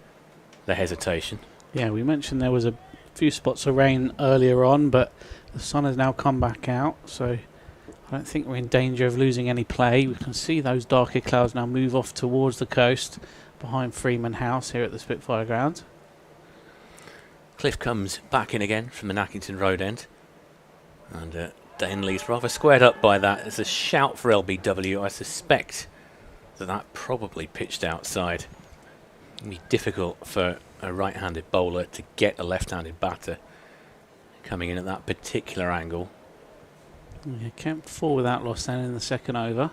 the hesitation. Yeah, we mentioned there was a few spots of rain earlier on, but the sun has now come back out, so I don't think we're in danger of losing any play. We can see those darker clouds now move off towards the coast behind Freeman House here at the Spitfire Ground. Cliff comes back in again from the Nackington Road end, and Denley's rather squared up by that. There's a shout for LBW. I suspect that probably pitched outside. It'd be difficult for a right-handed bowler to get a left-handed batter coming in at that particular angle. Yeah, Kent 4 without loss then in the second over.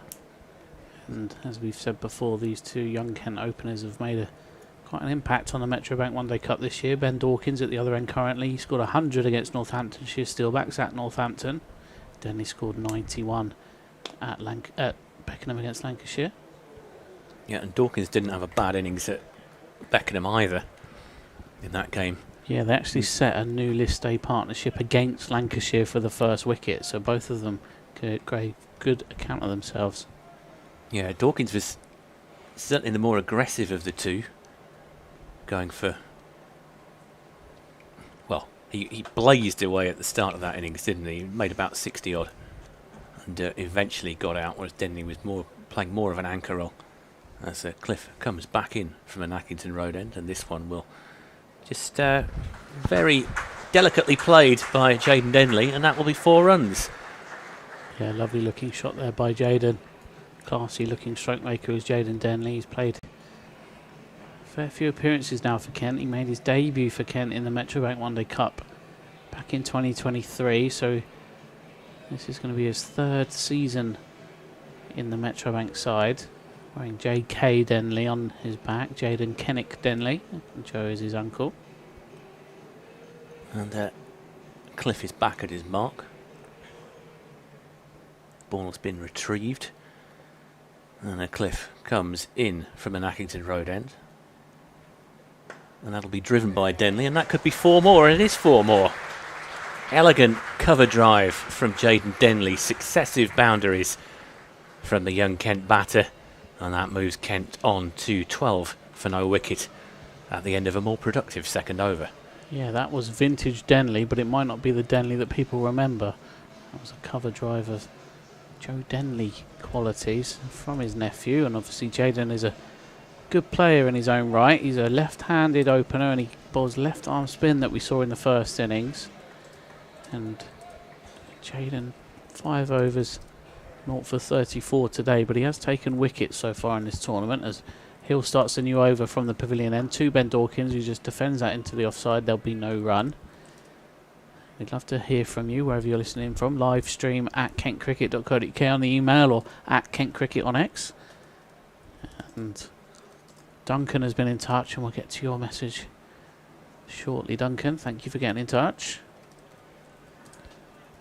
And as we've said before, these 2 young Kent openers have made quite an impact on the Metrobank One Day Cup this year. Ben Dawkins at the other end currently. He scored 100 against Northamptonshire Steelbacks at Northampton. Denley scored 91 at Beckenham against Lancashire. Yeah, and Dawkins didn't have a bad innings at Beckenham either in that game. Yeah, they actually set a new List A partnership against Lancashire for the first wicket, so both of them gave good account of themselves. Yeah, Dawkins was certainly the more aggressive of the 2, going for, well, He blazed away at the start of that innings, didn't he? He made about 60 odd, and eventually got out, whereas Denley was playing more of an anchor role. As Cliff comes back in from an Accrington Road end, and this one will just very delicately played by Jaden Denley, and that will be 4 runs. Yeah, lovely looking shot there by Jaden. Classy looking stroke maker is Jaden Denley. He's played a fair few appearances now for Kent. He made his debut for Kent in the Metrobank One Day Cup back in 2023, so this is going to be his 3rd season in the Metrobank side. Wearing J.K. Denley on his back, Jaden Kennick Denley. Joe is his uncle. And Cliff is back at his mark. Ball's been retrieved. And Cliff comes in from an Accrington Road end. And that'll be driven by Denley, and that could be 4 more, and it is 4 more. Elegant cover drive from Jaden Denley, successive boundaries from the young Kent batter, and that moves Kent on to 12 for no wicket at the end of a more productive second over. Yeah, that was vintage Denley, but it might not be the Denley that people remember. That was a cover drive of Joe Denley qualities from his nephew, and obviously Jaden is a good player in his own right. He's a left-handed opener, and he bowls left arm spin that we saw in the first innings. And Jaden, 5 overs, 0 for 34 today, but he has taken wickets so far in this tournament as Hill starts a new over from the pavilion end to Ben Dawkins, who just defends that into the offside. There'll be no run. We'd love to hear from you wherever you're listening from. Live stream at kentcricket.co.uk on the email, or at kentcricket on X. And Duncan has been in touch, and we'll get to your message shortly. Duncan, thank you for getting in touch.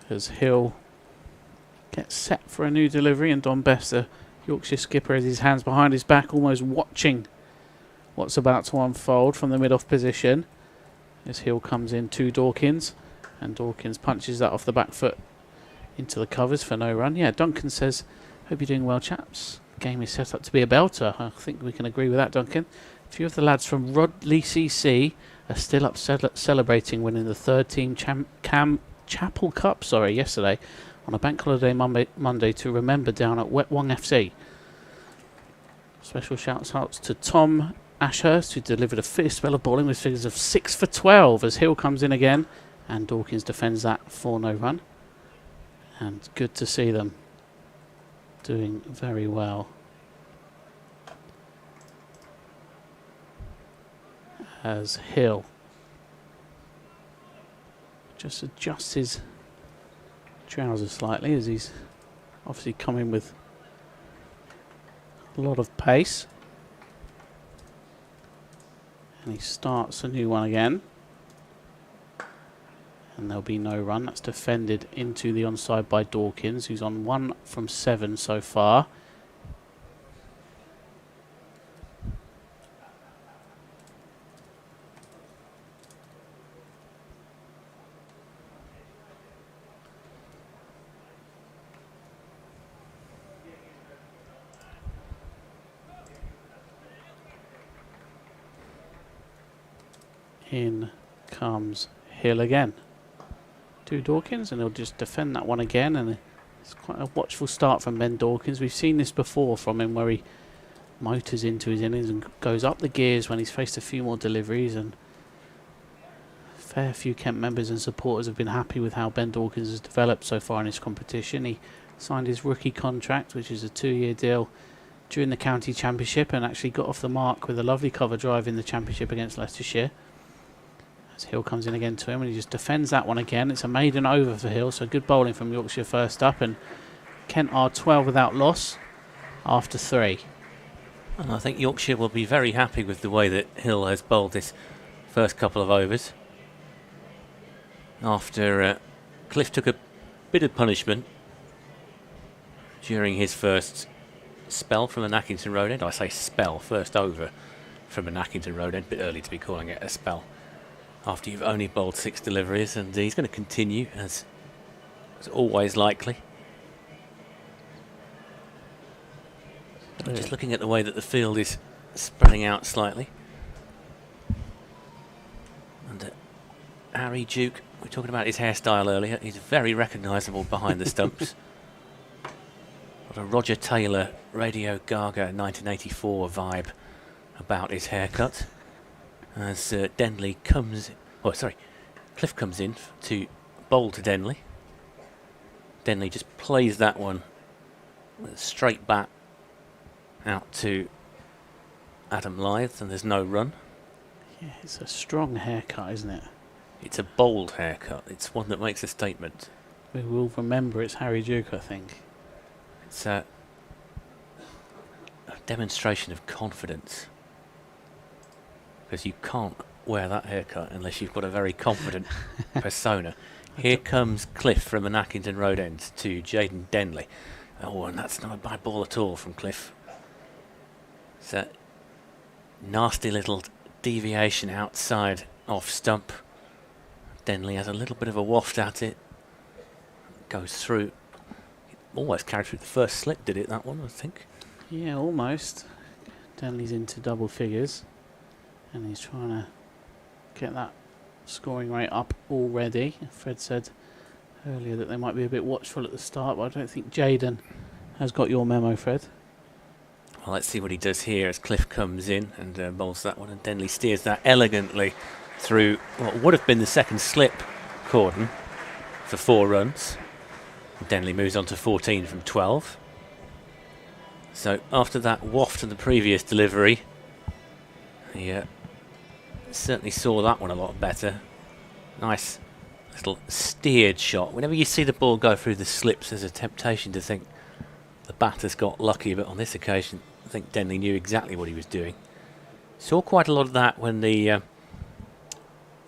As Hill gets set for a new delivery, and Don Best, the Yorkshire skipper, has his hands behind his back, almost watching what's about to unfold from the mid-off position. As Hill comes in to Dawkins, and Dawkins punches that off the back foot into the covers for no run. Yeah, Duncan says, hope you're doing well, chaps. Game is set up to be a belter. I think we can agree with that, Duncan. A few of the lads from Rodley CC are still up celebrating winning the 3rd team Chapel Cup yesterday on a bank holiday Monday to remember down at Wet Wong FC. Special shouts out to Tom Ashurst, who delivered a fierce spell of bowling with figures of 6 for 12 as Hill comes in again, and Dawkins defends that for no run. And good to see them doing very well. As Hill just adjusts his trousers slightly, as he's obviously coming with a lot of pace. And he starts a new one again. And there'll be no run. That's defended into the onside by Dawkins, who's on 1 from 7 so far. In comes Hill again to Dawkins, and he'll just defend that one again, and it's quite a watchful start from Ben Dawkins. We've seen this before from him, where he motors into his innings and goes up the gears when he's faced a few more deliveries, and a fair few Kent members and supporters have been happy with how Ben Dawkins has developed so far in this competition. He signed his rookie contract, which is a 2-year deal, during the county championship, and actually got off the mark with a lovely cover drive in the championship against Leicestershire. Hill comes in again to him, and he just defends that one again. It's a maiden over for Hill, so good bowling from Yorkshire first up, and Kent are 12 without loss after 3. And I think Yorkshire will be very happy with the way that Hill has bowled this first couple of overs. After Cliff took a bit of punishment during his first spell from an Accrington Road end. I say spell, first over from an Accrington Road end, a bit early to be calling it a spell after you've only bowled 6 deliveries, and he's going to continue as always likely. Just looking at the way that the field is spreading out slightly, and Harry Duke, we were talking about his hairstyle earlier. He's very recognisable behind the stumps. Got a Roger Taylor, Radio Gaga 1984 vibe about his haircut. As Denley comes... Oh, sorry. Cliff comes in to bowl to Denley. Denley just plays that one with a straight bat out to Adam Lyth, and there's no run. Yeah, it's a strong haircut, isn't it? It's a bold haircut. It's one that makes a statement. We will remember it's Harry Duke, I think. It's a demonstration of confidence. Because you can't wear that haircut unless you've got a very confident persona. Here comes Cliff from an Accrington Road End to Jaden Denley. Oh, and that's not a bad ball at all from Cliff. It's a nasty little deviation outside off stump. Denley has a little bit of a waft at it. Goes through. Almost carried through the first slip, did it, that one, I think? Yeah, almost. Denley's into double figures. And he's trying to get that scoring rate up already. Fred said earlier that they might be a bit watchful at the start, but I don't think Jaden has got your memo, Fred. Well, let's see what he does here as Cliff comes in and bowls that one, and Denley steers that elegantly through what would have been the second slip cordon for 4 runs. Denley moves on to 14 from 12. So after that waft of the previous delivery, he certainly saw that one a lot better. Nice little steered shot. Whenever you see the ball go through the slips, there's a temptation to think the batter's got lucky, but on this occasion I think Denley knew exactly what he was doing. Saw quite a lot of that when the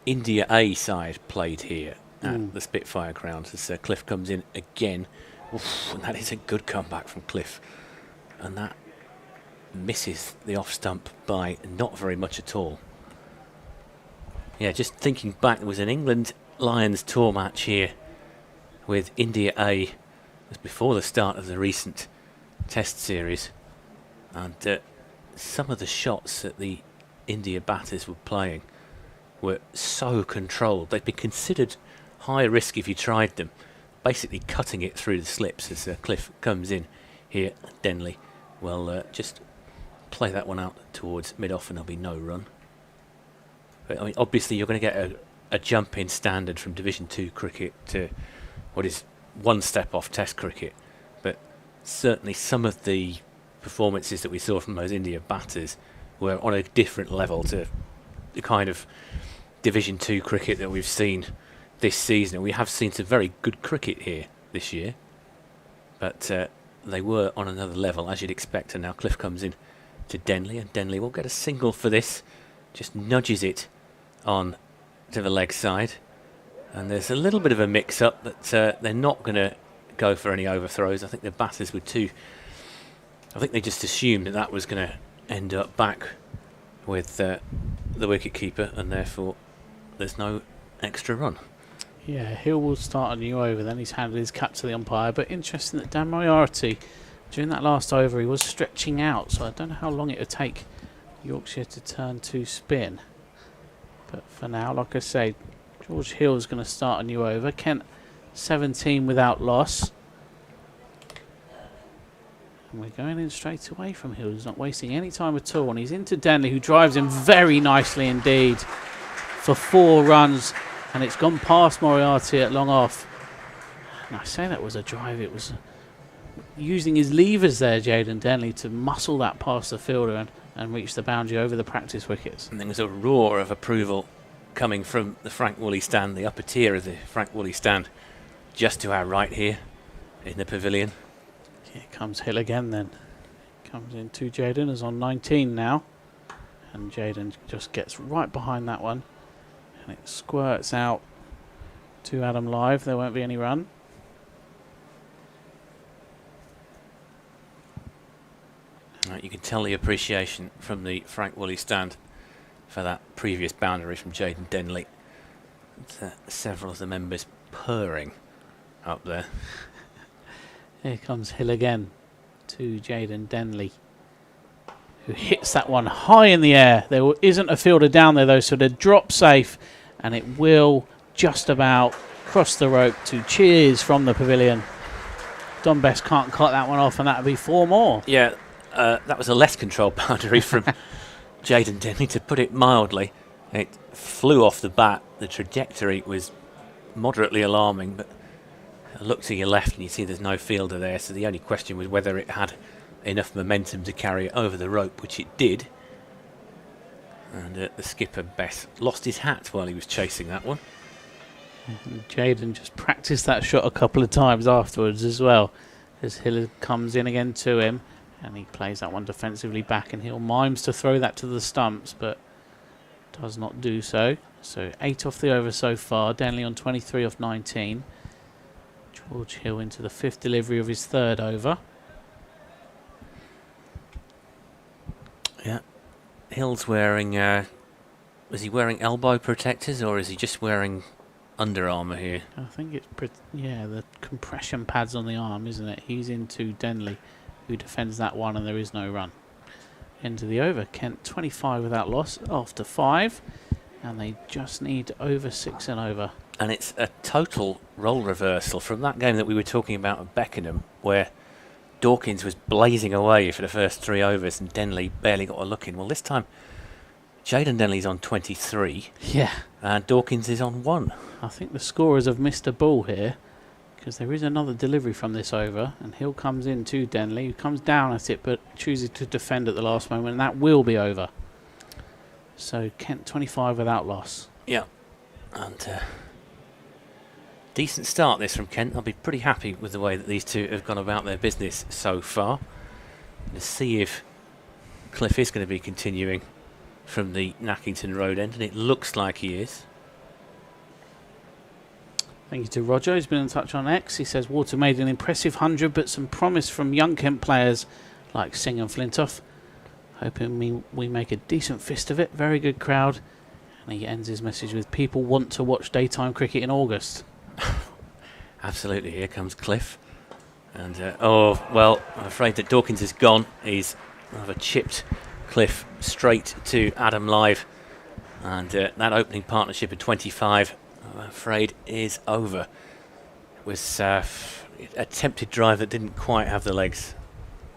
India A side played here at the Spitfire Ground, as Cliff comes in again. Oof, and that is a good comeback from Cliff, and that misses the off stump by not very much at all. Yeah, just thinking back, there was an England Lions tour match here with India A. It was before the start of the recent test series, and some of the shots that the India batters were playing were so controlled. They'd be considered high risk if you tried them, basically cutting it through the slips as Cliff comes in here. Denley will just play that one out towards mid-off and there'll be no run. But I mean, obviously you're going to get a jump in standard from Division 2 cricket to what is one step off Test cricket, but certainly some of the performances that we saw from those India batters were on a different level to the kind of Division 2 cricket that we've seen this season. We have seen some very good cricket here this year, but they were on another level, as you'd expect. And now Cliff comes in to Denley, and Denley will get a single for this. Just nudges it on to the leg side, and there's a little bit of a mix-up, but they're not going to go for any overthrows. I think the batters were too... I think they just assumed that that was going to end up back with the wicket-keeper, and therefore there's no extra run. Yeah, Hill will start a new over then. He's handed his cap to the umpire, but interesting that Dan Moriarty, during that last over, he was stretching out, so I don't know how long it would take Yorkshire to turn to spin. But for now, like I say, George Hill's going to start a new over. Kent 17 without loss. And we're going in straight away from Hill. He's not wasting any time at all. And he's into Denley, who drives him very nicely indeed for 4 runs. And it's gone past Moriarty at long off. And I say that was a drive. It was using his levers there, Jaden Denley, to muscle that past the fielder and reach the boundary over the practice wickets. And there was a roar of approval coming from the Frank Woolley stand, the upper tier of the Frank Woolley stand, just to our right here in the pavilion. Here comes Hill again then. Comes in to Jaden, is on 19 now. And Jaden just gets right behind that one. And it squirts out to Adam Lyth. There won't be any run. You can tell the appreciation from the Frank Woolley stand for that previous boundary from Jaden Denley. Several of the members purring up there. Here comes Hill again to Jaden Denley, who hits that one high in the air. There isn't a fielder down there though, so the drop safe, and it will just about crossed the rope to cheers from the pavilion. Don Best can't cut that one off, and that would be 4 more. Yeah, that was a less controlled boundary from Jaden Denley, to put it mildly. It flew off the bat. The trajectory was moderately alarming, but look to your left and you see there's no fielder there, so the only question was whether it had enough momentum to carry it over the rope, which it did. And the skipper, Bess, lost his hat while he was chasing that one. Jaden just practiced that shot a couple of times afterwards as well, as Hill comes in again to him, and he plays that one defensively back, and Hill mimes to throw that to the stumps, but does not do so. So 8 off the over so far. Denley on 23 off 19. George Hill into the 5th delivery of his 3rd over. Yeah, Hill's wearing. Is he wearing elbow protectors, or is he just wearing Under Armour here? I think it's the compression pads on the arm, isn't it? He's into Denley, who defends that one, and there is no run. Into the over. Kent 25 without loss after 5, and they just need over 6 and over. And it's a total role reversal from that game that we were talking about at Beckenham, where Dawkins was blazing away for the first 3 overs and Denley barely got a look in. Well, this time Jaden Denley's on 23. Yeah. And Dawkins is on 1. I think the scorers have missed a ball here, because there is another delivery from this over, and Hill comes in to Denley, who comes down at it but chooses to defend at the last moment, and that will be over. So Kent 25 without loss. Yeah. And decent start this from Kent. I'll be pretty happy with the way that these two have gone about their business so far. Let's see if Cliff is going to be continuing from the Nackington Road end, and it looks like he is. Thank you to Roger, who's been in touch on X. He says Water made an impressive 100, but some promise from young Kent players like Singh and Flintoff. Hoping we make a decent fist of it. Very good crowd. And he ends his message with, people want to watch daytime cricket in August. Absolutely, here comes Cliff. And, I'm afraid that Dawkins is gone. He's rather chipped Cliff straight to Adam Live. And that opening partnership at 25, I'm afraid, is over. It was a attempted drive that didn't quite have the legs.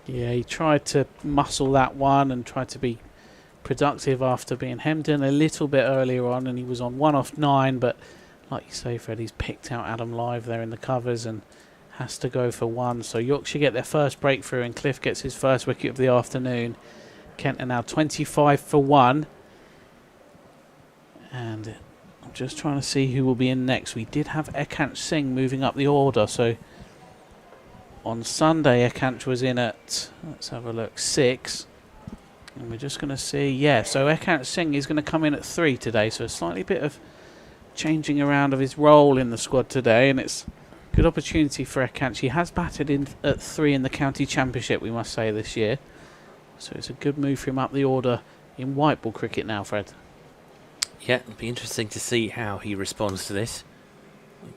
Yeah, he tried to muscle that one and tried to be productive after being hemmed in a little bit earlier on, and he was on 1 off 9, but like you say, Fred, he's picked out Adam Live there in the covers and has to go for 1. So Yorkshire get their first breakthrough, and Cliff gets his first wicket of the afternoon. Kent are now 25 for 1. And I'm just trying to see who will be in next. We did have Ekant Singh moving up the order, so on Sunday Ekant was in at, let's have a look, 6. And we're just going to see, so Ekant Singh is going to come in at 3 today, so a slightly bit of changing around of his role in the squad today, and it's a good opportunity for Ekant. He has batted in at 3 in the county championship, we must say, this year. So it's a good move for him up the order in white ball cricket now, Fred. Yeah, it'll be interesting to see how he responds to this.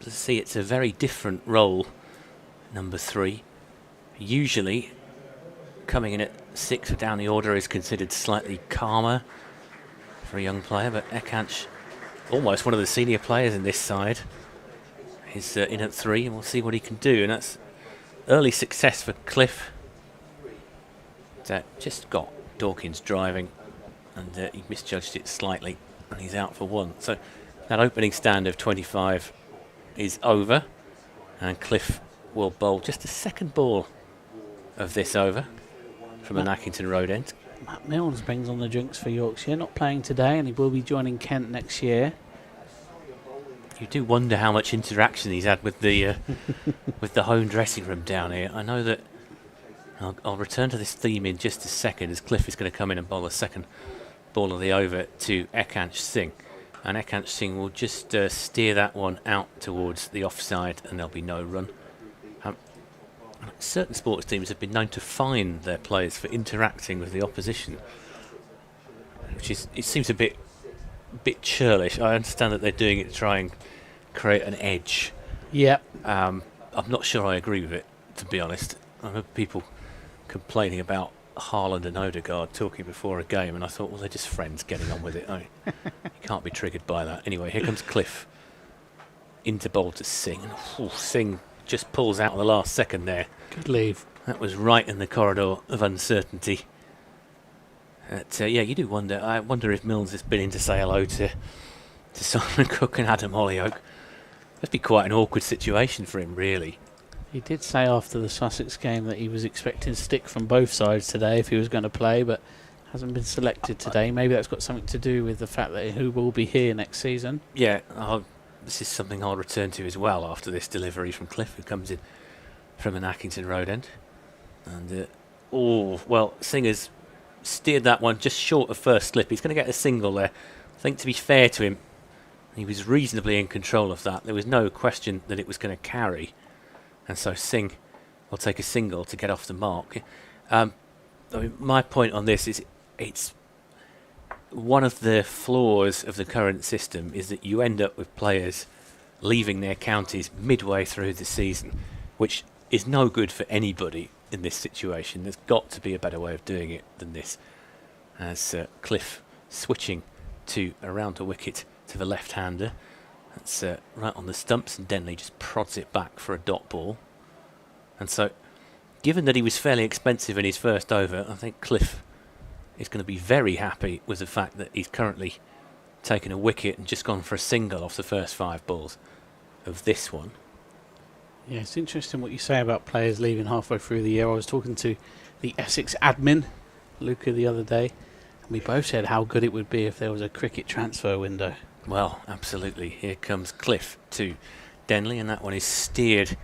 To see it's a very different role, number 3. Usually, coming in at 6 down the order is considered slightly calmer for a young player, but Ekant, almost one of the senior players in this side, is in at 3, and we'll see what he can do. And that's early success for Cliff. Just got Dawkins driving, and he misjudged it slightly, and he's out for 1. So that opening stand of 25 is over, and Cliff will bowl just the second ball of this over from a Nackington Road end. Matt Milnes brings on the drinks for Yorkshire, not playing today, and he will be joining Kent next year. You do wonder how much interaction he's had with the with the home dressing room down here. I know that I'll return to this theme in just a second, as Cliff is going to come in and bowl the second ball of the over to Ekant Singh. And Ekant Singh will just steer that one out towards the offside, and there'll be no run. Certain sports teams have been known to fine their players for interacting with the opposition, which it seems a bit churlish. I understand that they're doing it to try and create an edge. Yeah. I'm not sure I agree with it, to be honest. I remember people complaining about Haaland and Odegaard talking before a game, and I thought, well, they're just friends getting on with it. You can't be triggered by that. Anyway, here comes Cliff into bowl to Singh. Singh just pulls out at the last second there. Good leave. That was right in the corridor of uncertainty. You do wonder. I wonder if Mills has been in to say hello to Simon Cook and Adam Hollyoak. That'd be quite an awkward situation for him, really. He did say after the Sussex game that he was expecting stick from both sides today if he was going to play, but hasn't been selected today. Maybe that's got something to do with the fact that who will be here next season. Yeah, this is something I'll return to as well after this delivery from Cliff, who comes in from an Accrington Road end. And, Singer's steered that one just short of first slip. He's going to get a single there. I think, to be fair to him, he was reasonably in control of that. There was no question that it was going to carry. And so Singh will take a single to get off the mark. My point on this is it's one of the flaws of the current system is that you end up with players leaving their counties midway through the season, which is no good for anybody in this situation. There's got to be a better way of doing it than this. As Cliff switching to around the wicket to the left-hander. That's right on the stumps, and Denley just prods it back for a dot ball. And so, given that he was fairly expensive in his first over, I think Cliff is going to be very happy with the fact that he's currently taken a wicket and just gone for a single off the first 5 balls of this one. Yeah, it's interesting what you say about players leaving halfway through the year. I was talking to the Essex admin, Luca, the other day, and we both said how good it would be if there was a cricket transfer window. Well, absolutely. Here comes Cliff to Denley, and that one is steered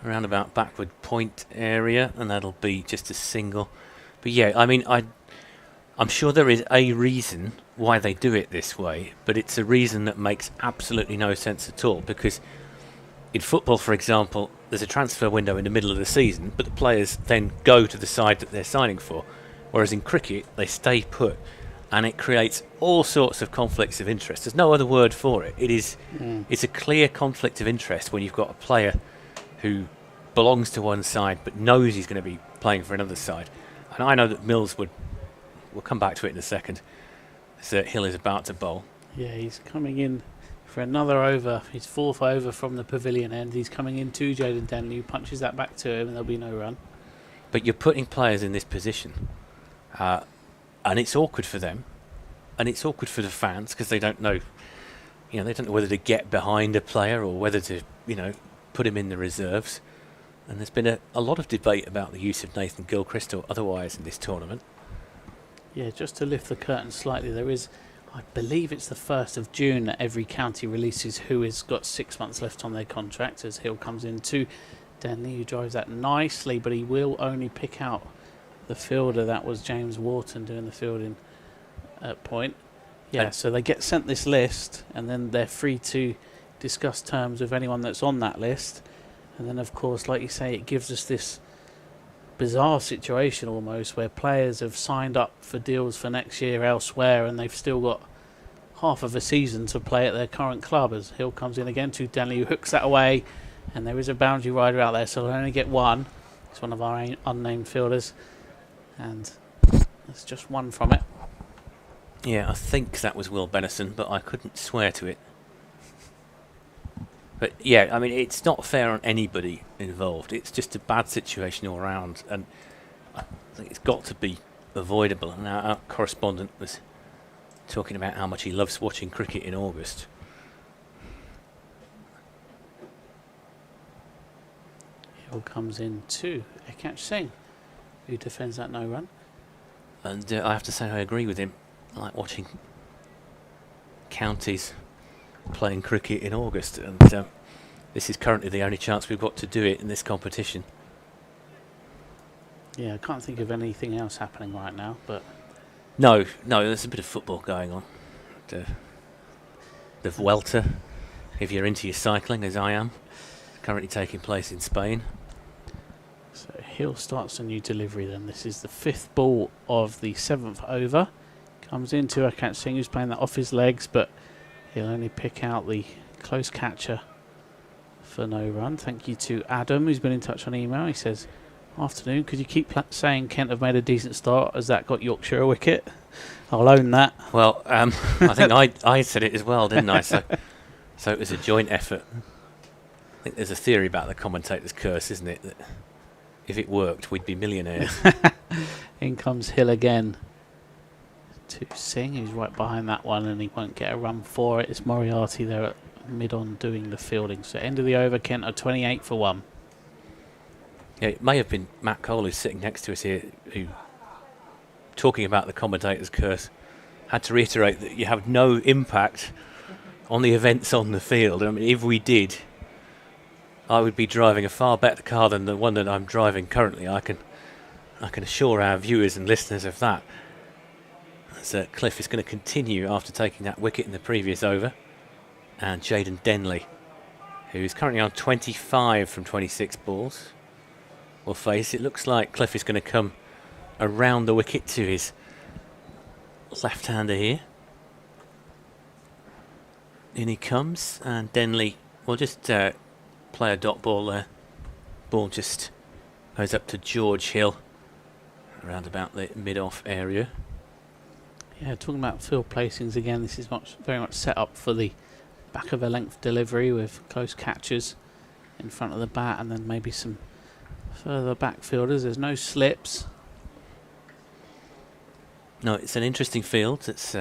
around about backward point area, and that'll be just a single. But yeah, I mean, I'm sure there is a reason why they do it this way, but it's a reason that makes absolutely no sense at all, because in football, for example, there's a transfer window in the middle of the season, but the players then go to the side that they're signing for, whereas in cricket, they stay put. And it creates all sorts of conflicts of interest. There's no other word for it. It's a clear conflict of interest when you've got a player who belongs to one side but knows he's going to be playing for another side. And I know that Mills we'll come back to it in a second, as Hill is about to bowl. Yeah, he's coming in for another over. His 4th over from the pavilion end. He's coming in to Jaden Denley, who punches that back to him, and there'll be no run. But you're putting players in this position. And it's awkward for them, and it's awkward for the fans because they don't know, they don't know whether to get behind a player or whether to, put him in the reserves. And there's been a lot of debate about the use of Nathan Gilchrist or otherwise in this tournament. Yeah, just to lift the curtain slightly, there is, I believe it's the 1st of June that every county releases who has got 6 months left on their contract, as Hill comes in to Denley, who drives that nicely, but he will only pick out the fielder. That was James Wharton doing the fielding at point. Yeah, so they get sent this list, and then they're free to discuss terms with anyone that's on that list. And then, of course, like you say, it gives us this bizarre situation almost where players have signed up for deals for next year elsewhere, and they've still got half of a season to play at their current club. As Hill comes in again to Denley, who hooks that away, and there is a boundary rider out there, so they'll only get one. It's one of our unnamed fielders. And there's just one from it. Yeah, I think that was Will Benison, but I couldn't swear to it. But yeah, I mean, it's not fair on anybody involved. It's just a bad situation all around, and I think it's got to be avoidable. And our correspondent was talking about how much he loves watching cricket in August. Hill comes in to Akach Singh, who defends that no run. And I have to say I agree with him. I like watching counties playing cricket in August, and this is currently the only chance we've got to do it in this competition. Yeah, I can't think of anything else happening right now, but... No, there's a bit of football going on. The Vuelta, if you're into your cycling, as I am, currently taking place in Spain. So Hill starts a new delivery then. This is the 5th ball of the 7th over. Comes into Akach Singh, who's playing that off his legs, but he'll only pick out the close catcher for no run. Thank you to Adam, who's been in touch on email. He says, afternoon, could you keep saying Kent have made a decent start, as that got Yorkshire a wicket? I'll own that. Well, I think I said it as well, didn't I? So it was a joint effort. think there's a theory about the commentator's curse, isn't it? That if it worked, we'd be millionaires. In comes Hill again to Singh, who's right behind that one, and he won't get a run for it. It's Moriarty there at mid-on doing the fielding. So end of the over, Kent are 28 for 1. Yeah, it may have been Matt Cole who's sitting next to us here, who, talking about the commentator's curse, had to reiterate that you have no impact on the events on the field. I mean, if we did, I would be driving a far better car than the one that I'm driving currently. I can assure our viewers and listeners of that. As Cliff is going to continue after taking that wicket in the previous over. And Jaden Denley, who is currently on 25 from 26 balls, will face. It looks like Cliff is going to come around the wicket to his left-hander here. In he comes, and Denley will just play a dot ball there. Ball just goes up to George Hill, around about the mid-off area. Yeah, talking about field placings again, this is very much set up for the back of a length delivery with close catches in front of the bat, and then maybe some further back fielders. There's no slips. No, it's an interesting field that's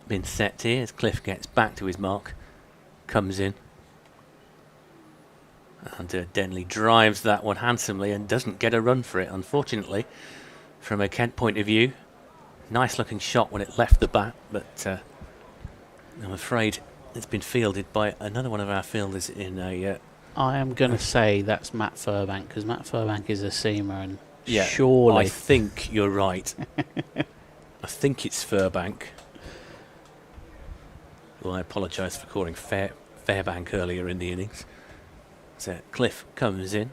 been set here as Cliff gets back to his mark, comes in, and Denley drives that one handsomely and doesn't get a run for it, unfortunately. From a Kent point of view, nice looking shot when it left the bat, but I'm afraid it's been fielded by another one of our fielders in a... I am going to say that's Matt Furbank, because Matt Furbank is a seamer, and yeah, surely... I think you're right. I think it's Furbank. Well, I apologise for calling Fairbank earlier in the innings. So Cliff comes in,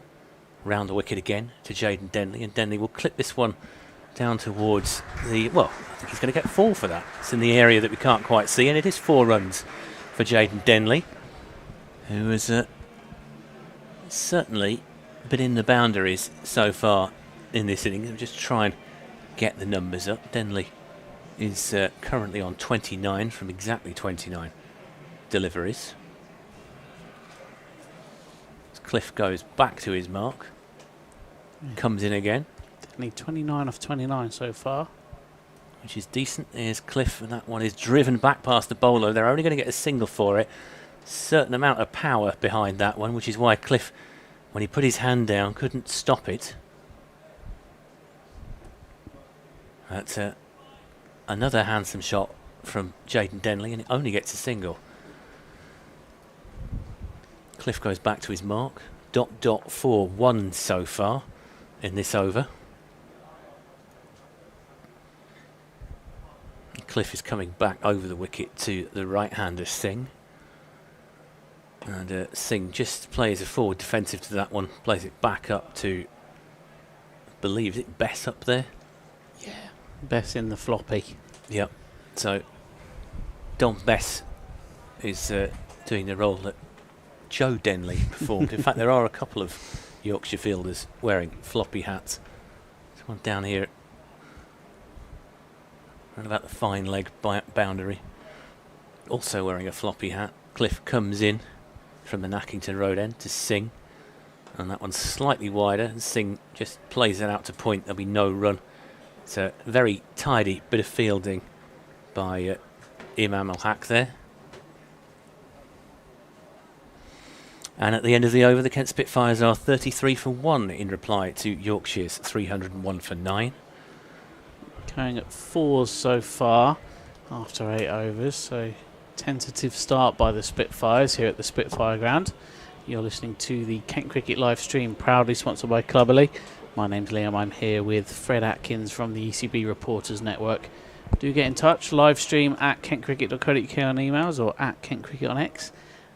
round the wicket again to Jaden Denley, and Denley will clip this one down towards the... Well, I think he's going to get 4 for that. It's in the area that we can't quite see, and it is 4 runs for Jaden Denley, who has certainly been in the boundaries so far in this inning. I'll just try and get the numbers up. Denley is currently on 29 from exactly 29 deliveries. As Cliff goes back to his mark, comes in again. Denley 29 off 29 so far, which is decent. There's Cliff, and that one is driven back past the bowler. They're only going to get a single for it. Certain amount of power behind that one, which is why Cliff, when he put his hand down, couldn't stop it. That's another handsome shot from Jaden Denley, and it only gets a single. Cliff goes back to his mark. ... for 1 so far in this over. Cliff is coming back over the wicket to the right-hander Singh. And Singh just plays a forward defensive to that one, plays it back up to, I believe, is it Bess up there? Yeah. Bess in the floppy. Yep. So Don Bess is doing the role that Joe Denley performed. In fact, there are a couple of Yorkshire fielders wearing floppy hats. There's one down here around about the fine leg boundary, also wearing a floppy hat. Cliff comes in from the Nackington Road end to Singh, and that one's slightly wider, and Singh just plays it out to point. There'll be no run. It's a very tidy bit of fielding by Imam Al-Haq there. And at the end of the over, the Kent Spitfires are 33 for 1 in reply to Yorkshire's 301 for 9. Going at 4s so far after 8 overs, so tentative start by the Spitfires here at the Spitfire Ground. You're listening to the Kent Cricket live stream, proudly sponsored by Cluberly. My name's Liam. I'm here with Fred Atkins from the ECB Reporters Network. Do get in touch. Live stream at kentcricket.co.uk on emails, or at kentcricket on X,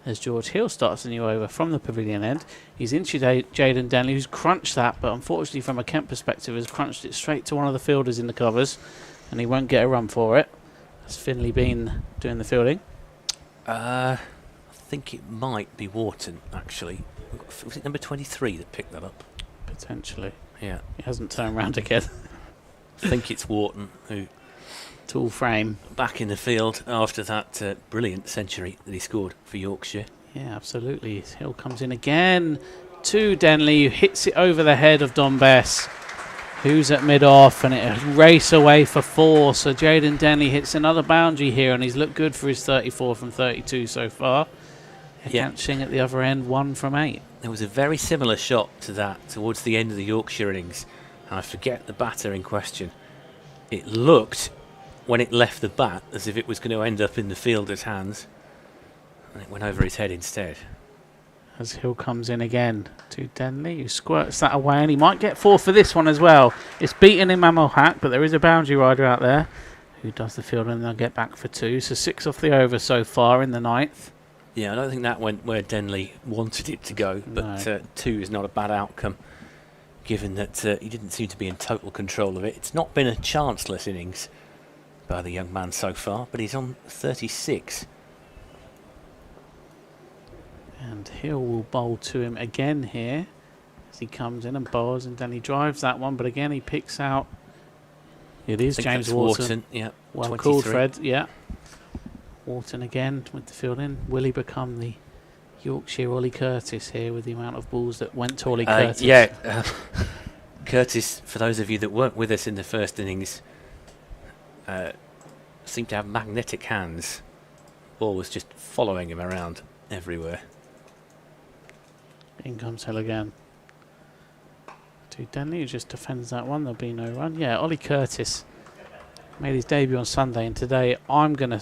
as George Hill starts a new over from the pavilion end. He's into Jaden Denley, who's crunched that, but unfortunately from a Kent perspective has crunched it straight to one of the fielders in the covers, and he won't get a run for it. Has Finley been doing the fielding? I think it might be Wharton, actually. Was it number 23 that picked that up? Potentially. Yeah. He hasn't turned round again. I think it's Wharton, who... Tall frame. Back in the field after that brilliant century that he scored for Yorkshire. Yeah, absolutely. Hill comes in again to Denley, who hits it over the head of Don Bess, who's at mid-off, and it race away for 4. So Jaden Denley hits another boundary here, and he's looked good for his 34 from 32 so far. Catching at the other end, 1 from 8. There was a very similar shot to that towards the end of the Yorkshire innings, and I forget the batter in question. It looked, when it left the bat, as if it was going to end up in the fielder's hands, and it went over his head instead. As Hill comes in again to Denley, who squirts that away, and he might get 4 for this one as well. It's beaten in Mammal Hack, but there is a boundary rider out there who does the field, and they'll get back for 2. So 6 off the over so far in the 9th. Yeah, I don't think that went where Denley wanted it to go, but No. 2 is not a bad outcome, given that he didn't seem to be in total control of it. It's not been a chanceless innings by the young man so far, but he's on 36. And Hill will bowl to him again here as he comes in and bowls, and then he drives that one, but again he picks out. It is James Wharton. Yeah, Well 23. called, Fred. Yeah. Wharton again with the field in. Will he become the Yorkshire Ollie Curtis here with the amount of balls that went to Ollie Curtis? Yeah. Curtis, for those of you that weren't with us in the first innings, seemed to have magnetic hands. Ball was just following him around everywhere. In comes Hill again. To Denley, who just defends that one. There'll be no run. Yeah, Ollie Curtis made his debut on Sunday, and today I'm gonna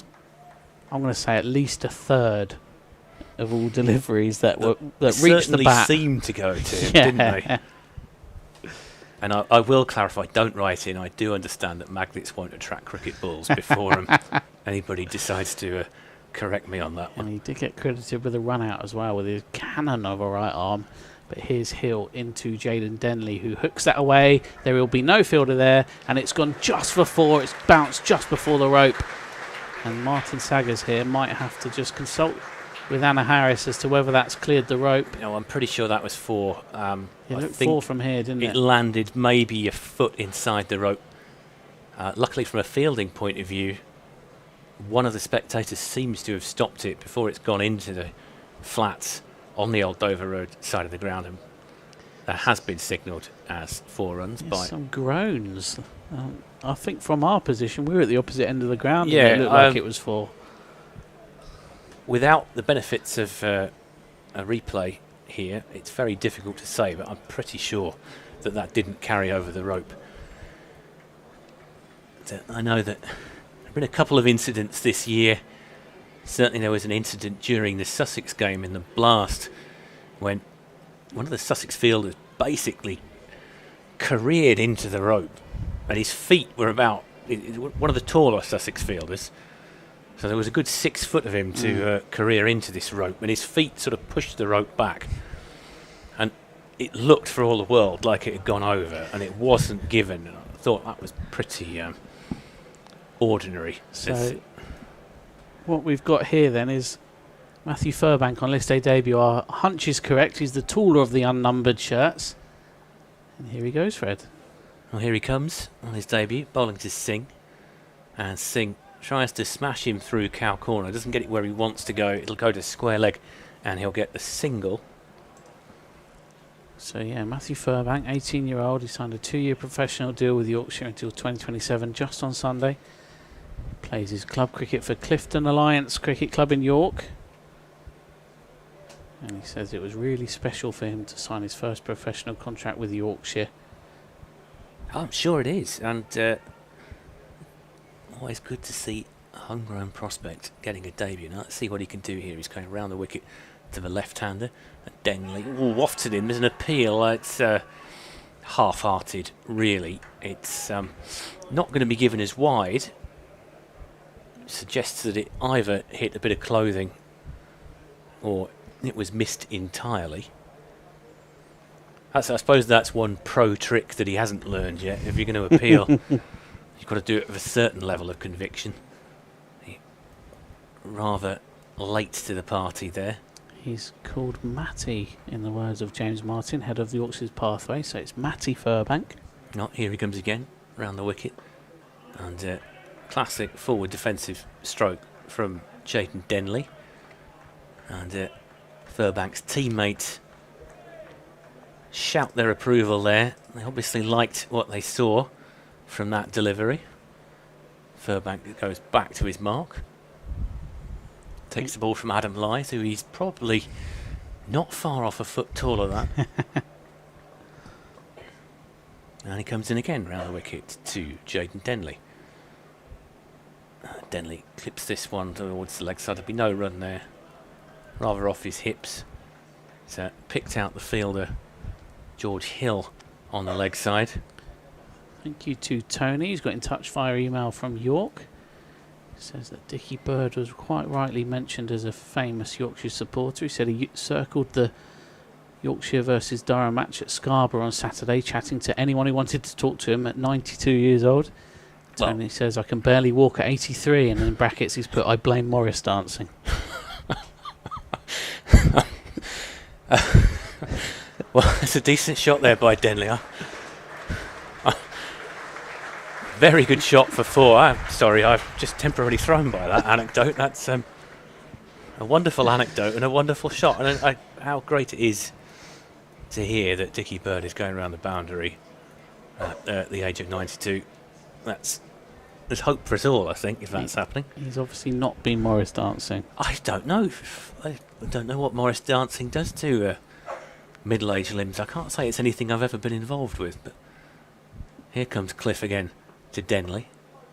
say at least a third of all deliveries that reached the bat seemed to go to him, didn't they? And I will clarify, don't write in, I do understand that magnets won't attract cricket balls before anybody decides to correct me on that one. And he did get credited with a run out as well with his cannon of a right arm. But here's Hill into Jaden Denley, who hooks that away. There will be no fielder there, and it's gone just for 4. It's bounced just before the rope. And Martin Saggers here might have to just consult with Anna Harris as to whether that's cleared the rope. No, I'm pretty sure that was 4. It looked 4 from here, didn't it? It landed maybe a foot inside the rope. Luckily, from a fielding point of view, one of the spectators seems to have stopped it before it's gone into the flats on the old Dover Road side of the ground, and that has been signalled as 4 runs. Yes, by some groans. I think from our position, we were at the opposite end of the ground, Yeah, and it looked like it was 4. Without the benefits of a replay here, it's very difficult to say, but I'm pretty sure that didn't carry over the rope. I know that there have been a couple of incidents this year. Certainly there was an incident during the Sussex game in the Blast when one of the Sussex fielders basically careered into the rope, and his feet were about one of the taller Sussex fielders. So there was a good 6 foot of him to career into this rope, and his feet sort of pushed the rope back. And it looked for all the world like it had gone over, and it wasn't given. And I thought that was pretty ordinary. So what we've got here then is Matthew Furbank on list day debut. Our hunch is correct. He's the taller of the unnumbered shirts. And here he goes, Fred. Well, here he comes on his debut, bowling to Singh. And Singh tries to smash him through cow corner. Doesn't get it where he wants to go. It'll go to square leg, and he'll get the single. So yeah, Matthew Furbank, 18-year-old. He signed a 2-year professional deal with Yorkshire until 2027, just on Sunday. Plays his club cricket for Clifton Alliance Cricket Club in York. And he says it was really special for him to sign his first professional contract with Yorkshire. I'm sure it is, and always good to see a homegrown prospect getting a debut. Now let's see what he can do here. He's going around the wicket to the left-hander, and Denley wafted in. There's an appeal. It's half-hearted, really. It's not going to be given as wide. Suggests that it either hit a bit of clothing or it was missed entirely. I suppose that's one pro trick that he hasn't learned yet. If you're going to appeal, you've got to do it with a certain level of conviction. Rather late to the party there. He's called Matty, in the words of James Martin, head of the Yorkshire's pathway. So it's Matty Furbank. Here he comes again, round the wicket. And classic forward defensive stroke from Jaden Denley. And Furbank's teammates shout their approval there. They obviously liked what they saw from that delivery. Furbank goes back to his mark. Takes the ball from Adam Lyth, who he's probably not far off a foot taller than. And he comes in again round the wicket to Jaden Denley. Denley clips this one towards the leg side. There'll be no run there. Rather off his hips. So picked out the fielder, George Hill, on the leg side. Thank you to Tony, who's got in touch via email from York. Says that Dickie Bird was quite rightly mentioned as a famous Yorkshire supporter. He said he circled the Yorkshire versus Durham match at Scarborough on Saturday, chatting to anyone who wanted to talk to him at 92 years old. Tony says, I can barely walk at 83, and in brackets he's put, I blame Morris dancing. Well, it's a decent shot there by Denley. Very good shot for 4. I'm sorry, I've just temporarily thrown by that anecdote. That's a wonderful anecdote and a wonderful shot. And how great it is to hear that Dickie Bird is going around the boundary at the age of 92. There's hope for us all, I think, if that's happening. He's obviously not been Morris dancing. I don't know. I don't know what Morris dancing does to middle-aged limbs. I can't say it's anything I've ever been involved with. But here comes Cliff again to Denley.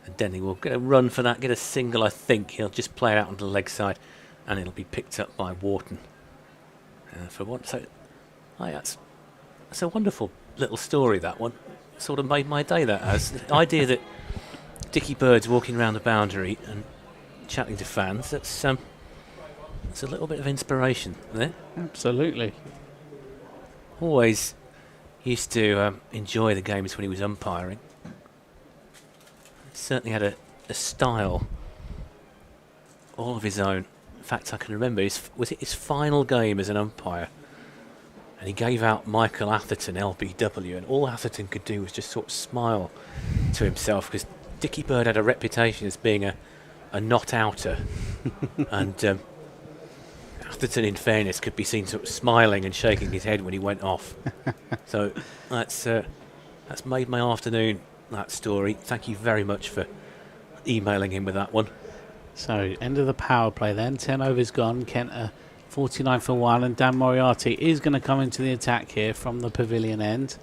And Denley will get a run for that, get a single, I think. He'll just play it out onto the leg side, and it'll be picked up by Wharton. For once, so that's a wonderful little story, that one. Sort of made my day, that has. The idea that Dickie Bird's walking around the boundary and chatting to fans, that's a little bit of inspiration there. Absolutely. Always used to enjoy the games when he was umpiring. Certainly had a style all of his own. In fact, I can remember, was it his final game as an umpire? And he gave out Michael Atherton, LBW, and all Atherton could do was just sort of smile to himself, because Dickie Bird had a reputation as being a not-outer. And Atherton, in fairness, could be seen sort of smiling and shaking his head when he went off. So that's made my afternoon, that story. Thank you very much for emailing him with that one. So, end of the power play then. 10 overs gone. Kent 49 for 1, and Dan Moriarty is going to come into the attack here from the pavilion end.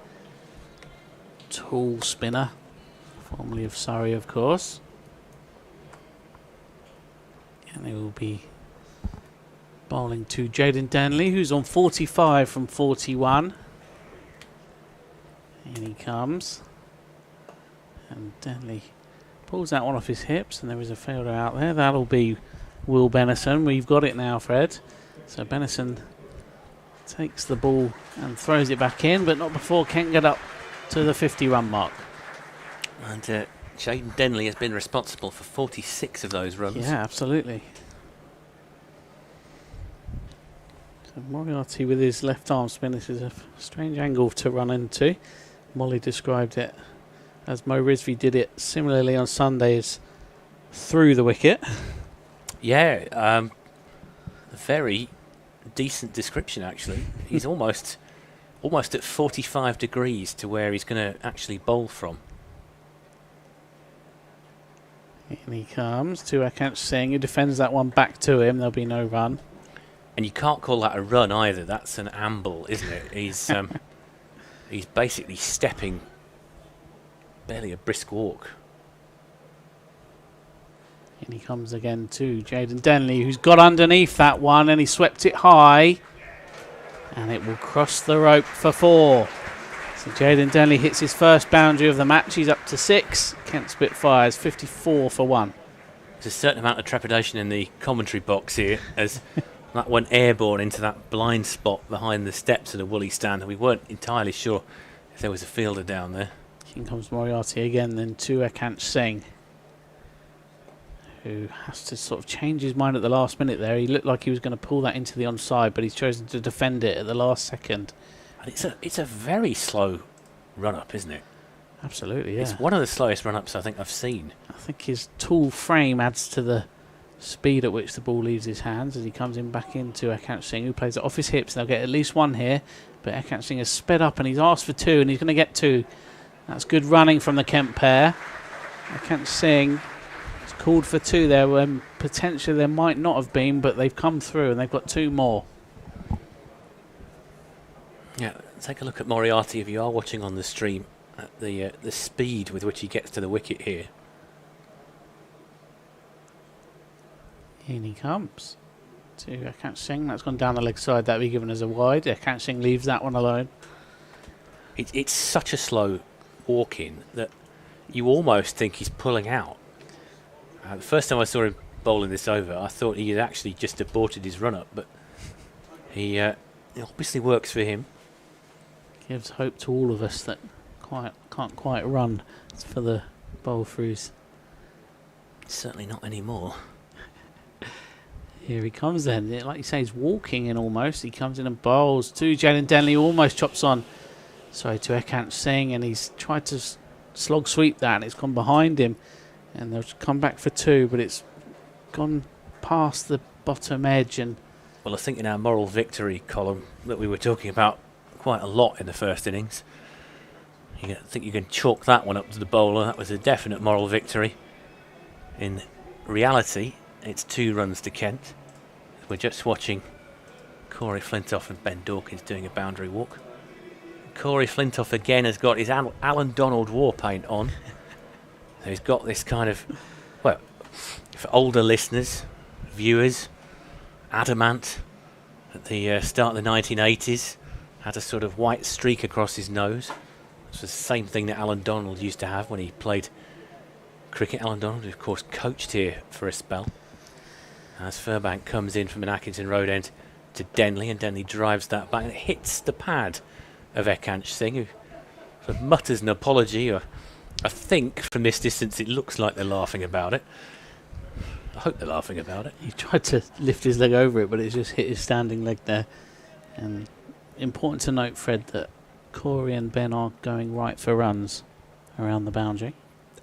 Tall spinner, formerly of Surrey, of course. And they will be bowling to Jaden Denley, who's on 45 from 41. In he comes. And Denley pulls that one off his hips, and there is a fielder out there. That'll be Will Benison. We've got it now, Fred. So Benison takes the ball and throws it back in, but not before Kent get up to the 50-run mark. And Jaden Denley has been responsible for 46 of those runs. Yeah, absolutely. So Moriarty with his left arm spin. This is a strange angle to run into. Molly described it as Mo Rizvi did it similarly on Sundays through the wicket. Yeah, a very decent description, actually. He's almost at 45 degrees to where he's going to actually bowl from. In he comes to Akash Singh, who defends that one back to him. There'll be no run. And you can't call that a run either. That's an amble, isn't it? He's basically stepping, barely a brisk walk. And he comes again to Jaden Denley, who's got underneath that one, and he swept it high. And it will cross the rope for 4. So Jaden Denley hits his first boundary of the match. He's up to 6. Kent Spitfires 54 for 1. There's a certain amount of trepidation in the commentary box here as that went airborne into that blind spot behind the steps of the Woolly stand, and we weren't entirely sure if there was a fielder down there. In comes Moriarty again, then to Akash Singh, who has to sort of change his mind at the last minute there. He looked like he was going to pull that into the onside, but he's chosen to defend it at the last second. And it's a very slow run-up, isn't it? Absolutely, yeah. It's one of the slowest run-ups I think I've seen. I think his tall frame adds to the speed at which the ball leaves his hands as he comes in back into Ekant Singh, who plays it off his hips. They'll get at least one here, but Ekant Singh has sped up and he's asked for 2, and he's going to get 2. That's good running from the Kent pair. Ekant Singh has called for 2 there when potentially there might not have been, but they've come through and they've got 2 more. Yeah, take a look at Moriarty if you are watching on the stream at the speed with which he gets to the wicket here. In he comes to Ekant Singh. That's gone down the leg side. That'll be given as a wide. Ekant Singh leaves that one alone. It's such a slow walk in that you almost think he's pulling out. The first time I saw him bowling this over, I thought he had actually just aborted his run up, but he it obviously works for him. Gives hope to all of us that can't quite run for the bowl throughs. Certainly not anymore. Here he comes then. Like you say, he's walking in almost. He comes in and bowls to Jalen Denley, almost chops on. Sorry, to Ekant Singh, and he's tried to slog sweep that, and it's gone behind him. And they'll come back for 2, but it's gone past the bottom edge. And well, I think in our moral victory column that we were talking about quite a lot in the first innings, I think you can chalk that one up to the bowler. That was a definite moral victory. In reality, it's 2 runs to Kent. We're just watching Corey Flintoff and Ben Dawkins doing a boundary walk. Corey Flintoff again has got his Alan Donald war paint on. So he's got this kind of, well, for older listeners, viewers, adamant at the start of the 1980s, had a sort of white streak across his nose. It's the same thing that Alan Donald used to have when he played cricket. Alan Donald, of course, coached here for a spell. As Furbank comes in from an Atkinson Road end to Denley, and Denley drives that back and it hits the pad of Ekant Singh, who sort of mutters an apology, or I think from this distance it looks like they're laughing about it. I hope they're laughing about it. he tried to lift his leg over it, but it's just hit his standing leg there. And important to note, Fred, that Corey and Ben are going right for runs around the boundary.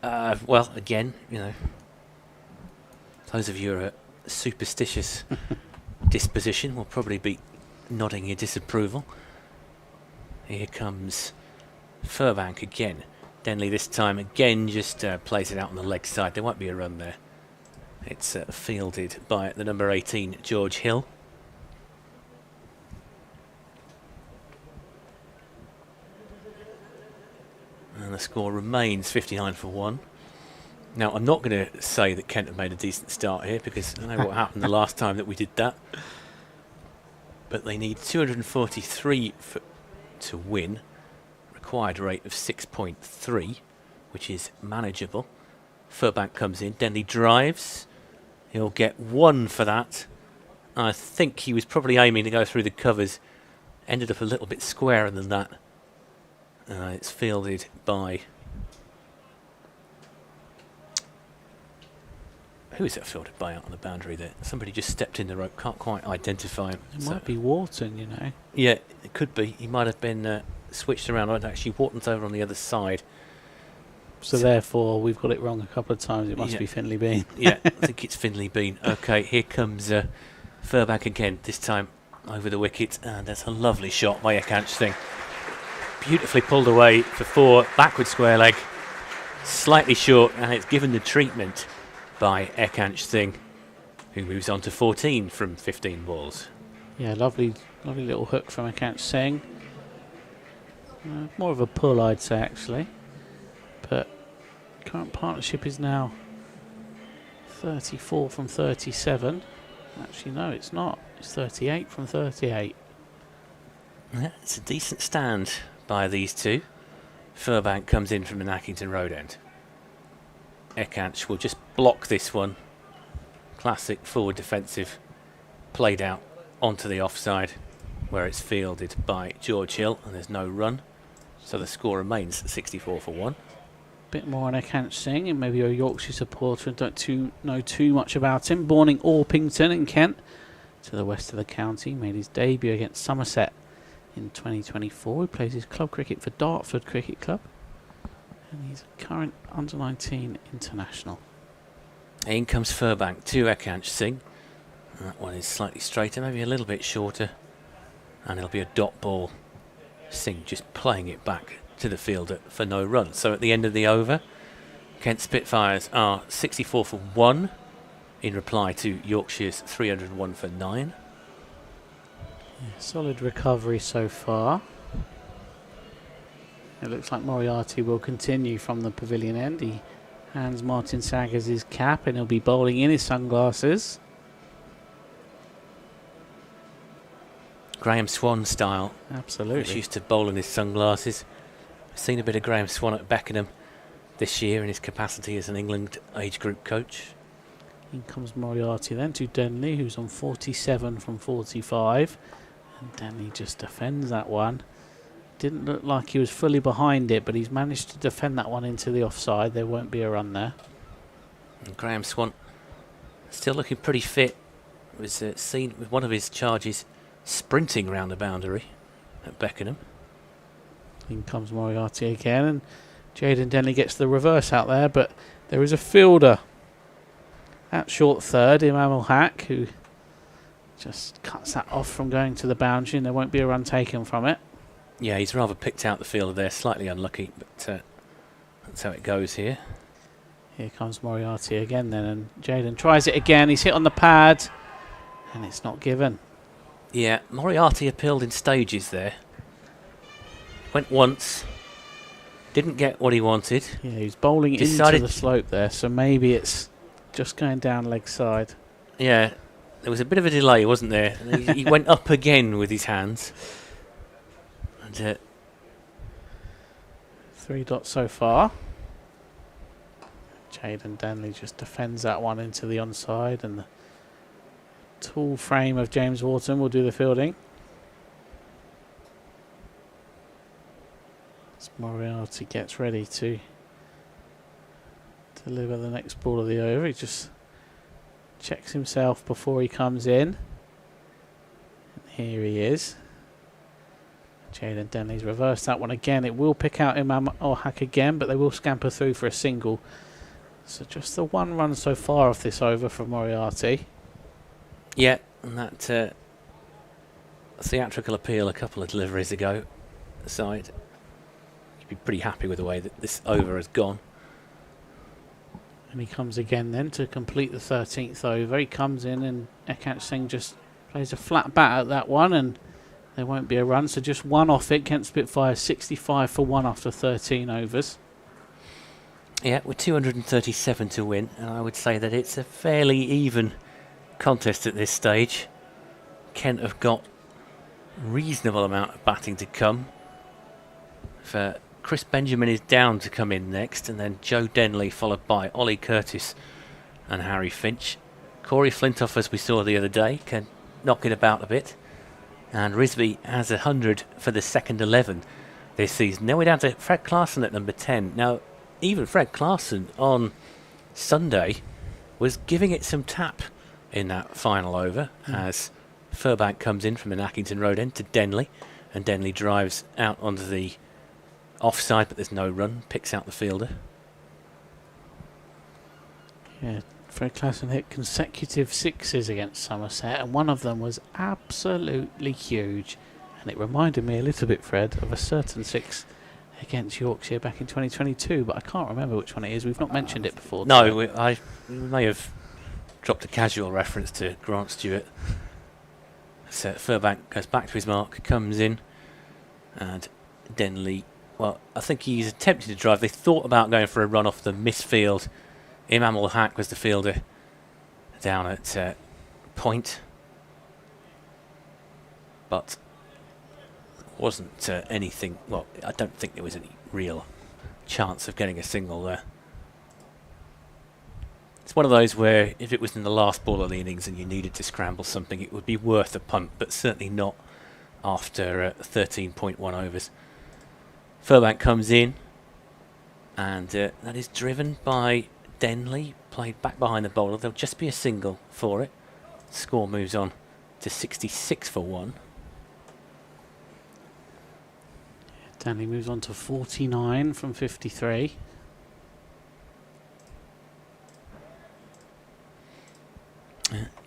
Well, again, those of you who are superstitious disposition will probably be nodding your disapproval. Here comes Furbank again. Denley this time again just plays it out on the leg side. There won't be a run there. It's fielded by the number 18, George Hill. And the score remains 59 for 1. Now, I'm not going to say that Kent have made a decent start here, because I know what happened the last time that we did that. But they need 243 to win. Required rate of 6.3, which is manageable. Furbank comes in. Denley drives. He'll get 1 for that. I think he was probably aiming to go through the covers. Ended up a little bit squarer than that. It's fielded by... Who is it fielded by out on the boundary there? Somebody just stepped in the rope. Can't quite identify him. It might be Wharton, Yeah, it could be. He might have been switched around. Right, actually, Wharton's over on the other side. So therefore, we've got it wrong a couple of times. It must be Finley Bean. Yeah, I think it's Finley Bean. Okay, here comes Furbank again, this time over the wicket. And that's a lovely shot by Ekant Singh. Beautifully pulled away for 4, backward square leg. Slightly short, and it's given the treatment by Ekant Singh, who moves on to 14 from 15 balls. Yeah, lovely little hook from Ekant Singh. More of a pull, I'd say, actually. But current partnership is now 34 from 37. Actually, no, it's not. It's 38 from 38. Yeah, it's a decent stand by these two. Furbank comes in from the Nackington Road end. Ekant will just block this one. Classic forward defensive, played out onto the offside, where it's fielded by George Hill, and there's no run. So the score remains 64 for 1. Bit more on Ekant Singh, and maybe a Yorkshire supporter and don't know too much about him. Born in Orpington in Kent, to the west of the county, made his debut against Somerset in 2024. He plays his club cricket for Dartford Cricket Club, and he's a current under-19 international. In comes Furbank to Ekanch Singh. That one is slightly straighter, maybe a little bit shorter. And it'll be a dot ball. Singh just playing it back to the fielder for no run. So at the end of the over, Kent Spitfires are 64 for 1 in reply to Yorkshire's 301 for 9. Yeah, solid recovery so far. It looks like Moriarty will continue from the pavilion end. He hands Martin Saggers his cap and he'll be bowling in his sunglasses. Graham Swan style. Absolutely. He's used to bowl in his sunglasses. I've seen a bit of Graham Swan at Beckenham this year in his capacity as an England age group coach. In comes Moriarty then to Denley, who's on 47 from 45. And Denley just defends that one. Didn't look like he was fully behind it, but he's managed to defend that one into the offside. There won't be a run there. And Graham Swan still looking pretty fit. Was seen with one of his charges sprinting round the boundary at Beckenham. In comes Moriarty again, and Jaden Denley gets the reverse out there, but there is a fielder at short third, Imam Al-Haq, who just cuts that off from going to the boundary, and there won't be a run taken from it. Yeah, he's rather picked out the fielder there, slightly unlucky, but that's how it goes here. Here comes Moriarty again then, and Jaden tries it again. He's hit on the pad, and it's not given. Yeah, Moriarty appealed in stages there. Went once, didn't get what he wanted. Yeah, he's bowling into the slope there, so maybe it's just going down leg side. Yeah, there was a bit of a delay, wasn't there? He went up again with his hands. And 3 dots so far. Jaden Denley just defends that one into the onside, and the tall frame of James Wharton will do the fielding. As Moriarty gets ready to deliver the next ball of the over, he just checks himself before he comes in. And here he is. Jaden Denley's reversed that one again. It will pick out Imam Al-Haq again, but they will scamper through for a single. So just the one run so far off this over from Moriarty. Yeah, and that theatrical appeal a couple of deliveries ago aside, you'd be pretty happy with the way that this over has gone. And he comes again then to complete the 13th over. He comes in and Ekanch Singh just plays a flat bat at that one, and there won't be a run, so just one off it. Kent Spitfire 65 for 1 after 13 overs. Yeah, with 237 to win, and I would say that it's a fairly even contest at this stage. Kent have got a reasonable amount of batting to come. For Chris Benjamin is down to come in next, and then Joe Denley followed by Ollie Curtis and Harry Finch. Corey Flintoff, as we saw the other day, can knock it about a bit. And Risby has 100 for the second 11 this season. Now we're down to Fred Clarkson at number 10. Now, even Fred Clarkson on Sunday was giving it some tap in that final over as Furbank comes in from an Ackington Road end to Denley, and Denley drives out onto the offside, but there's no run, picks out the fielder. Yeah, Fred Clarkson hit consecutive sixes against Somerset, and one of them was absolutely huge. And it reminded me a little bit, Fred, of a certain six against Yorkshire back in 2022, but I can't remember which one it is. We've not mentioned it before. No, we may have dropped a casual reference to Grant Stewart. So Furbank goes back to his mark, comes in, and Denley, well, I think he's attempted to drive. They thought about going for a run off the misfield. Imam Al-Haq was the fielder down at point, but wasn't anything. Well, I don't think there was any real chance of getting a single there. It's one of those where if it was in the last ball of the innings and you needed to scramble something, it would be worth a punt, but certainly not after 13.1 overs. Furbank comes in, and that is driven by Denley, played back behind the bowler. There'll just be a single for it. Score moves on to 66 for 1. Denley moves on to 49 from 53.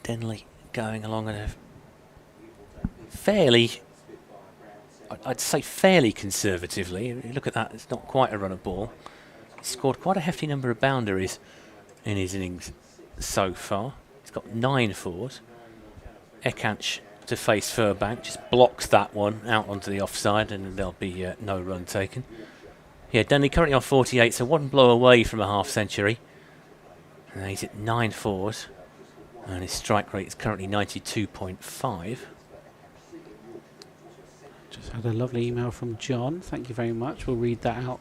Denley going along at a fairly, I'd say fairly conservatively. If you look at that, it's not quite a run of ball. He's scored quite a hefty number of boundaries in his innings so far. He's got 9 fours. Ekanch to face Furbank, just blocks that one out onto the offside, and there'll be no run taken. Yeah, Denley currently on 48, so 1 blow away from a half century. And he's at 9 fours, and his strike rate is currently 92.5. Just had a lovely email from John. Thank you very much. We'll read that out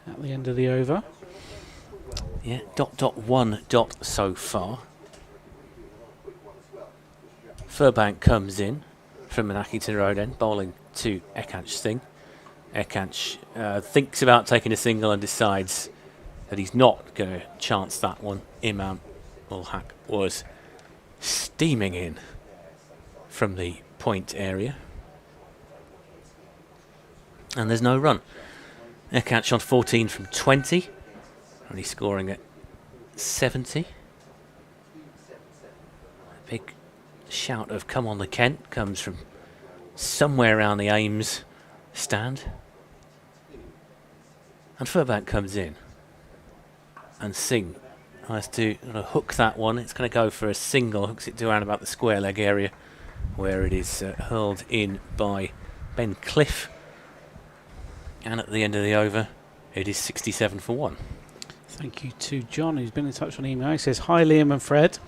at the end of the over. Yeah, ... 1 ... so far. Furbank comes in from Manakington Road end, bowling to Ekanch Singh. Ekanch thinks about taking a single and decides that he's not going to chance that one. Imam ul Haq was steaming in from the point area. And there's no run. Ekanch on 14 from 20. Only scoring at 70. A big shout of "Come on the Kent" comes from somewhere around the Ames stand. And Furbank comes in. And Singh has to hook that one. It's going to go for a single, hooks it to around about the square leg area, where it is hurled in by Ben Cliff. And at the end of the over, it is 67 for 1. Thank you to John, who's been in touch on email. He says, "Hi Liam and Fred.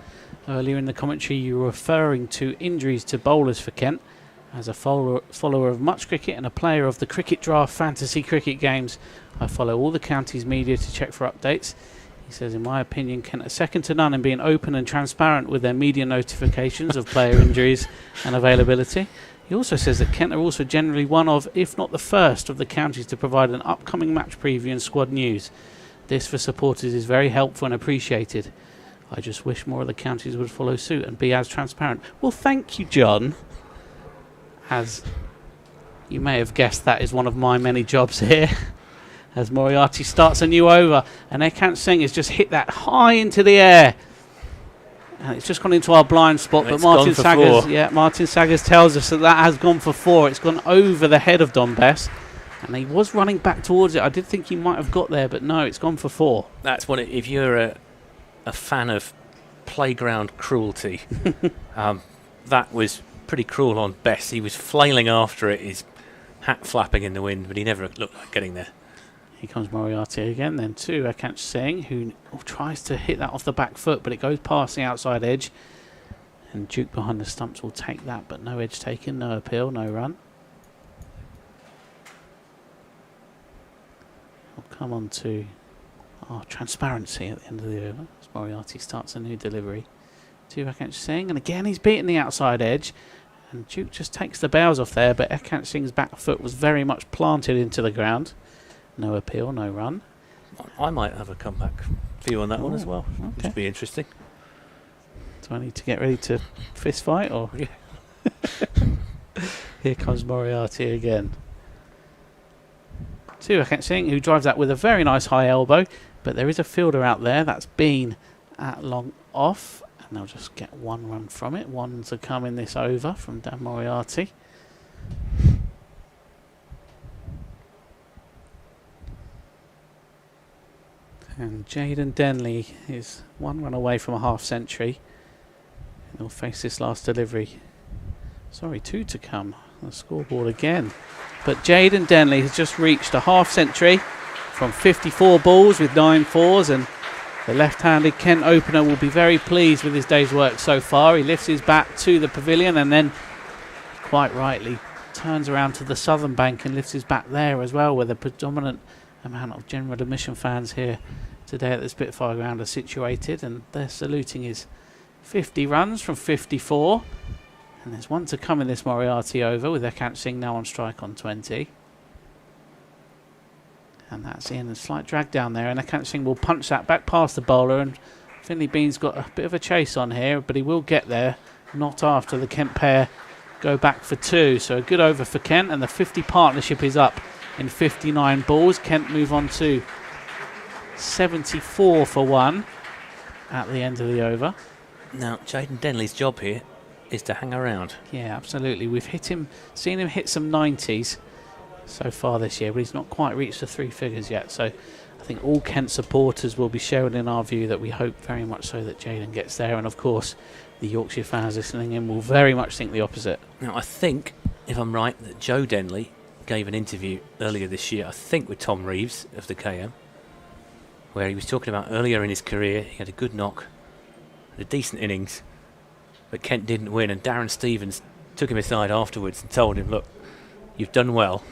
Earlier in the commentary you were referring to injuries to bowlers for Kent. As a follower of much cricket and a player of the Cricket Draft fantasy cricket games, I follow all the county's media to check for updates." He says, "In my opinion, Kent are second to none in being open and transparent with their media notifications of player injuries and availability." He also says that Kent are also generally one of, if not the first, of the counties to provide an upcoming match preview and squad news. This for supporters is very helpful and appreciated. I just wish more of the counties would follow suit and be as transparent. Well, thank you, John. As you may have guessed, that is one of my many jobs here. As Moriarty starts a new over, and Ekanch Singh has just hit that high into the air. And it's just gone into our blind spot, but Martin Saggers tells us that has gone for 4. It's gone over the head of Don Bess. And he was running back towards it. I did think he might have got there, but no, it's gone for 4. That's what if you're a fan of playground cruelty, that was pretty cruel on Bess. He was flailing after it, his hat flapping in the wind, but he never looked like getting there. Here comes Moriarty again, then to Ekanch Singh, who tries to hit that off the back foot, but it goes past the outside edge. And Duke behind the stumps will take that, but no edge taken, no appeal, no run. We'll come on to our transparency at the end of the over as Moriarty starts a new delivery to Ekanch Singh, and again he's beaten the outside edge, and Duke just takes the bows off there, but Ekanch Singh's back foot was very much planted into the ground. No appeal, no run. I might have a comeback view on that one as well. Okay. Which would be interesting. Do I need to get ready to fist fight, or? Yeah. Here comes Moriarty again. To Ekanch Singh, who drives that with a very nice high elbow, but there is a fielder out there that's been at long off, and they'll just get 1 run from it. 1 to come in this over from Dan Moriarty. And Jaden Denley is 1 run away from a half century. And he'll face this last delivery. Sorry, 2 to come. The scoreboard again. But Jaden Denley has just reached a half century from 54 balls with 9 fours, and the left-handed Kent opener will be very pleased with his day's work so far. He lifts his bat to the pavilion and then, quite rightly, turns around to the southern bank and lifts his bat there as well, where the predominant amount of general admission fans here today at the Spitfire Ground are situated, and they're saluting his 50 runs from 54. And there's 1 to come in this Moriarty over, with Ekanch Singh now on strike on 20. And that's in a slight drag down there, and Ekanch Singh will punch that back past the bowler, and Finley Bean's got a bit of a chase on here, but he will get there, not after the Kent pair go back for 2. So a good over for Kent, and the 50 partnership is up in 59 balls. Kent move on to 74 for 1 at the end of the over. Now, Jaden Denley's job here is to hang around. Yeah, absolutely. We've seen him hit some 90s so far this year, but he's not quite reached the 3 figures yet. So I think all Kent supporters will be sharing in our view that we hope very much so that Jaden gets there. And of course, the Yorkshire fans listening in will very much think the opposite. Now, I think, if I'm right, that Joe Denley gave an interview earlier this year, I think with Tom Reeves of the KM, where he was talking about earlier in his career, he had a good knock, a decent innings, but Kent didn't win, and Darren Stevens took him aside afterwards and told him, look, you've done well,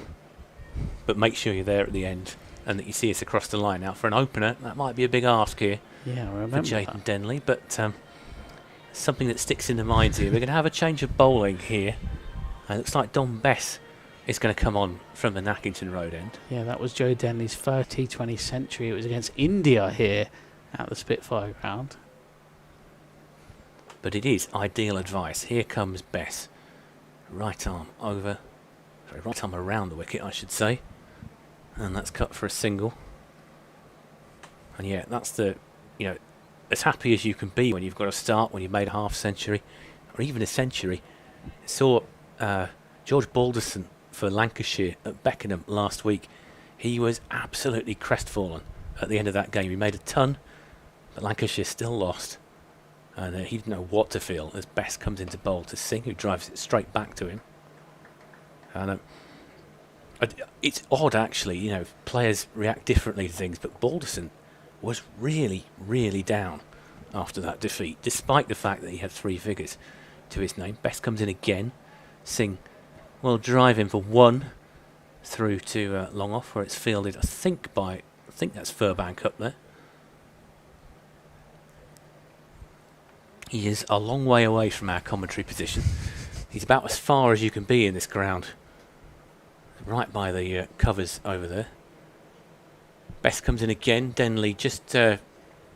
but make sure you're there at the end and that you see us across the line. Now, for an opener, that might be a big ask here for Jaden Denley, but something that sticks in the minds here. We're going to have a change of bowling here. It looks like Don Bess is going to come on from the Nackington Road end. Yeah, that was Joe Denley's 3rd T20 century. It was against India here at the Spitfire Ground. But it is ideal advice. Here comes Bess. Right arm over. Sorry, right arm around the wicket, I should say. And that's cut for a single. And yeah, that's the, as happy as you can be when you've got a start, when you've made a half century, or even a century. Saw George Balderson for Lancashire at Beckenham last week. He was absolutely crestfallen at the end of that game. He made a ton, but Lancashire still lost. And he didn't know what to feel as Bess comes into bowl to Singh, who drives it straight back to him. And it's odd, actually, players react differently to things, but Balderson was really, really down after that defeat, despite the fact that he had 3 figures to his name. Bess comes in again. Singh will drive him for 1 through to long off, where it's fielded, I think that's Furbank up there. He is a long way away from our commentary position. He's about as far as you can be in this ground. Right by the covers over there. Bess comes in again. Denley just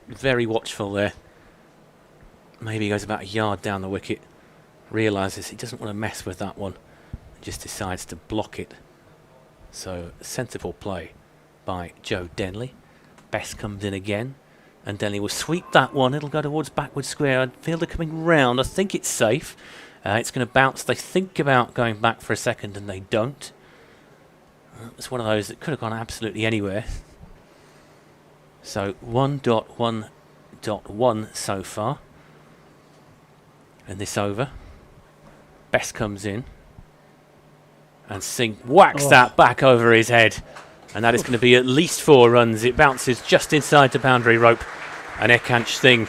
very watchful there. Maybe he goes about a yard down the wicket. Realises he doesn't want to mess with that one. Just decides to block it. So, sensible play by Joe Denley. Bess comes in again. And Denley will sweep that one. It'll go towards backward square. Fielder coming round. I think it's safe. It's going to bounce. They think about going back for a second and they don't. It's one of those that could have gone absolutely anywhere. So 1.1.1 so far. And this over. Bess comes in. And Singh whacks that back over his head. And that is going to be at least 4 runs. It bounces just inside the boundary rope. And Ekant Singh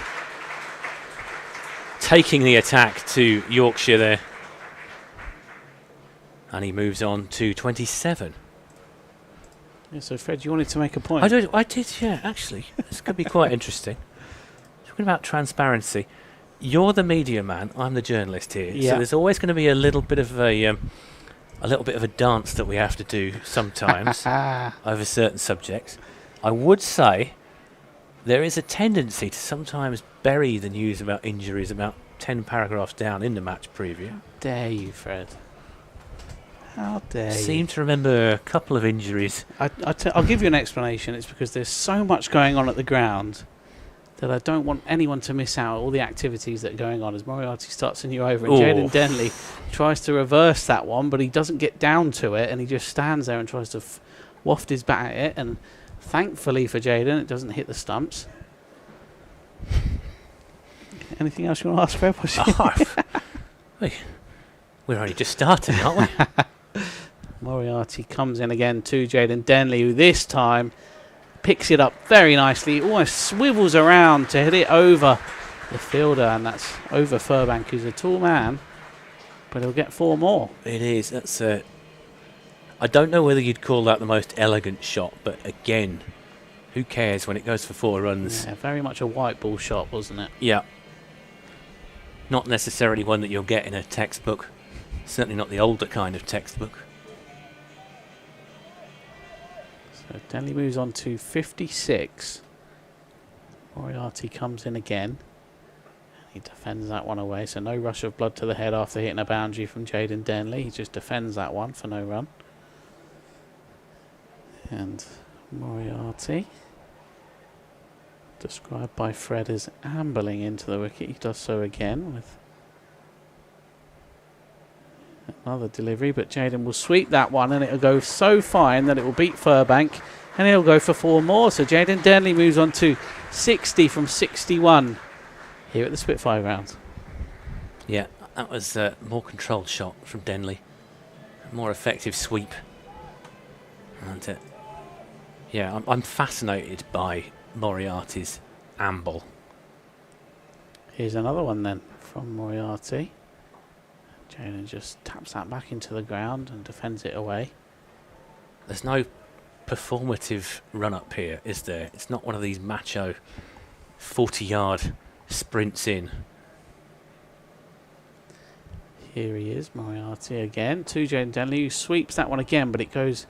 taking the attack to Yorkshire there. And he moves on to 27. Yeah, so Fred, you wanted to make a point? I did, yeah, actually. This could be quite interesting. Talking about transparency. You're the media man, I'm the journalist here. Yeah. So there's always going to be a little bit of a dance that we have to do sometimes over certain subjects. I would say there is a tendency to sometimes bury the news about injuries about 10 paragraphs down in the match preview. How dare you, Fred? How dare you? Seem to remember a couple of injuries. I'll give you an explanation. It's because there's so much going on at the ground that I don't want anyone to miss out all the activities that are going on as Moriarty starts a new over. And Jaden Denley tries to reverse that one, but he doesn't get down to it, and he just stands there and tries to waft his bat at it. And thankfully for Jaden, it doesn't hit the stumps. Anything else you want to ask, Fred? We're only just starting, aren't we? Moriarty comes in again to Jaden Denley, who this time picks it up very nicely, almost swivels around to hit it over the fielder, and that's over Furbank, who's a tall man, but he'll get 4 more. It is. That's I don't know whether you'd call that the most elegant shot, but again, who cares when it goes for 4 runs? Yeah, very much a white ball shot, wasn't it? Yeah. Not necessarily one that you'll get in a textbook. Certainly not the older kind of textbook. So Denley moves on to 56. Moriarty comes in again. He defends that one away, so no rush of blood to the head after hitting a boundary from Jaden Denley. He just defends that one for no run. And Moriarty Described by Fred as ambling into the wicket. He does so again with another delivery, but Jaden will sweep that one and it'll go so fine that it will beat Furbank and he'll go for 4 more. So Jaden Denley moves on to 60 from 61 here at the Spitfire Ground. Yeah, that was a more controlled shot from Denley. A more effective sweep. And yeah, I'm fascinated by Moriarty's amble. Here's another one then from Moriarty. Jaden just taps that back into the ground and defends it away. There's no performative run-up here, is there? It's not one of these macho 40-yard sprints in. Here he is, Moriarty again to Jaden Denley, who sweeps that one again, but it goes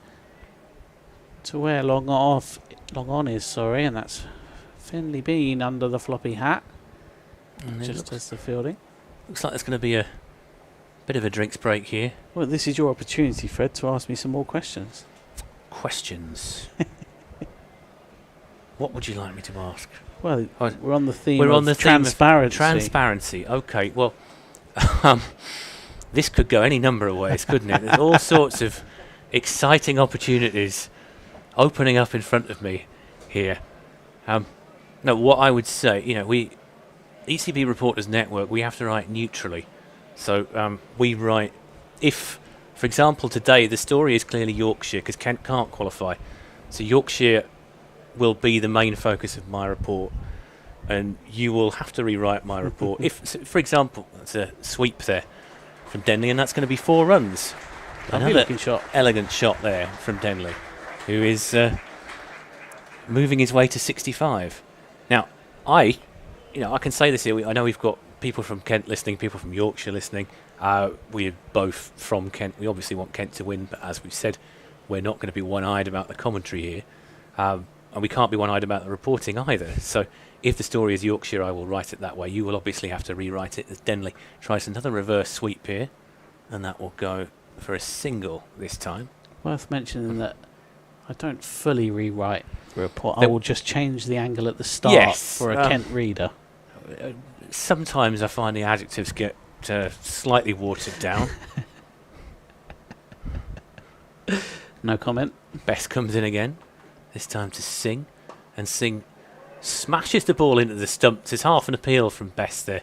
to where long on is, sorry, and that's Finley Bean under the floppy hat, And just as the fielding. Looks like there's going to be a bit of a drinks break here. Well, this is your opportunity, Fred, to ask me some more questions. Questions. What would you like me to ask? Well, Oh, we're on the theme We're of on the theme of transparency. Transparency. Okay, well, this could go any number of ways, couldn't it? There's all sorts of exciting opportunities opening up in front of me here. No, what I would say, we ECB Reporters Network, we have to write neutrally. So we write, if, for example, today the story is clearly Yorkshire because Kent can't qualify. So Yorkshire will be the main focus of my report, and you will have to rewrite my report. If, so for example, that's a sweep there from Denley, and that's going to be 4 runs. Lovely looking shot. Elegant shot there from Denley, who is moving his way to 65. Now, I can say this here. I know we've got people from Kent listening, people from Yorkshire listening. We're both from Kent. We obviously want Kent to win, but as we've said, we're not going to be one-eyed about the commentary here. And we can't be one-eyed about the reporting either. So if the story is Yorkshire, I will write it that way. You will obviously have to rewrite it as Denley tries another reverse sweep here, and that will go for a single this time. Worth mentioning that I don't fully rewrite the report. I will just change the angle at the start for a Kent reader. Sometimes I find the adjectives get slightly watered down. No comment. Best comes in again, this time to Singh, and Singh smashes the ball into the stumps. There's half an appeal from Best there.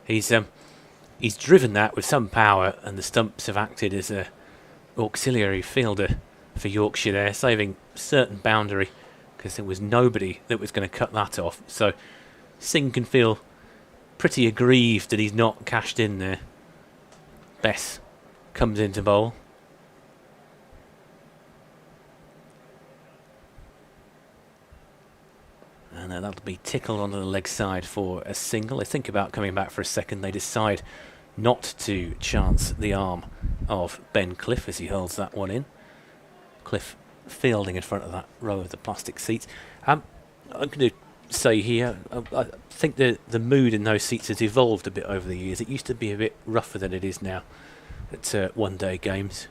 He's driven that with some power, and the stumps have acted as a auxiliary fielder for Yorkshire there, saving certain boundary because there was nobody that was going to cut that off. So Singh can feel pretty aggrieved that he's not cashed in there. Bess comes into bowl. And that'll be tickled onto the leg side for a single. They think about coming back for a second. They decide not to chance the arm of Ben Cliff as he holds that one in. Cliff fielding in front of that row of the plastic seats. I'm going to say here, I think the mood in those seats has evolved a bit over the years. It used to be a bit rougher than it is now at one-day games.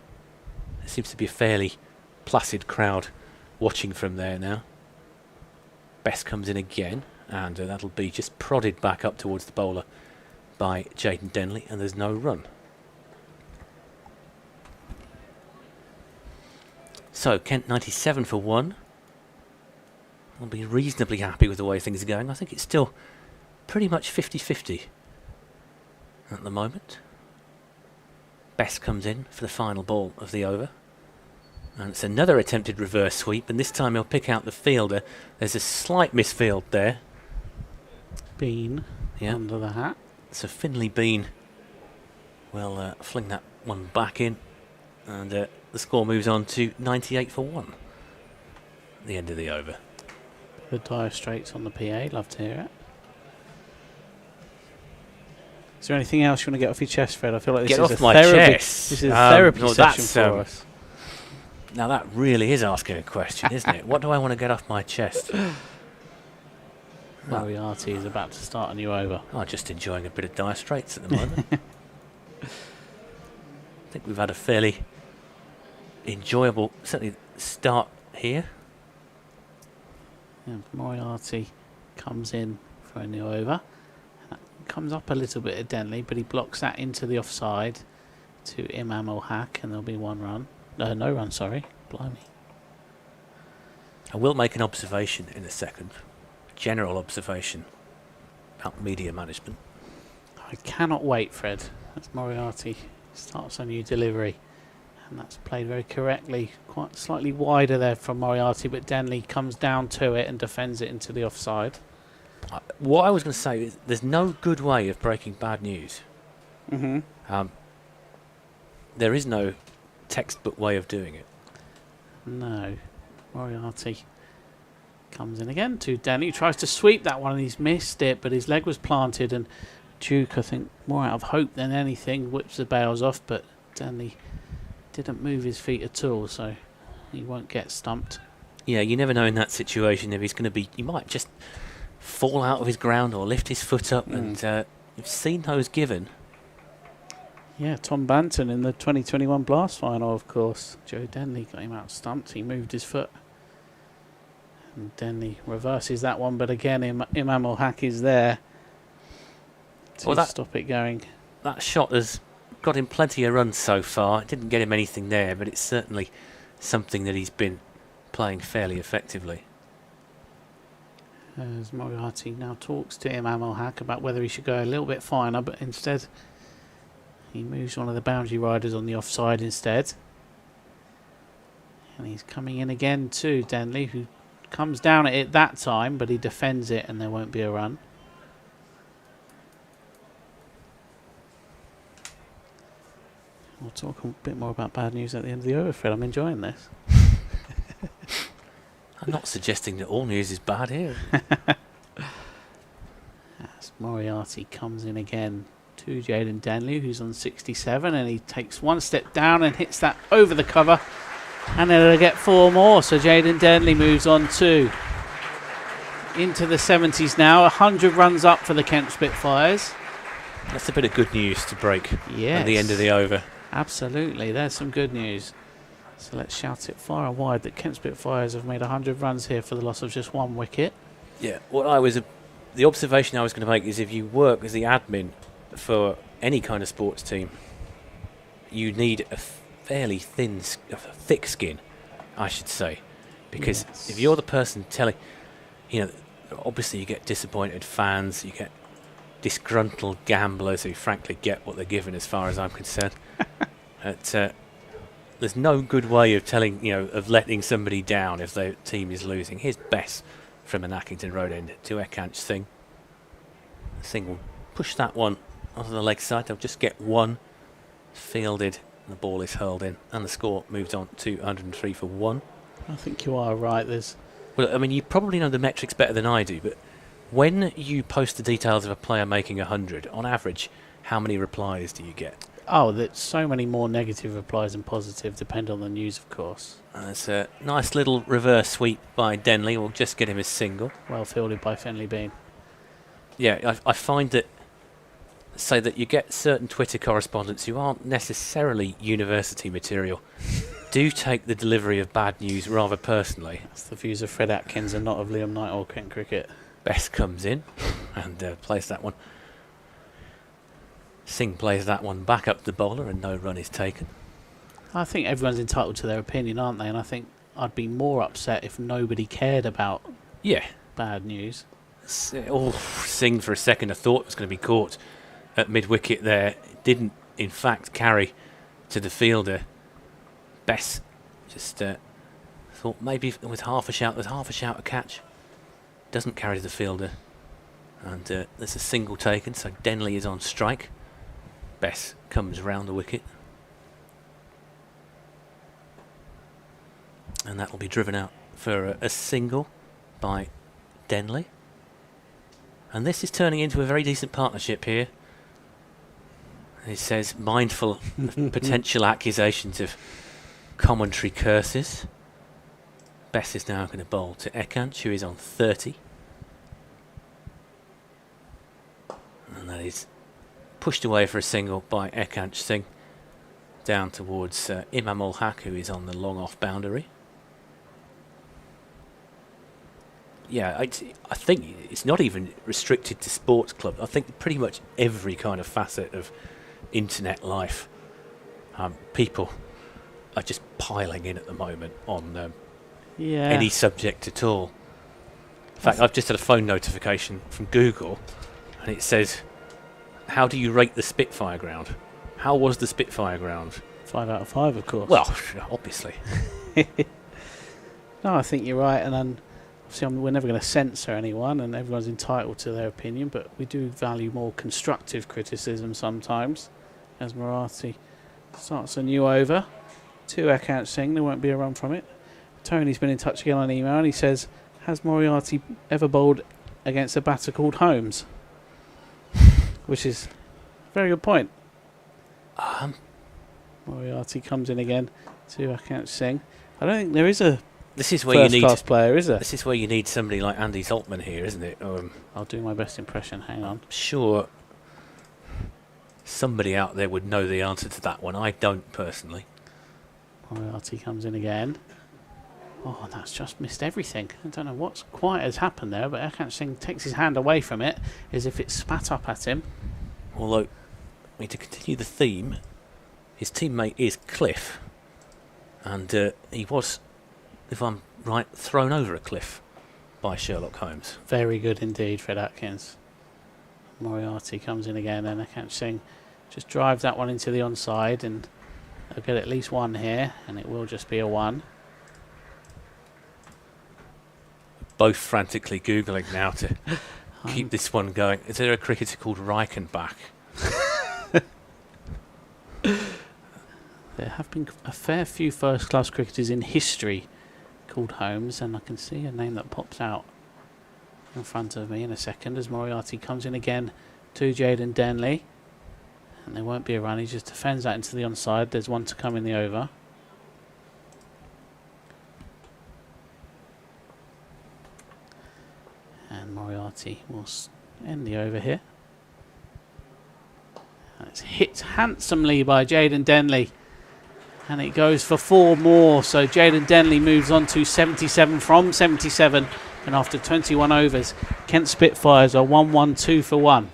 There seems to be a fairly placid crowd watching from there now. Best comes in again, and that'll be just prodded back up towards the bowler by Jaden Denley, and there's no run. So Kent 97 for 1. I'll be reasonably happy with the way things are going. I think it's still pretty much 50-50 at the moment. Best comes in for the final ball of the over. And it's another attempted reverse sweep, and this time he'll pick out the fielder. There's a slight misfield there. Bean under the hat. So Finley Bean will fling that one back in, and the score moves on to 98 for 1 at the end of the over. The Dire Straits on the PA, love to hear it. Is there anything else you want to get off your chest, Fred? I feel like this is a therapy. This is a therapy session for us. Now that really is asking a question, isn't it? What do I want to get off my chest? Moriarty is about to start a new over. I'm just enjoying a bit of Dire Straits at the moment. I think we've had a fairly enjoyable, certainly, start here. Yeah, Moriarty comes in for a new over. That comes up a little bit at Denley, but he blocks that into the offside to Imam Ul Haq, and there'll be one run. No run, sorry. Blimey. I will make an observation in a second. General observation about media management. I cannot wait, Fred. That's Moriarty. Starts a new delivery. And that's played very correctly. Quite slightly wider there from Moriarty, but Denley comes down to it and defends it into the offside. What I was going to say is there's no good way of breaking bad news. Mm-hmm. There is no textbook way of doing it. No. Moriarty comes in again to Denley. He tries to sweep that one and he's missed it, but his leg was planted, and Duke, I think, more out of hope than anything, whips the bails off, but Denley didn't move his feet at all, so he won't get stumped. Yeah, you never know in that situation if he's going to be... He might just fall out of his ground or lift his foot up, and you've seen those given. Yeah, Tom Banton in the 2021 Blast final, of course. Joe Denley got him out stumped. He moved his foot. And Denley reverses that one, but again, Imam Ul Haq is there to stop it going. That shot has got him plenty of runs so far. It didn't get him anything there, but it's certainly something that he's been playing fairly effectively. As Moriarty now talks to Imam Ul Haq about whether he should go a little bit finer, but instead he moves one of the boundary riders on the offside instead. And he's coming in again to Denley, who comes down at it that time, but he defends it and there won't be a run. We'll talk a bit more about bad news at the end of the over, Fred. I'm enjoying this. I'm not suggesting that all news is bad here. As Moriarty comes in again to Jaden Denley, who's on 67, and he takes one step down and hits that over the cover, and then it'll get 4 more. So Jaden Denley moves on into the 70s now. 100 runs up for the Kent Spitfires. That's a bit of good news to break at the end of the over. Absolutely, there's some good news. So let's shout it far and wide that Kent Spitfires have made 100 runs here for the loss of just 1 wicket. Yeah, the observation I was going to make is if you work as the admin for any kind of sports team, you need a fairly thick skin, I should say, because if you're the person telling, obviously you get disappointed fans, you get disgruntled gamblers who frankly get what they're given, as far as I'm concerned. There's no good way of of letting somebody down if their team is losing. Here's Bess from an Ackington Road end to Ekanch Singh. Singh will push that one onto the leg side. They'll just get one fielded, and the ball is hurled in, and the score moves on to 103 for 1. I think you are right. You probably know the metrics better than I do, but when you post the details of a player making 100, on average, how many replies do you get? Oh, there's so many more negative replies than positive, depend on the news, of course. That's a nice little reverse sweep by Denley. We'll just get him a single. Well fielded by Finley Bean. Yeah, I find that you get certain Twitter correspondents who aren't necessarily university material do take the delivery of bad news rather personally. That's the views of Fred Atkins and not of Liam Knight or Kent Cricket. Best comes in and plays that one. Singh plays that one back up the bowler and no run is taken. I think everyone's entitled to their opinion, aren't they? And I think I'd be more upset if nobody cared about bad news. Singh for a second I thought was going to be caught at mid-wicket there. It didn't, in fact, carry to the fielder. Bess just thought maybe with half a shout a catch. Doesn't carry to the fielder. And there's a single taken, so Denley is on strike. Bess comes round the wicket. And that will be driven out for a single by Denley. And this is turning into a very decent partnership here. He says, mindful of potential accusations of commentary curses. Bess is now going to bowl to Ekanch, who is on 30. And that is pushed away for a single by Ekanch Singh. Down towards Imam Ul Haq, who is on the long off boundary. Yeah, I think it's not even restricted to sports clubs. I think pretty much every kind of facet of internet life, people are just piling in at the moment on any subject at all. In fact, I've just had a phone notification from Google, and it says, "How do you rate the Spitfire Ground? How was the Spitfire Ground?" 5 out of 5, of course. Well, obviously. No, I think you're right, and then obviously we're never going to censor anyone, and everyone's entitled to their opinion, but we do value more constructive criticism sometimes. As Marathi starts a new over, 2 I can't sing, there won't be a run from it. Tony's been in touch again on email, and he says, has Moriarty ever bowled against a batter called Holmes? Which is a very good point. Moriarty comes in again, 2 I can't sing. I don't think there is a this is where first-class player, is there? This is where you need somebody like Andy Zoltman here, isn't it? I'll do my best impression, hang on. Sure somebody out there would know the answer to that one. I don't, personally. Moriarty comes in again. Oh, that's just missed everything. I don't know what's quite has happened there, but Akant Singh takes his hand away from it as if it spat up at him. Although, to continue the theme, his teammate is Cliff, and he was, if I'm right, thrown over a cliff by Sherlock Holmes. Very good indeed, Fred Atkins. Moriarty comes in again, and Akant Singh just drives that one into the onside, and they'll get at least 1 here, and it will just be a 1. Both frantically Googling now to keep this one going. Is there a cricketer called Reichenbach? There have been a fair few first-class cricketers in history called Holmes, and I can see a name that pops out in front of me in a second as Moriarty comes in again to Jaden Denley. And there won't be a run, he just defends that into the onside. There's 1 to come in the over. And Moriarty will end the over here. And it's hit handsomely by Jaden Denley. And it goes for 4 more. So Jaden Denley moves on to 77 from 77. And after 21 overs, Kent Spitfires are 1-1-2 for 1.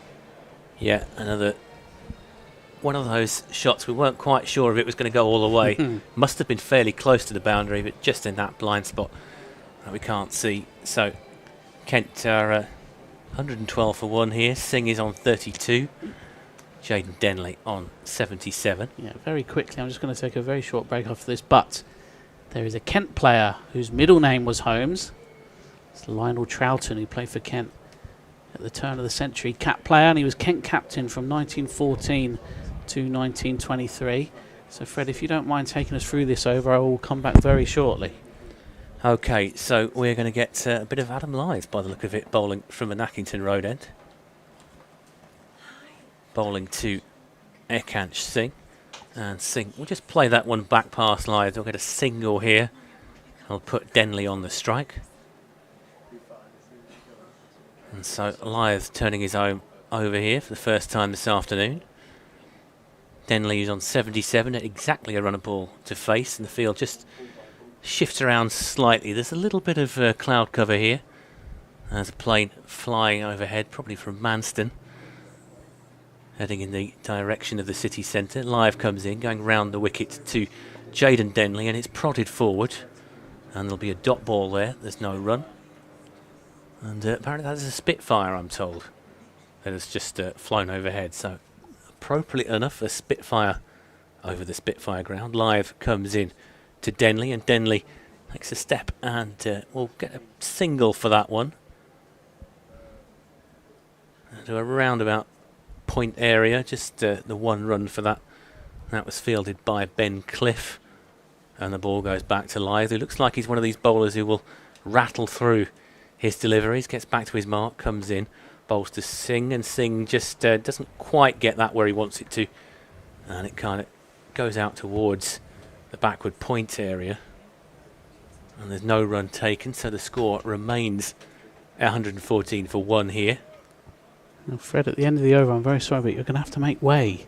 Yeah, another one of those shots we weren't quite sure if it was going to go all the way. Must have been fairly close to the boundary, but just in that blind spot that we can't see. So Kent are 112 for 1 here. Singh is on 32. Jaden Denley on 77. Yeah, very quickly, I'm just going to take a very short break after this, but there is a Kent player whose middle name was Holmes. It's Lionel Troughton, who played for Kent at the turn of the century. Cap player, and he was Kent captain from 1914 to 1923. So Fred, if you don't mind taking us through this over, I will come back very shortly. Okay, so we're going to get a bit of Adam Lyth by the look of it, bowling from a Nackington Road end. Bowling to Akant Singh. And Singh, we'll just play that one back past Lyth. We'll get a single here. I'll put Denley on the strike. And so Lyth turning his own over here for the first time this afternoon. Denley is on 77 at exactly a runner ball to face, and the field just shifts around slightly. There's a little bit of cloud cover here. There's a plane flying overhead, probably from Manston, heading in the direction of the city centre. Lyth comes in, going round the wicket to Jaden Denley, and it's prodded forward. And there'll be a dot ball there. There's no run. And apparently that is a Spitfire, I'm told, that has just flown overhead. So appropriate enough, a Spitfire over the Spitfire ground. Lyth comes in to Denley, and Denley takes a step, and we'll get a single for that one. To a roundabout point area, just the 1 run for that. That was fielded by Ben Cliff, and the ball goes back to Lyth, who looks like he's one of these bowlers who will rattle through his deliveries, gets back to his mark, comes in, bowls to Singh, and Singh just doesn't quite get that where he wants it to, and it kind of goes out towards the backward point area, and there's no run taken, so the score remains 114 for 1 here. Well, Fred, at the end of the over, I'm very sorry, but you're going to have to make way.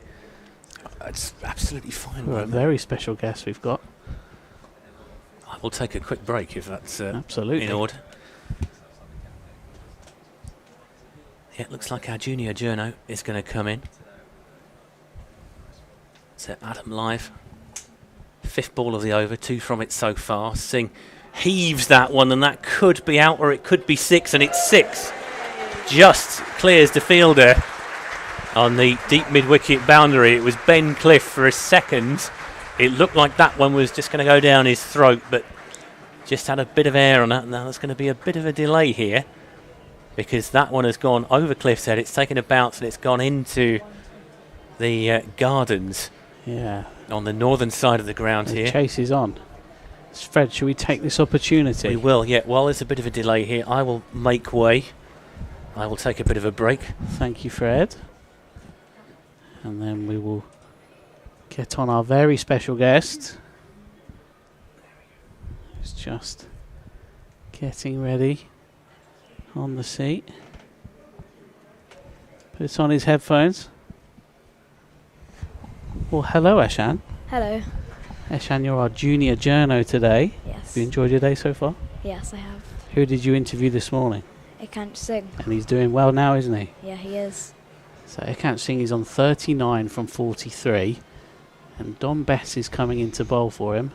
It's absolutely fine. We're a very special guest we've got. I will take a quick break if that's absolutely in order. Yeah, it looks like our junior journo is going to come in. So Adam live. 5th ball of the over, 2 from it so far. Singh heaves that one, and that could be out, or it could be 6, and it's 6. Just clears the fielder on the deep mid-wicket boundary. It was Ben Cliff for a second. It looked like that one was just going to go down his throat, but just had a bit of air on that. Now there's going to be a bit of a delay here, because that one has gone over Cliff's head. It's taken a bounce and it's gone into the gardens. Yeah. On the northern side of the ground The here. chase is on. Fred, should we take this opportunity? We will, yeah. While there's a bit of a delay here, I will make way. I will take a bit of a break. Thank you, Fred. And then we will get on our very special guest. He's just getting ready on the seat. Puts on his headphones. Well, hello, Eshan. Hello. Eshan, you're our junior journo today. Yes. Have you enjoyed your day so far? Yes, I have. Who did you interview this morning? Ekant Singh. And he's doing well now, isn't he? Yeah, he is. So Ekant Singh is on 39 from 43. And Don Bess is coming in to bowl for him.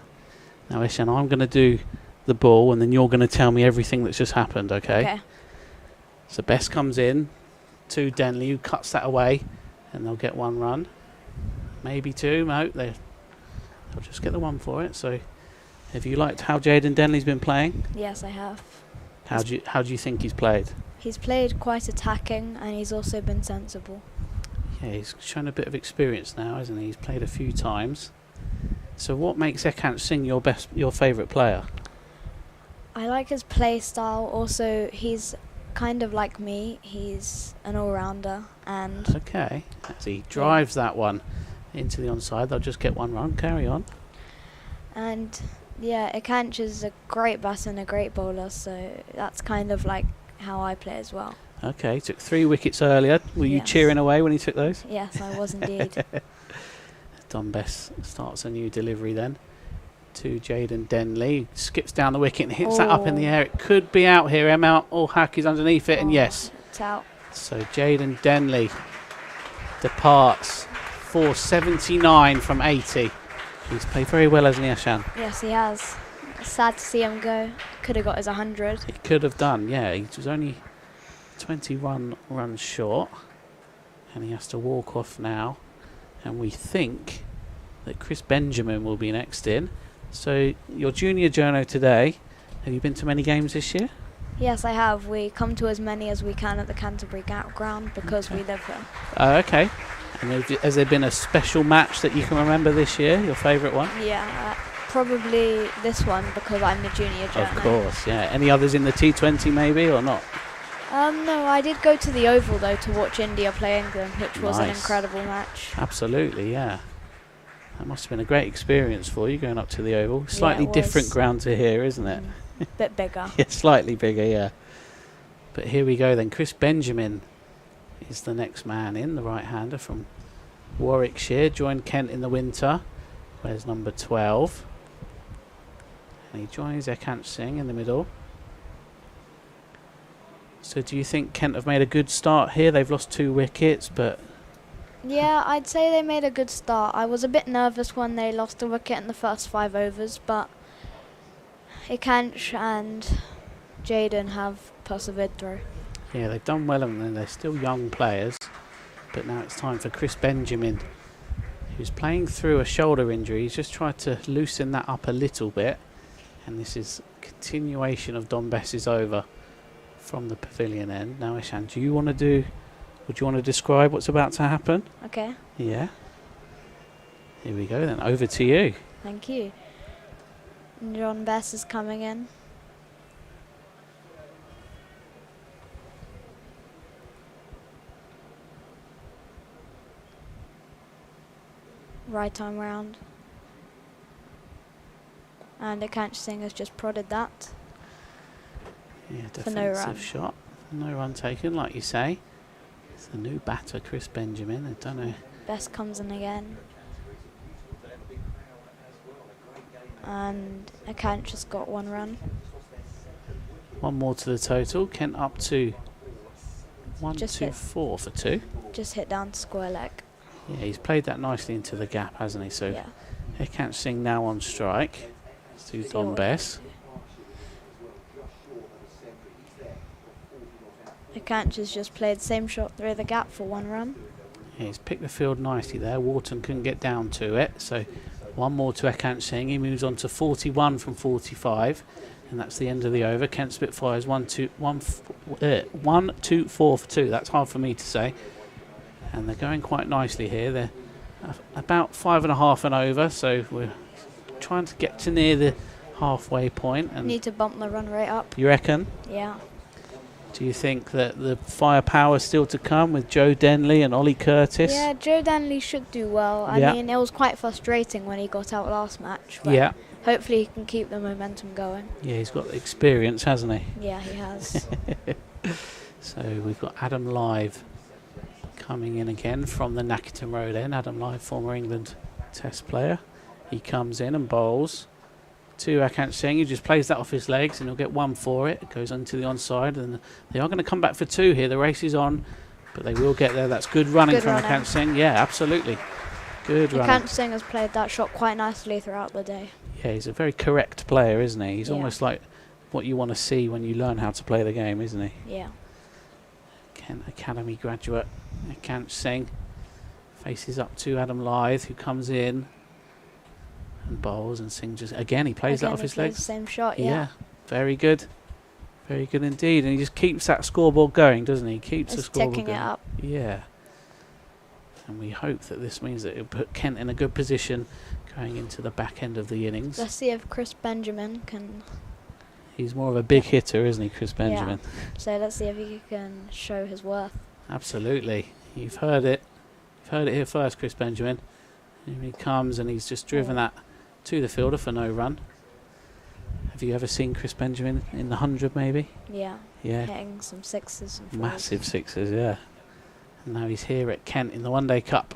Now, Eshan, I'm going to do the ball, and then you're going to tell me everything that's just happened, okay? Okay. So Bess comes in to Denley, who cuts that away, and they'll get 1 run. Maybe 2. No, they'll just get the 1 for it. So, have you liked how Jaden Denley's been playing? Yes, I have. How do you think he's played? He's played quite attacking, and he's also been sensible. Yeah, he's shown a bit of experience now, hasn't he? He's played a few times. So, what makes Ekant Singh your favourite player? I like his play style. Also, he's kind of like me. He's an all-rounder, and Okay, as he drives that one into the onside, they'll just get 1 run. Carry on. and yeah, Ekant is a great batter and a great bowler. So that's kind of like how I play as well. Okay, took 3 wickets earlier. Were you Yes. cheering away when he took those? Yes, I was indeed. Don Bess starts a new delivery then to Jaden Denley. Skips down the wicket and hits that up in the air. It could be out here. Emma Hack is underneath it, and yes. It's out. So Jaden Denley departs for 79 from 80. He's played very well, hasn't he, Ashan? Yes, he has. Sad to see him go. Could have got his 100. He could have done, yeah. He was only 21 runs short, and he has to walk off now. And we think that Chris Benjamin will be next in. So your junior journo today, have you been to many games this year? Yes, I have. We come to as many as we can at the Canterbury Ground because we live here. Okay. And has there been a special match that you can remember this year, your favourite one? Yeah, probably this one because I'm the junior journo. Of course, yeah. Any others in the T20 maybe, or not? No, I did go to the Oval though to watch India play England, which was an Nice. incredible match. Absolutely, yeah. That must have been a great experience for you going up to the Oval. Slightly it different was. ground to here, isn't it? Bit bigger. Yeah, slightly bigger, yeah. But here we go then. Chris Benjamin is the next man in, the right-hander from Warwickshire. Joined Kent in the winter. Where's number 12? And he joins Ekant Singh in the middle. So do you think Kent have made a good start here? They've lost 2 wickets, but... Yeah, I'd say they made a good start. I was a bit nervous when they lost a wicket in the first 5 overs, but Ekant and Jaden have persevered through. Yeah, they've done well, and they're still young players. But now it's time for Chris Benjamin, who's playing through a shoulder injury. He's just tried to loosen that up a little bit. And this is a continuation of Don Bess's over from the pavilion end. Now, Ishan, would you want to describe what's about to happen? Okay, Yeah. Here we go then. Over to you. thank you. John Bess is coming in. Right arm round. And Ekant Singh has just prodded that. Yeah, For no run. defensive shot. No run taken, like you say. It's the new batter, Chris Benjamin. I don't know. Bess comes in again. And Ekant just got 1 run. 1 more to the total. Kent up to 1, Just 2, hit. 4 for 2. Just hit down to square leg. Yeah, he's played that nicely into the gap, hasn't he? So Yeah. Ekant Singh now on strike. Let's do See Don what Bess. Akanch's just played the same shot through the gap for 1 run. Yeah, he's picked the field nicely there. Wharton couldn't get down to it. So 1 more to Ekant Singh. He moves on to 41 from 45. And that's the end of the over. Kent Spitfires 1, 2, 4 for 2. That's hard for me to say. And they're going quite nicely here. They're about 5.5 and over. So we're trying to get to near the halfway point. And Need to bump the run rate up. you reckon? Yeah. Do you think that the firepower is still to come with Joe Denley and Ollie Curtis? Yeah, Joe Danley should do well. I Yeah. mean, it was quite frustrating when he got out last match. But Yeah. hopefully he can keep the momentum going. Yeah, he's got experience, hasn't he? Yeah, he has. So we've got Adam Live coming in again from the Nackerton Road end. Adam Live, former England Test player. He comes in and bowls to Ekant Singh. He just plays that off his legs and he'll get 1 for it. It goes onto the onside and they are going to come back for 2 here. The race is on, but they will get there. That's good running Good from running. Ekant Singh. Yeah, absolutely. Good running. Ekant Singh has played that shot quite nicely throughout the day. Yeah, he's a very correct player, isn't he? He's Yeah. almost like what you want to see when you learn how to play the game, isn't he? Yeah. Kent Academy graduate Ekant Singh faces up to Adam Lythe, who comes in and bowls, and Singh just again he plays that Again, off he his plays legs. the same shot, Yeah, yeah. very good indeed, and he just keeps that scoreboard going, doesn't he? Keeps the It's scoreboard ticking going. it up. Yeah, and we hope that this means that it'll put Kent in a good position going into the back end of the innings. Let's see if Chris Benjamin can. He's more of a big hitter, isn't he, Chris Benjamin? So let's see if he can show his worth. Absolutely. You've heard it. You've heard it here first, Chris Benjamin. Here he comes and he's just driven that to the fielder for no run. Have you ever seen Chris Benjamin in the 100 maybe? Yeah. Yeah. Hitting some 6s and 4s. Massive 6s, yeah. And now he's here at Kent in the One Day Cup.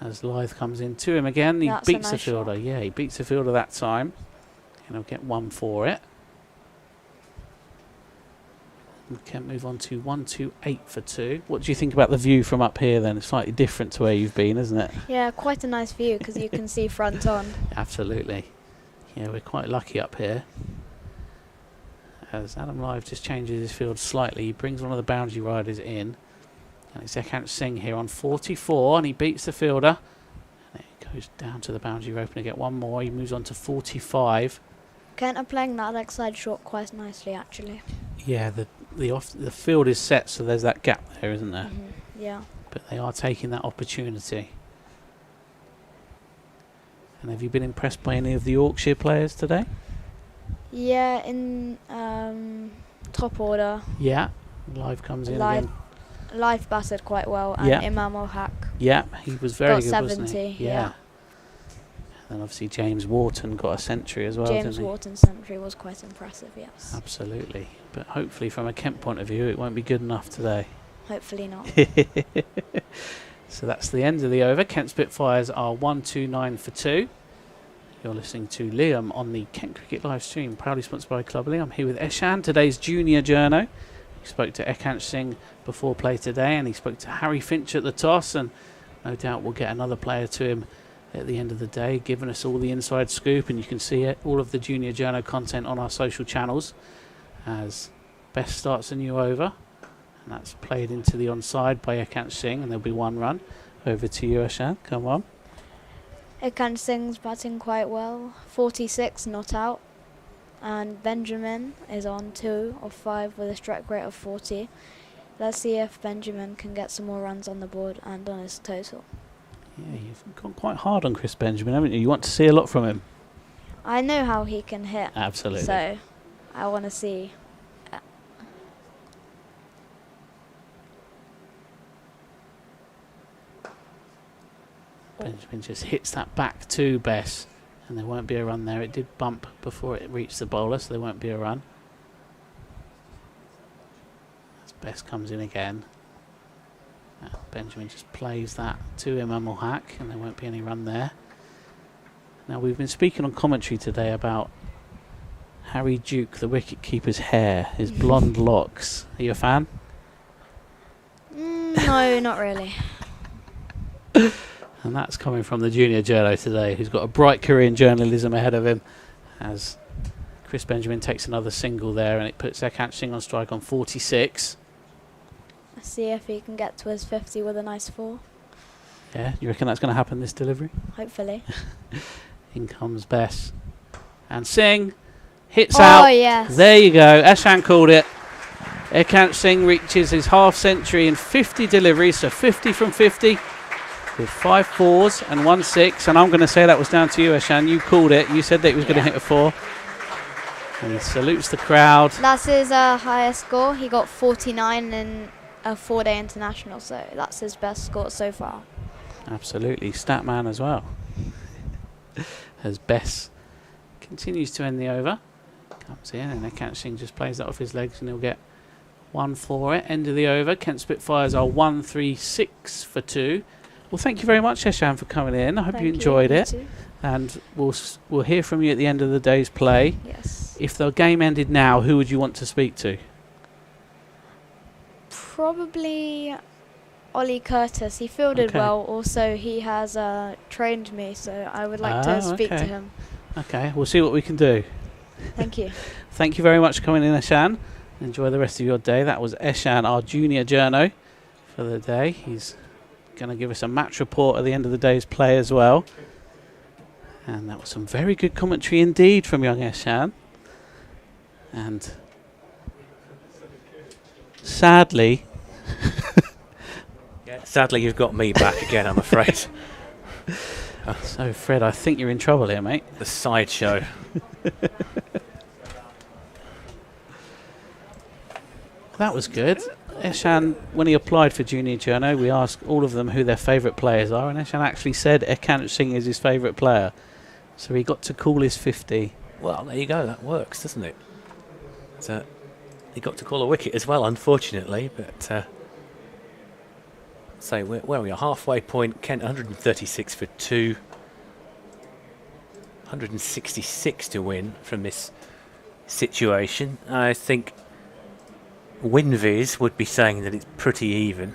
As Lythe comes in to him again, he That's a beats the nice shot. fielder. Yeah, he beats the fielder that time. And he'll get 1 for it. And Kent move on to 1, 2, 8 for 2. What do you think about the view from up here then? It's slightly different to where you've been, isn't it? Yeah, quite a nice view because you can see front on. Absolutely. Yeah, we're quite lucky up here. As Adam Lythe just changes his field slightly, he brings one of the boundary riders in. And it's Ekant Singh here on 44, and he beats the fielder. And it goes down to the boundary rope and get 1 more. He moves on to 45. Kent are playing that leg side shot quite nicely, actually. Yeah, the field is set, so there's that gap there, isn't there? Yeah. But they are taking that opportunity. And have you been impressed by any of the Yorkshire players today? Yeah, in top order, Yeah, Live comes in Live again. Live batted quite well, and Yeah. Imam Ul-Haq Yeah, he was very got good, 70. wasn't he? Yeah. And obviously James Wharton got a century as well, James didn't he? Wharton's century was quite impressive, yes. Absolutely. But hopefully from a Kent point of view, it won't be good enough today. Hopefully not. So that's the end of the over. Kent Spitfires are 1-2-9 for 2. You're listening to Liam on the Kent Cricket live stream, proudly sponsored by Cluberly. I'm here with Eshan, today's junior journo. He spoke to Ekant Singh before play today, and he spoke to Harry Finch at the toss, and no doubt we'll get another player to him at the end of the day, giving us all the inside scoop, and you can see it, all of the junior journo content on our social channels as Best starts a new over, and that's played into the onside by Ekant Singh, and there'll be 1 run. Over to you, Eshan. Come on. Ekant Singh's batting quite well, 46 not out, and Benjamin is on 2 of 5 with a strike rate of 40. Let's see if Benjamin can get some more runs on the board and on his total. Yeah, you've gone quite hard on Chris Benjamin, haven't you? You want to see a lot from him. I know how he can hit, Absolutely. so I want to see. Benjamin just hits that back to Bess, and there won't be a run there. It did bump before it reached the bowler, so there won't be a run. As Bess comes in again. Benjamin just plays that to Imam Ul-Haq, and there won't be any run there. Now, we've been speaking on commentary today about Harry Duke, the wicket-keeper's hair, his blonde locks. Are you a fan? No, not really. And that's coming from the junior journo today, who's got a bright career in journalism ahead of him, as Chris Benjamin takes another single there, and it puts Ekant Singh on strike on 46. Let's see if he can get to his 50 with a nice 4. Yeah, you reckon that's going to happen this delivery? Hopefully. In comes Bess. And Singh hits Oh, out. yes. There you go. Eshan called it. Ekant Singh reaches his half century in 50 deliveries, so 50 from 50 with 5 4s and 1 6. And I'm going to say that was down to you, Eshan. You called it. You said that he was going to hit a 4. And he salutes the crowd. That's his highest score. He got 49 in a 4-day international, so that's his best score so far. Absolutely. Statman as well. As Bess continues to end the over. Comes in and Ekant Singh just plays that off his legs and he'll get 1 for it. End of the over. Kent Spitfires are 1-3-6 for 2. Well, thank you very much, Eshan, for coming in. I hope you enjoyed it. Too. And we'll hear from you at the end of the day's play. Yes. If the game ended now, who would you want to speak to? Probably Ollie Curtis. He fielded Okay. well. Also, he has trained me, so I would like to speak to okay. him. Okay, we'll see what we can do. Thank you. Thank you very much for coming in, Eshan. Enjoy the rest of your day. That was Eshan, our junior journo for the day. He's going to give us a match report at the end of the day's play as well. And that was some very good commentary indeed from young Eshan. And sadly, Sadly, you've got me back again, I'm afraid. so Fred, I think you're in trouble here, mate. The sideshow. That was good. Eshan, when he applied for Junior Journo, we asked all of them who their favourite players are, and Eshan actually said Ekant Singh is his favourite player. So he got to call his 50. Well, there you go. That works, doesn't it? So he got to call a wicket as well, unfortunately. But so where are we? Halfway point. Kent 136 for 2. 166 to win from this situation. I think WinViz would be saying that it's pretty even.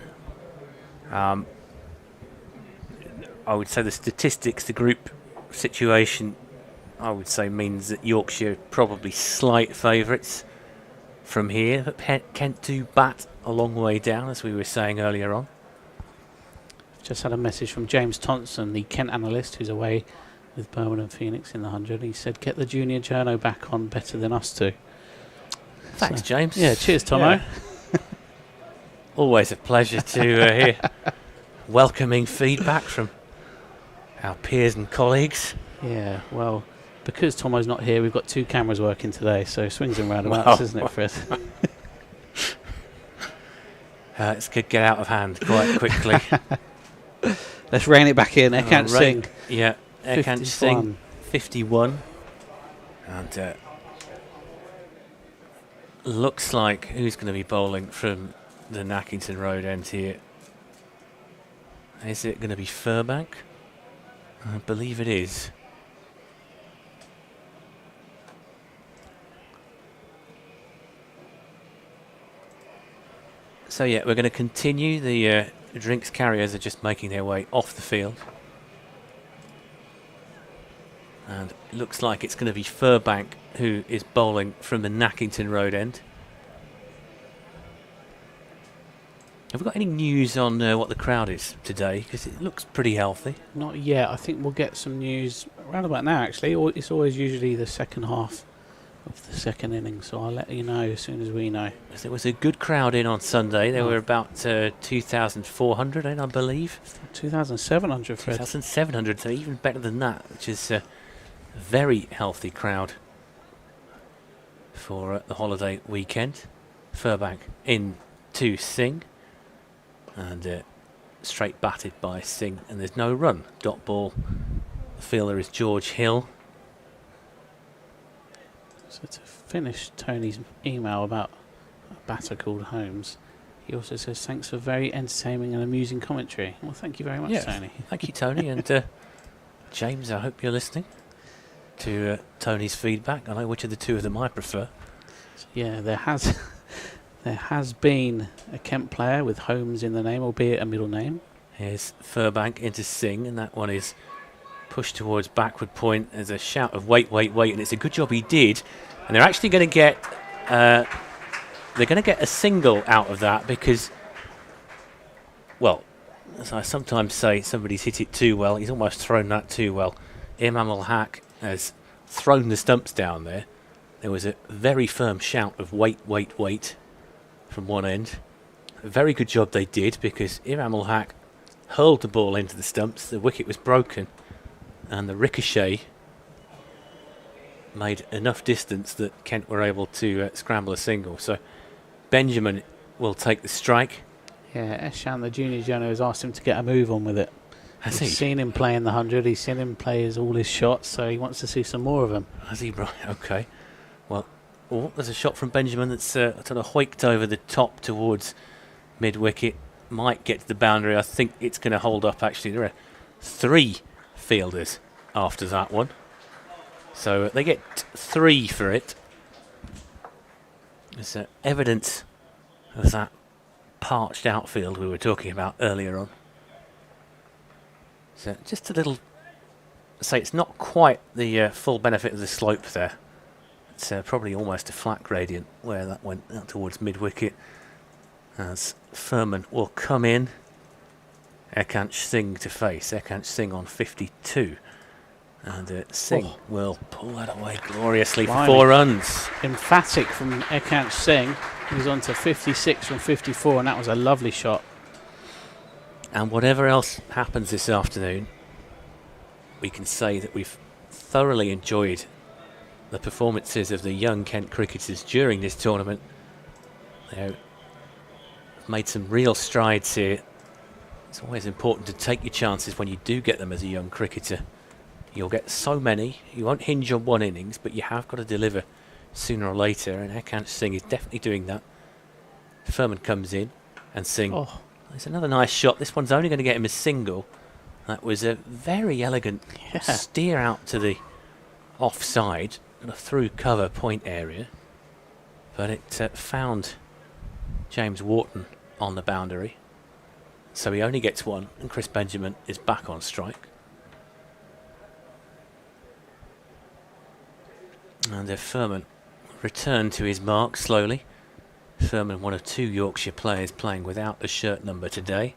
I would say the statistics, the group situation, I would say means that Yorkshire probably slight favourites from here, but Kent do bat a long way down, as we were saying earlier on. Just had a message from James Thompson, the Kent analyst, who's away with Birmingham Phoenix in the 100. He said, get the Junior Journo back on better than us two. Thanks, So, James. yeah, cheers, Tomo. Yeah. Always a pleasure to hear welcoming feedback from our peers and colleagues. Yeah, well, because Tomo's not here, we've got 2 cameras working today, so swings and roundabouts, isn't it, Fred? This could get out of hand quite quickly. Let's rein it back in. Ekant Singh. Yeah, Ekant Singh, 51. And looks like who's going to be bowling from the Nackington Road end here? Is it going to be Furbank? I believe it is. So yeah, we're going to continue. The drinks carriers are just making their way off the field. And it looks like it's going to be Furbank who is bowling from the Nackington Road end. Have we got any news on what the crowd is today? Because it looks pretty healthy. Not yet. I think we'll get some news around about now, actually. It's always usually the second half of the second innings, so I'll let you know as soon as we know. There was a good crowd in on Sunday. There were about 2,400 in, I believe. 2,700, Fred. 2,700, so even better than that, which is a very healthy crowd for the holiday weekend. Furbank in to Singh. And straight batted by Singh, and there's no run. Dot ball. The fielder is George Hill. So to finish Tony's email about a batter called Holmes, he also says, thanks for very entertaining and amusing commentary. Well, thank you very much, Tony. Thank you, Tony. And James, I hope you're listening to Tony's feedback. I know which of the two of them I prefer. So, yeah, there has There has been a Kent player with Holmes in the name, albeit a middle name. Here's Furbank into Singh, and that one is pushed towards backward point. There's a shout of wait, wait, wait, and it's a good job he did. And they're actually going to get a single out of that because, well, as I sometimes say, somebody's hit it too well. He's almost thrown that too well. Imam al-Haq has thrown the stumps down there. There was a very firm shout of wait, wait, wait from one end. A very good job they did because Imam al-Haq hurled the ball into the stumps. The wicket was broken and the ricochet made enough distance that Kent were able to scramble a single. So Benjamin will take the strike. Yeah, Eshan, the junior journo, has asked him to get a move on with it. Has He's he? seen him play in the 100, he's seen him play all his shots, so he wants to see some more of them. Has he? Right, okay. Well, there's a shot from Benjamin that's sort of hoiked over the top towards mid-wicket. Might get to the boundary. I think it's going to hold up, actually. There are 3 fielders after that one. So they get 3 for it. There's evidence of that parched outfield we were talking about earlier on. So just a little, say it's not quite the full benefit of the slope there. It's probably almost a flat gradient where that went out towards mid-wicket. As Furman will come in. Ekant Singh to face. Ekant Singh on 52. And Singh will pull that away gloriously for 4 runs. Emphatic from Ekant Singh. He's on to 56 from 54, and that was a lovely shot. And whatever else happens this afternoon, we can say that we've thoroughly enjoyed the performances of the young Kent cricketers during this tournament. They've made some real strides here. It's always important to take your chances when you do get them as a young cricketer. You'll get so many, you won't hinge on one innings, but you have got to deliver sooner or later, and Ekant Singh is definitely doing that. Furman comes in, and Singh, there's another nice shot. This one's only going to get him a single. That was a very elegant steer out to the offside, and a through cover point area, but it found James Wharton on the boundary, so he only gets 1, and Chris Benjamin is back on strike. And Furman returned to his mark slowly. Furman, one of 2 Yorkshire players playing without a shirt number today.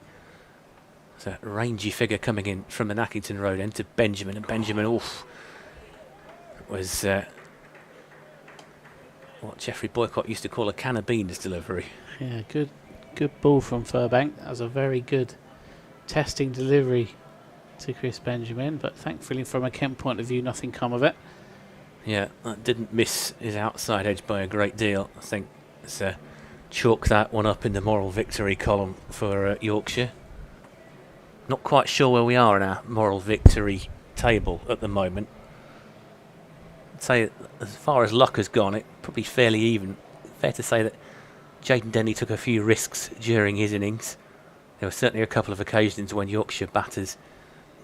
There's a rangy figure coming in from the Nackington Road end to Benjamin, and Benjamin, was what Geoffrey Boycott used to call a can of beans delivery. Yeah, good ball from Furbank. That was a very good testing delivery to Chris Benjamin, but thankfully from a Kent point of view, nothing come of it. Yeah, that didn't miss his outside edge by a great deal. I think let's chalk that one up in the moral victory column for Yorkshire. Not quite sure where we are in our moral victory table at the moment. I'd say as far as luck has gone, it's probably fairly even. Fair to say that Jayden Denny took a few risks during his innings. There were certainly a couple of occasions when Yorkshire batters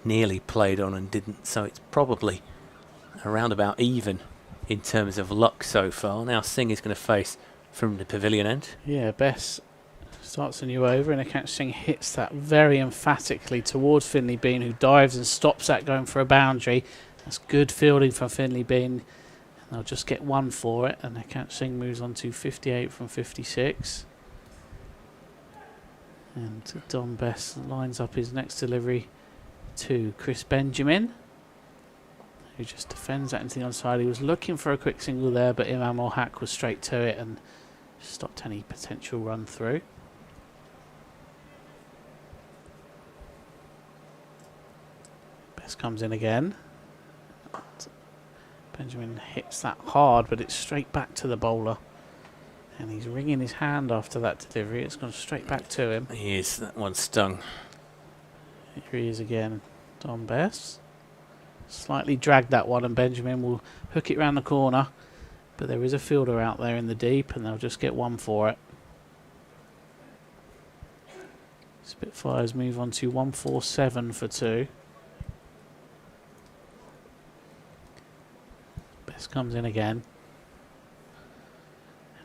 nearly played on and didn't, so it's probably around about even in terms of luck so far. Now Singh is going to face from the pavilion end. Yeah, Bess starts a new over, and Ekant Singh hits that very emphatically towards Finley Bean, who dives and stops that going for a boundary. That's good fielding from Finley Bean. And they'll just get 1 for it, and Ekant Singh moves on to 58 from 56. And Don Bess lines up his next delivery to Chris Benjamin, who just defends that into the onside. He was looking for a quick single there, but Imam al-Haq was straight to it and stopped any potential run through. Bess comes in again. Benjamin hits that hard, but it's straight back to the bowler. And he's wringing his hand after that delivery. It's gone straight back to him. He is. That one stung. Here he is again, Don Bess. Slightly dragged that one, and Benjamin will hook it round the corner. But there is a fielder out there in the deep, and they'll just get 1 for it. Spitfires move on to 147 for 2. Bess comes in again.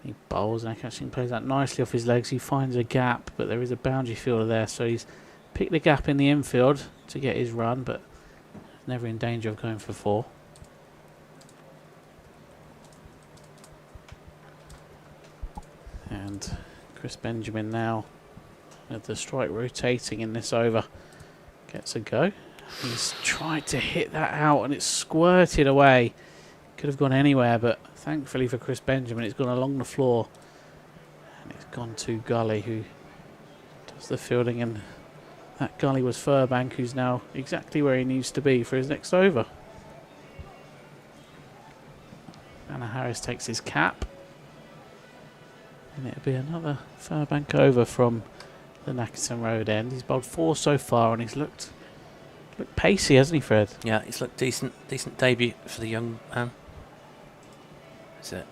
He bowls and Ekach Singh plays that nicely off his legs. He finds a gap, but there is a boundary fielder there, so he's picked the gap in the infield to get his run, but never in danger of going for 4. And Chris Benjamin now, with the strike rotating in this over, gets a go. He's tried to hit that out and it's squirted away. Could have gone anywhere, but thankfully for Chris Benjamin, it's gone along the floor. And it's gone to Gully, who does the fielding, and that Gully was Furbank, who's now exactly where he needs to be for his next over. Anna Harris takes his cap. And it'll be another Furbank over from the Nackington Road end. He's bowled 4 so far and he's looked pacey, hasn't he, Fred? Yeah, he's looked decent debut for the young man. So,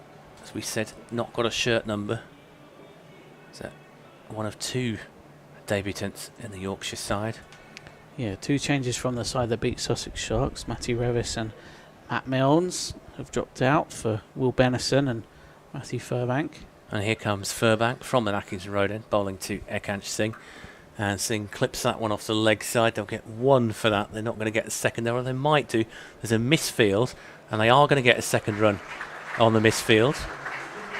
as we said, not got a shirt number. So, one of 2 debutants in the Yorkshire side. Yeah, 2 changes from the side that beat Sussex Sharks. Matty Revis and Matt Milnes have dropped out for Will Benison and Matthew Furbank. And here comes Furbank from the Nackington Road end, bowling to Ekach Singh. And Singh clips that one off the leg side. They'll get 1 for that. They're not going to get a second there, or they might do. There's a misfield, and they are going to get a second run on the misfield.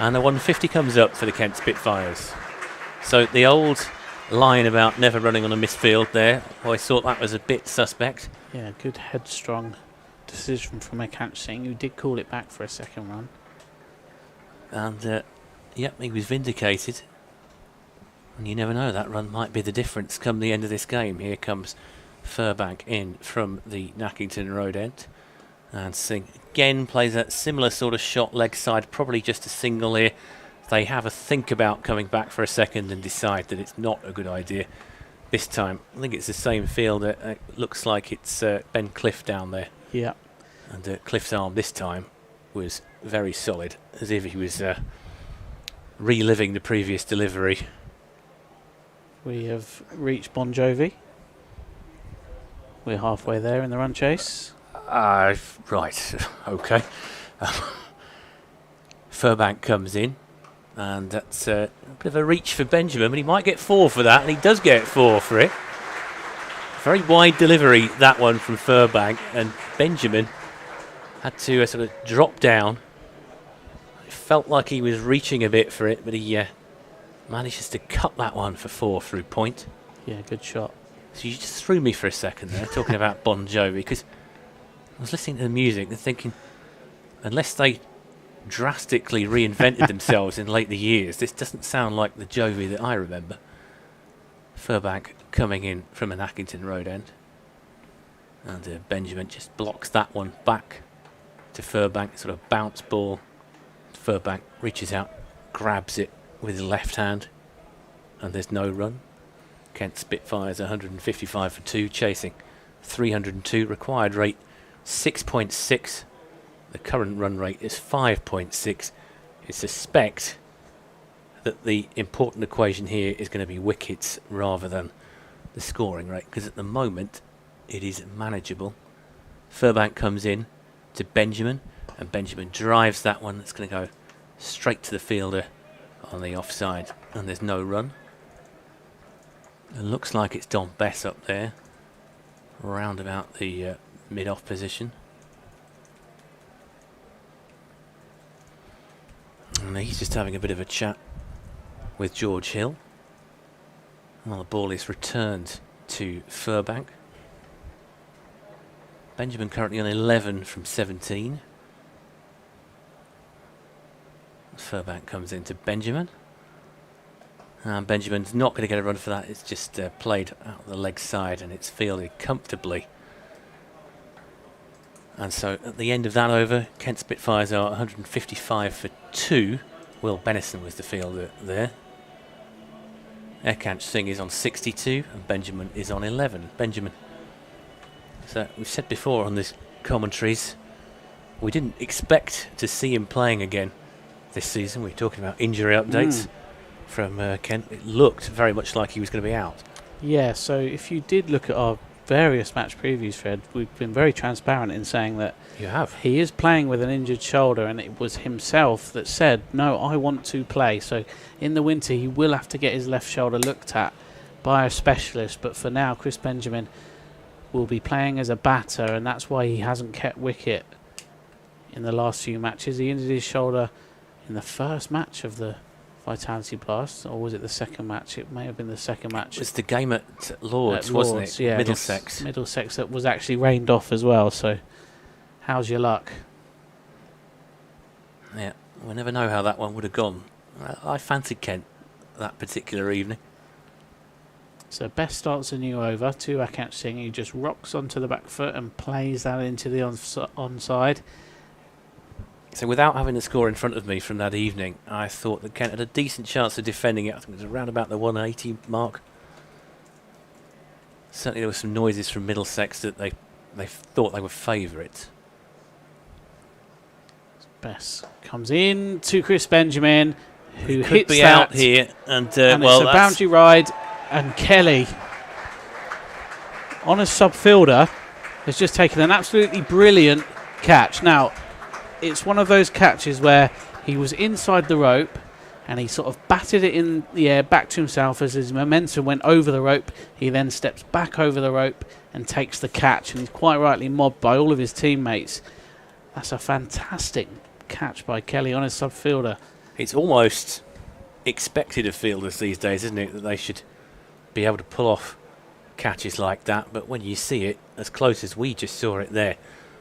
And the 150 comes up for the Kent Spitfires. So the old line about never running on a misfield there, I always thought that was a bit suspect. Yeah, good headstrong decision from Ekach Singh, who did call it back for a second run. And, yep, he was vindicated. And you never know, that run might be the difference come the end of this game. Here comes Furbank in from the Nackington Road end. And Singh again plays a similar sort of shot leg side, probably just a single here. They have a think about coming back for a second and decide that it's not a good idea this time. I think it's the same fielder. It looks like it's Ben Cliff down there. Yeah. And Cliff's arm this time was very solid, as if he was reliving the previous delivery. We have reached Bon Jovi. We're halfway there in the run chase. Right, okay. Furbank comes in, and that's a bit of a reach for Benjamin, but he might get 4 for that, and he does get 4 for it. Very wide delivery, that one from Furbank, and Benjamin had to sort of drop down. It felt like he was reaching a bit for it, but he manages to cut that one for 4 through point. Yeah, good shot. So you just threw me for a second there, talking about Bon Jovi, because I was listening to the music and thinking, unless they drastically reinvented themselves in later years, this doesn't sound like the Jovi that I remember. Furbank coming in from an Nackington Road end. And Benjamin just blocks that one back to Furbank, sort of bounce ball. Furbank reaches out, grabs it with his left hand, and there's no run. Kent Spitfires 155 for 2, chasing 302, required rate 6.6. The current run rate is 5.6. I suspect that the important equation here is going to be wickets rather than the scoring rate, because at the moment it is manageable. Furbank comes in to Benjamin, and Benjamin drives that one. That's going to go straight to the fielder on the offside, and there's no run. It looks like it's Don Bess up there, round about the mid-off position. And he's just having a bit of a chat with George Hill. Well, the ball is returned to Furbank. Benjamin currently on 11 from 17. Furbank comes into Benjamin. And Benjamin's not going to get a run for that. It's just played out the leg side, and it's fielded comfortably. And so at the end of that over, Kent Spitfires are 155 for 2. Will Benison was the fielder there. Ekach Singh is on 62 and Benjamin is on 11. Benjamin. So we've said before on this commentaries, we didn't expect to see him playing again this season. We're talking about injury updates from Kent. It looked very much like he was going to be out. Yeah, so if you did look at our various match previews, Fred, we've been very transparent in saying that You have. he is playing with an injured shoulder, and it was himself that said, no, I want to play. So in the winter, he will have to get his left shoulder looked at by a specialist. But for now, Chris Benjamin will be playing as a batter, and that's why he hasn't kept wicket in the last few matches. He injured his shoulder in the first match of the Vitality Blast, or was it the second match? It may have been the second match. It was the game at Lords, wasn't it? Yeah, Middlesex. Middlesex, that was actually rained off as well. So, how's your luck? Yeah, we'll never know how that one would have gone. I fancied Kent that particular evening. So Best starts a new over to Akash Singh. He just rocks onto the back foot and plays that into the onside. So without having the score in front of me from that evening, I thought that Kent had a decent chance of defending it. I think it was around about the 180 mark. Certainly there were some noises from Middlesex that they thought they were favourites. Best comes in to Chris Benjamin, who Could hits be that, out here, and and well, it's a boundary ride. And Kelly, on a sub-fielder, has just taken an absolutely brilliant catch. Now, it's one of those catches where he was inside the rope and he sort of batted it in the air back to himself as his momentum went over the rope. He then steps back over the rope and takes the catch, and he's quite rightly mobbed by all of his teammates. That's a fantastic catch by Kelly on his sub-fielder. it's almost expected of fielders these days, isn't it, that they should be able to pull off catches like that. But when you see it as close as we just saw it there,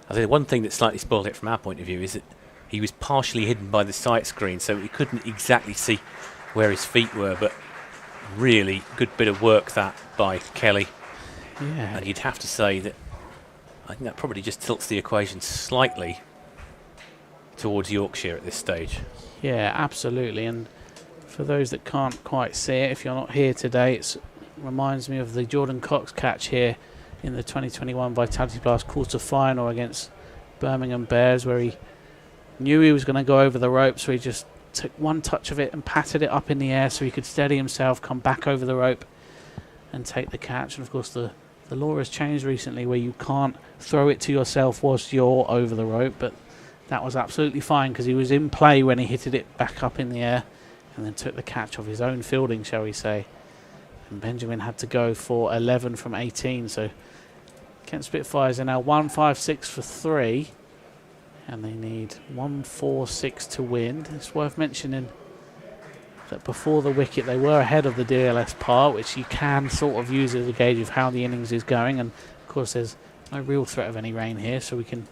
I think the one thing that slightly spoiled it from our point of view is that he was partially hidden by the sight screen, so we couldn't exactly see where his feet were. But really good bit of work that by Kelly. Yeah. And you'd have to say that I think that probably just tilts the equation slightly towards Yorkshire at this stage. Yeah, absolutely. And for those that can't quite see it, if you're not here today, it reminds me of the Jordan Cox catch here in the 2021 Vitality Blast quarter-final against Birmingham Bears, where he knew he was going to go over the rope, so he just took one touch of it and patted it up in the air so he could steady himself, come back over the rope and take the catch. And of course the law has changed recently where you can't throw it to yourself whilst you're over the rope, but that was absolutely fine because he was in play when he hit it back up in the air and then took the catch of his own fielding, shall we say. And Benjamin had to go for 11 from 18, so Kent Spitfires are now 156 for 3, and they need 146 to win. It's worth mentioning that before the wicket they were ahead of the DLS par, which you can sort of use as a gauge of how the innings is going, and of course there's no real threat of any rain here, so we can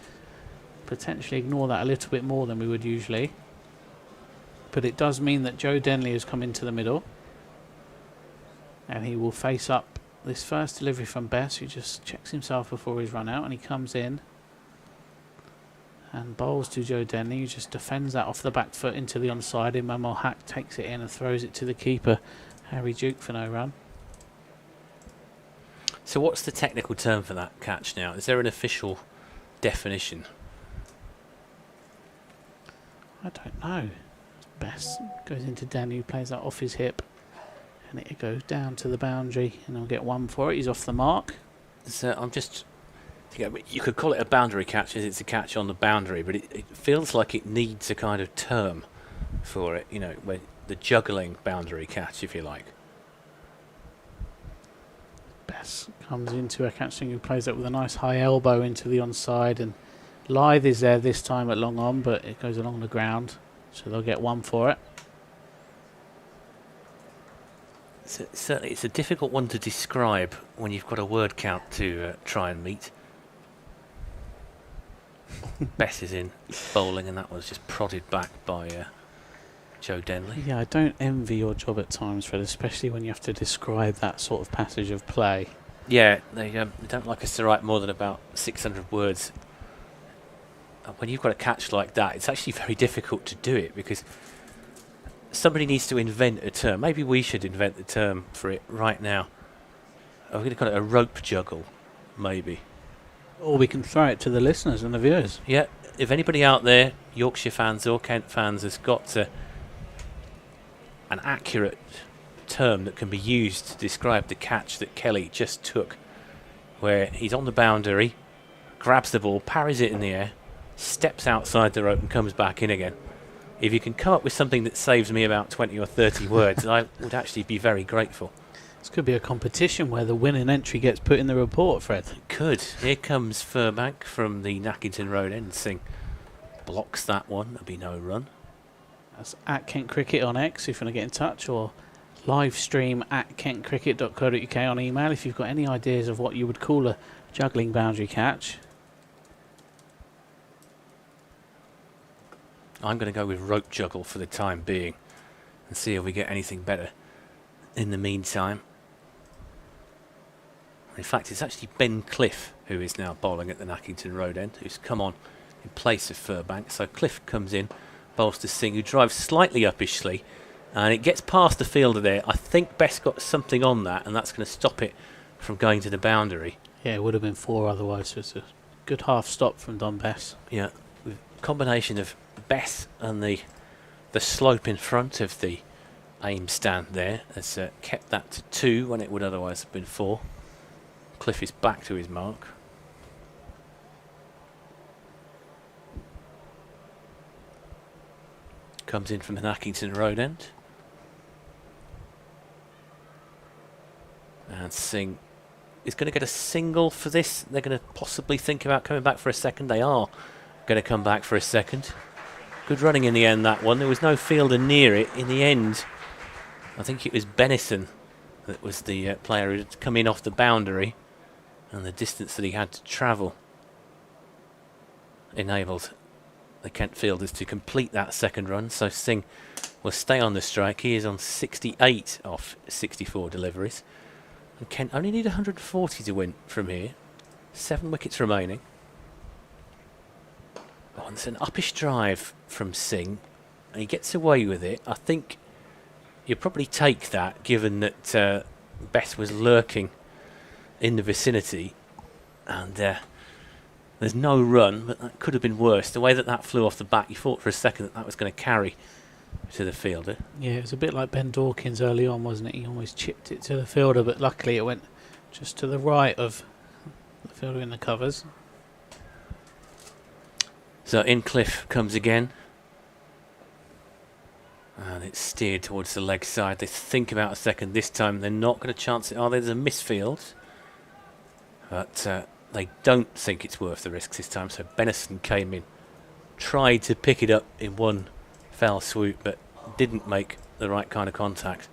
potentially ignore that a little bit more than we would usually. But it does mean that Joe Denley has come into the middle, and he will face up this first delivery from Bess, who just checks himself before he's run out, and he comes in and bowls to Joe Denley, who just defends that off the back foot into the onside. Imam Haq takes it in and throws it to the keeper, Harry Duke, for no run. So what's the technical term for that catch now? Is there an official definition? I don't know. Bess goes into Denley, who plays that off his hip, and it goes down to the boundary, and he'll get one for it. He's off the mark. So I'm just... You could call it a boundary catch as it's a catch on the boundary, but it feels like it needs a kind of term for it, you know, where the juggling boundary catch, if you like. Bess comes into a catching, who plays that with a nice high elbow into the onside, and Lythe is there this time at long on, but it goes along the ground, so they'll get one for it. So certainly it's a difficult one to describe when you've got a word count to try and meet. Bess is in bowling, and that was just prodded back by Joe Denley. Yeah, I don't envy your job at times, Fred, especially when you have to describe that sort of passage of play. Yeah, they don't like us to write more than about 600 words. When you've got a catch like that, it's actually very difficult to do it because somebody needs to invent a term. Maybe we should invent the term for it right now. We're going to call it a rope juggle, maybe. Or we can throw it to the listeners and the viewers. Yeah, if anybody out there, Yorkshire fans or Kent fans, has got an accurate term that can be used to describe the catch that Kelly just took where he's on the boundary, grabs the ball, parries it in the air, steps outside the rope and comes back in again. If you can come up with something that saves me about 20 or 30 words, I would actually be very grateful. This could be a competition where the winning entry gets put in the report, Fred. It could. Here comes Furbank from the Nackington Road end. Singh blocks that one. There'll be no run. That's at Kent Cricket on X if you want to get in touch, or live stream at kentcricket.co.uk on email if you've got any ideas of what you would call a juggling boundary catch. I'm going to go with rope juggle for the time being and see if we get anything better in the meantime. In fact, it's actually Ben Cliff who is now bowling at the Nackington Road end, who's come on in place of Furbank. So Cliff comes in, bowls to Singh, who drives slightly uppishly, and it gets past the fielder there. I think Best got something on that, and that's going to stop it from going to the boundary. Yeah, it would have been 4 otherwise, so it's a good half stop from Don Bess. Yeah, with combination of Bess and the slope in front of the aim stand there has kept that to 2 when it would otherwise have been 4. Cliff is back to his mark. Comes in from the Nackington Road end. And Singh is going to get a single for this. They're going to possibly think about coming back for a second. They are going to come back for a second. Good running in the end, that one. There was no fielder near it. In the end, I think it was Benison that was the player who had come in off the boundary, and the distance that he had to travel enabled the Kent fielders to complete that second run. So Singh will stay on the strike. He is on 68 off 64 deliveries. And Kent only need 140 to win from here. 7 wickets remaining. Oh, and it's an uppish drive from Singh, and he gets away with it. I think you'll probably take that, given that Bess was lurking in the vicinity, and there's no run, but that could have been worse. The way that that flew off the bat, you thought for a second that that was going to carry to the fielder. Yeah, it was a bit like Ben Dawkins early on, wasn't it? He almost chipped it to the fielder, but luckily it went just to the right of the fielder in the covers. So in Cliff comes again, and it's steered towards the leg side. They think about a second this time. They're not going to chance it, are they? There's a misfield, but they don't think it's worth the risks this time. So Benison came in, tried to pick it up in one fell swoop, but didn't make the right kind of contact.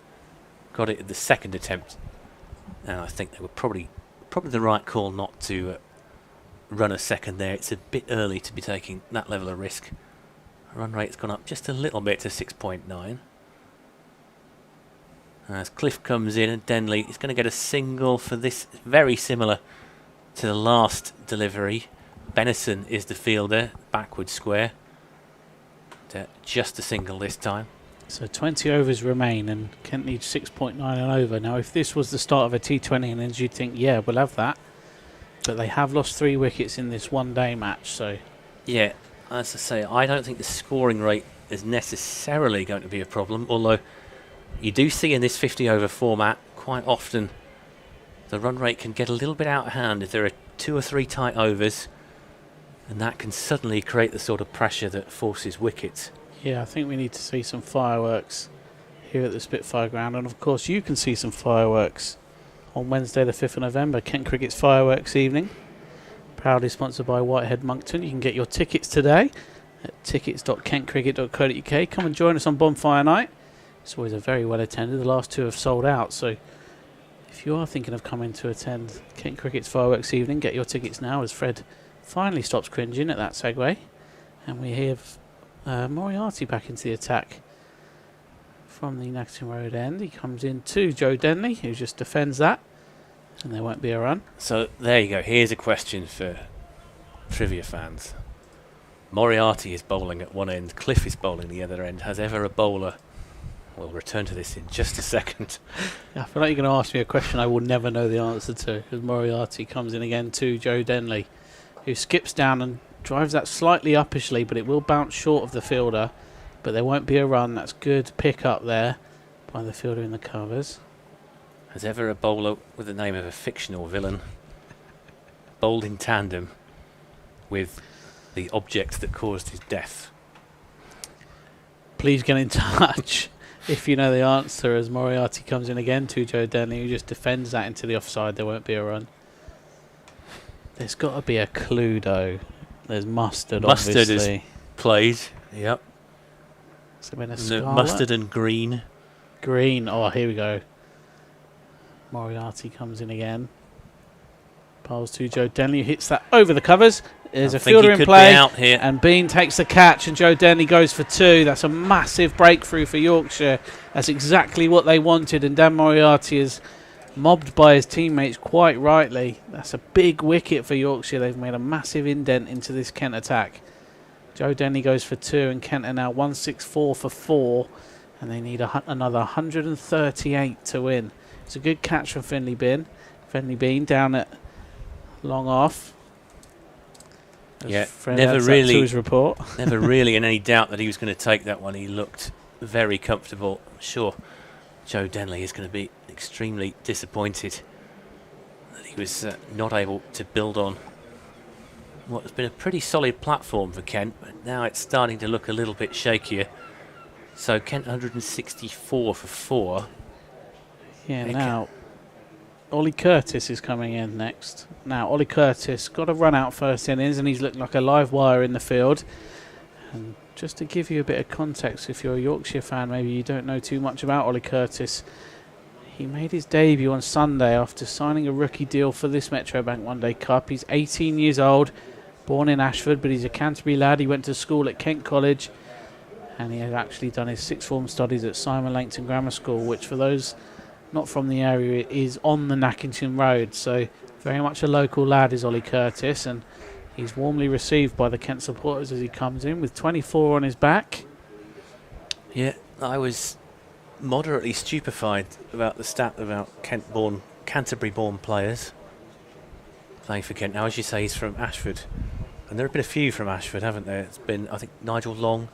Got it at the second attempt, and I think they were probably the right call not to run a second there. It's a bit early to be taking that level of risk. Run rate's gone up just a little bit to 6.9. As Cliff comes in, and Denley is going to get a single for this, very similar to the last delivery. Benison is the fielder, backward square. Just a single this time. So 20 overs remain, and Kent needs 6.9 and over. Now, if this was the start of a T20 innings, you'd think, yeah, we'll have that. But they have lost 3 wickets in this one-day match, so... Yeah, as I say, I don't think the scoring rate is necessarily going to be a problem, although you do see in this 50-over format quite often the run rate can get a little bit out of hand if there are 2 or 3 tight overs, and that can suddenly create the sort of pressure that forces wickets. Yeah, I think we need to see some fireworks here at the Spitfire Ground, and of course you can see some fireworks on Wednesday the 5th of November, Kent Cricket's Fireworks Evening, proudly sponsored by Whitehead Moncton. You can get your tickets today at tickets.kentcricket.co.uk. Come and join us on Bonfire Night. It's always a very well attended. The last 2 have sold out, so if you are thinking of coming to attend Kent Cricket's Fireworks Evening, get your tickets now as Fred finally stops cringing at that segue, and we have Moriarty back into the attack from the Nackington Road end. He comes in to Joe Denley, who just defends that, and there won't be a run. So there you go. Here's a question for trivia fans. Moriarty is bowling at one end, Cliff is bowling the other end. Has ever a bowler... We'll return to this in just a second. I feel like you're going to ask me a question I will never know the answer to, because Moriarty comes in again to Joe Denley, who skips down and drives that slightly uppishly, but it will bounce short of the fielder. But there won't be a run. That's good pick up there by the fielder in the covers. Has ever a bowler with the name of a fictional villain bowled in tandem with the object that caused his death. Please get in touch if you know the answer, as Moriarty comes in again to Joe Denley, who just defends that into the offside. There won't be a run. There's got to be a clue, though. There's mustard, obviously. Mustard is played, yep. Has there been a scarlet? Mustard and green. Green. Oh, here we go. Moriarty comes in again. Bowls to Joe Denley, who hits that over the covers. There's a fielder in play, out here. And Bean takes the catch, and Joe Denley goes for 2. That's a massive breakthrough for Yorkshire. That's exactly what they wanted, and Dan Moriarty is mobbed by his teammates quite rightly. That's a big wicket for Yorkshire. They've made a massive indent into this Kent attack. Joe Denley goes for 2, and Kent are now 164 for 4, and they need another 138 to win. It's a good catch from Finley Bean down at long off. Yeah, Fred never adds that really to his report. never really in any doubt that he was going to take that one. He looked very comfortable. I'm sure Joe Denley is going to be extremely disappointed that he was not able to build on what has been a pretty solid platform for Kent, but now it's starting to look a little bit shakier. So Kent 164 for 4. Yeah, now Ollie Curtis is coming in next. Now, Ollie Curtis got a run out first innings, and he's looking like a live wire in the field. And just to give you a bit of context, if you're a Yorkshire fan, maybe you don't know too much about Ollie Curtis. He made his debut on Sunday after signing a rookie deal for this Metrobank One Day Cup. He's 18 years old, born in Ashford, but he's a Canterbury lad. He went to school at Kent College, and he has actually done his sixth form studies at Simon Langton Grammar School, which for those not from the area is on the Nackington Road. So very much a local lad is Ollie Curtis, and he's warmly received by the Kent supporters as he comes in with 24 on his back. Yeah, I was moderately stupefied about the stat about Canterbury-born players playing for Kent. Now, as you say, he's from Ashford, and there have been a few from Ashford, haven't there? It's been, I think, Nigel Long,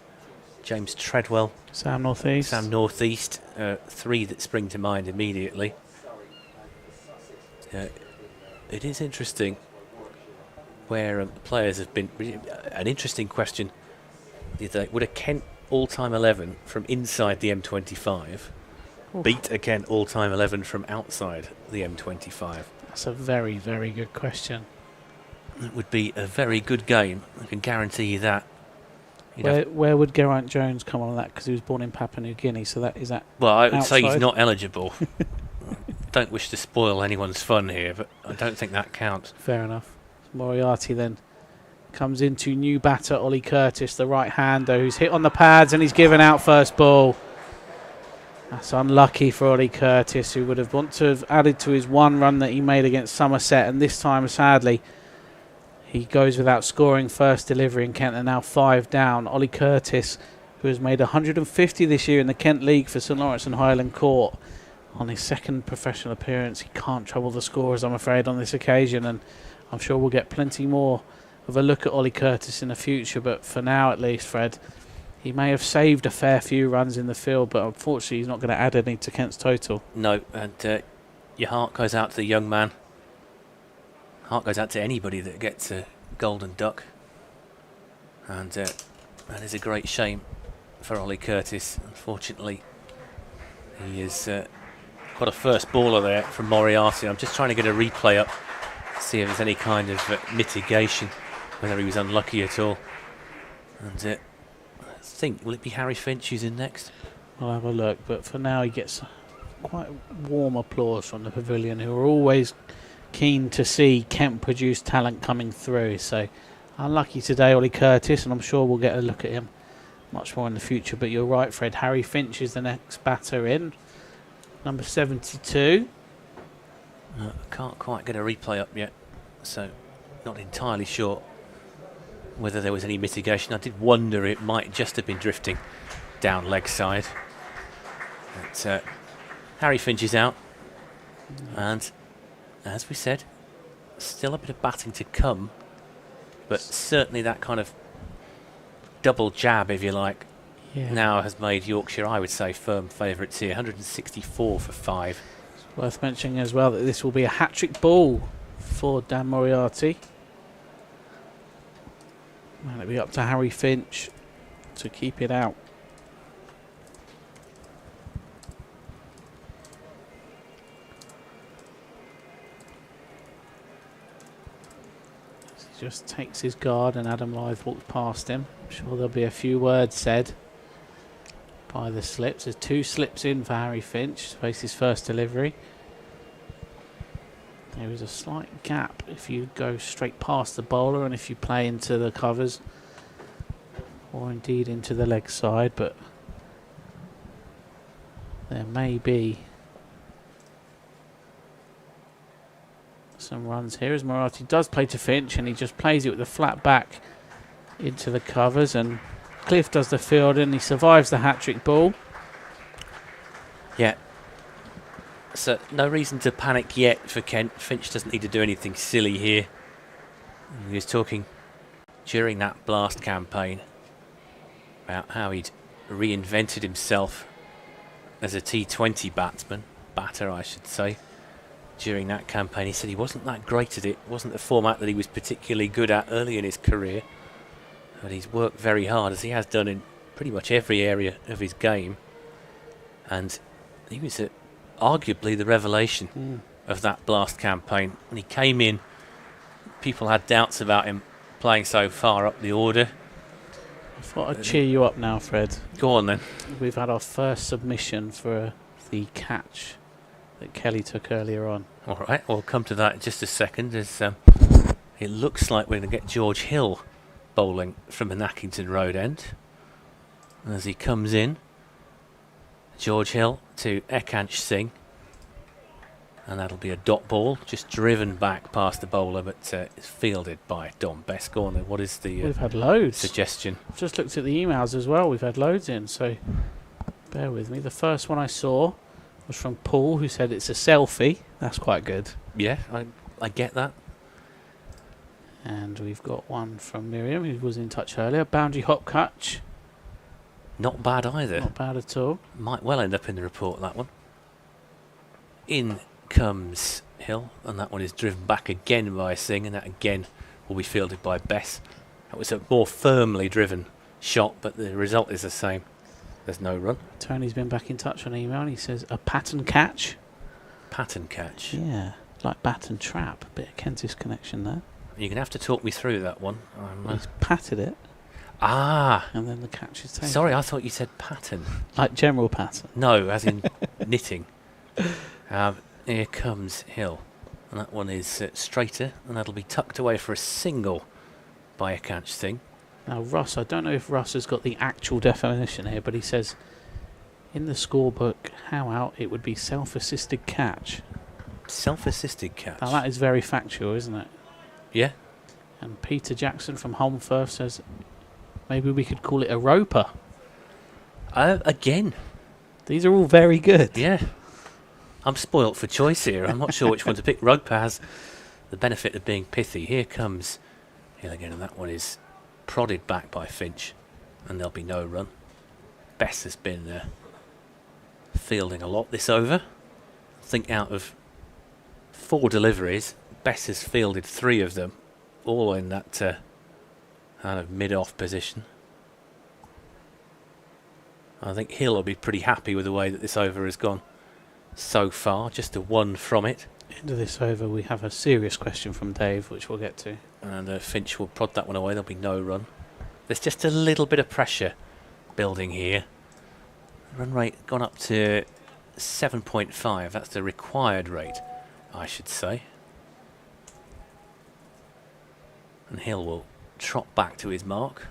James Treadwell, Sam Northeast. 3 that spring to mind immediately. It is interesting where the players have been. An interesting question the other day. Would a Kent all-time 11 from inside the M25 beat a Kent all-time 11 from outside the M25? That's a very, very good question. It would be a very good game. I can guarantee you that. Where would Geraint Jones come on that? Because he was born in Papua New Guinea, so that is that. Well, I would say he's outside? not eligible. Don't wish to spoil anyone's fun here, but I don't think that counts. Fair enough. Moriarty then comes into new batter Ollie Curtis, the right-hander, who's hit on the pads, and he's given out first ball. That's unlucky for Ollie Curtis, who would have want to have added to his 1 run that he made against Somerset, and this time, sadly, he goes without scoring first delivery, and Kent are now 5 down. Ollie Curtis, who has made 150 this year in the Kent League for St Lawrence and Highland Court, on his second professional appearance. He can't trouble the scorers, I'm afraid, on this occasion, and I'm sure we'll get plenty more of a look at Ollie Curtis in the future, but for now at least, Fred, he may have saved a fair few runs in the field, but unfortunately he's not going to add any to Kent's total. No, and your heart goes out to the young man. Heart goes out to anybody that gets a golden duck, and that is a great shame for Ollie Curtis. Unfortunately, he has got a first baller there from Moriarty. I'm just trying to get a replay up, see if there's any kind of mitigation, whether he was unlucky at all. And I think, will it be Harry Finch who's in next? I'll have a look, but for now he gets quite warm applause from the pavilion, who are always keen to see Kent produce talent coming through. So unlucky today, Ollie Curtis, and I'm sure we'll get a look at him much more in the future. But you're right, Fred, Harry Finch is the next batter in, number 72. I can't quite get a replay up yet, so not entirely sure whether there was any mitigation. I did wonder it might just have been drifting down leg side. But Harry Finch is out, and as we said, still a bit of batting to come, but certainly that kind of double jab, if you like, now has made Yorkshire, I would say, firm favourites here. 164 for 5. It's worth mentioning as well that this will be a hat-trick ball for Dan Moriarty. And it'll be up to Harry Finch to keep it out. He just takes his guard and Adam Lyth walks past him. I'm sure there'll be a few words said by the slips. There's 2 slips in for Harry Finch to face his first delivery. There is a slight gap if you go straight past the bowler and if you play into the covers or indeed into the leg side, but there may be some runs here as Moriarty does play to Finch and he just plays it with the flat back into the covers, and Cliff does the field and he survives the hat-trick ball. Yeah. So no reason to panic yet for Kent. Finch doesn't need to do anything silly here. He was talking during that blast campaign about how he'd reinvented himself as a T20 batter I should say. During that campaign he said he wasn't that great at it. It wasn't the format that he was particularly good at early in his career, but he's worked very hard, as he has done in pretty much every area of his game, and he was arguably the revelation of that blast campaign. When he came in, people had doubts about him playing so far up the order. I thought I'd cheer you up now, Fred. Go on then. We've had our first submission for the catch that Kelly took earlier on. All right, we'll come to that in just a second. As it looks like we're going to get George Hill bowling from the Nackington Road end. And as he comes in, George Hill to Ekansh Singh, and that'll be a dot ball, just driven back past the bowler, but it's fielded by Dom Best. Go on then, what is the we've had loads. Suggestion? I've just looked at the emails as well. We've had loads in, so bear with me. The first one I saw was from Paul, who said it's a selfie. That's quite good. Yeah, I get that. And we've got one from Miriam, who was in touch earlier. Boundary hop catch. Not bad either. Not bad at all. Might well end up in the report, that one. In comes Hill, and that one is driven back again by Singh, and that again will be fielded by Bess. That was a more firmly driven shot, but the result is the same. There's no run. Tony's been back in touch on email, and he says a pattern catch. Pattern catch? Yeah, like bat and trap. A bit of Kentish connection there. You're going to have to talk me through that one. He's patted it. Ah! And then the catch is taken. Sorry, I thought you said pattern. Like general pattern? No, as in knitting. Here comes Hill. And that one is straighter, and that'll be tucked away for a single by Ekansh Singh. Now Russ, I don't know if Russ has got the actual definition here, but he says in the scorebook, how out, it would be self-assisted catch. Self-assisted catch? Now that is very factual, isn't it? Yeah. And Peter Jackson from Holmfirth says maybe we could call it a roper. Again. These are all very good. Yeah. I'm spoilt for choice here. I'm not sure which one to pick. Roper has the benefit of being pithy. Here comes Hill again, and that one is prodded back by Finch, and there'll be no run. Bess has been fielding a lot this over. I think out of 4 deliveries, Bess has fielded 3 of them, all in that kind of mid-off position. I think Hill will be pretty happy with the way that this over has gone so far. Just a 1 from it. Into this over, we have a serious question from Dave, which we'll get to. And Finch will prod that one away. There'll be no run. There's just a little bit of pressure building here. Run rate gone up to 7.5. That's the required rate, I should say. And Hill will trot back to his mark.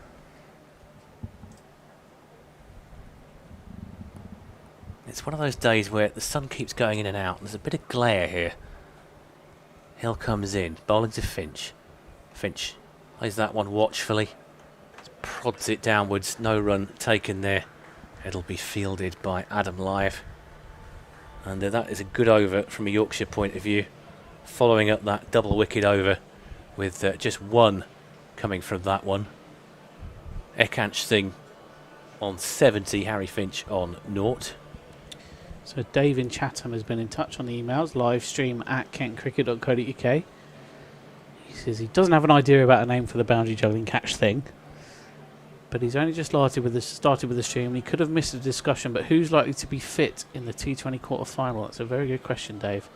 It's one of those days where the sun keeps going in and out. There's a bit of glare here. Hill comes in, bowling to Finch. Finch plays that one watchfully. Prods it downwards. No run taken there. It'll be fielded by Adam Lyth. And that is a good over from a Yorkshire point of view. Following up that double wicket over with just 1 coming from that one. Ekansh Singh on 70, Harry Finch on 0. So Dave in Chatham has been in touch on the emails, live stream at kentcricket.co.uk. He says he doesn't have an idea about a name for the boundary juggling catch thing. But he's only just started with the stream. He could have missed the discussion, but who's likely to be fit in the T20 quarter-final? That's a very good question, Dave.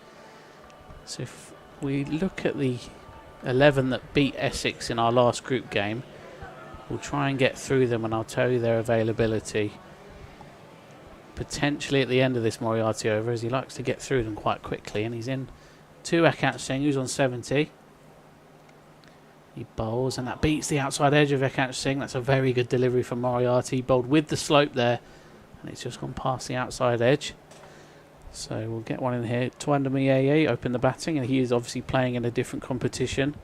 So if we look at the 11 that beat Essex in our last group game, we'll try and get through them and I'll tell you their availability. Potentially at the end of this Moriarty over, as he likes to get through them quite quickly. And he's in to Akant Singh, who's on 70. He bowls, and that beats the outside edge of Akant Singh. That's a very good delivery from Moriarty. He bowled with the slope there, and it's just gone past the outside edge. So we'll get one in here. Twandamiye open the batting, and he is obviously playing in a different competition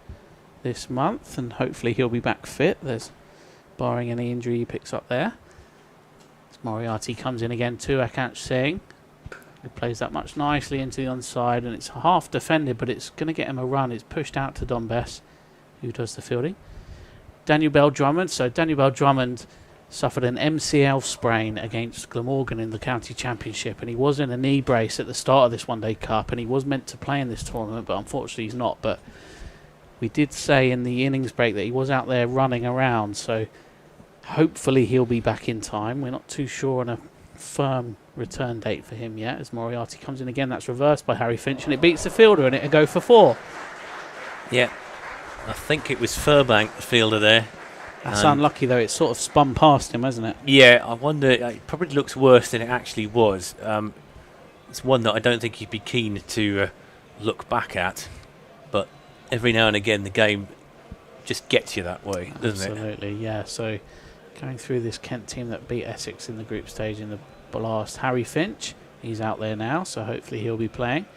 this month, and hopefully he'll be back fit. There's barring any injury he picks up there. As Moriarty comes in again to Akant Singh. He plays that much nicely into the onside, and it's half defended, but it's going to get him a run. It's pushed out to Don Bess, who does the fielding. Daniel Bell-Drummond. So Daniel Bell-Drummond suffered an MCL sprain against Glamorgan in the county championship, and he was in a knee brace at the start of this One Day Cup, and he was meant to play in this tournament, but unfortunately he's not. But we did say in the innings break that he was out there running around, so hopefully he'll be back in time. We're not too sure on a firm return date for him yet. As Moriarty comes in again, that's reversed by Harry Finch, and it beats the fielder, and it'll go for 4. Yeah, I think it was Furbank, the fielder there. That's unlucky though, it's sort of spun past him, hasn't it? Yeah, I wonder, it probably looks worse than it actually was. It's one that I don't think he'd be keen to look back at, but every now and again the game just gets you that way, doesn't it? Absolutely, yeah. So going through this Kent team that beat Essex in the group stage in the blast, Harry Finch, he's out there now, so hopefully he'll be playing.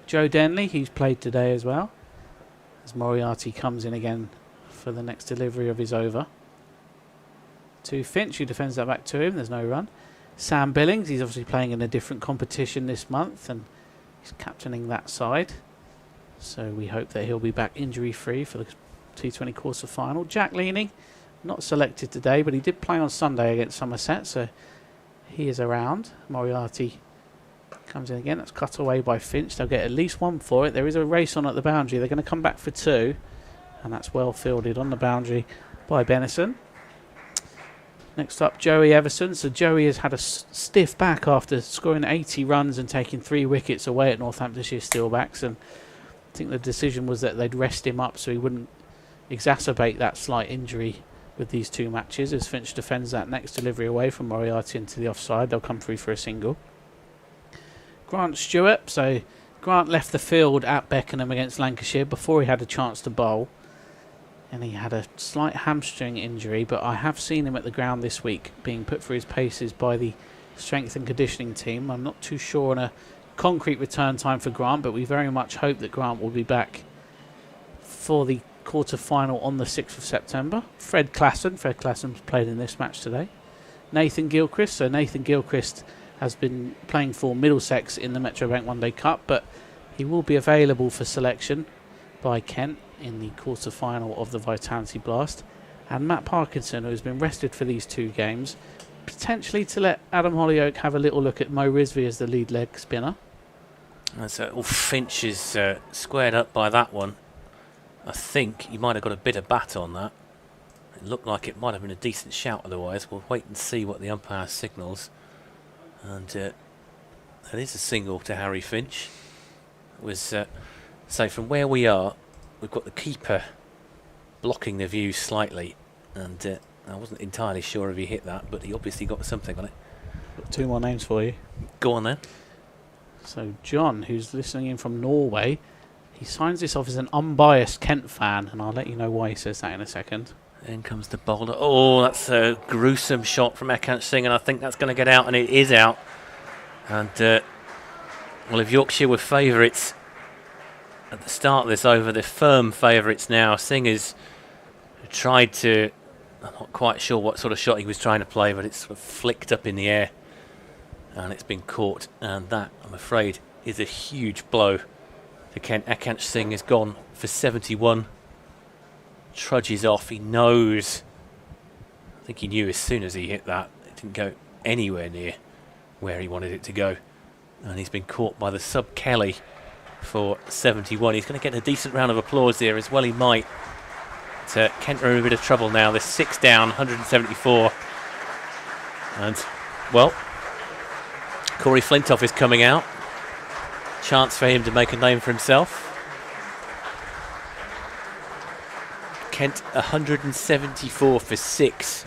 Joe Denley, he's played today as well, as Moriarty comes in again for the next delivery of his over. To Finch, who defends that back to him. There's no run. Sam Billings, he's obviously playing in a different competition this month, and he's captaining that side. So we hope that he'll be back injury-free for the T20 quarter final. Jack Leaney, not selected today, but he did play on Sunday against Somerset, so he is around. Moriarty comes in again. That's cut away by Finch. They'll get at least 1 for it. There is a race on at the boundary. They're going to come back for 2. And that's well fielded on the boundary by Benison. Next up, Joey Everson. So Joey has had a stiff back after scoring 80 runs and taking 3 wickets away at Northamptonshire Steelbacks. And I think the decision was that they'd rest him up so he wouldn't exacerbate that slight injury with these 2 matches. As Finch defends that next delivery away from Moriarty into the offside, they'll come through for a single. Grant Stewart. So Grant left the field at Beckenham against Lancashire before he had a chance to bowl. And he had a slight hamstring injury, but I have seen him at the ground this week being put through his paces by the strength and conditioning team. I'm not too sure on a concrete return time for Grant, but we very much hope that Grant will be back for the quarter-final on the 6th of September. Fred Klassen's played in this match today. Nathan Gilchrist. So Nathan Gilchrist has been playing for Middlesex in the Metrobank One Day Cup, but he will be available for selection by Kent in the quarter-final of the Vitality Blast. And Matt Parkinson, who has been rested for these 2 games, potentially to let Adam Hollyoake have a little look at Mo Rizvi as the lead leg spinner. And so Finch is squared up by that one. I think he might have got a bit of bat on that. It looked like it might have been a decent shout otherwise. We'll wait and see what the umpire signals. And that is a single to Harry Finch. It was so from where we are, we've got the keeper blocking the view slightly, and I wasn't entirely sure if he hit that, but he obviously got something on it. Got 2 more names for you. Go on then. So John, who's listening in from Norway, he signs this off as an unbiased Kent fan, and I'll let you know why he says that in a second. In comes the bowler. Oh, that's a gruesome shot from Akant Singh, and I think that's going to get out, and it is out. And well, if Yorkshire were favourites at the start of this over, they're firm favourites now. Singh has tried to, I'm not quite sure what sort of shot he was trying to play, but it's sort of flicked up in the air and it's been caught, and that, I'm afraid, is a huge blow to Kent. Akant Singh has gone for 71, trudges off. He knows, I think he knew as soon as he hit that it didn't go anywhere near where he wanted it to go, and he's been caught by the sub Kelly for 71. He's going to get a decent round of applause here, as well he might. Kent are in a bit of trouble now. They're 6 down, 174. And, well, Corey Flintoff is coming out. Chance for him to make a name for himself. Kent 174 for 6.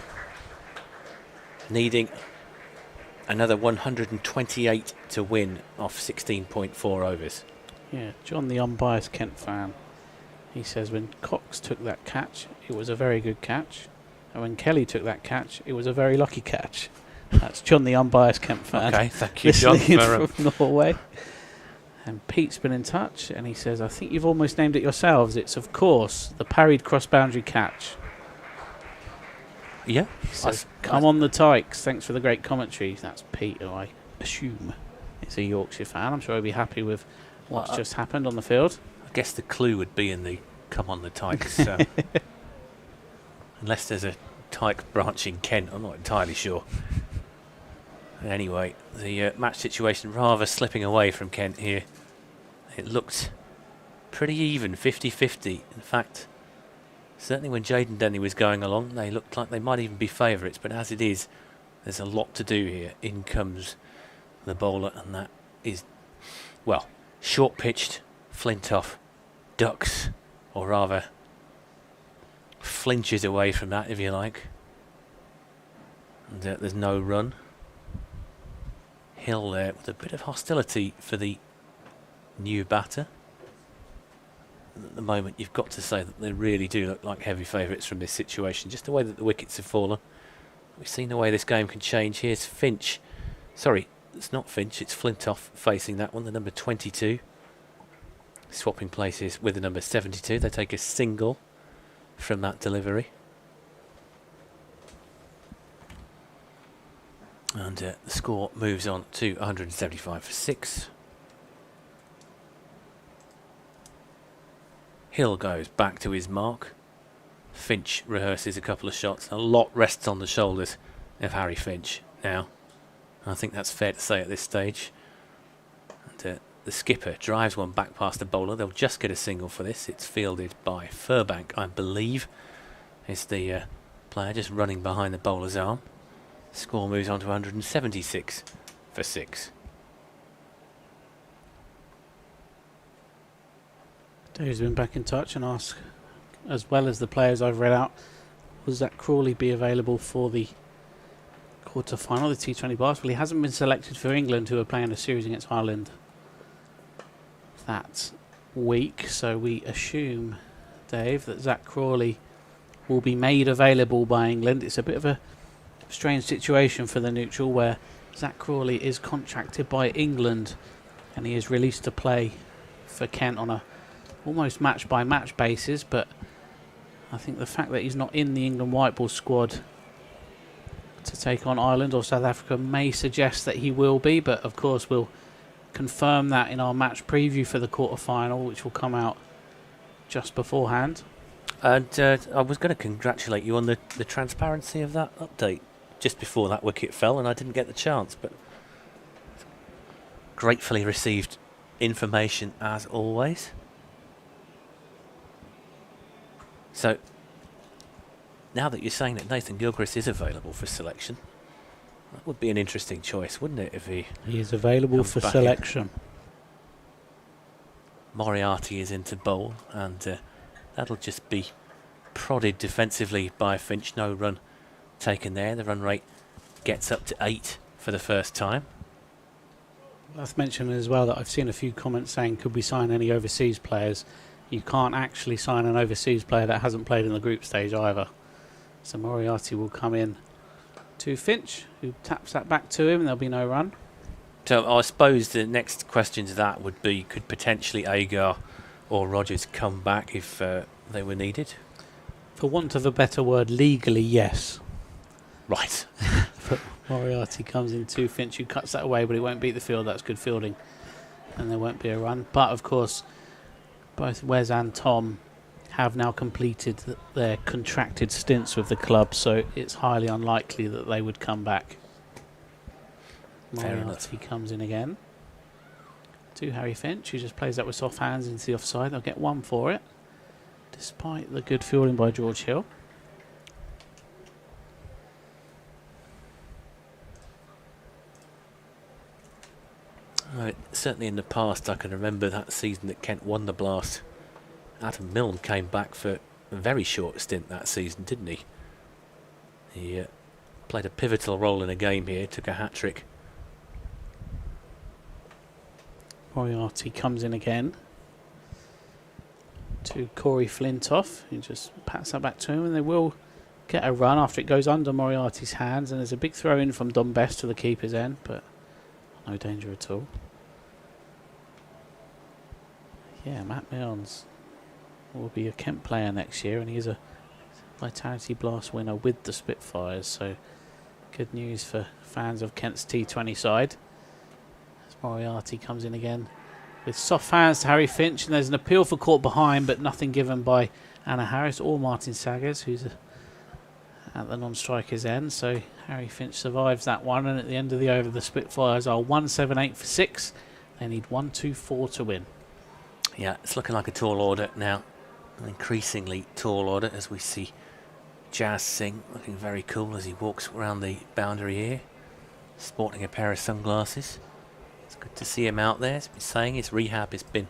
Needing another 128 to win off 16.4 overs. Yeah, John, the unbiased Kent fan, he says when Cox took that catch, it was a very good catch. And when Kelly took that catch, it was a very lucky catch. That's John, the unbiased Kent fan. Okay, thank you, John. From Norway. And Pete's been in touch, and he says, I think you've almost named it yourselves. It's, of course, the parried cross-boundary catch. Yeah. He says, come on the Tykes. Thanks for the great commentary. That's Pete, who I assume is a Yorkshire fan. I'm sure he'll be happy with what's just happened on the field. I guess the clue would be in the come on the Tykes. Unless there's a Tyke branch in Kent, I'm not entirely sure. Anyway, the match situation rather slipping away from Kent here. It looked pretty even, 50-50. In fact, certainly when Jaden Denny was going along, they looked like they might even be favourites. But as it is, there's a lot to do here. In comes the bowler, and that is, well, short-pitched. Flintoff ducks, or rather flinches away from that, if you like. And there's no run. Hill there with a bit of hostility for the new batter. At the moment, you've got to say that they really do look like heavy favourites from this situation, just the way that the wickets have fallen. We've seen the way this game can change. Here's Finch. Sorry, it's not Finch, it's Flintoff facing that one, the number 22. Swapping places with the number 72. They take a single from that delivery. And the score moves on to 175 for 6. Hill goes back to his mark. Finch rehearses a couple of shots. A lot rests on the shoulders of Harry Finch now. I think that's fair to say at this stage. And the skipper drives one back past the bowler. They'll just get a single for this. It's fielded by Furbank, I believe. It's the player just running behind the bowler's arm. Score moves on to 176 for 6. Dave's been back in touch and asked, as well as the players I've read out, will Zach Crawley be available for the quarter-final, the T20 Blast? Well, he hasn't been selected for England, who are playing a series against Ireland that week, so we assume, Dave, that Zach Crawley will be made available by England. It's a bit of a strange situation for the neutral, where Zach Crawley is contracted by England and he is released to play for Kent on a almost match-by-match basis, but I think the fact that he's not in the England white ball squad to take on Ireland or South Africa may suggest that he will be, but of course we'll confirm that in our match preview for the quarter-final, which will come out just beforehand. And I was going to congratulate you on the transparency of that update just before that wicket fell, and I didn't get the chance, but gratefully received information as always. So, now that you're saying that Nathan Gilchrist is available for selection, that would be an interesting choice, wouldn't it, if he is available for selection. Moriarty is into bowl, and that'll just be prodded defensively by Finch. No run taken there. The run rate gets up to 8 for the first time. Worth mentioning as well that I've seen a few comments saying, could we sign any overseas players? You can't actually sign an overseas player that hasn't played in the group stage either. So Moriarty will come in to Finch, who taps that back to him, and there'll be no run. So I suppose the next question to that would be, could potentially Agar or Rogers come back if they were needed? For want of a better word, legally, yes. Right. But Moriarty comes in to Finch, who cuts that away, but it won't beat the field. That's good fielding, and there won't be a run. But of course, both Wes and Tom have now completed their contracted stints with the club, so it's highly unlikely that they would come back. Fair Moriarty comes in again to Harry Finch, who just plays that with soft hands into the offside. They'll get 1 for it, despite the good fielding by George Hill. Right, certainly in the past I can remember that season that Kent won the Blast. Adam Milne came back for a very short stint that season, didn't he? He played a pivotal role in a game here, took a hat-trick. Moriarty comes in again to Corey Flintoff, who just pats that back to him, and they will get a run after it goes under Moriarty's hands, and there's a big throw in from Don Best to the keeper's end, but no danger at all. Yeah, Matt Milnes will be a Kent player next year, and he's a Vitality Blast winner with the Spitfires, so good news for fans of Kent's T20 side. As Moriarty comes in again with soft hands to Harry Finch, and there's an appeal for caught behind, but nothing given by Anna Harris or Martin Saggers, who's at the non-striker's end. So Harry Finch survives that one, and at the end of the over, the Spitfires are 1-7-8 for 6. They need 1-2-4 to win. Yeah, it's looking like a tall order now. An increasingly tall order as we see Jazz Singh looking very cool as he walks around the boundary here, sporting a pair of sunglasses. It's good to see him out there. As he's been saying, his rehab has been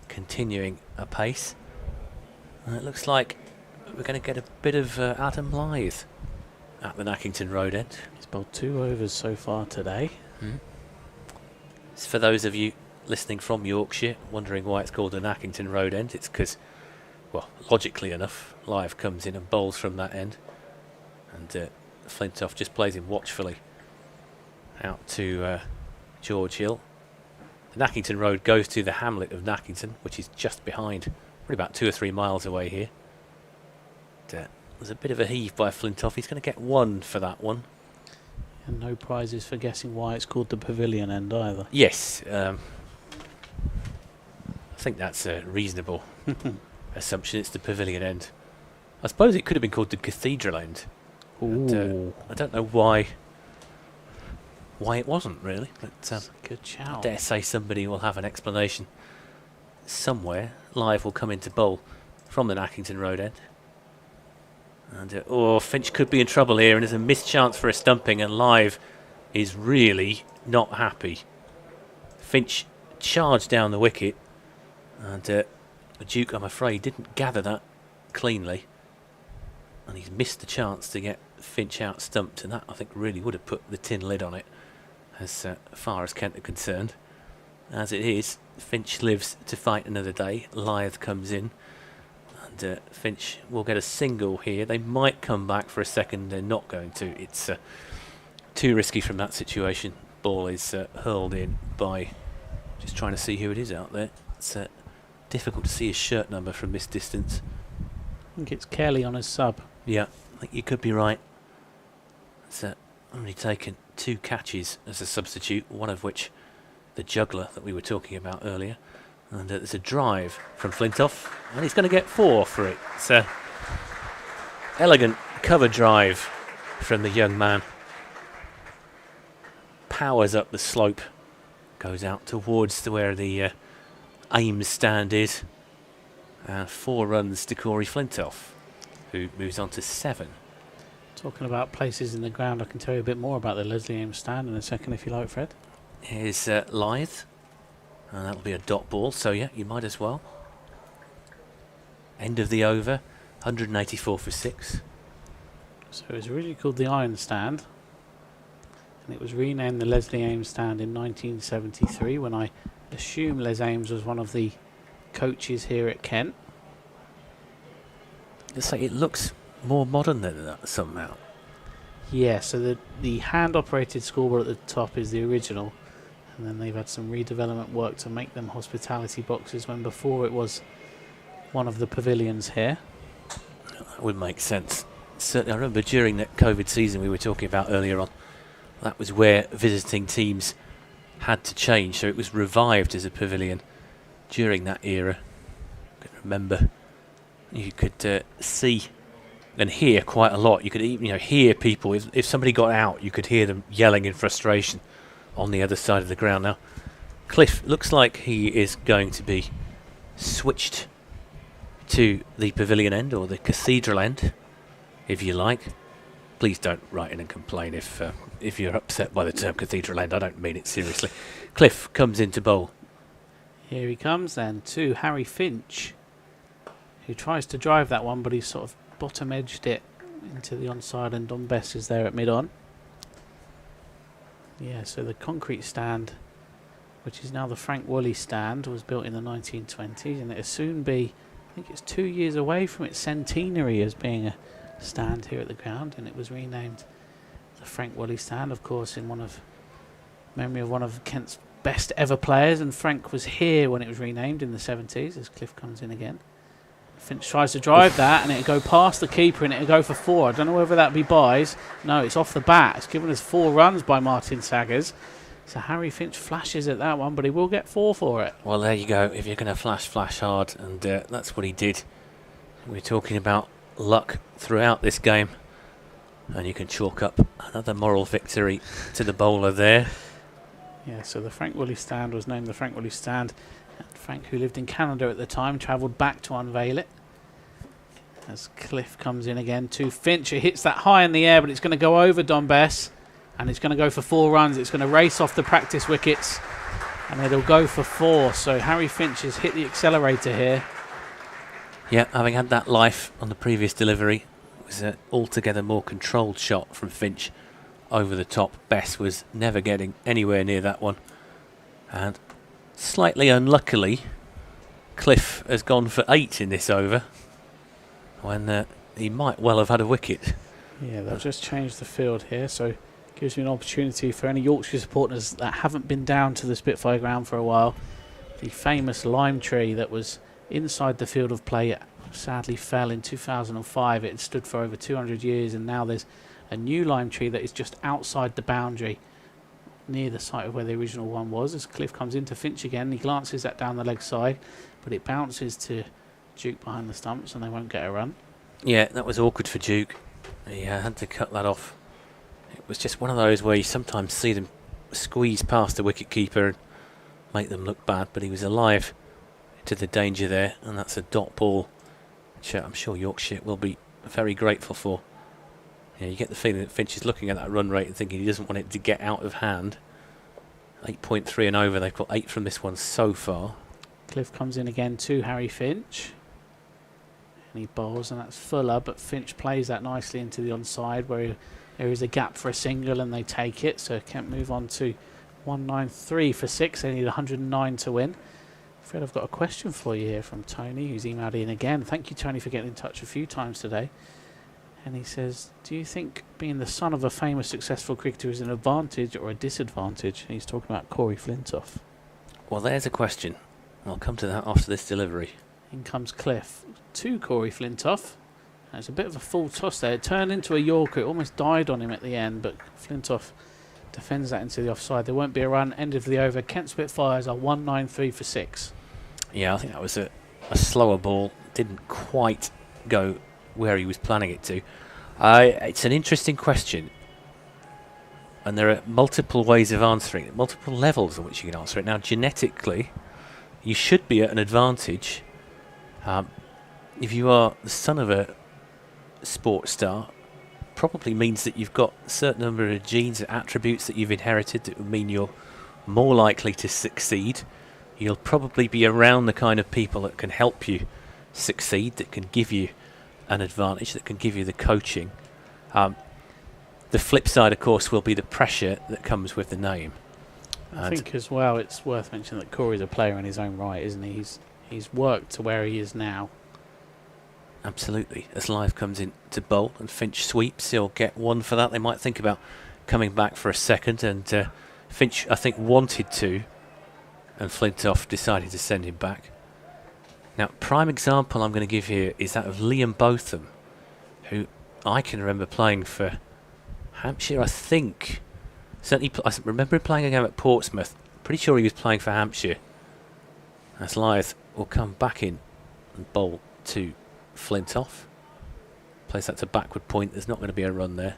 continuing apace. And it looks like we're going to get a bit of Adam Lyth at the Nackington Road end. He's bowled 2 overs so far today. It's for those of you listening from Yorkshire wondering why it's called the Nackington Road end. It's because, well, logically enough, Lyth comes in and bowls from that end, and Flintoff just plays him watchfully out to George Hill. The Nackington Road goes to the hamlet of Nackington, which is just behind, probably about 2 or 3 miles away here. There's a bit of a heave by Flintoff. He's going to get 1 for that one. And no prizes for guessing why it's called the Pavilion end either. Yes, I think that's a reasonable assumption. It's the Pavilion end. I suppose it could have been called the Cathedral end. Ooh. I don't know why it wasn't, really. But That's a good shout. I dare say somebody will have an explanation somewhere. Lyth will come into bowl from the Nackington Road end. And Finch could be in trouble here, and there's a missed chance for a stumping, and Lyth is really not happy. Finch charged down the wicket, and the Duke, I'm afraid, didn't gather that cleanly, and he's missed the chance to get Finch out stumped, and that, I think, really would have put the tin lid on it as far as Kent are concerned. As it is, Finch lives to fight another day. Lyth comes in, and Finch will get a single here. They might come back for a second. They're not going to. It's too risky from that situation. Ball is hurled in by, just trying to see who it is out there. It's difficult to see his shirt number from this distance. I think it's Kelly on his sub. Yeah, I think you could be right. It's only taken 2 catches as a substitute, one of which the juggler that we were talking about earlier. And there's a drive from Flintoff, and he's going to get 4 for it. It's an elegant cover drive from the young man. Powers up the slope, goes out towards where the Ames stand is. 4 runs to Corey Flintoff, who moves on to 7. Talking about places in the ground, I can tell you a bit more about the Leslie Ames stand in a second if you like, Fred. Here's Lyth. And that'll be a dot ball, so yeah, you might as well. End of the over, 184 for 6. So it was originally called the Iron Stand, and it was renamed the Leslie Ames Stand in 1973, when I assume Les Ames was one of the coaches here at Kent. Let's say it looks more modern than that somehow. Yeah, so the hand-operated scoreboard at the top is the original, and then they've had some redevelopment work to make them hospitality boxes, when before it was one of the pavilions here. That would make sense. Certainly, I remember during that COVID season we were talking about earlier on, that was where visiting teams had to change, so it was revived as a pavilion during that era. I can remember you could see and hear quite a lot. You could even hear people, if somebody got out, you could hear them yelling in frustration on the other side of the ground. Now, Cliff, looks like he is going to be switched to the pavilion end, or the cathedral end, if you like. Please don't write in and complain if you're upset by the term cathedral end. I don't mean it seriously. Cliff comes into bowl. Here he comes then to Harry Finch, who tries to drive that one, but he's sort of bottom edged it into the onside, and Don Bess is there at mid-on. Yeah, so the concrete stand, which is now the Frank Woolley stand, was built in the 1920s, and it'll soon be, I think it's 2 years away from its centenary as being a stand here at the ground, and it was renamed the Frank Woolley stand, of course, in memory of one of Kent's best ever players, and Frank was here when it was renamed in the 70s, as Cliff comes in again. Finch tries to drive that, and it'll go past the keeper, and it'll go for 4. I don't know whether that be buys. No, it's off the bat. It's given us 4 runs by Martin Saggers. So Harry Finch flashes at that one, but he will get 4 for it. Well, there you go. If you're going to flash hard, and that's what he did. We're talking about luck throughout this game, and you can chalk up another moral victory to the bowler there. Yeah, so the Frank Woolley stand was named the Frank Woolley stand, and Frank, who lived in Canada at the time, travelled back to unveil it. As Cliff comes in again to Finch, it hits that high in the air, but it's going to go over Don Bess, and it's going to go for 4 runs. It's going to race off the practice wickets, and it'll go for 4. So Harry Finch has hit the accelerator here. Yeah, having had that life on the previous delivery, it was an altogether more controlled shot from Finch over the top. Bess was never getting anywhere near that one, and slightly unluckily, Cliff has gone for 8 in this over, when he might well have had a wicket. Yeah, they've just changed the field here, so gives me an opportunity for any Yorkshire supporters that haven't been down to the Spitfire Ground for a while. The famous lime tree that was inside the field of play sadly fell in 2005. It had stood for over 200 years, and now there's a new lime tree that is just outside the boundary near the site of where the original one was. As Cliff comes into Finch again, he glances that down the leg side, but it bounces to Duke behind the stumps, and they won't get a run. Yeah, that was awkward for Duke. He had to cut that off. It was just one of those where you sometimes see them squeeze past the wicket-keeper and make them look bad, but he was alive to the danger there, and that's a dot ball, which I'm sure Yorkshire will be very grateful for. Yeah, you get the feeling that Finch is looking at that run rate and thinking he doesn't want it to get out of hand. 8.3 and over, they've got 8 from this one so far. Cliff comes in again to Harry Finch, and he bowls, and that's Fuller, but Finch plays that nicely into the onside where there is a gap for a single, and they take it. So Kent move on to 193 for 6. They need 109 to win. Fred, I've got a question for you here from Tony, who's emailed in again. Thank you, Tony, for getting in touch a few times today. And he says, do you think being the son of a famous successful cricketer is an advantage or a disadvantage? And he's talking about Corey Flintoff. Well, there's a question. I'll come to that after this delivery. In comes Cliff to Corey Flintoff. And it's a bit of a full toss there. It turned into a Yorker. It almost died on him at the end, but Flintoff defends that into the offside. There won't be a run. End of the over. Kent Spitfires are 193 for 6. Yeah, I think that was a slower ball. Didn't quite go where he was planning it to. It's an interesting question, and there are multiple ways of answering it, multiple levels on which you can answer it. Now, genetically, you should be at an advantage. If you are the son of a sports star, probably means that you've got a certain number of genes and attributes that you've inherited that would mean you're more likely to succeed. You'll probably be around the kind of people that can help you succeed, that can give you an advantage, that can give you the coaching. The flip side, of course, will be the pressure that comes with the name. I think as well it's worth mentioning that Corey's a player in his own right, isn't he? He's worked to where he is now. Absolutely. As Live comes in to bowl and Finch sweeps, he'll get 1 for that. They might think about coming back for a second, and Finch, I think, wanted to, and Flintoff decided to send him back. Now, prime example I'm going to give here is that of Liam Botham, who I can remember playing for Hampshire, I think. Certainly, I remember him playing a game at Portsmouth. Pretty sure he was playing for Hampshire. As Lyeth will come back in and bowl to Flintoff. Plays that to backward point. There's not going to be a run there.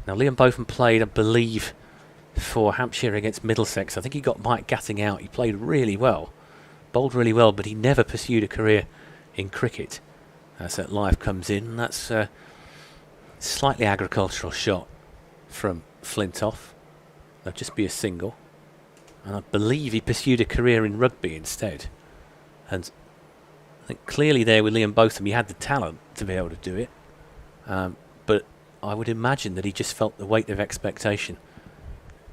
Now, Liam Botham played, I believe, for Hampshire against Middlesex. I think he got Mike Gatting out. He played really well, bowled really well, but he never pursued a career in cricket. As that live comes in, and that's a slightly agricultural shot from Flintoff. That'll just be a single. And I believe he pursued a career in rugby instead. And I think clearly there with Liam Botham, he had the talent to be able to do it. But I would imagine that he just felt the weight of expectation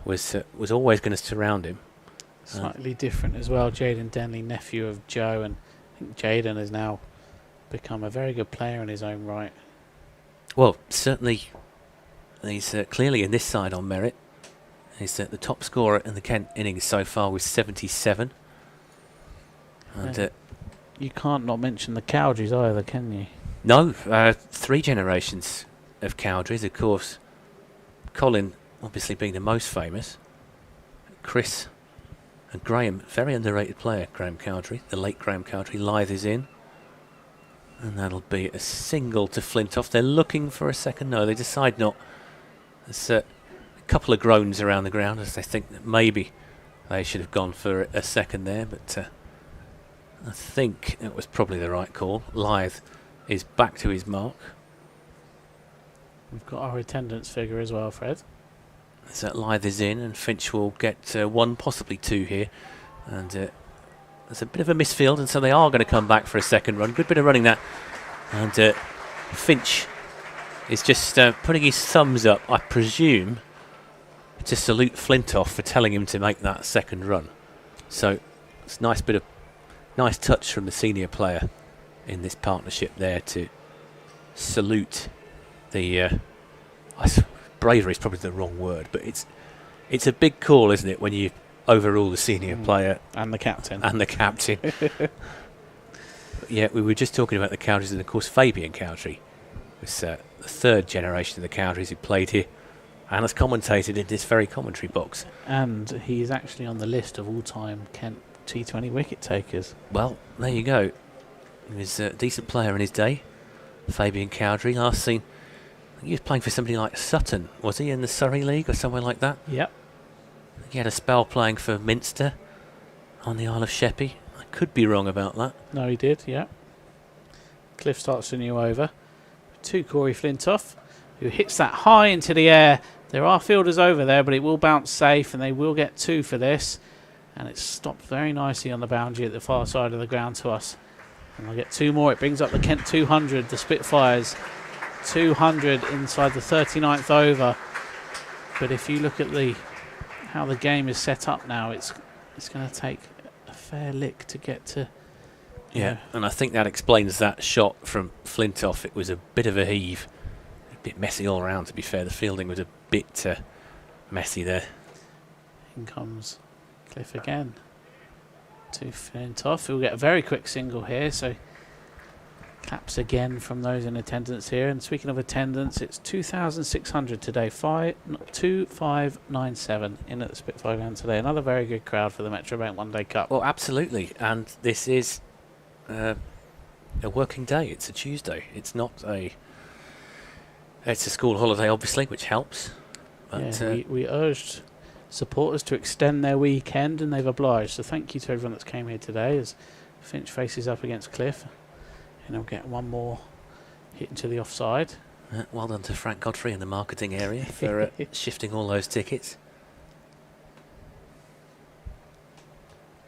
was always going to surround him. Slightly different as well. Jaden Denley, nephew of Joe, and I think Jaden has now become a very good player in his own right. Well, certainly he's clearly in this side on merit. He's the top scorer in the Kent innings so far with 77. And you can't not mention the Cowdreys either, can you? no, 3 generations of Cowdreys, of course. Colin obviously being the most famous. Chris and Graham, very underrated player, Graham Cowdrey, the late Graham Cowdrey. Lythe is in. And that'll be a single to Flintoff. They're looking for a second. No, they decide not. There's a couple of groans around the ground as they think that maybe they should have gone for a second there, but I think it was probably the right call. Lythe is back to his mark. We've got our attendance figure as well, Fred. So Lythe is in, and Finch will get 1, possibly 2 here. And there's a bit of a misfield, and so they are going to come back for a second run. Good bit of running that. And Finch is just putting his thumbs up, I presume, to salute Flintoff for telling him to make that second run. So it's a nice touch from the senior player in this partnership there to salute the bravery is probably the wrong word, but it's a big call, isn't it, when you overrule the senior player and the captain. Yeah, we were just talking about the Cowdreys, and of course Fabian Cowdrey was the 3rd generation of the Cowdreys who played here and has commentated in this very commentary box. And he's actually on the list of all-time Kent T20 wicket takers. Well, there you go. He was a decent player in his day, Fabian Cowdrey. Last seen, he was playing for somebody like Sutton, was he, in the Surrey League or somewhere like that? Yep. He had a spell playing for Minster on the Isle of Sheppey. I could be wrong about that. No, he did, yeah. Cliff starts a new over to Corey Flintoff, who hits that high into the air. There are fielders over there, but it will bounce safe, and they will get 2 for this. And it's stopped very nicely on the boundary at the far side of the ground to us. And they'll get 2 more. It brings up the Kent 200, the Spitfires 200 inside the 39th over. But if you look at how the game is set up now, it's going to take a fair lick to get to. Yeah, and I think that explains that shot from Flintoff. It was a bit of a heave, a bit messy all around. To be fair, the fielding was a bit messy there. In comes Cliff again to Flintoff. He'll get a very quick single here, so claps again from those in attendance here. And speaking of attendance, it's 2,600 today, 2597 in at the Spitfire Ground today. Another very good crowd for the Metrobank One Day Cup. Well, absolutely, and this is a working day. It's a Tuesday. It's a school holiday, obviously, which helps. But yeah, we urged supporters to extend their weekend, and they've obliged. So thank you to everyone that's came here today as Finch faces up against Cliff. And he'll get 1 more hit into the offside. Well done to Frank Godfrey in the marketing area for shifting all those tickets.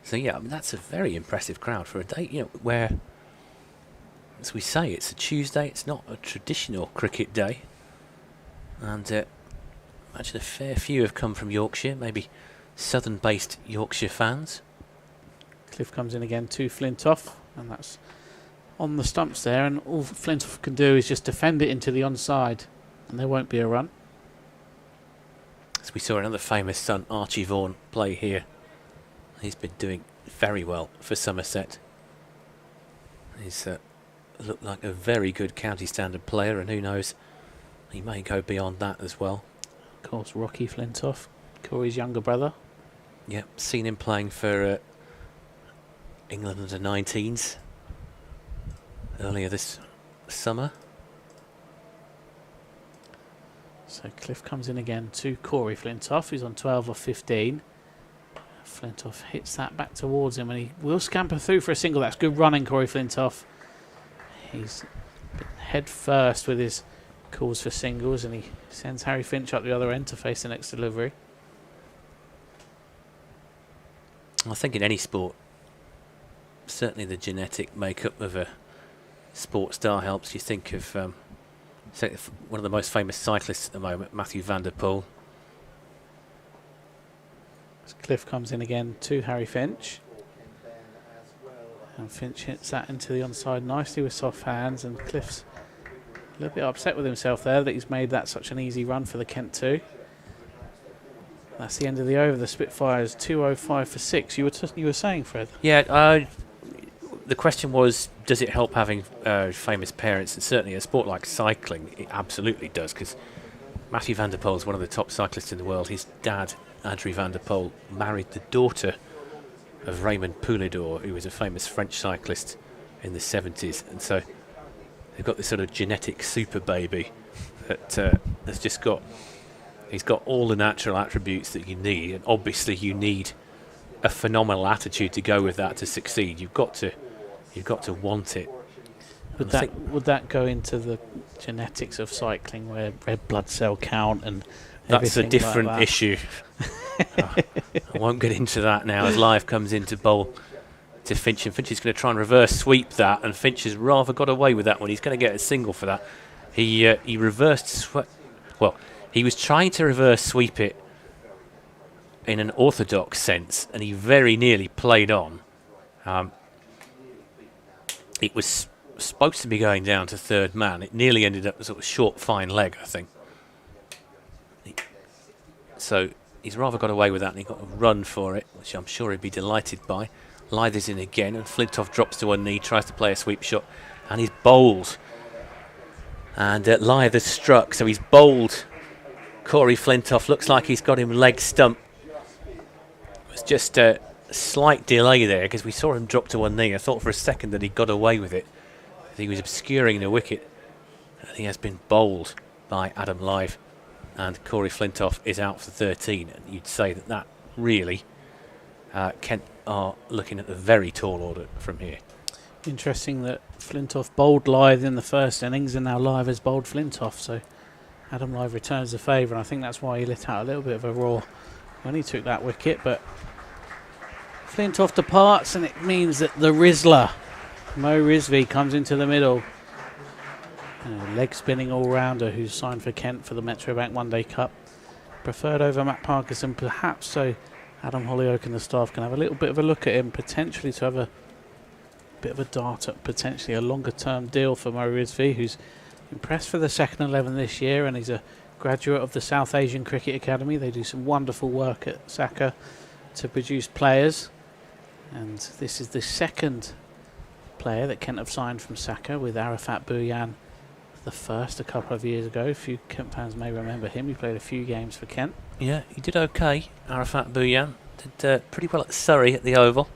So yeah, I mean, that's a very impressive crowd for a day, where, as we say, it's a Tuesday. It's not a traditional cricket day, and imagine a fair few have come from Yorkshire, maybe southern-based Yorkshire fans. Cliff comes in again to Flintoff, and that's on the stumps there, and all Flintoff can do is just defend it into the onside, and there won't be a run. As we saw another famous son, Archie Vaughan, play here. He's been doing very well for Somerset. He's looked like a very good county standard player, and who knows, he may go beyond that as well. Of course, Rocky Flintoff, Corey's younger brother. Yep, seen him playing for England under 19s earlier this summer. So Cliff comes in again to Corey Flintoff, who's on 12 or 15. Flintoff hits that back towards him, and he will scamper through for a single. That's good running, Corey Flintoff. He's head first with his calls for singles, and he sends Harry Finch up the other end to face the next delivery. I think in any sport, certainly the genetic makeup of a sports star helps. You think of one of the most famous cyclists at the moment, Matthew van der Poel. As Cliff comes in again to Harry Finch. And Finch hits that into the onside nicely with soft hands, and Cliff's a little bit upset with himself there that he's made that such an easy run for the Kent 2. That's the end of the over. The Spitfires 205 for 6. You were saying, Fred? Yeah, the question was, does it help having famous parents? And certainly a sport like cycling, it absolutely does, because Matthew van der Poel is one of the top cyclists in the world. His dad, Adrie van der Poel, married the daughter of Raymond Poulidor, who was a famous French cyclist in the 70s. And so they've got this sort of genetic super baby that has just got... He's got all the natural attributes that you need, and obviously you need a phenomenal attitude to go with that to succeed. You've got to want it. Would that go into the genetics of cycling, where red blood cell count and that's a everything different like that? issue. I won't get into that now as Live comes into bowl to Finch, and Finch is going to try and reverse sweep that, and Finch has rather got away with that one. He's going to get a single for that. He reversed he was trying to reverse sweep it in an orthodox sense, and he very nearly played on. It was supposed to be going down to third man. It nearly ended up a sort of short, fine leg, I think. So he's rather got away with that, and he got a run for it, which I'm sure he'd be delighted by. Lythe is in again, and Flintoff drops to one knee, tries to play a sweep shot, and he's bowled. And Lythe has struck, so he's bowled. Corey Flintoff looks like he's got him leg stump. It was just a slight delay there, because we saw him drop to one knee. I thought for a second that he got away with it. He was obscuring the wicket, and he has been bowled by Adam Lythe. And Corey Flintoff is out for 13. And you'd say that really, Kent are looking at a very tall order from here. Interesting that Flintoff bowled Lythe in the first innings, and now Lythe has bowled Flintoff. So Adam Lythe returns the favour, and I think that's why he let out a little bit of a roar when he took that wicket. But Flintoff departs, and it means that the Rizzler, Mo Rizvi, comes into the middle. Leg spinning all-rounder who's signed for Kent for the Metrobank One Day Cup. Preferred over Matt Parkinson, perhaps, so Adam Hollyoake and the staff can have a little bit of a look at him, potentially to have a bit of a dart at potentially a longer-term deal for Mo Rizvi, who's impressed for the second 11 this year, and he's a graduate of the South Asian Cricket Academy. They do some wonderful work at Saka to produce players, and this is the second player that Kent have signed from Saka, with Arafat Bhuyan the first a couple of years ago. A few Kent fans may remember him. He played a few games for Kent. Yeah, he did okay. Arafat Bhuyan did pretty well at Surrey at the Oval.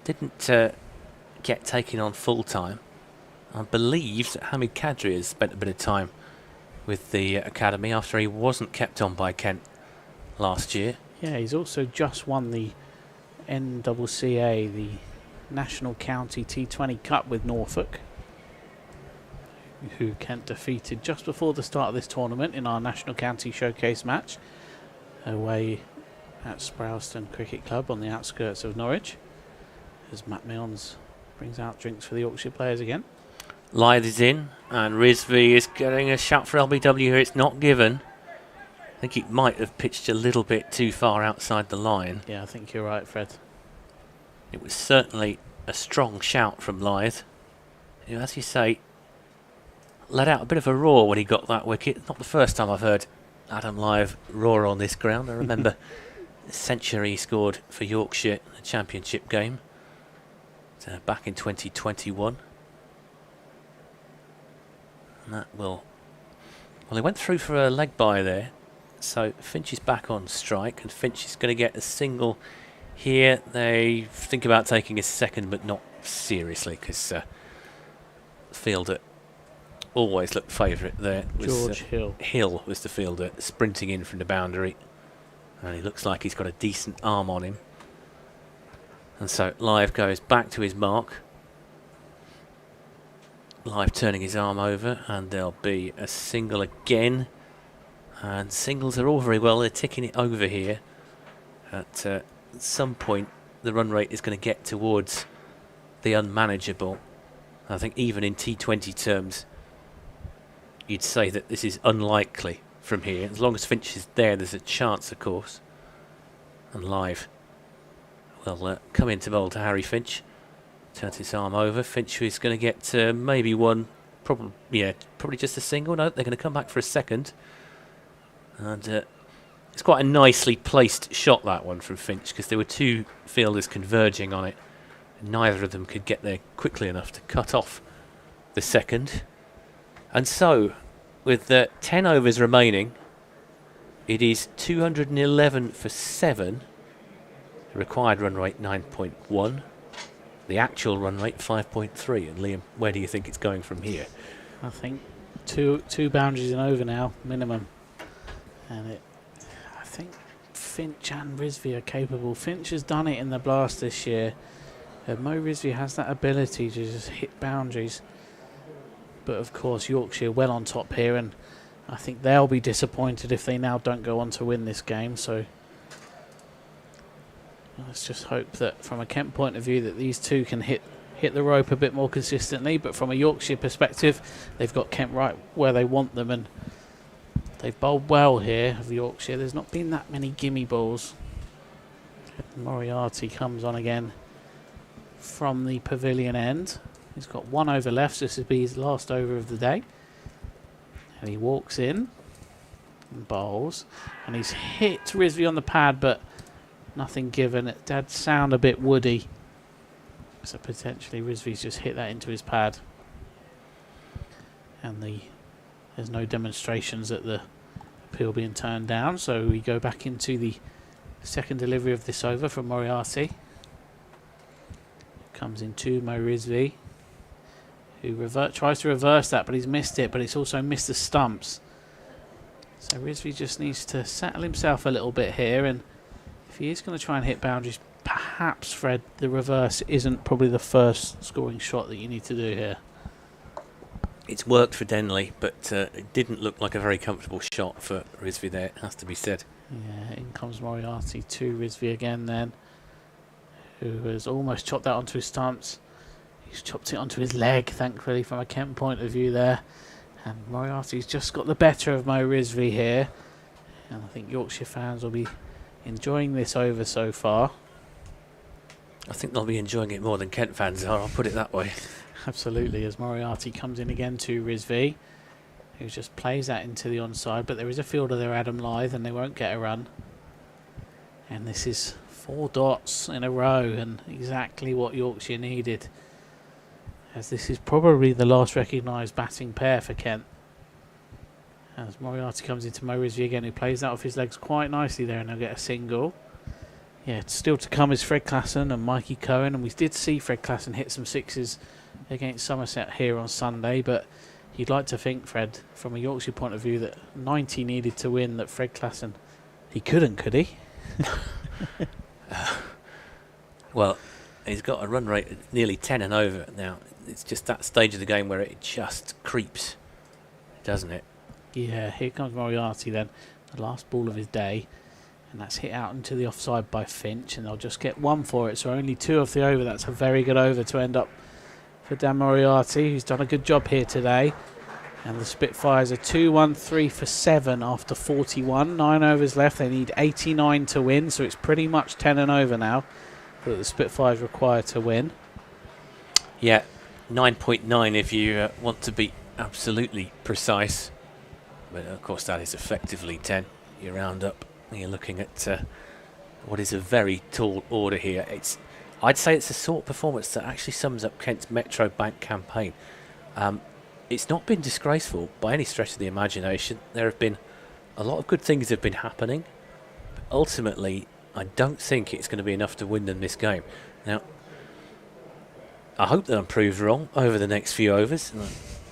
Didn't get taken on full time. I believe that Hamid Kadri has spent a bit of time with the academy after he wasn't kept on by Kent last year. Yeah, he's also just won the NCCA, the National County T20 Cup with Norfolk, who Kent defeated just before the start of this tournament in our National County Showcase match away at Sprowston Cricket Club on the outskirts of Norwich, as Matt Milnes brings out drinks for the Yorkshire players again. Lythe is in, and Rizvi is getting a shout for LBW here. It's not given. I think it might have pitched a little bit too far outside the line. Yeah, I think you're right, Fred. It was certainly a strong shout from Lythe. You know, as you say, let out a bit of a roar when he got that wicket. Not the first time I've heard Adam Lythe roar on this ground. I remember the century he scored for Yorkshire in the championship game back in 2021. And that will... Well, he went through for a leg bye there. So Finch is back on strike, and Finch is going to get a single here. They think about taking a second, but not seriously, because field at always looked favourite there. George Hill. Hill was the fielder, sprinting in from the boundary. And he looks like he's got a decent arm on him. And so Live goes back to his mark. Live turning his arm over, and there'll be a single again. And singles are all very well, they're ticking it over here. At some point, the run rate is going to get towards the unmanageable. I think even in T20 terms, you'd say that this is unlikely from here. As long as Finch is there, there's a chance, of course. And Live will come into bowl to Harry Finch. Turns his arm over. Finch is going to get maybe one, probably just a single. No, they're going to come back for a second. And it's quite a nicely placed shot, that one from Finch, because there were two fielders converging on it. Neither of them could get there quickly enough to cut off the second. And so, with 10 overs remaining, it is 211 for 7. The required run rate 9.1. The actual run rate 5.3. And Liam, where do you think it's going from here? I think two boundaries and over now, minimum. And I think Finch and Rizvi are capable. Finch has done it in the Blast this year. Mo Rizvi has that ability to just hit boundaries. But of course Yorkshire well on top here, and I think they'll be disappointed if they now don't go on to win this game. So let's just hope that from a Kent point of view that these two can hit the rope a bit more consistently. But from a Yorkshire perspective, they've got Kent right where they want them, and they've bowled well here of Yorkshire. There's not been that many gimme balls. Moriarty comes on again from the pavilion end. He's got 1 over left, so this will be his last over of the day. And he walks in and bowls. And he's hit Rizvi on the pad, but nothing given. It did sound a bit woody. So potentially Rizvi's just hit that into his pad. And there's no demonstrations at the appeal being turned down. So we go back into the second delivery of this over from Moriarty. Comes into Mo Rizvi, who tries to reverse that, but he's missed it, but it's also missed the stumps. So Rizvi just needs to settle himself a little bit here, and if he is going to try and hit boundaries, perhaps, Fred, the reverse isn't probably the first scoring shot that you need to do here. It's worked for Denley, but it didn't look like a very comfortable shot for Rizvi there, it has to be said. Yeah, in comes Moriarty to Rizvi again then, who has almost chopped that onto his stumps. He's chopped it onto his leg, thankfully, from a Kent point of view there. And Moriarty's just got the better of Mo Rizvi here. And I think Yorkshire fans will be enjoying this over so far. I think they'll be enjoying it more than Kent fans are, I'll put it that way. Absolutely, as Moriarty comes in again to Rizvi, who just plays that into the onside. But there is a fielder there, Adam Lyth, and they won't get a run. And this is 4 dots in a row, and exactly what Yorkshire needed, as this is probably the last recognised batting pair for Kent. As Moriarty comes into Mo Rizvi again, who plays that off his legs quite nicely there, and they'll get a single. Yeah, still to come is Fred Klassen and Mikey Cohen, and we did see Fred Klassen hit some sixes against Somerset here on Sunday, but you'd like to think, Fred, from a Yorkshire point of view, that 90 needed to win, that Fred Klassen, he couldn't, could he? Well, he's got a run rate of nearly 10 and over now. It's just that stage of the game where it just creeps, doesn't it? Yeah, here comes Moriarty then, the last ball of his day, and that's hit out into the offside by Finch, and they'll just get 1 for it, so only 2 off the over. That's a very good over to end up for Dan Moriarty, who's done a good job here today. And the Spitfires are 2-1-3 for 7 after 41. 9 overs left. They need 89 to win, so it's pretty much 10 and over now that the Spitfires require to win. Yeah, 9.9 if you want to be absolutely precise. But of course that is effectively 10. You round up, you're looking at what is a very tall order here. I'd say it's a sort of performance that actually sums up Kent's Metro Bank campaign. It's not been disgraceful by any stretch of the imagination. There have been a lot of good things that have been happening. But ultimately, I don't think it's going to be enough to win them this game. Now, I hope that I'm proved wrong over the next few overs.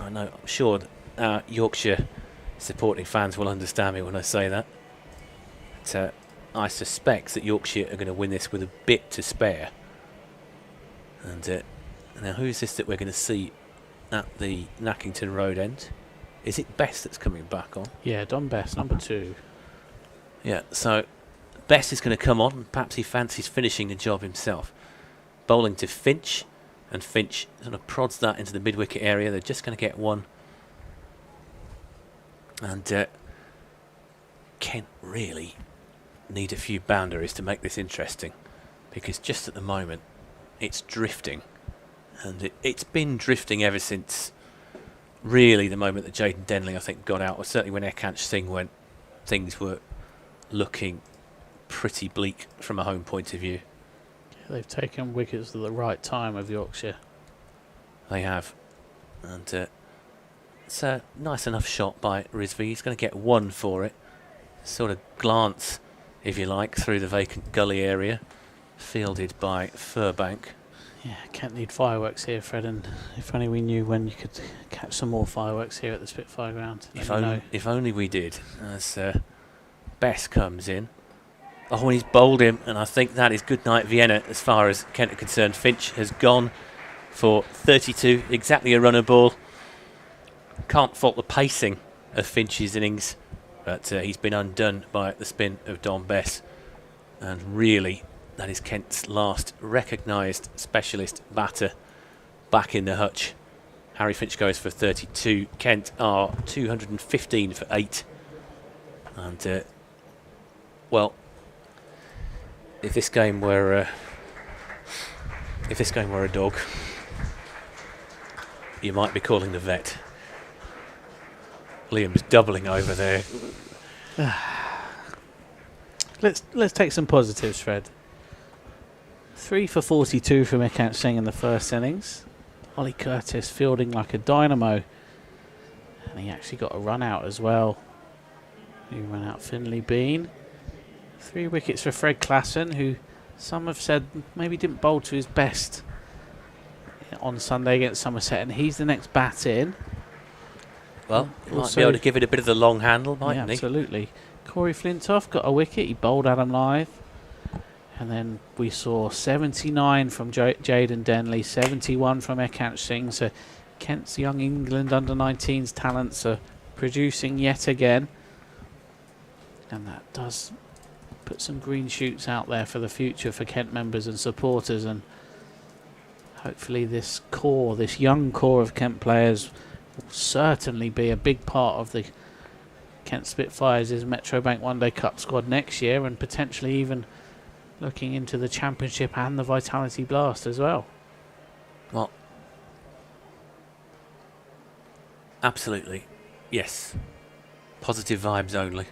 I know, I'm sure our Yorkshire supporting fans will understand me when I say that. But, I suspect that Yorkshire are going to win this with a bit to spare. And now, who's this that we're going to see at the Nackington Road end? Is it Best that's coming back on? Yeah, Don Best, number 2. Yeah, so Best is going to come on. Perhaps he fancies finishing the job himself. Bowling to Finch, and Finch sort of prods that into the mid-wicket area. They're just going to get one. And Kent really need a few boundaries to make this interesting, because just at the moment it's drifting, and it's been drifting ever since really the moment that Jaden Denley, I think, got out, or certainly when Ekant Singh went, things were looking pretty bleak from a home point of view. They've taken wickets at the right time of Yorkshire. They have. And it's a nice enough shot by Rizvi. He's going to get one for it. Sort of glance, if you like, through the vacant gully area. Fielded by Furbank. Yeah, Kent need fireworks here, Fred, and if only we knew when you could catch some more fireworks here at the Spitfire Ground. If only we did. As Best comes in. Oh, and he's bowled him, and I think that is good night Vienna as far as Kent are concerned. Finch has gone for 32, exactly a runner ball. Can't fault the pacing of Finch's innings, but he's been undone by the spin of Don Bess. And really, that is Kent's last recognised specialist batter back in the hutch. Harry Finch goes for 32. Kent are 215 for 8. And, well, if this game were a dog, you might be calling the vet. Liam's doubling over there. Let's take some positives, Fred. 3 for 42 from Ekant Singh in the first innings. Ollie Curtis fielding like a dynamo, and he actually got a run out as well. He ran out Finley Bean. 3 wickets for Fred Klassen, who some have said maybe didn't bowl to his best on Sunday against Somerset, and he's the next bat in. Well, he might be able to give it a bit of the long handle, mightn't he? Absolutely. Corey Flintoff got a wicket. He bowled Adam Lyth. And then we saw 79 from Jaden Denley, 71 from Ekant Singh. So Kent's young England under-19s talents are producing yet again. And that does put some green shoots out there for the future for Kent members and supporters. And hopefully this core, this young core of Kent players, will certainly be a big part of the Kent Spitfires' Metrobank One Day Cup squad next year, and potentially even looking into the Championship and the Vitality Blast as well. Well, absolutely, yes. Positive vibes only.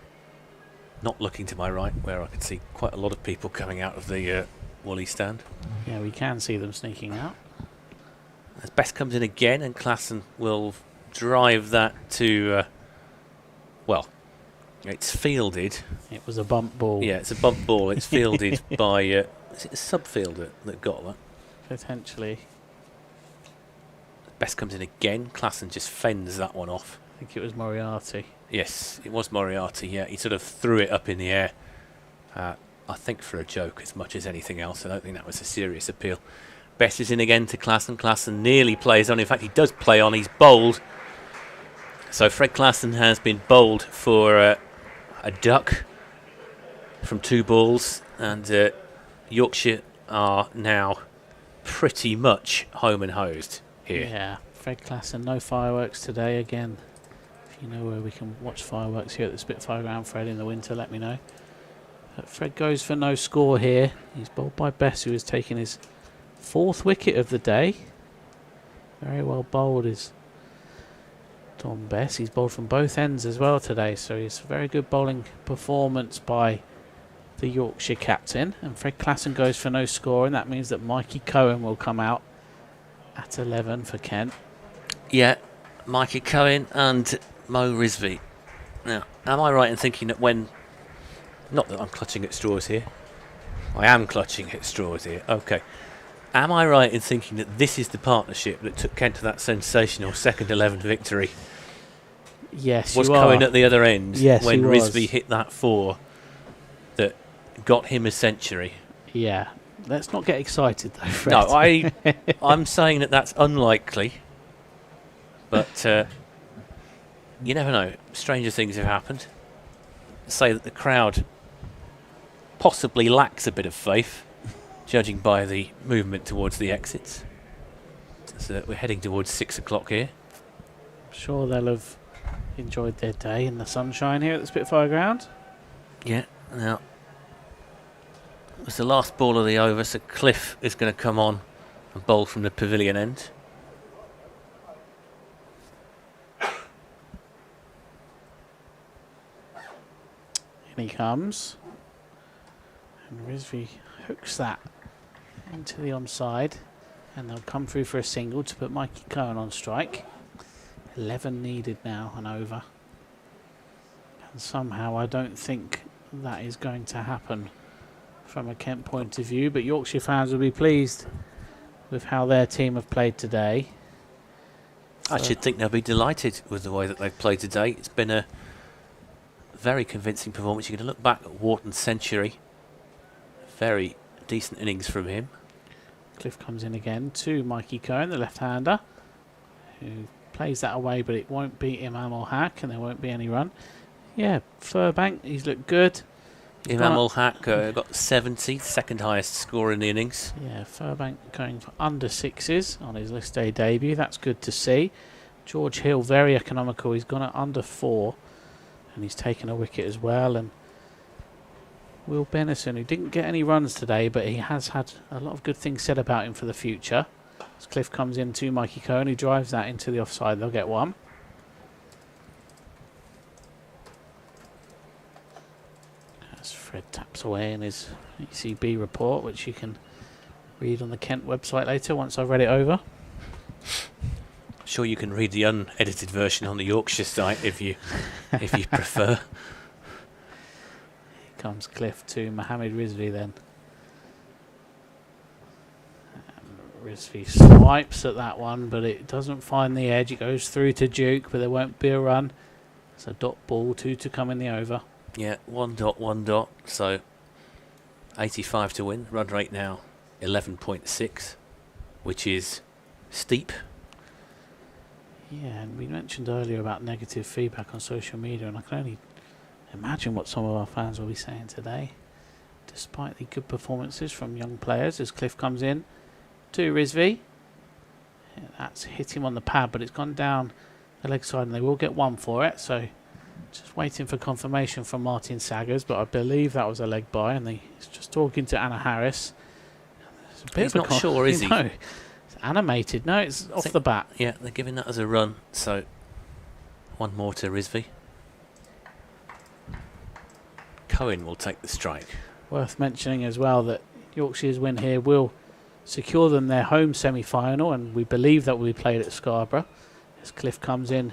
Not looking to my right, where I can see quite a lot of people coming out of the Woolly stand. Yeah, we can see them sneaking out. As Best comes in again, and Klassen will drive that to, well, it's fielded. It was a bump ball. Yeah, it's a bump ball. It's fielded by, is it a sub-fielder that got that? Potentially. Best comes in again. Klassen just fends that one off. I think it was Moriarty. Yes, it was Moriarty, yeah. He sort of threw it up in the air, I think for a joke as much as anything else. I don't think that was a serious appeal. Best is in again to Klassen. Klassen nearly plays on. In fact, he does play on. He's bowled. So Fred Klassen has been bowled for a duck from 2 balls. And Yorkshire are now pretty much home and hosed here. Yeah, Fred Klassen, no fireworks today again. If you know where we can watch fireworks here at the Spitfire Ground, Fred, in the winter, let me know. But Fred goes for no score here. He's bowled by Bess, who has taken his 4th wicket of the day. Very well bowled is Tom Bess. He's bowled from both ends as well today, so it's a very good bowling performance by the Yorkshire captain. And Fred Klassen goes for no score, and that means that Mikey Cohen will come out at 11 for Kent. Yeah, Mikey Cohen and Mo Rizvi. Now, am I right in thinking that when... Not that I'm clutching at straws here. I am clutching at straws here. Okay. Am I right in thinking that this is the partnership that took Kent to that sensational second 11 victory? Yes, Was you Cohen are. at the other end Yes, when he was. Rizvi hit that 4 that got him a century? Yeah. Let's not get excited though, Fred. No, I'm saying that that's unlikely, but you never know. Stranger things have happened. Say that the crowd possibly lacks a bit of faith, judging by the movement towards the exits. So we're heading towards 6 o'clock here. I'm sure they'll have enjoyed their day in the sunshine here at the Spitfire Ground. Yeah, now it's the last ball of the over, so Cliff is going to come on and bowl from the pavilion end. In he comes. And Rizvi hooks that into the onside. And they'll come through for a single to put Mikey Cohen on strike. 11 needed now and over. And somehow I don't think that is going to happen from a Kent point of view. But Yorkshire fans will be pleased with how their team have played today. I should think they'll be delighted with the way that they've played today. It's been a very convincing performance. You're going to look back at Wharton's century. Very decent innings from him. Cliff comes in again to Mikey Cohen, the left-hander, who plays that away, but it won't beat Imam ul Haq, and there won't be any run. Yeah, Furbank, he's looked good. Imam ul Haq got 70, second highest score in the innings. Yeah, Furbank going for under 6s on his list day debut. That's good to see. George Hill, very economical. He's gone at under 4, and he's taken a wicket as well. And Will Benison, who didn't get any runs today, but he has had a lot of good things said about him for the future. As Cliff comes in to Mikey Cohen, who drives that into the offside. They'll get 1. As Fred taps away in his ECB report, which you can read on the Kent website later once I've read it over. Sure, you can read the unedited version on the Yorkshire site if you prefer. Comes Cliff to Mohammed Rizvi then. Rizvi swipes at that one, but it doesn't find the edge. It goes through to Duke, but there won't be a run. It's a dot ball, 2 to come in the over. Yeah, 1 dot, so 85 to win. Run rate now 11.6, which is steep. Yeah, and we mentioned earlier about negative feedback on social media, and I can only imagine what some of our fans will be saying today. Despite the good performances from young players, as Cliff comes in to Rizvi. Yeah, that's hit him on the pad, but it's gone down the leg side, and they will get 1 for it. So just waiting for confirmation from Martin Saggers, but I believe that was a leg by, and he's just talking to Anna Harris. He's not sure, is he? No, it's animated. No, it's off the bat. Yeah, they're giving that as a run, so 1 more to Rizvi. Cohen will take the strike. Worth mentioning as well that Yorkshire's win here will secure them their home semi-final, and we believe that will be played at Scarborough. As Cliff comes in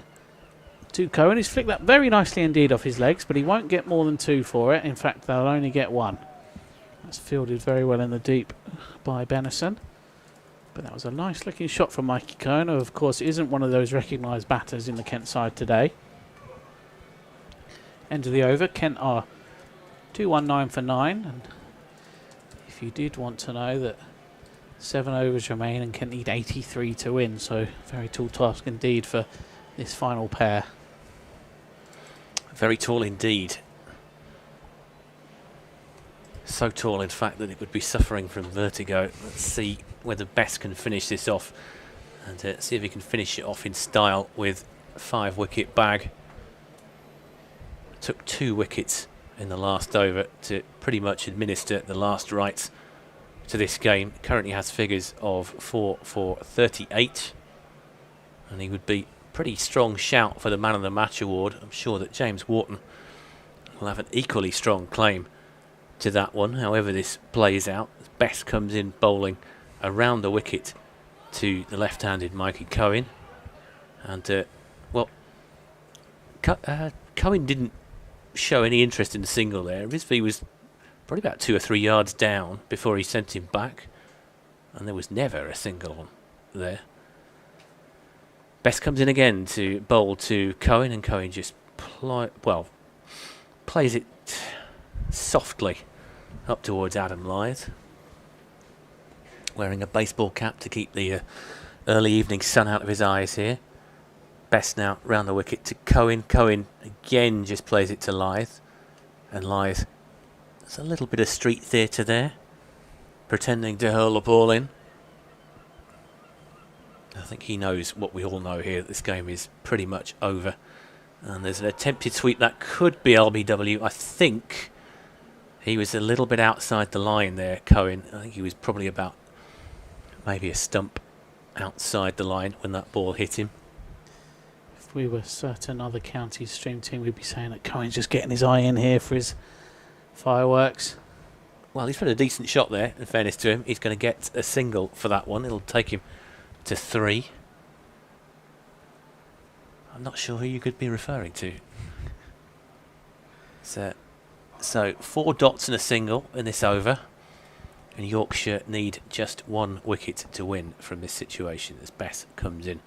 to Cohen, he's flicked that very nicely indeed off his legs, but he won't get more than 2 for it. In fact, they'll only get 1. That's fielded very well in the deep by Benison. But that was a nice looking shot from Mikey Cohen, who of course isn't one of those recognised batters in the Kent side today. End of the over. Kent are 219 for 9, and if you did want to know that 7 overs remain and Kent need 83 to win, so very tall task indeed for this final pair. Very tall indeed. So tall in fact that it would be suffering from vertigo. Let's see whether Best can finish this off, and see if he can finish it off in style with a 5-wicket bag. Took 2 wickets in the last over to pretty much administer the last rites to this game. Currently has figures of 4 for 38, and he would be pretty strong shout for the Man of the Match award. I'm sure that James Wharton will have an equally strong claim to that one, however this plays out. Best comes in bowling around the wicket to the left-handed Mikey Cohen, and Cohen didn't show any interest in the single there. Rizvi was probably about 2 or 3 yards down before he sent him back. And there was never a single on there. Best comes in again to bowl to Cohen, and Cohen just plays it softly up towards Adam Lyth, wearing a baseball cap to keep the early evening sun out of his eyes here. Best now round the wicket to Cohen. Cohen again just plays it to Lyth, and Lyth, there's a little bit of street theatre there, pretending to hurl the ball in. I think he knows what we all know here, that this game is pretty much over. And there's an attempted sweep that could be LBW. I think he was a little bit outside the line there, Cohen. I think he was probably about maybe a stump outside the line when that ball hit him. If we were certain other counties stream team, we'd be saying that Cohen's just getting his eye in here for his fireworks. Well, he's put a decent shot there, in fairness to him. He's going to get a single for that one. It'll take him to 3. I'm not sure who you could be referring to. So 4 dots and a single in this over, and Yorkshire need just 1 wicket to win from this situation as Bess comes in.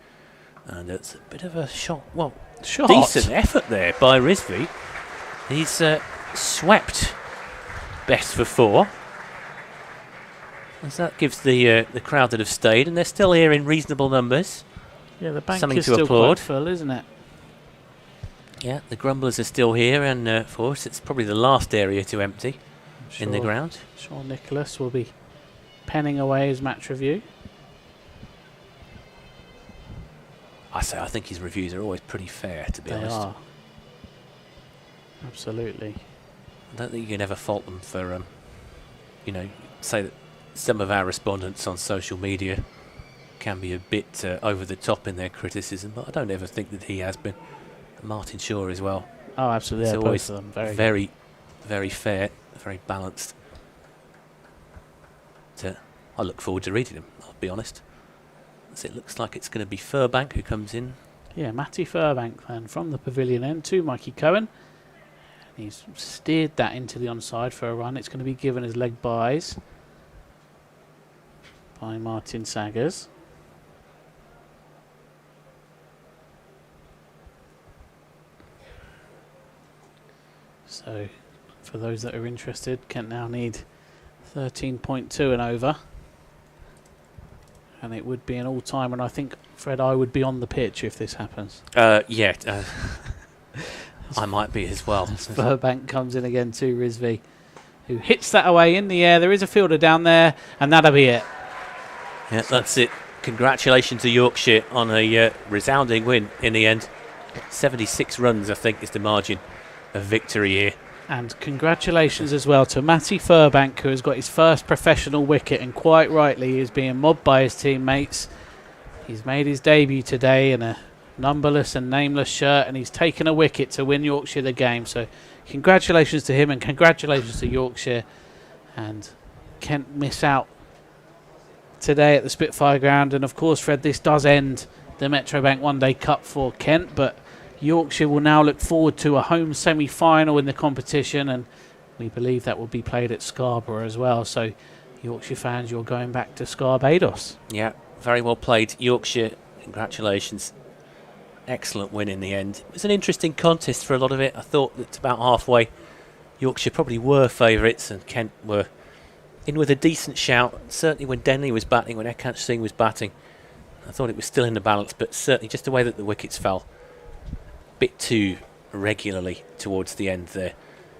And it's a bit of a shot. Well, decent effort there by Rizvi. He's swept Bess for 4. As that gives the crowd that have stayed, and they're still here in reasonable numbers. Yeah, the bank Something is to still applaud. quite full, isn't it? Yeah, the grumblers are still here, and for us, it's probably the last area to empty in the ground. Sure, Nicholas will be penning away his match review. I think his reviews are always pretty fair, to be honest. They are. Absolutely. I don't think you can ever fault them for, say that some of our respondents on social media can be a bit over the top in their criticism, but I don't ever think that he has been. Martin Shaw as well. Oh, absolutely. It's Yeah, always both of them very, very fair, very balanced. I look forward to reading him, I'll be honest. As it looks like it's going to be Furbank who comes in. Yeah, Matty Furbank then from the pavilion end to Mikey Cohen. He's steered that into the onside for a run. It's going to be given as leg byes by Martin Saggers. So, for those that are interested, Kent now need 13.2 and over. And it would be an all-time, and I think, Fred, I would be on the pitch if this happens. I might be as well. Burbank comes in again to Rizvi, who hits that away in the air. There is a fielder down there, and that'll be it. Yeah, that's it. Congratulations to Yorkshire on a resounding win in the end. 76 runs, I think, is the margin of victory here. And congratulations as well to Matty Furbank, who has got his first professional wicket, and quite rightly he is being mobbed by his teammates. He's made his debut today in a numberless and nameless shirt, and he's taken a wicket to win Yorkshire the game. So congratulations to him, and congratulations to Yorkshire. And Kent miss out today at the Spitfire Ground. And of course, Fred, this does end the Metrobank One Day Cup for Kent, but Yorkshire will now look forward to a home semi-final in the competition, and we believe that will be played at Scarborough as well. So Yorkshire fans, you're going back to Scarbados. Yeah, very well played, Yorkshire. Congratulations. Excellent win in the end. It was an interesting contest for a lot of it. I thought that about halfway Yorkshire probably were favourites, and Kent were in with a decent shout. Certainly when Denley was batting, when Ekant Singh was batting, I thought it was still in the balance, but certainly just the way that the wickets fell bit too regularly towards the end there.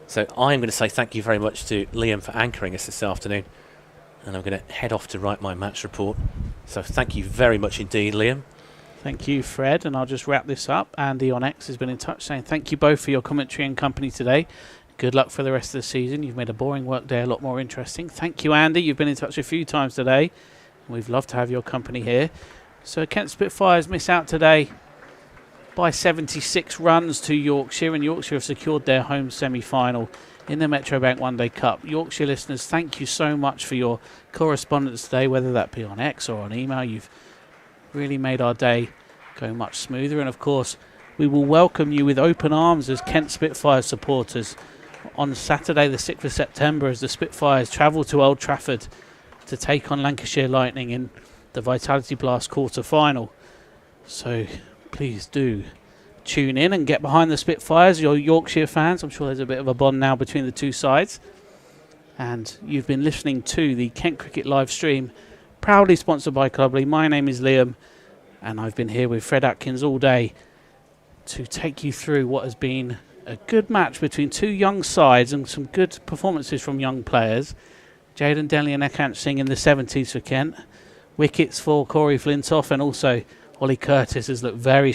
So I'm going to say thank you very much to Liam for anchoring us this afternoon, and I'm going to head off to write my match report. So thank you very much indeed, Liam. Thank you, Fred, and I'll just wrap this up. Andy on X has been in touch saying thank you both for your commentary and company today. Good luck for the rest of the season. You've made a boring work day a lot more interesting. Thank you, Andy. You've been in touch a few times today, and we've loved to have your company here. So Kent Spitfires miss out today by 76 runs to Yorkshire, and Yorkshire have secured their home semi-final in the Metrobank One Day Cup. Yorkshire listeners, thank you so much for your correspondence today, whether that be on X or on email. You've really made our day go much smoother, and of course we will welcome you with open arms as Kent Spitfires supporters on Saturday the 6th of September as the Spitfires travel to Old Trafford to take on Lancashire Lightning in the Vitality Blast quarter-final. So please do tune in and get behind the Spitfires, your Yorkshire fans. I'm sure there's a bit of a bond now between the two sides. And you've been listening to the Kent Cricket live stream, proudly sponsored by Cluberly. My name is Liam, and I've been here with Fred Atkins all day to take you through what has been a good match between two young sides and some good performances from young players. Jaden Denley and Ekant Singh in the 70s for Kent. Wickets for Corey Flintoff, and also Ollie Curtis has looked very